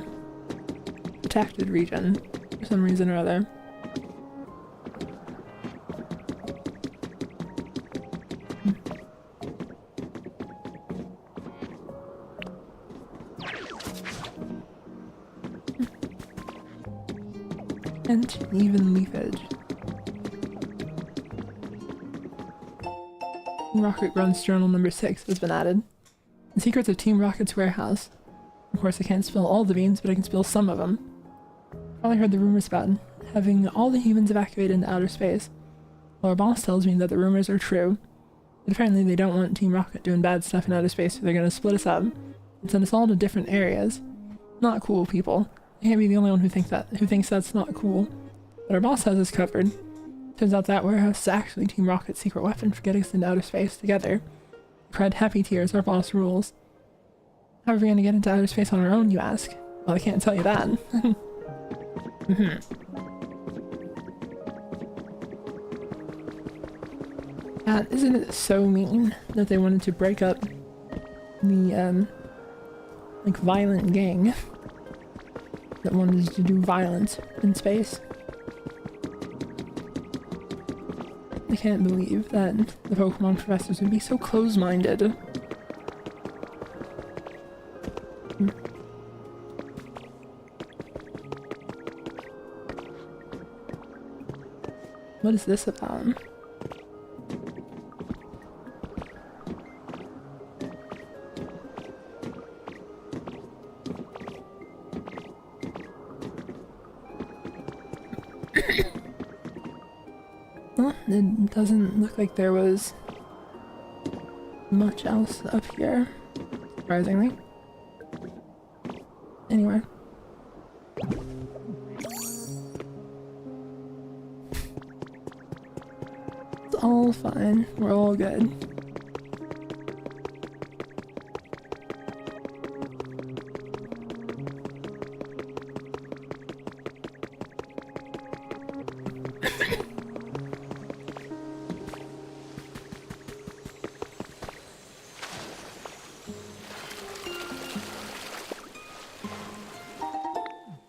protected region, for some reason or other. And even leafage. Rocket Run's journal number 6 has been added. The secrets of Team Rocket's warehouse. Of course I can't spill all the beans, but I can spill some of them. Probably heard the rumors about having all the humans evacuated into outer space. Well, our boss tells me that the rumors are true. But apparently they don't want Team Rocket doing bad stuff in outer space, so they're gonna split us up and send us all to different areas. Not cool, people. I can't be the only one who thinks that's not cool. But our boss has us covered. Turns out that warehouse is actually Team Rocket's secret weapon for getting us into outer space together. Cried happy tears, our boss rules. How are we going to get into outer space on our own, you ask? Well, I can't tell you that. Isn't it so mean that they wanted to break up the, like, violent gang that wanted to do violence in space? I can't believe that the Pokemon professors would be so close-minded. What is this about? Well, it doesn't look like there was much else up here, surprisingly. Anyway. It's all fine. We're all good.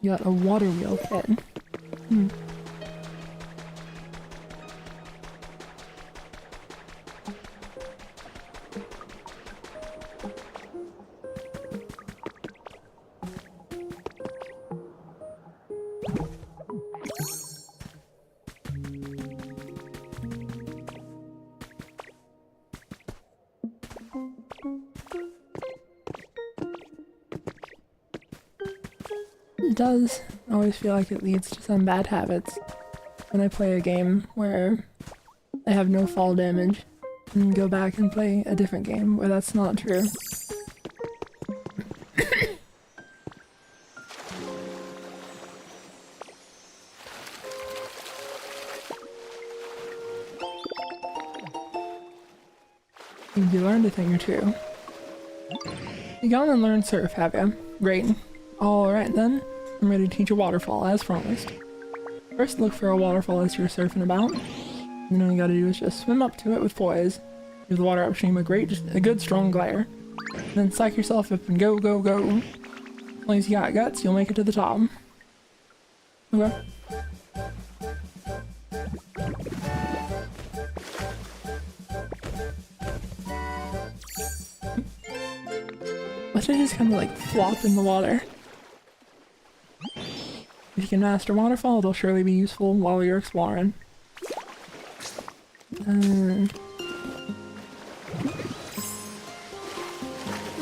You got a water wheel kit. It does always feel like it leads to some bad habits when I play a game where I have no fall damage and go back and play a different game where that's not true. You learned a thing or two. You gone and learned surf, have you? Great. Alright then. I'm ready to teach a waterfall, as promised. First look for a waterfall as you're surfing about. And all you gotta do is just swim up to it with poise. Give the water upstream a good strong glare. And then psych yourself up and go, go, go. As long as you got guts, you'll make it to the top. Okay. Why don't I just kind of like flop in the water? If you can master waterfall, it'll surely be useful while you're exploring.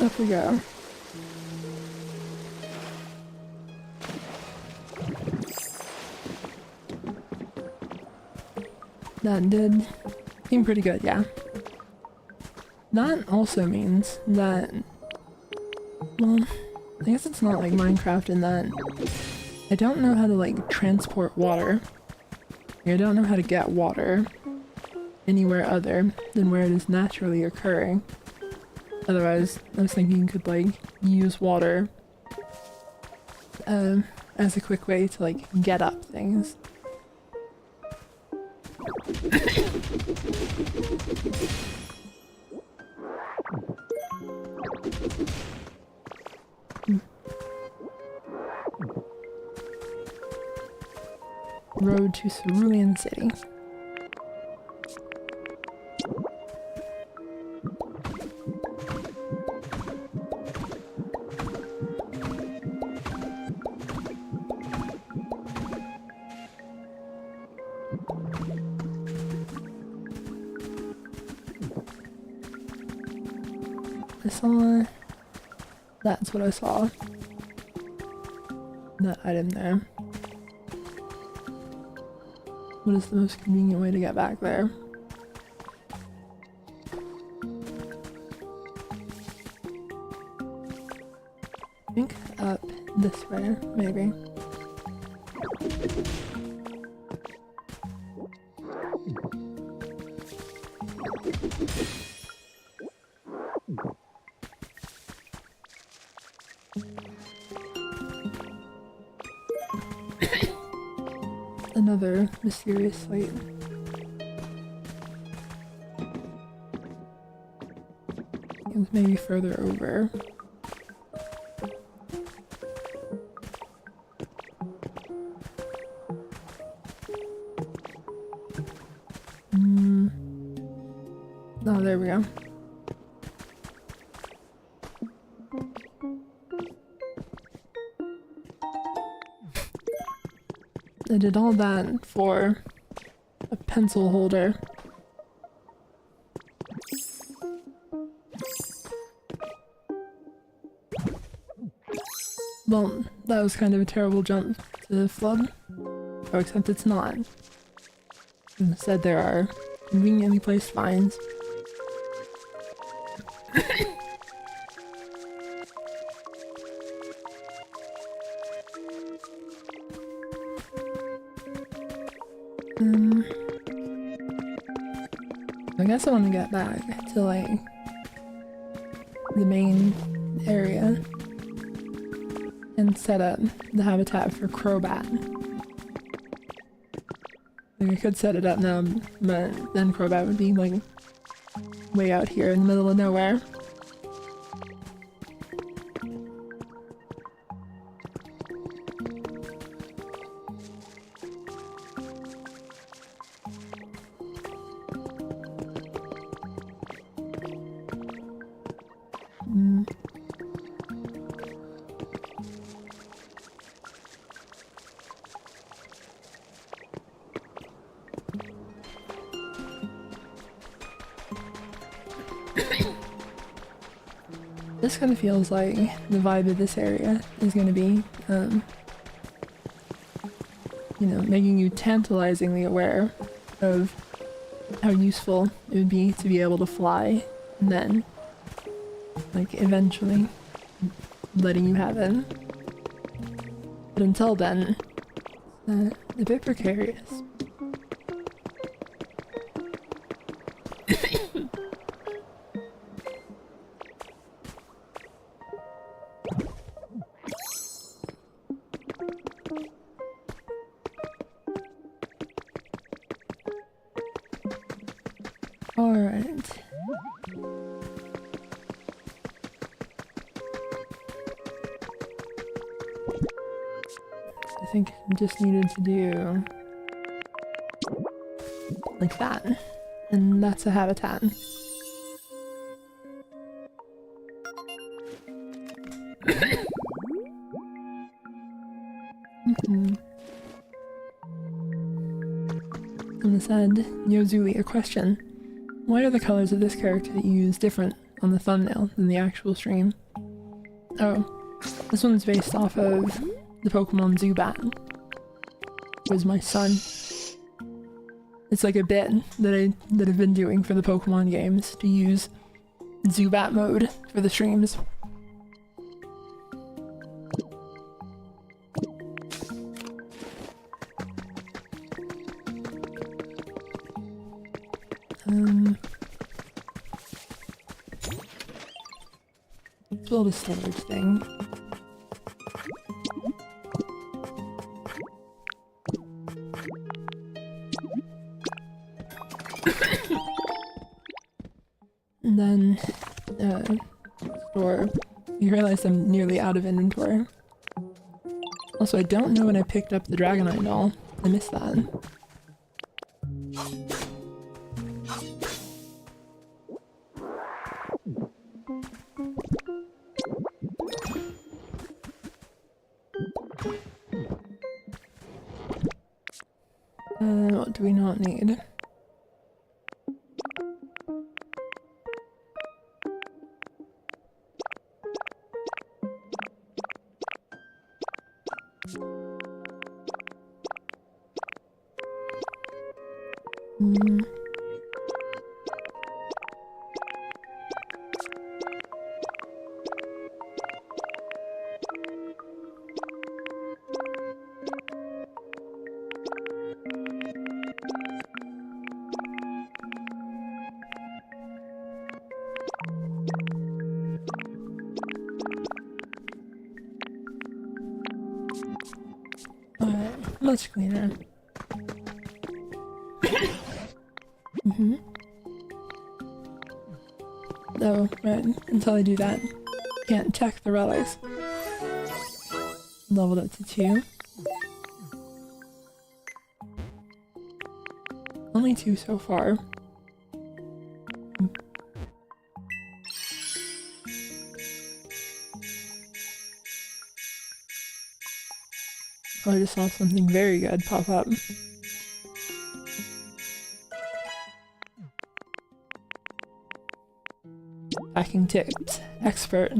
Up we go. That did seem pretty good, yeah. That also means that, well, I guess it's not like Minecraft in that I don't know how to like transport water. I don't know how to get water anywhere other than where it is naturally occurring. Otherwise, I was thinking you could like use water as a quick way to like get up things. Road to Cerulean City. I saw... That's what I saw. That item there. What is the most convenient way to get back there? I think up this way, maybe. another mysterious site. It was maybe further over. Oh, there we go. I did all that for a pencil holder. Well, that was kind of a terrible jump to flood. Oh, except it's not. Instead there are conveniently placed vines. I guess I want to get back to like the main area and set up the habitat for Crobat. Like I could set it up now, but then Crobat would be like way out here in the middle of nowhere. This kind of feels like the vibe of this area is going to be, you know, making you tantalizingly aware of how useful it would be to be able to fly, and then, like, eventually letting you have it. But until then, a bit precarious. Alright. I think I just needed to do like that, and that's a habitat. On this end, Yozuli, a question. Why are the colors of this character that you use different on the thumbnail than the actual stream? Oh, this one's based off of the Pokemon Zubat. It was my son. It's like a bit that I've been doing for the Pokemon games to use Zubat mode for the streams. Let's build a storage thing. And then, store. You realize I'm nearly out of inventory. Also, I don't know when I picked up the Dragonite doll. I missed that. What do we not need? Much cleaner. Oh, right. Until I do that, can't check the relics. Leveled up to 2. Only 2 so far. Oh, I just saw something very good pop up. Packing tips. Expert.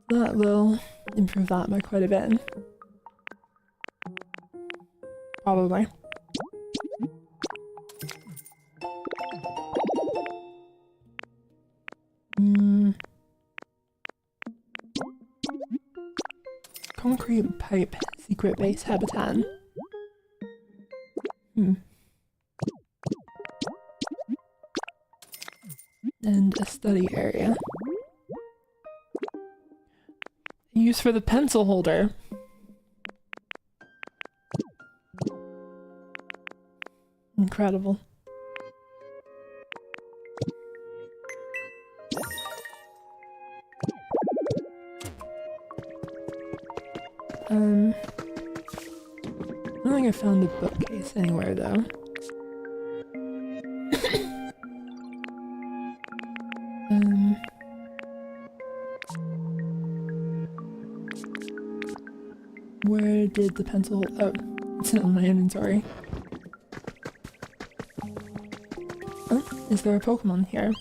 That will improve that by quite a bit. Probably. Concrete pipe secret base habitat. And a study area. Use for the pencil holder. Incredible. I don't think I found a bookcase anywhere though. Where did the pencil... Oh, it's not in my inventory. Oh, is there a Pokemon here?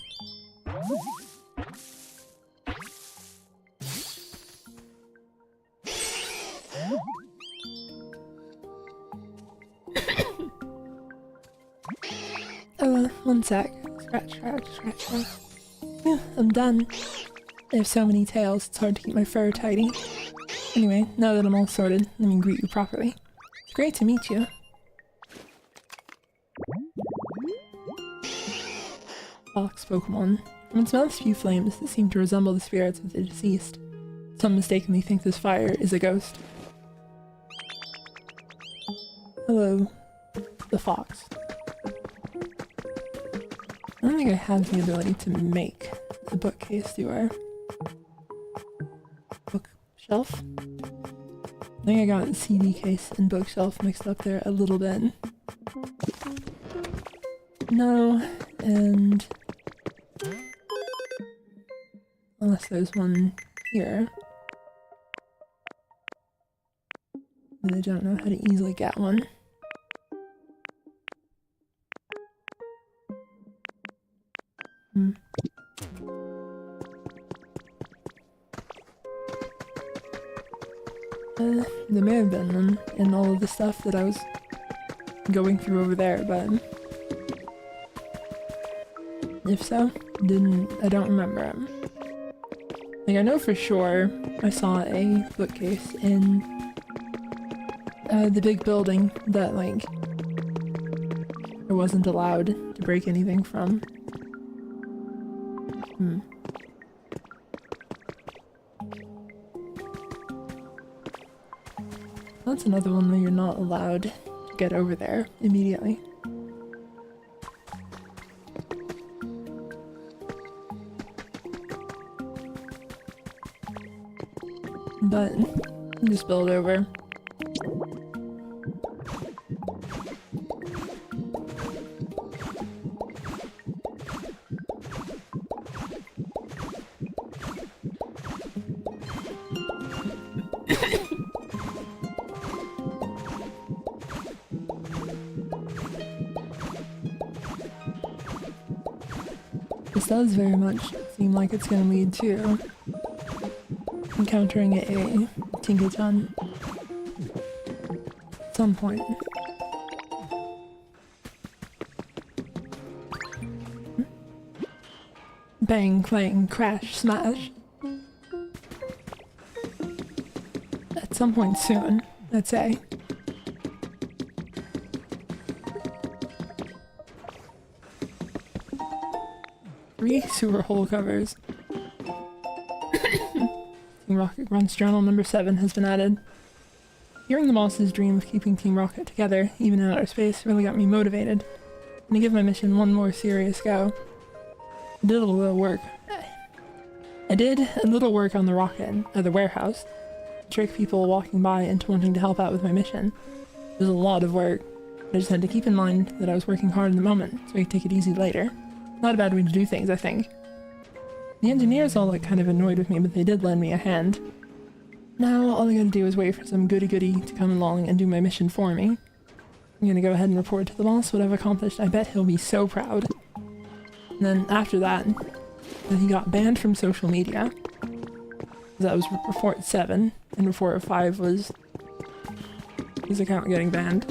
One sec. Scratch, scratch, scratch, scratch. Yeah, I'm done. I have so many tails, it's hard to keep my fur tidy. Anyway, now that I'm all sorted, let me greet you properly. It's great to meet you. Fox Pokemon. From its mouth spew flames that seem to resemble the spirits of the deceased. Some mistakenly think this fire is a ghost. Hello, the fox. I don't think I have the ability to make a bookcase, do I? Bookshelf? I think I got CD case and bookshelf mixed up there a little bit. No, and... unless there's one here. And I don't know how to easily get one. There may have been one in all of the stuff that I was going through over there, but if so, I don't remember them. Like, I know for sure I saw a bookcase in the big building that, like, I wasn't allowed to break anything from. That's another one where you're not allowed to get over there immediately. But just build over. This does very much seem like it's going to lead to encountering a Tinkaton at some point. Bang, clang, crash, smash. At some point soon, I'd say. Three sewer hole covers. Team Rocket Grunts journal number 7 has been added. Hearing the boss's dream of keeping Team Rocket together, even in outer space, really got me motivated. And to give my mission one more serious go. I did a little work. I did a little work on the rocket at the warehouse to trick people walking by into wanting to help out with my mission. It was a lot of work. I just had to keep in mind that I was working hard in the moment, so I could take it easy later. Not a bad way to do things, I think. The engineers all looked kind of annoyed with me, but they did lend me a hand. Now all I gotta do is wait for some goody-goody to come along and do my mission for me. I'm gonna go ahead and report to the boss what I've accomplished. I bet he'll be so proud. And then after that, he got banned from social media. That was report 7, and report 5 was his account getting banned.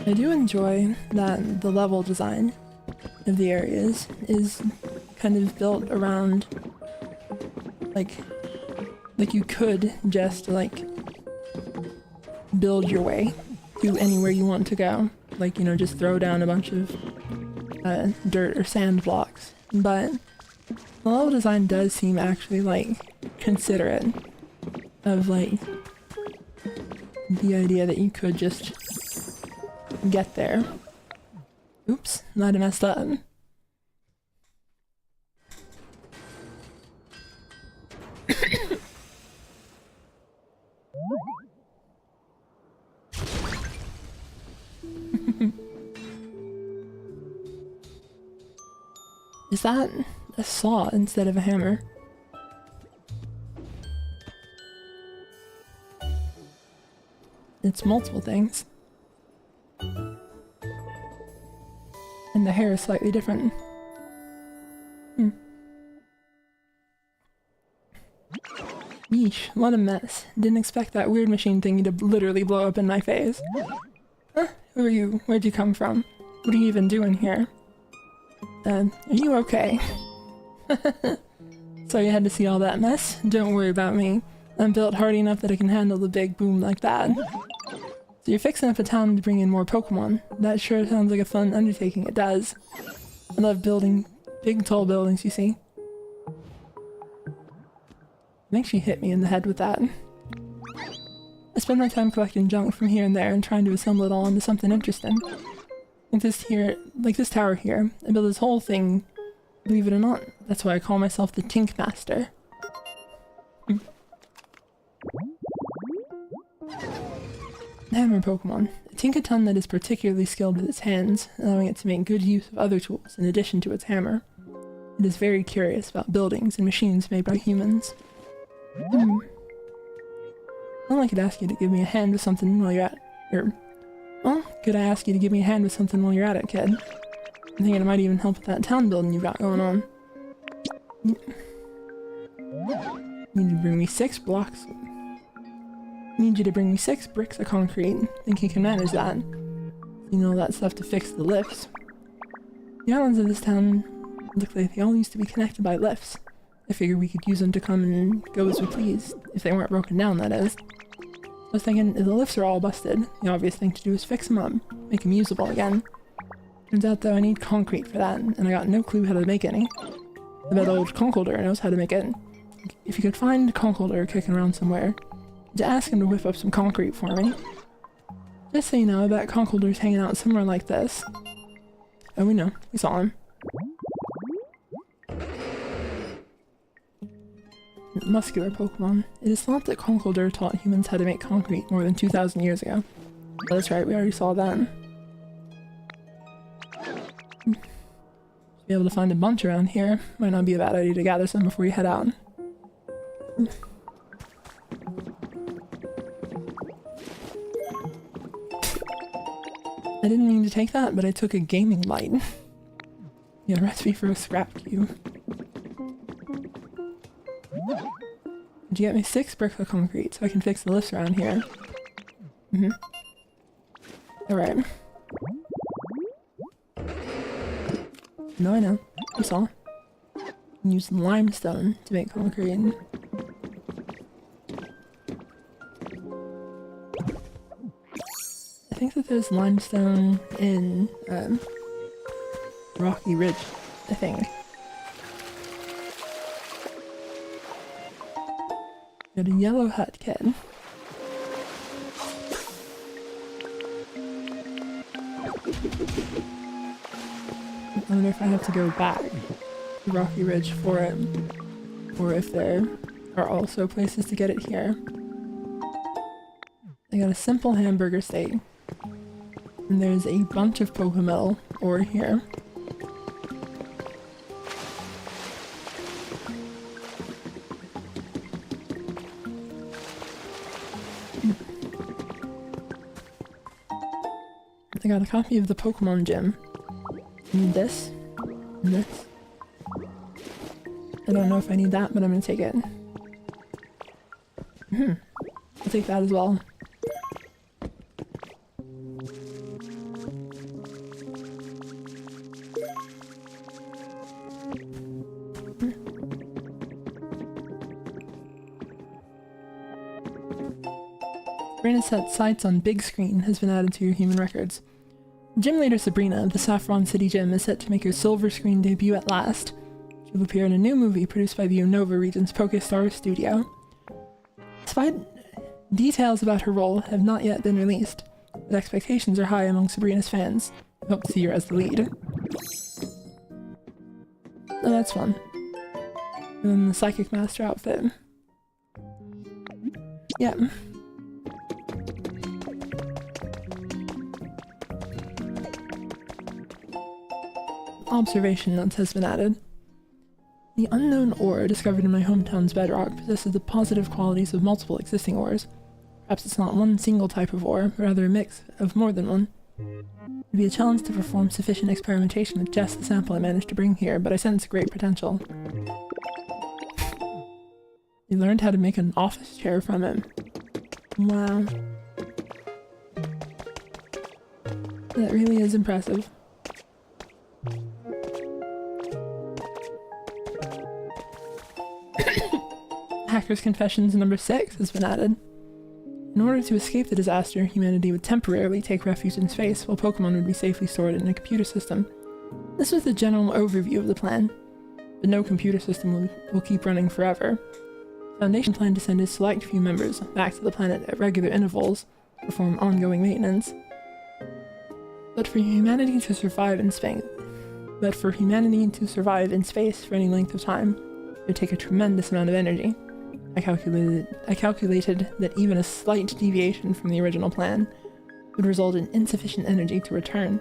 I do enjoy that the level design of the areas is kind of built around like you could just like build your way to anywhere you want to go. Like, you know, just throw down a bunch of dirt or sand blocks. But the level design does seem actually like considerate of like the idea that you could just get there. Oops, might have messed up. Is that a saw instead of a hammer? It's multiple things. And the hair is slightly different. Yeesh, what a mess. Didn't expect that weird machine thingy to literally blow up in my face. Huh? Who are you? Where'd you come from? What are you even doing here? Are you okay? So you had to see all that mess? Don't worry about me. I'm built hardy enough that I can handle a big boom like that. So you're fixing up a town to bring in more Pokemon. That sure sounds like a fun undertaking, it does. I love building big tall buildings, you see. Makes you hit me in the head with that. I spend my time collecting junk from here and there and trying to assemble it all into something interesting. Like this tower here. I built this whole thing, believe it or not. That's why I call myself the Tink Master. Hammer Pokemon. A Tinkaton that is particularly skilled with its hands, allowing it to make good use of other tools in addition to its hammer. It is very curious about buildings and machines made by humans. Well, I could ask you to give me a hand with something while you're at well, could I ask you to give me a hand with something while you're at it, kid? I'm thinking it might even help with that town building you've got going on. You need to bring me 6 blocks. Need you to bring me 6 bricks of concrete. Think you can manage that? You know that stuff to fix the lifts. The islands of this town look like they all used to be connected by lifts. I figured we could use them to come and go as we please, if they weren't broken down, that is. I was thinking, if the lifts are all busted, the obvious thing to do is fix them up, make them usable again. Turns out though I need concrete for that, and I got no clue how to make any. I bet old Conkeldurr knows how to make it. If you could find Conkeldurr kicking around somewhere, to ask him to whip up some concrete for me. Just so you know, I bet Conkeldurr's hanging out somewhere like this. Oh, we know. We saw him. Muscular Pokemon. It is thought that Conkeldurr taught humans how to make concrete more than 2,000 years ago. Oh, that's right, we already saw that. Should be able to find a bunch around here. Might not be a bad idea to gather some before you head out. I didn't mean to take that, but I took a gaming light. Yeah, recipe for a scrap cube. Did you get me 6 bricks of concrete so I can fix the lifts around here? Alright. No, I know. you saw. Use limestone to make concrete. I think that there's limestone in Rocky Ridge, I think. Got a yellow hut, kid. I wonder if I have to go back to Rocky Ridge for it, or if there are also places to get it here. I got a simple hamburger steak, and there's a bunch of Pokemon ore here. I got a copy of the Pokemon Gym. Need this. And this. I don't know if I need that, but I'm gonna take it. I'll take that as well. Sabrina set sights on big screen has been added to your human records. Gym leader Sabrina of the Saffron City Gym is set to make her silver screen debut at last. She will appear in a new movie produced by the Unova region's PokeStar studio. Despite details about her role have not yet been released, but expectations are high among Sabrina's fans, who hope to see her as the lead. Oh, that's fun. And then the Psychic Master outfit. Yeah. Observation notes has been added. The unknown ore discovered in my hometown's bedrock possesses the positive qualities of multiple existing ores. Perhaps it's not one single type of ore, but rather a mix of more than one. It would be a challenge to perform sufficient experimentation with just the sample I managed to bring here, but I sense great potential. You learned how to make an office chair from it. Wow. That really is impressive. Hacker's Confessions number 6 has been added. In order to escape the disaster, humanity would temporarily take refuge in space, while Pokemon would be safely stored in a computer system. This was the general overview of the plan, but no computer system will keep running forever. The Foundation planned to send a select few members back to the planet at regular intervals to perform ongoing maintenance. But for humanity to survive in space for any length of time, it would take a tremendous amount of energy. I calculated that even a slight deviation from the original plan would result in insufficient energy to return,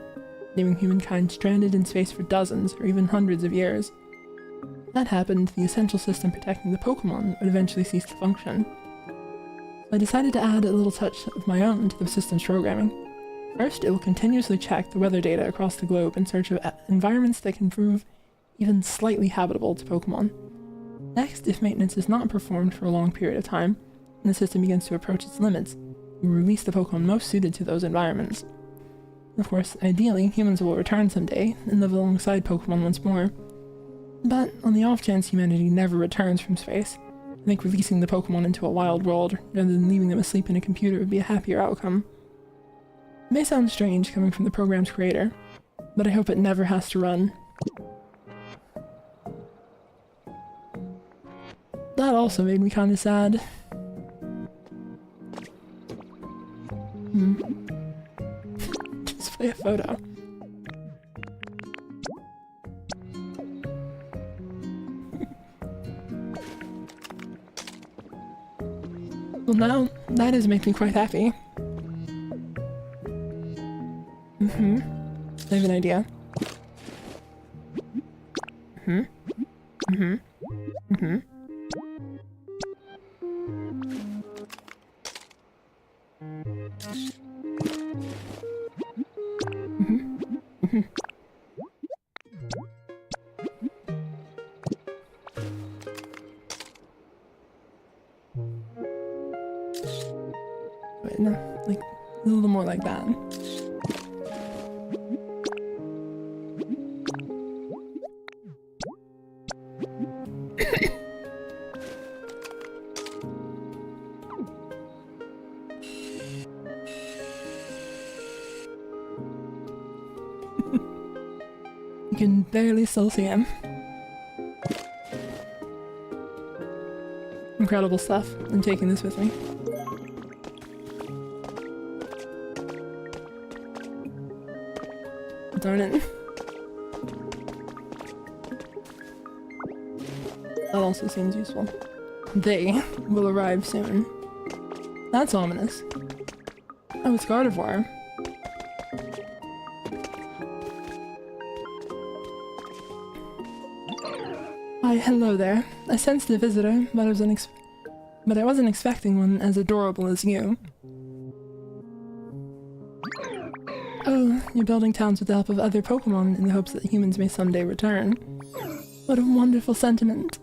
leaving humankind stranded in space for dozens or even hundreds of years. If that happened, the essential system protecting the Pokemon would eventually cease to function. So I decided to add a little touch of my own to the system's programming. First, it will continuously check the weather data across the globe in search of environments that can prove even slightly habitable to Pokemon. Next, if maintenance is not performed for a long period of time, and the system begins to approach its limits, it will release the Pokemon most suited to those environments. Of course, ideally, humans will return someday and live alongside Pokemon once more. But on the off chance humanity never returns from space, I think releasing the Pokemon into a wild world rather than leaving them asleep in a computer would be a happier outcome. It may sound strange coming from the program's creator, but I hope it never has to run. That also made me kinda sad. Display a photo. Well now, that does make me quite happy. I have an idea. Wait, no, like a little more like that. You can barely still see him. Incredible stuff. I'm taking this with me. Darn it. That also seems useful. They will arrive soon. That's ominous. Oh, it's Gardevoir. Why, hello there. I sensed a visitor, but I wasn't expecting one as adorable as you. Oh, you're building towns with the help of other Pokémon in the hopes that humans may someday return. What a wonderful sentiment.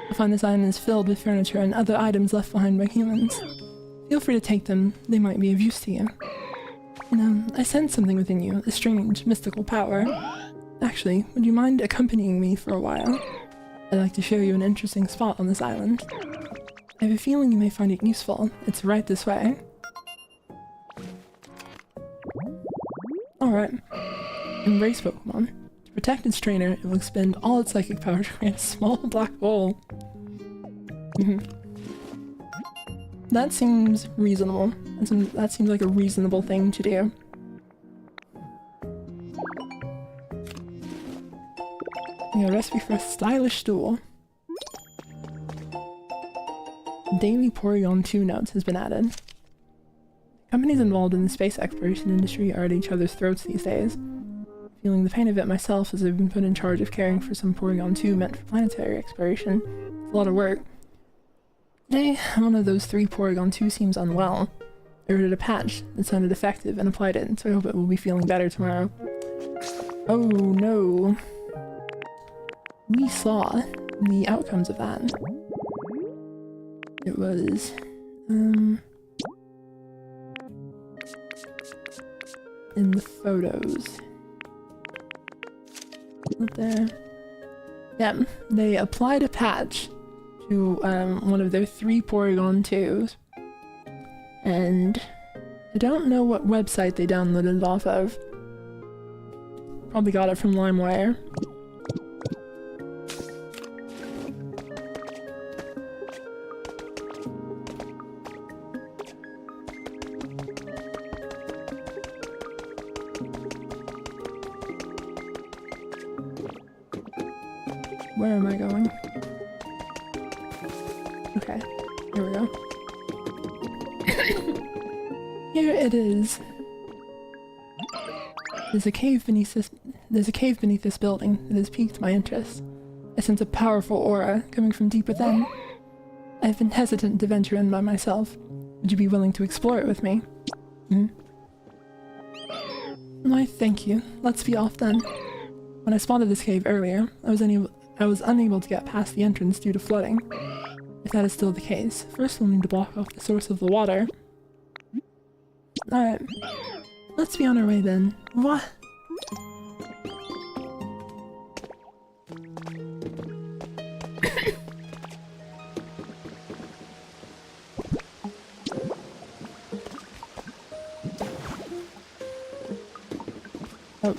I find this island is filled with furniture and other items left behind by humans. Feel free to take them, they might be of use to you. You know, I sense something within you, a strange, mystical power. Actually, would you mind accompanying me for a while? I'd like to show you an interesting spot on this island. I have a feeling you may find it useful. It's right this way. Alright. Embrace Pokemon. To protect its trainer, it will expend all its psychic power to create a small black hole. That seems reasonable. That seems like a reasonable thing to do. A recipe for a stylish stool. Daily Porygon 2 notes has been added. Companies involved in the space exploration industry are at each other's throats these days. Feeling the pain of it myself as I've been put in charge of caring for some Porygon 2 meant for planetary exploration. It's a lot of work. Today, one of those 3 Porygon 2 seems unwell. I ordered a patch that sounded effective and applied it, so I hope it will be feeling better tomorrow. Oh no. We saw the outcomes of that. It was, in the photos. Up there. Yeah, they applied a patch to, one of their 3 Porygon 2s. And I don't know what website they downloaded it off of. Probably got it from LimeWire. Where am I going? Okay, here we go. Here it is. There's a cave beneath this building that has piqued my interest. I sense a powerful aura coming from deep within. I've been hesitant to venture in by myself. Would you be willing to explore it with me? Why, thank you. Let's be off then. When I spotted this cave earlier, I was unable to get past the entrance due to flooding. If that is still the case, first we'll need to block off the source of the water. Alright. Let's be on our way then. What? Oh.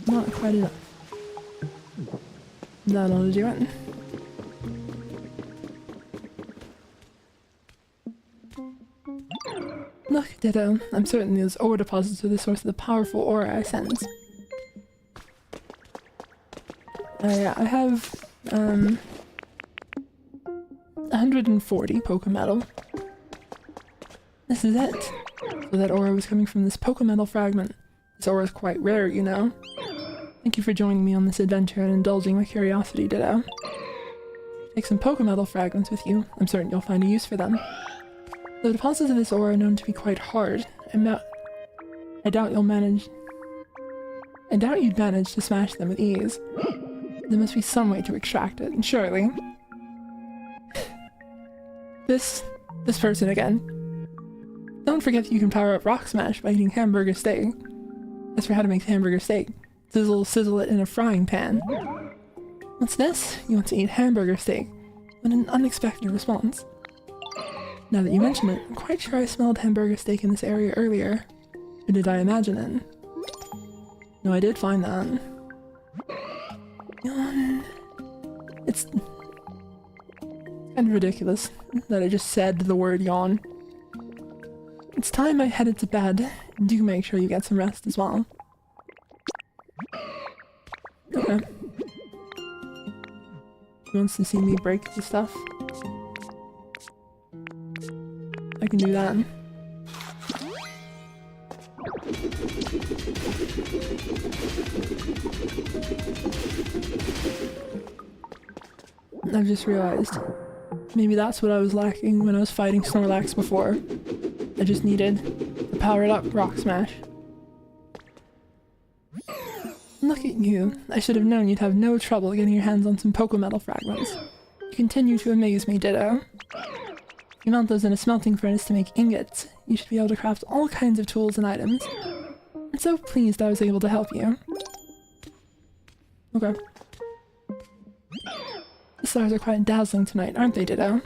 Not quite enough. That ought to do it. Look, Ditto. I'm certain those ore deposits are the source of the powerful aura I sense. Yeah, I have 140 Pokemetal. This is it. So that aura was coming from this Pokemetal fragment. This aura is quite rare, you know. Thank you for joining me on this adventure and indulging my curiosity, Ditto. Take some Pokemetal fragments with you. I'm certain you'll find a use for them. The deposits of this ore are known to be quite hard. I doubt you'd manage to smash them with ease. There must be some way to extract it, surely. This person again. Don't forget that you can power up Rock Smash by eating hamburger steak. As for how to make hamburger steak, sizzle it in a frying pan. What's this? You want to eat hamburger steak? What an unexpected response. Now that you mention it, I'm quite sure I smelled hamburger steak in this area earlier. Or did I imagine it? No, I did find that. Yawn. It's kind of ridiculous that I just said the word yawn. It's time I headed to bed. Do make sure you get some rest as well. Okay. He wants to see me break the stuff. I can do that. I've just realized. Maybe that's what I was lacking when I was fighting Snorlax before. I just needed the powered up Rock Smash. Look at you. I should have known you'd have no trouble getting your hands on some Pokémetal fragments. You continue to amaze me, Ditto. You mount those in a smelting furnace to make ingots. You should be able to craft all kinds of tools and items. I'm so pleased I was able to help you. Okay. The stars are quite dazzling tonight, aren't they, Ditto?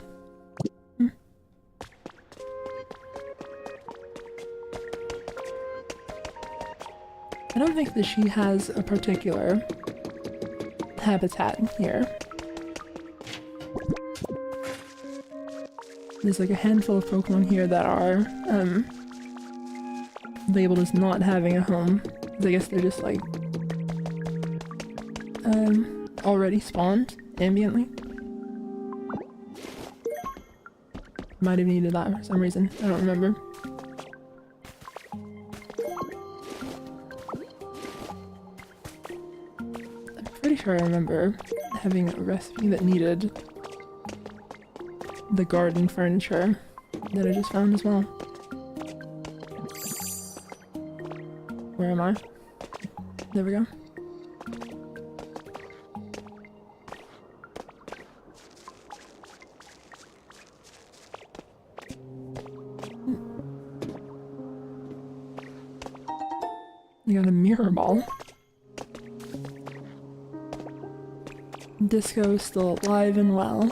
I don't think that she has a particular habitat here. There's like a handful of Pokemon here that are labeled as not having a home. I guess they're just like already spawned ambiently. Might have needed that for some reason. I don't remember. I'm pretty sure I remember having a recipe that needed the garden furniture that I just found as well. Where am I? There we go. I got a mirror ball. Disco is still alive and well.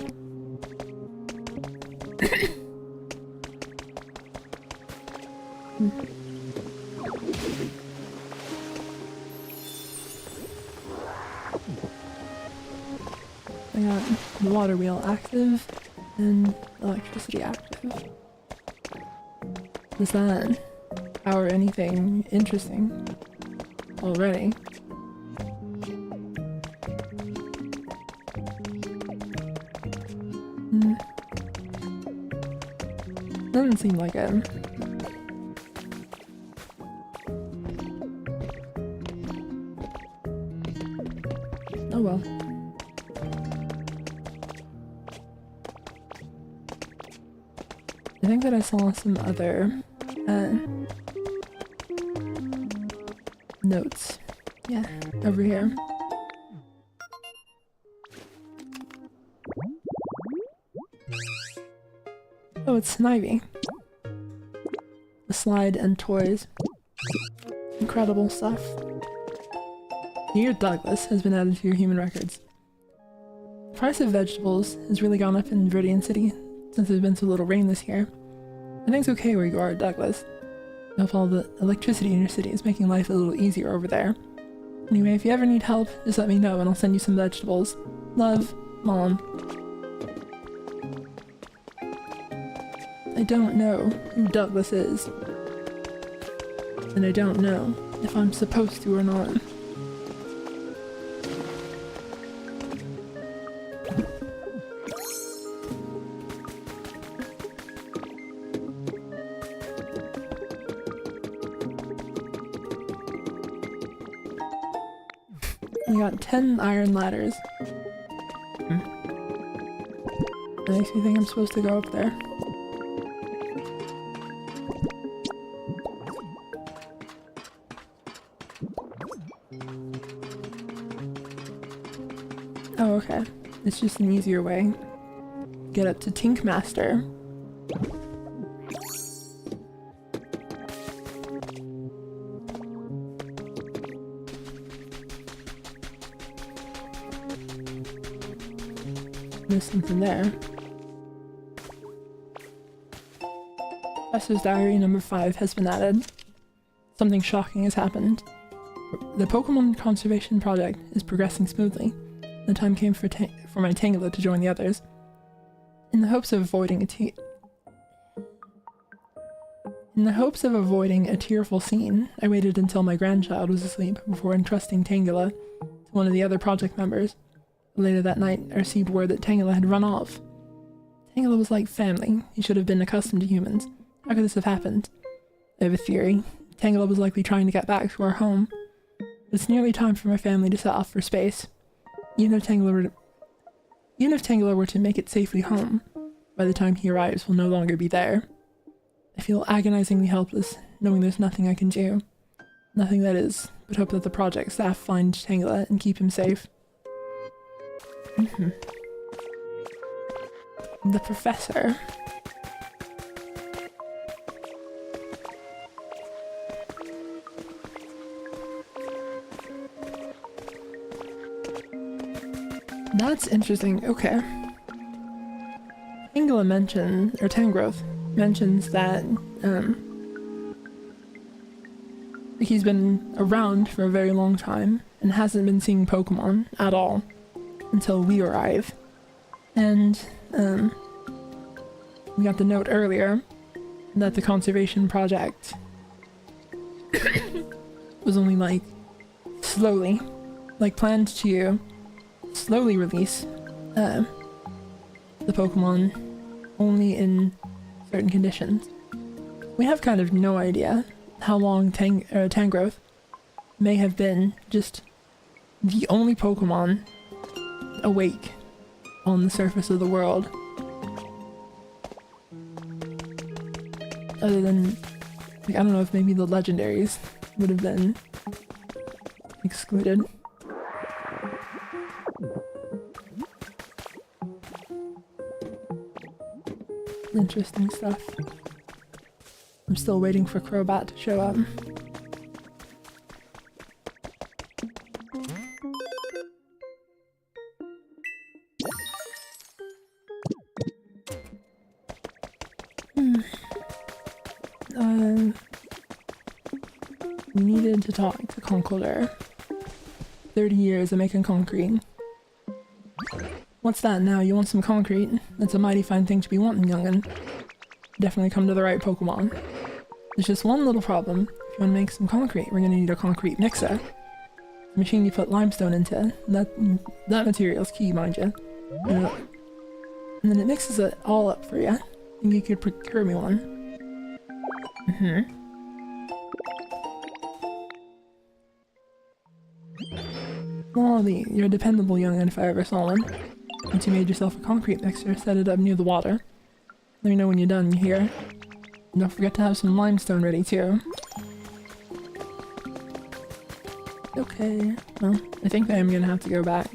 I got the water wheel active and electricity active. Does that power anything interesting already? Doesn't seem like it. Oh well. I think that I saw some other notes. Yeah, over here. Oh, it's Snivy. A slide and toys. Incredible stuff. Dear Douglas has been added to your human records. The price of vegetables has really gone up in Viridian City since there's been so little rain this year. I think it's okay where you are, Douglas. I hope all the electricity in your city is making life a little easier over there. Anyway, if you ever need help, just let me know and I'll send you some vegetables. Love, Mom. I don't know who Douglas is. And I don't know if I'm supposed to or not. We got 10 iron ladders. That makes me think I'm supposed to go up there. Oh, okay. It's just an easier way. Get up to Tinkmaster. There's something there. Professor's Diary number 5 has been added. Something shocking has happened. The Pokemon conservation project is progressing smoothly. The time came for my Tangela to join the others. In the hopes of avoiding a tearful scene, I waited until my grandchild was asleep before entrusting Tangela to one of the other project members. Later that night, I received word that Tangela had run off. Tangela was like family. He should have been accustomed to humans. How could this have happened? I have a theory. Tangela was likely trying to get back to our home. It's nearly time for my family to set off for space. Even if Tangela were to make it safely home, by the time he arrives, we'll no longer be there. I feel agonizingly helpless, knowing there's nothing I can do. Nothing that is, but hope that the project staff find Tangela and keep him safe. The professor. That's interesting. Okay. Tangrowth mentions that he's been around for a very long time and hasn't been seeing Pokemon at all until we arrive. And we got the note earlier that the conservation project was only planned to slowly release the Pokemon only in certain conditions. We have kind of no idea how long Tangrowth may have been just the only Pokemon awake on the surface of the world. Other than, I don't know if maybe the legendaries would have been excluded. Interesting stuff. I'm still waiting for Crobat to show up. We needed to talk to Conkeldurr. 30 years of making concrete. What's that now? You want some concrete? That's a mighty fine thing to be wanting, young'un. Definitely come to the right Pokemon. There's just one little problem. If you want to make some concrete, we're gonna need a concrete mixer. The machine you put limestone into. That material's key, mind you. And then it mixes it all up for you. Think you could procure me one? Golly, you're a dependable young'un if I ever saw one. Once you made yourself a concrete mixer, set it up near the water. Let me know when you're done, you hear? And don't forget to have some limestone ready too. Okay, well, I think I am gonna have to go back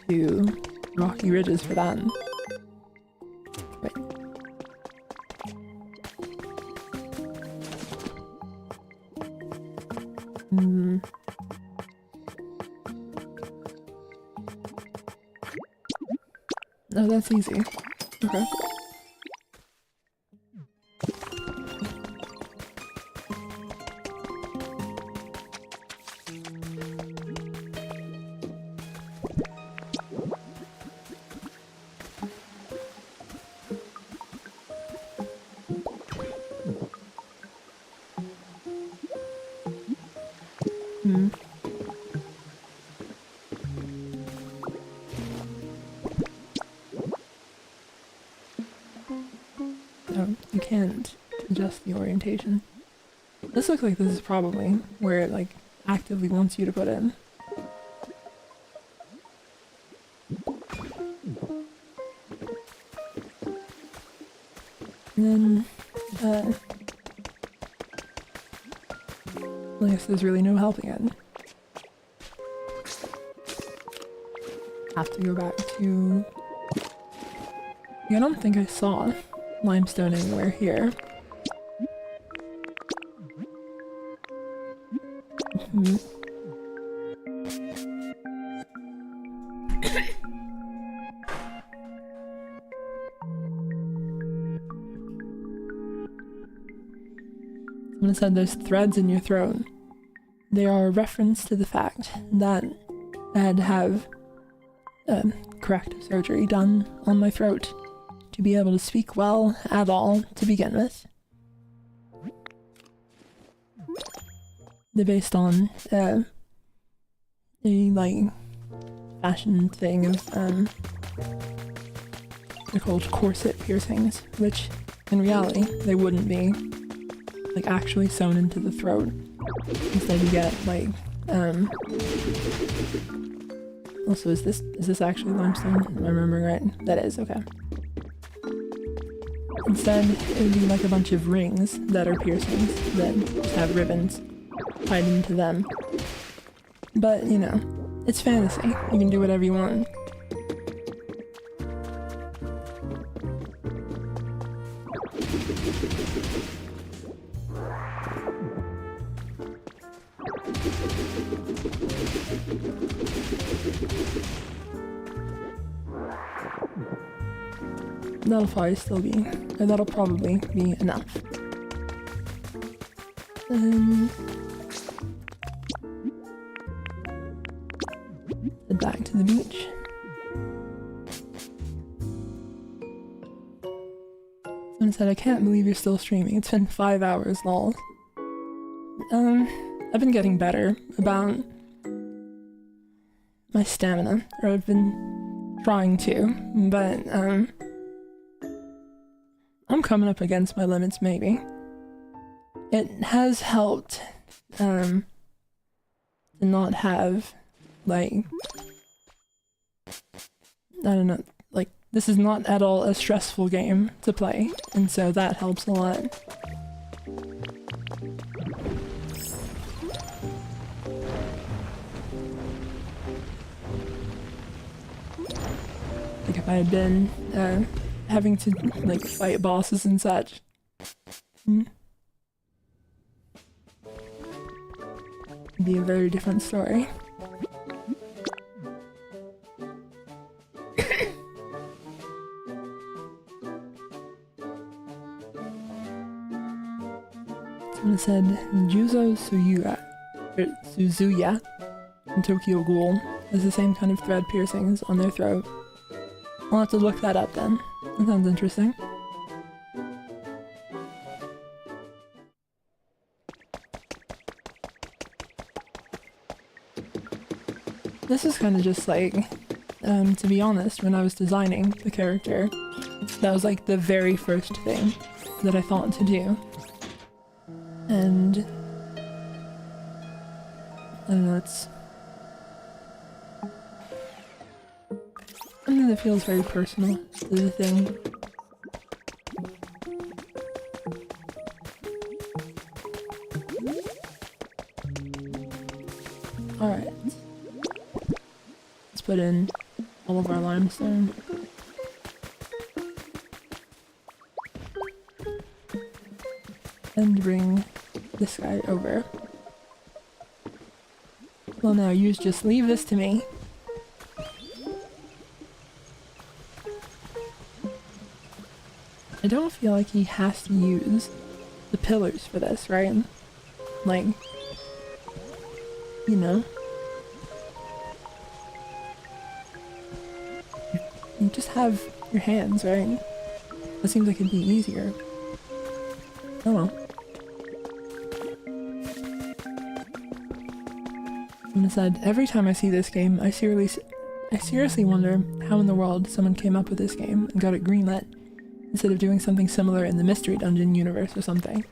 to Rocky Ridges for that. Wait. Oh, that's easy. Okay. You can't adjust the orientation. This looks like this is probably where it like actively wants you to put in. And then I guess there's really no helping it. Have to go back to... Yeah, I don't think I saw limestone anywhere here. Someone said there's threads in your throat. they are a reference to the fact that I had to have corrective surgery done on my throat to be able to speak well at all to begin with. They're based on a like fashion thing of they're called corset piercings, which in reality they wouldn't be like actually sewn into the throat. Instead you get like also is this actually limestone? Am I remembering right? That is, okay. Instead it would be like a bunch of rings that are piercings that just have ribbons tied into them. But you know, it's fantasy. You can do whatever you want. That'll probably be enough. Head back to the beach. Someone said, I can't believe you're still streaming. It's been 5 hours, lol. I've been getting better about my stamina, or I've been trying to, but I'm coming up against my limits, maybe. It has helped to not have, like, I don't know, like, this is not at all a stressful game to play, and so that helps a lot. Like, if I had been having to like fight bosses and such. It'd be a very different story. Someone said Suzuya and Tokyo Ghoul has the same kind of thread piercings on their throat. I'll have to look that up then. That sounds interesting. This is kind of just like, to be honest, when I was designing the character, that was like the very first thing that I thought to do. And I don't know, it's something that feels very personal to the thing. Alright. Let's put in all of our limestone. And bring this guy over. Well, now you just leave this to me. I don't feel like he has to use the pillars for this, right? Like, you know. You just have your hands, right? That seems like it'd be easier. Oh well. Someone said, every time I see this game, I seriously wonder how in the world someone came up with this game and got it greenlit instead of doing something similar in the Mystery Dungeon universe or something.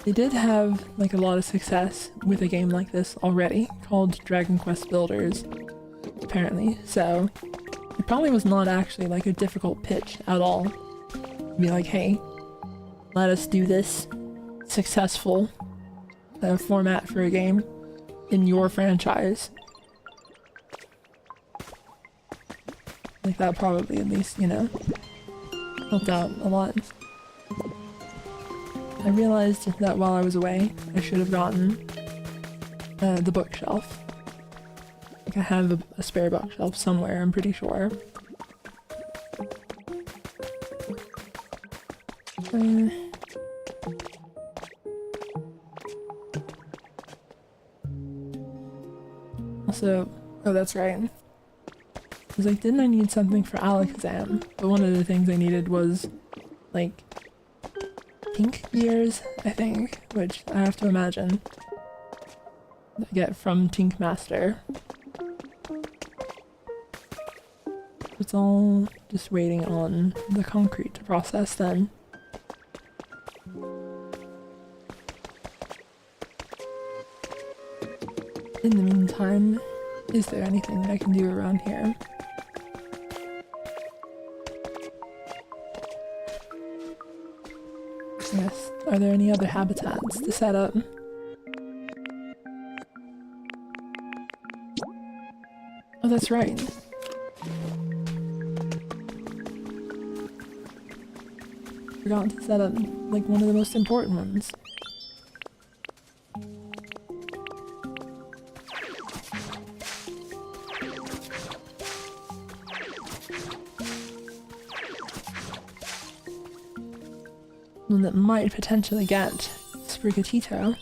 They did have like a lot of success with a game like this already, called Dragon Quest Builders, apparently, so it probably was not actually like a difficult pitch at all. Be like, hey, let us do this successful format for a game in your franchise. Like that probably at least, you know, helped out a lot. I realized that while I was away, I should have gotten the bookshelf. Like I have a spare bookshelf somewhere, I'm pretty sure. Also, oh, that's right. I was like, didn't I need something for Alakazam? But one of the things I needed was, like, pink gears, I think, which I have to imagine I get from Tink Master. It's all just waiting on the concrete to process then. In the meantime, is there anything that I can do around here? Yes. Are there any other habitats to set up? Oh, that's right. Forgot to set up, like, one of the most important ones. One that might potentially get Sprigatito.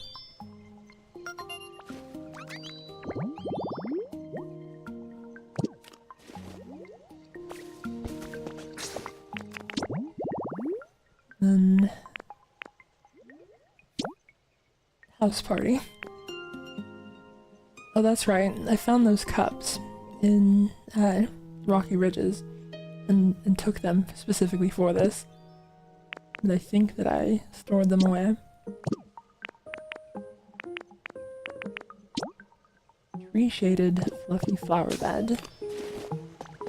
Then house party. Oh, that's right. I found those cups in Rocky Ridges and took them specifically for this. And I think that I stored them away. Tree shaded fluffy flower bed.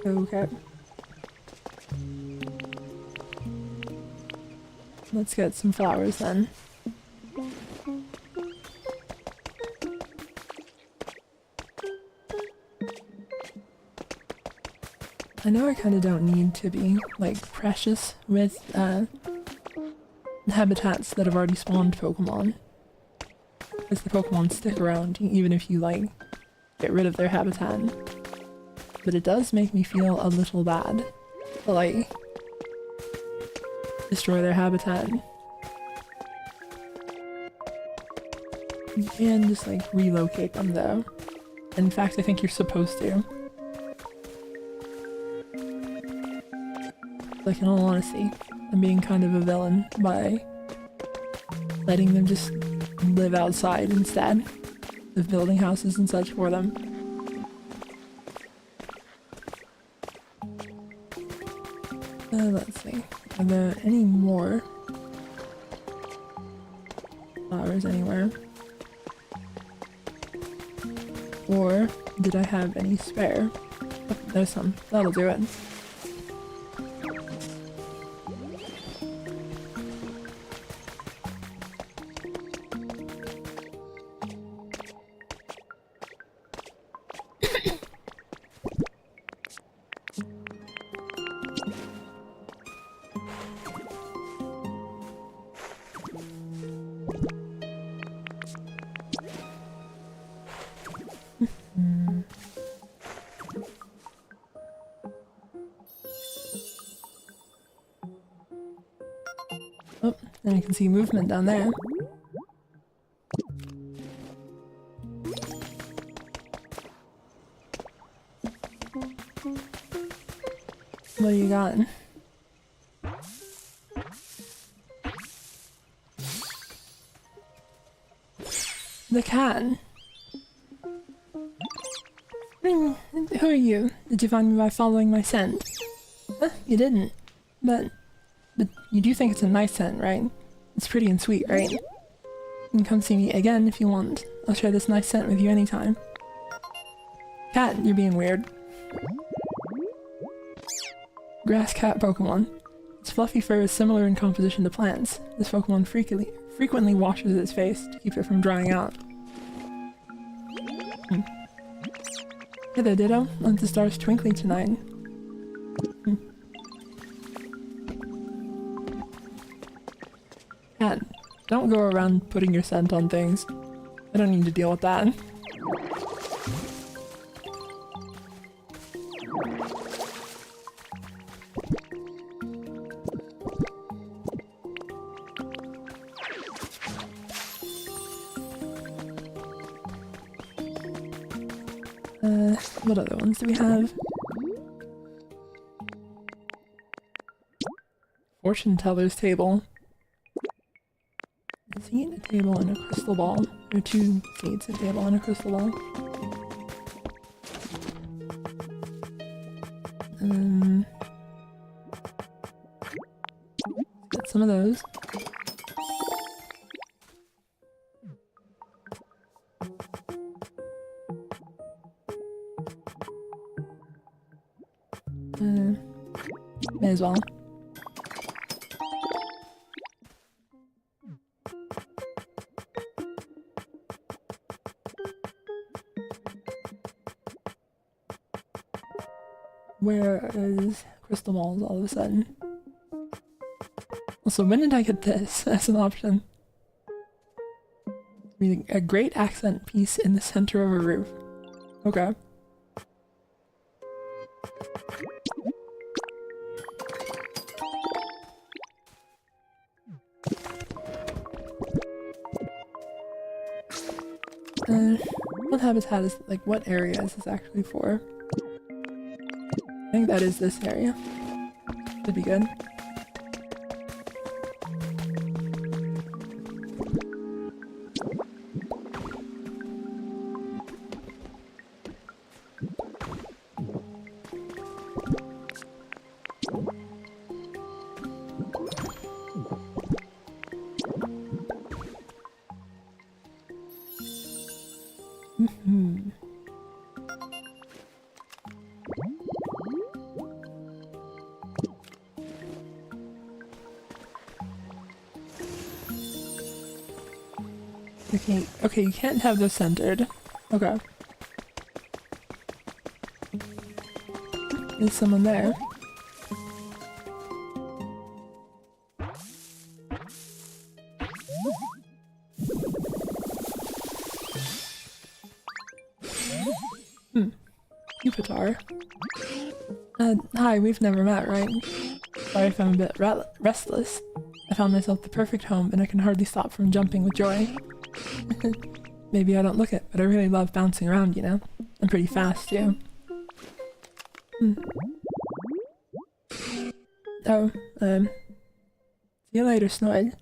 Okay. Let's get some flowers then. I know I kind of don't need to be, like, precious with habitats that have already spawned Pokemon. Because the Pokemon stick around even if you, like, get rid of their habitat. But it does make me feel a little bad to, like, destroy their habitat. You can just, like, relocate them though. In fact, I think you're supposed to. Like, in all honesty, I'm being kind of a villain by letting them just live outside instead of building houses and such for them. Let's see. Are there any more flowers anywhere? Or did I have any spare? Oh, there's some. That'll do it. Oh, and I can see movement down there. What do you got? The cat. Who are you? Did you find me by following my scent? Huh? You didn't. But you do think it's a nice scent, right? It's pretty and sweet, right? You can come see me again if you want. I'll share this nice scent with you anytime. Cat, you're being weird. Grass cat Pokemon. Its fluffy fur is similar in composition to plants. This Pokemon frequently washes its face to keep it from drying out. Hey there, Ditto. Aren't the stars twinkling tonight? Cat, don't go around putting your scent on things. I don't need to deal with that. What other ones do we have? Fortune teller's table. A seat, a table, and a crystal ball. There are 2 seats, a table, and a crystal ball. Get some of those. May as well. Where is crystal balls all of a sudden? Also, when did I get this as an option? A great accent piece in the center of a roof. Okay. What habitat is, like, what area is this actually for? I think that is this area. Should be good. Okay, you can't have this centered. Okay. There's someone there. Jupiter. Hi, we've never met, right? Sorry if I'm a bit restless. I found myself the perfect home and I can hardly stop from jumping with joy. Maybe I don't look it, but I really love bouncing around, you know? I'm pretty fast, too. Oh, see you later, Snoid.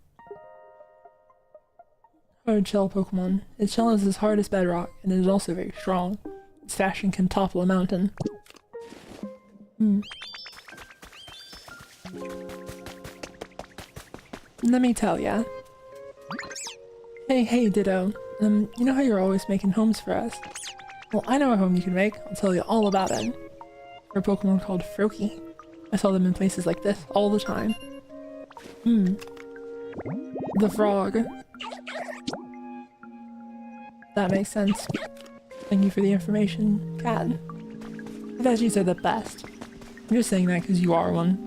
Hard shell Pokemon. Its shell is as hard as bedrock, and it is also very strong. Its fashion can topple a mountain. Let me tell ya. Hey, Ditto. You know how you're always making homes for us? Well, I know a home you can make. I'll tell you all about it. For a Pokemon called Froakie. I saw them in places like this all the time. The frog. That makes sense. Thank you for the information, Cat. Veggies are the best. I'm just saying that because you are one.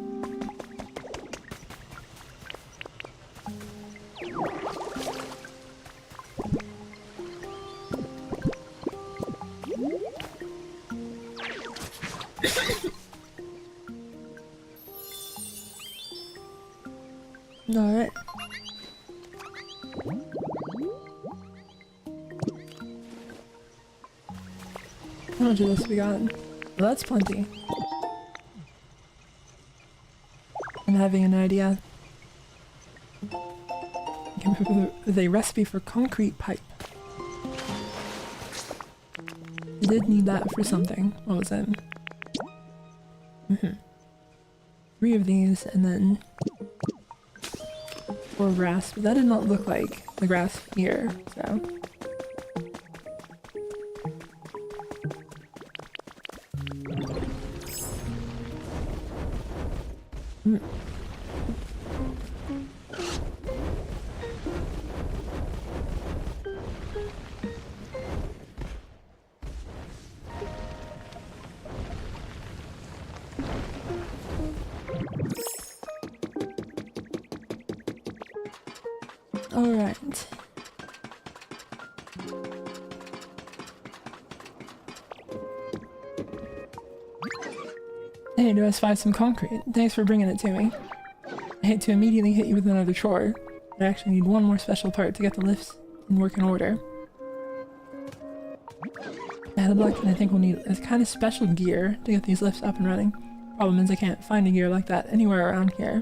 Alright. How much of this we got? Well, that's plenty. I'm having an idea. Came up with a recipe for concrete pipe. I did need that for something. What was it? 3 of these, and then 4 grass, but that did not look like the grass here, so. Alright. Hey, do I spy some concrete? Thanks for bringing it to me. I hate to immediately hit you with another chore, but I actually need one more special part to get the lifts in working order. Yeah, the blacksmith I think will need a kind of special gear to get these lifts up and running. Problem is I can't find a gear like that anywhere around here.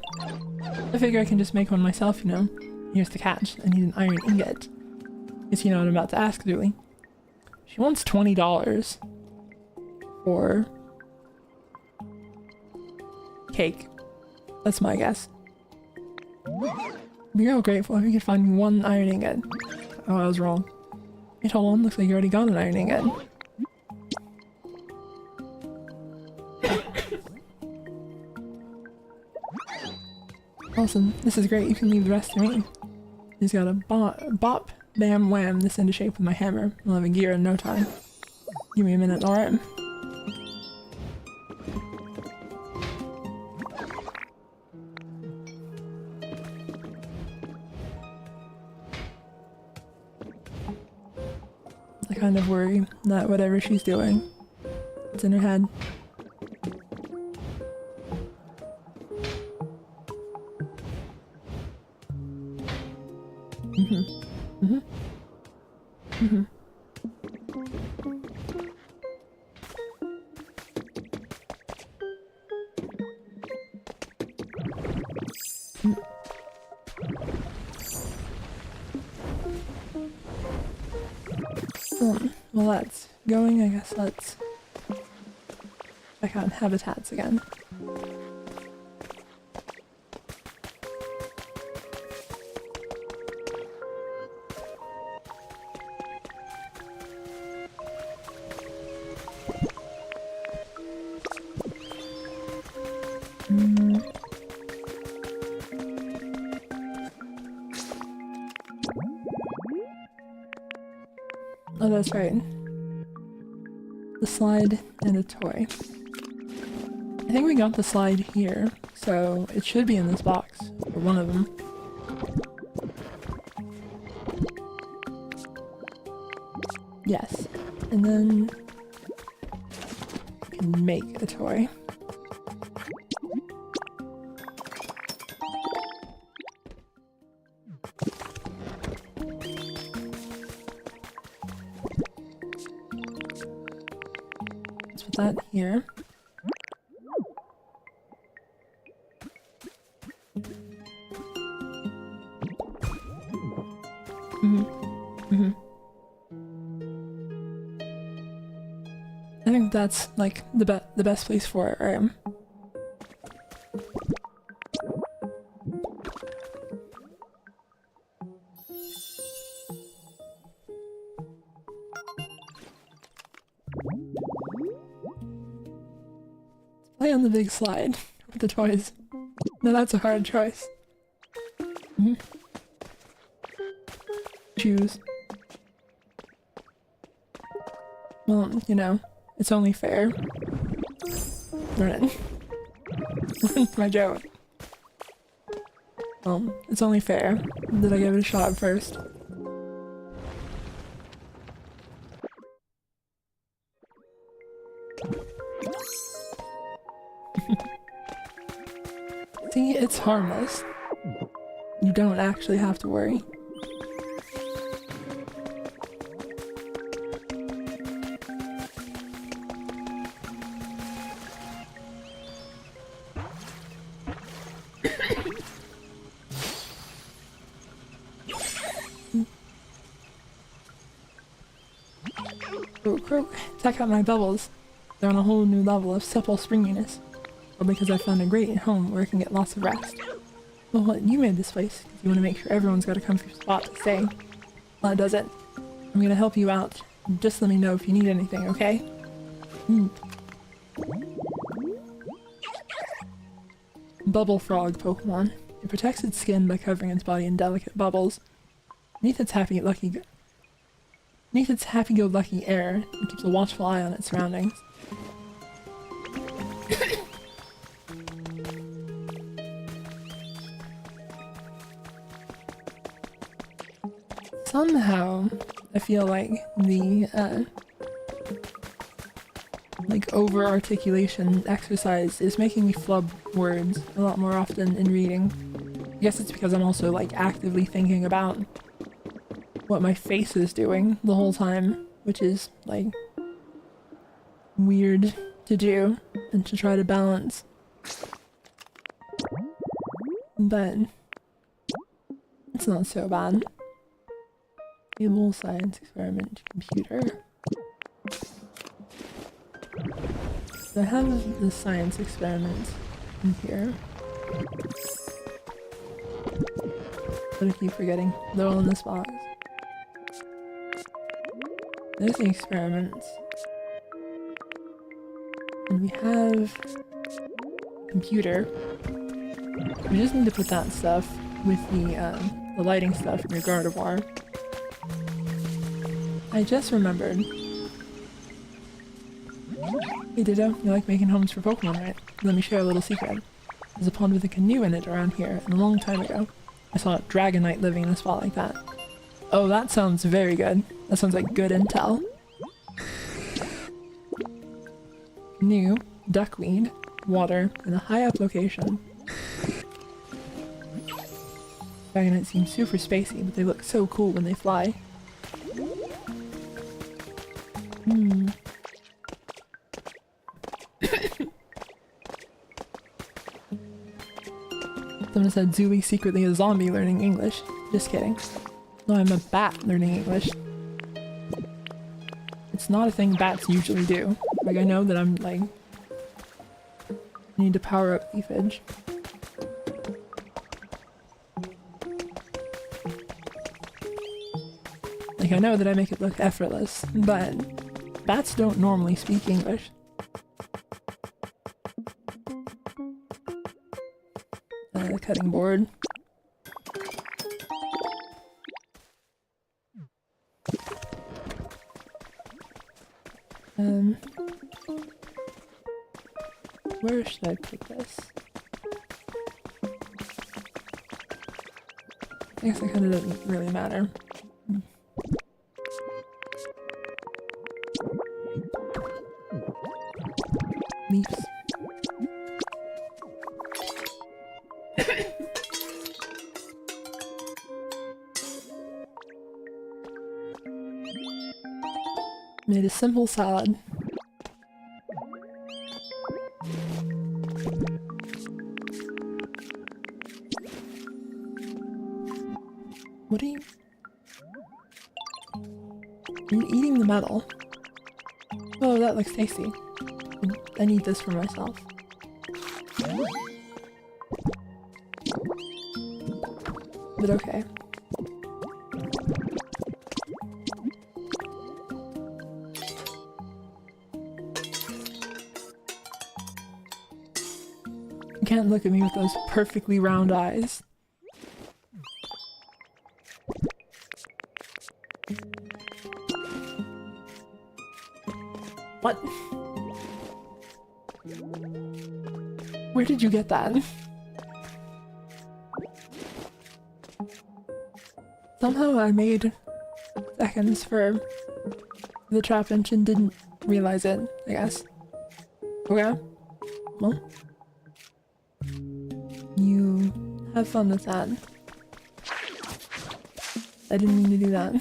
I figure I can just make one myself, you know. Here's the catch. I need an iron ingot. Guess you know what I'm about to ask, Julie. She wants $20 for cake. That's my guess. I'd be real grateful if you could find me one iron ingot. Oh, I was wrong. Wait, hold on. Looks like you already got an iron ingot. Awesome. This is great. You can leave the rest to me. Just gotta bop, bam, wham this into shape with my hammer. I'll have a gear in no time. Give me a minute, alright? I kind of worry that whatever she's doing, it's in her head. Well, that's going. I guess let's check out habitats again. Oh, that's right. The slide and a toy. I think we got the slide here, so it should be in this box, or one of them. Yes, and then we can make a toy. That here. I think that's like the best place for it, right? Play on the big slide with the toys. No, that's a hard choice. Choose. Well, you know, it's only fair. Run it. My joke. Well, it's only fair that I give it a shot first. See, it's harmless. You don't actually have to worry. Croak, croak. Check out my bubbles. They're on a whole new level of supple springiness. Or because I found a great home where I can get lots of rest. Well, you made this place because you want to make sure everyone's got a comfy spot to stay. Well, that does it. I'm gonna help you out. Just let me know if you need anything, okay? Bubble Frog Pokemon. It protects its skin by covering its body in delicate bubbles. Beneath its happy-go-lucky air, it keeps a watchful eye on its surroundings. Somehow, I feel like the, over-articulation exercise is making me flub words a lot more often in reading. I guess it's because I'm also, like, actively thinking about what my face is doing the whole time, which is, like, weird to do and to try to balance. But it's not so bad. Table, science experiment, computer. So I have the science experiment in here. But I keep forgetting. They're all in this box. There's the experiments. And we have computer. We just need to put that stuff with the lighting stuff in your Gardevoir. I just remembered. Hey Ditto, you like making homes for Pokemon, right? Let me share a little secret. There's a pond with a canoe in it around here, and a long time ago, I saw a Dragonite living in a spot like that. Oh, that sounds very good. That sounds like good intel. Canoe, duckweed, water, and a high up location. Dragonite seem super spacey, but they look so cool when they fly. Someone said Zooey secretly a zombie learning English. Just kidding. No, I'm a bat learning English. It's not a thing bats usually do. Like, I know that I'm like... I need to power up leafage. Like, I know that I make it look effortless, but bats don't normally speak English. The cutting board. Where should I put this? I guess it kind of doesn't really matter. Leaves. Made a simple salad. What are you... Are you eating the metal? Oh, that looks tasty. I need this for myself. But okay. You can't look at me with those perfectly round eyes. What? Where did you get that? Somehow I made seconds for the trap inch and didn't realize it, I guess. Okay. Well. You have fun with that. I didn't mean to do that.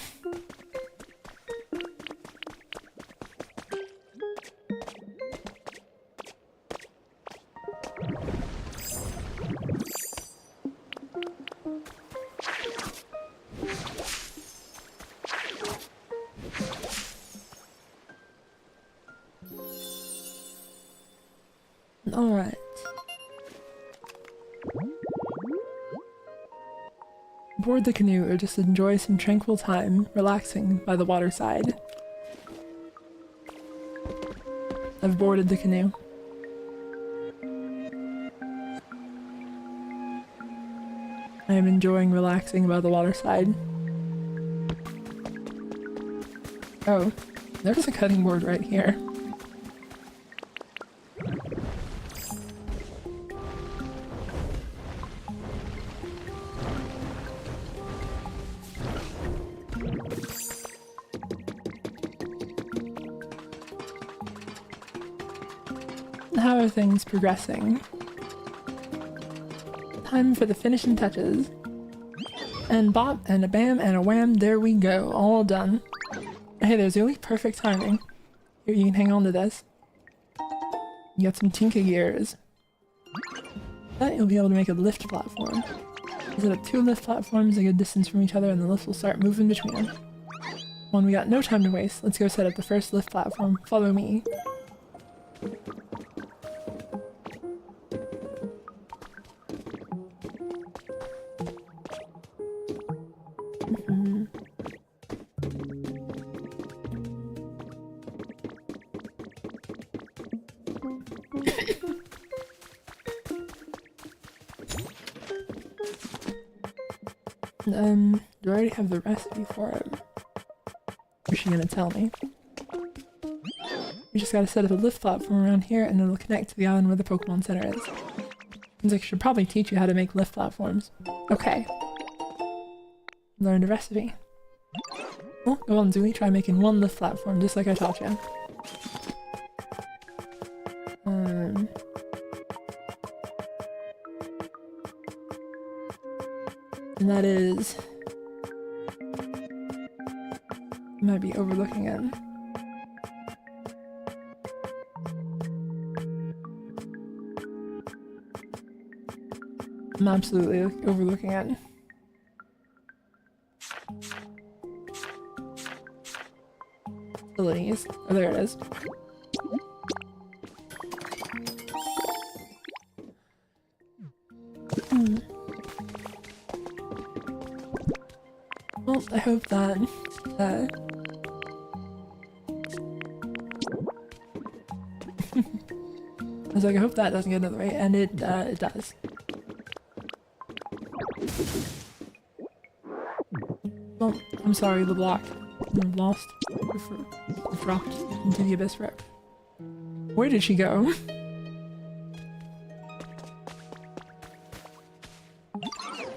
Alright. Board the canoe or just enjoy some tranquil time relaxing by the waterside. I've boarded the canoe. I am enjoying relaxing by the waterside. Oh, there's a cutting board right here. How are things progressing? Time for the finishing touches. And bop, and a bam, and a wham, there we go, all done. Hey, there's really perfect timing. Here, you can hang on to this. You got some Tinka gears. That you'll be able to make a lift platform. Set up 2 lift platforms a good distance from each other and the lift will start moving between them. Well, we got no time to waste. Let's go set up the first lift platform. Follow me. Do I already have the recipe for it? Or is she gonna tell me? We just gotta set up a lift platform around here and it'll connect to the island where the Pokemon Center is. Seems like I should probably teach you how to make lift platforms. Okay. Learned a recipe. Well, go on, Zooey, try making 1 lift platform just like I taught you. And that is... I might be overlooking it. I'm absolutely overlooking it. Abilities. Oh, there it is. Well, I hope that I was like, I hope that doesn't get another way, and it does. Well, I'm sorry, the block. I'm lost. Dropped into the abyss rip. Where did she go?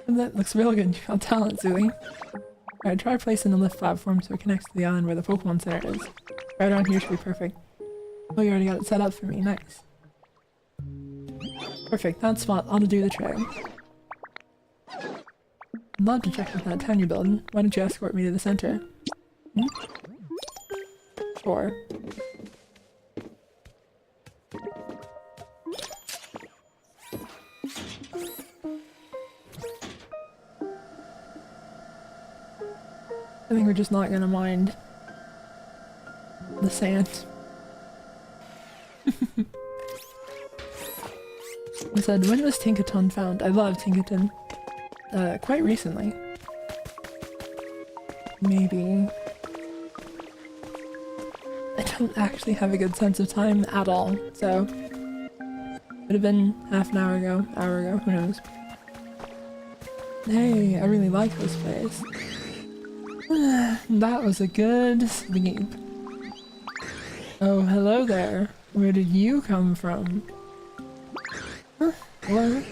That looks real good. You got talent, Zooey. Alright, try placing a lift platform so it connects to the island where the Pokemon Center is. Right around here should be perfect. Oh, you already got it set up for me. Nice. Perfect. That spot ought to do the trick. I'd love to check out that town you're building. Why don't you escort me to the center? Hmm? Sure. I think we're just not gonna mind the sand. I said, when was Tinkaton found? I love Tinkaton. Quite recently. Maybe. I don't actually have a good sense of time at all, so... Could have been half an hour ago, who knows. Hey, I really like this place. That was a good sleep. Oh, hello there. Where did you come from? Huh? What?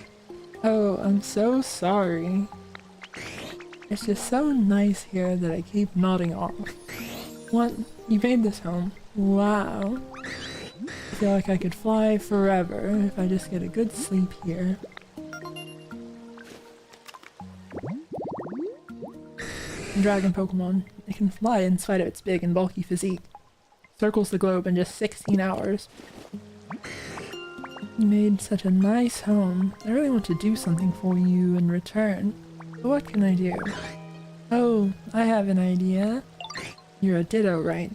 Oh, I'm so sorry. It's just so nice here that I keep nodding off. What? You made this home? Wow. I feel like I could fly forever if I just get a good sleep here. Dragon Pokemon. It can fly in spite of its big and bulky physique. Circles the globe in just 16 hours. You made such a nice home. I really want to do something for you in return. But what can I do? Oh, I have an idea. You're a Ditto, right?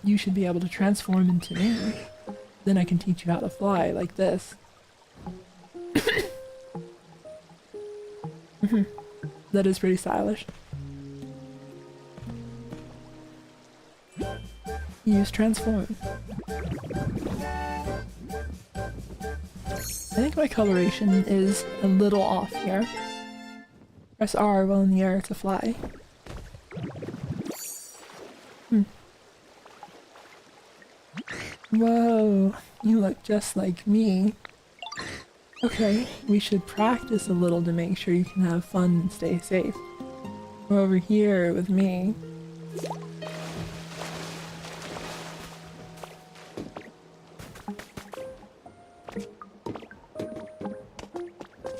You should be able to transform into me. Then I can teach you how to fly like this. That is pretty stylish. Use transform. I think my coloration is a little off here. Press R while in the air to fly. Whoa, you look just like me. Okay, we should practice a little to make sure you can have fun and stay safe. Come over here with me.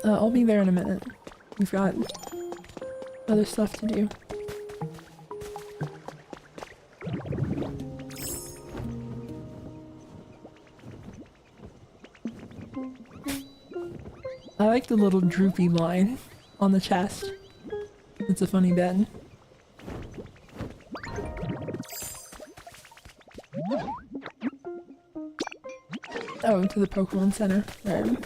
I'll be there in a minute. We've got other stuff to do. I like the little droopy line on the chest. It's a funny bit. Oh, to the Pokemon Center. Right.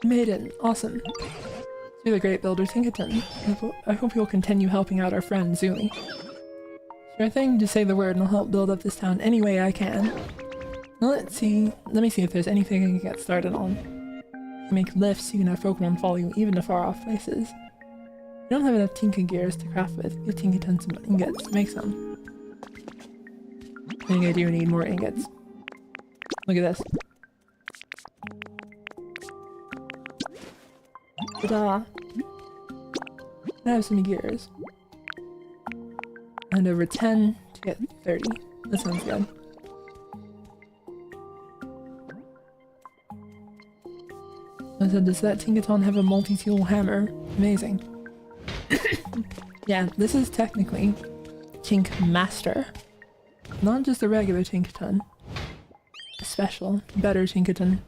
Maiden, awesome. You're the great builder, Tinkaton. I hope you'll continue helping out our friend Zumi. Sure thing, just say the word and I'll help build up this town any way I can. Now let me see if there's anything I can get started on. Make lifts so you can have Pokemon follow you even to far off places. You don't have enough Tinka gears to craft with. Give Tinkaton some ingots to make some. I think I do need more ingots. Look at this. Ta-da! I have some gears. And over 10 to get 30. That sounds good. I said, does that Tinkaton have a multi-tool hammer? Amazing. Yeah, this is technically Tink Master. Not just a regular Tinkaton. A special, better Tinkaton.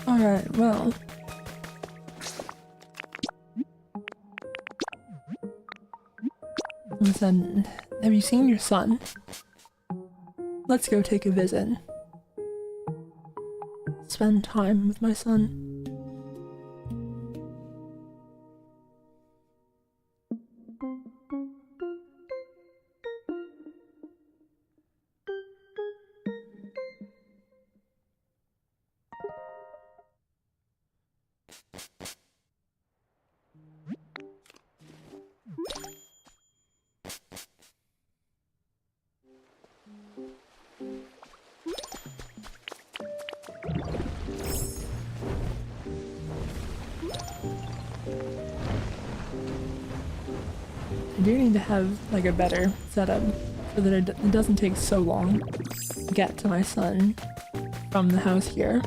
Alright, well. Listen, have you seen your son? Let's go take a visit. Spend time with my son. I do need to have like a better setup so that it doesn't take so long to get to my son from the house here.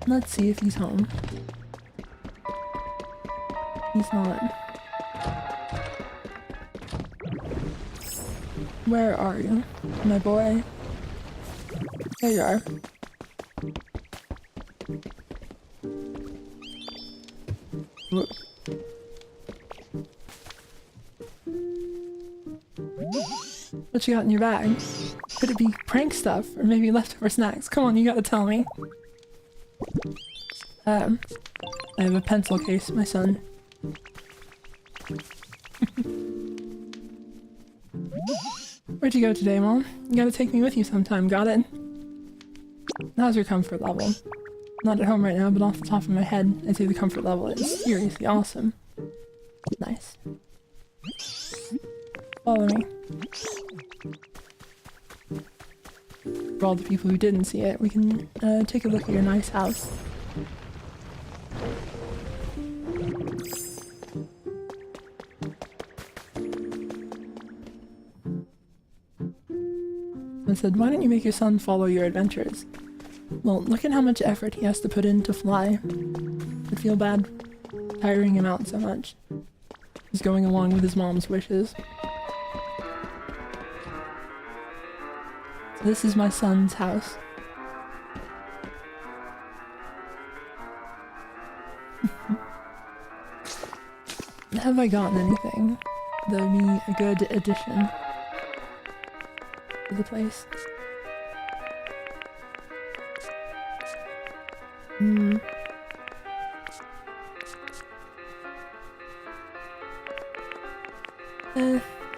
Let's see if he's home. He's not. Where are you, my boy? There you are. Whoop. What you got in your bag? Could it be prank stuff or maybe leftover snacks? Come on, you gotta tell me. I have a pencil case, my son. Where'd you go today, Mom? You gotta take me with you sometime, got it? How's your comfort level? Not at home right now, but off the top of my head, I'd say the comfort level is seriously awesome. Nice. Follow me. For all the people who didn't see it, we can take a look at your nice house. I said, why don't you make your son follow your adventures? Well, look at how much effort he has to put in to fly. I feel bad tiring him out so much. He's going along with his mom's wishes. So this is my son's house. Have I gotten anything that would be a good addition to the place?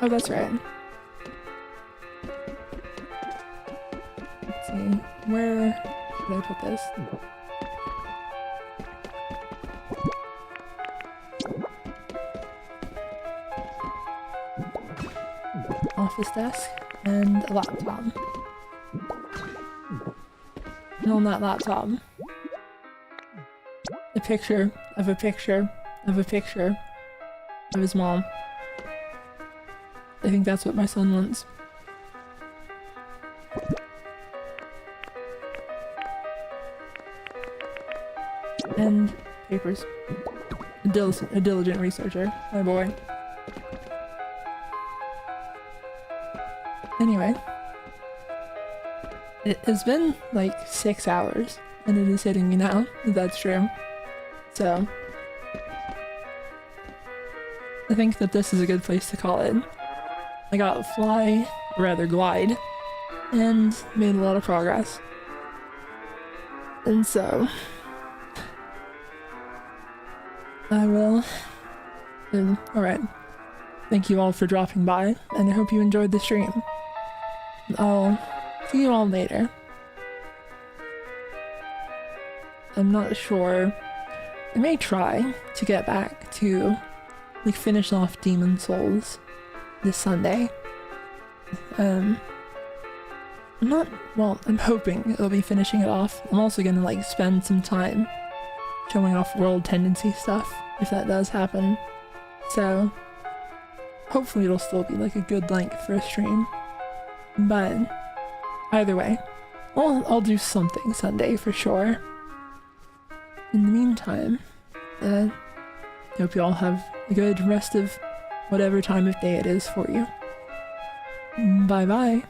Oh, that's right. Let's see, where should I put this? Office desk and a laptop. And on that laptop, a picture of a picture of a picture of his mom. I think that's what my son wants. And papers. A diligent researcher, my boy. Anyway. It has been like 6 hours, and it is hitting me now, if that's true. So, I think that this is a good place to call it. I got fly, or rather glide, and made a lot of progress. And so, I will... Alright. Thank you all for dropping by, and I hope you enjoyed the stream. I'll see you all later. I'm not sure. I may try to get back to, like, finish off Demon Souls this Sunday. I'm hoping it'll be finishing it off. I'm also gonna, like, spend some time showing off World Tendency stuff, if that does happen. So, hopefully it'll still be, like, a good length for a stream. But, either way, I'll do something Sunday for sure. In the meantime, I hope you all have a good rest of whatever time of day it is for you. Bye bye.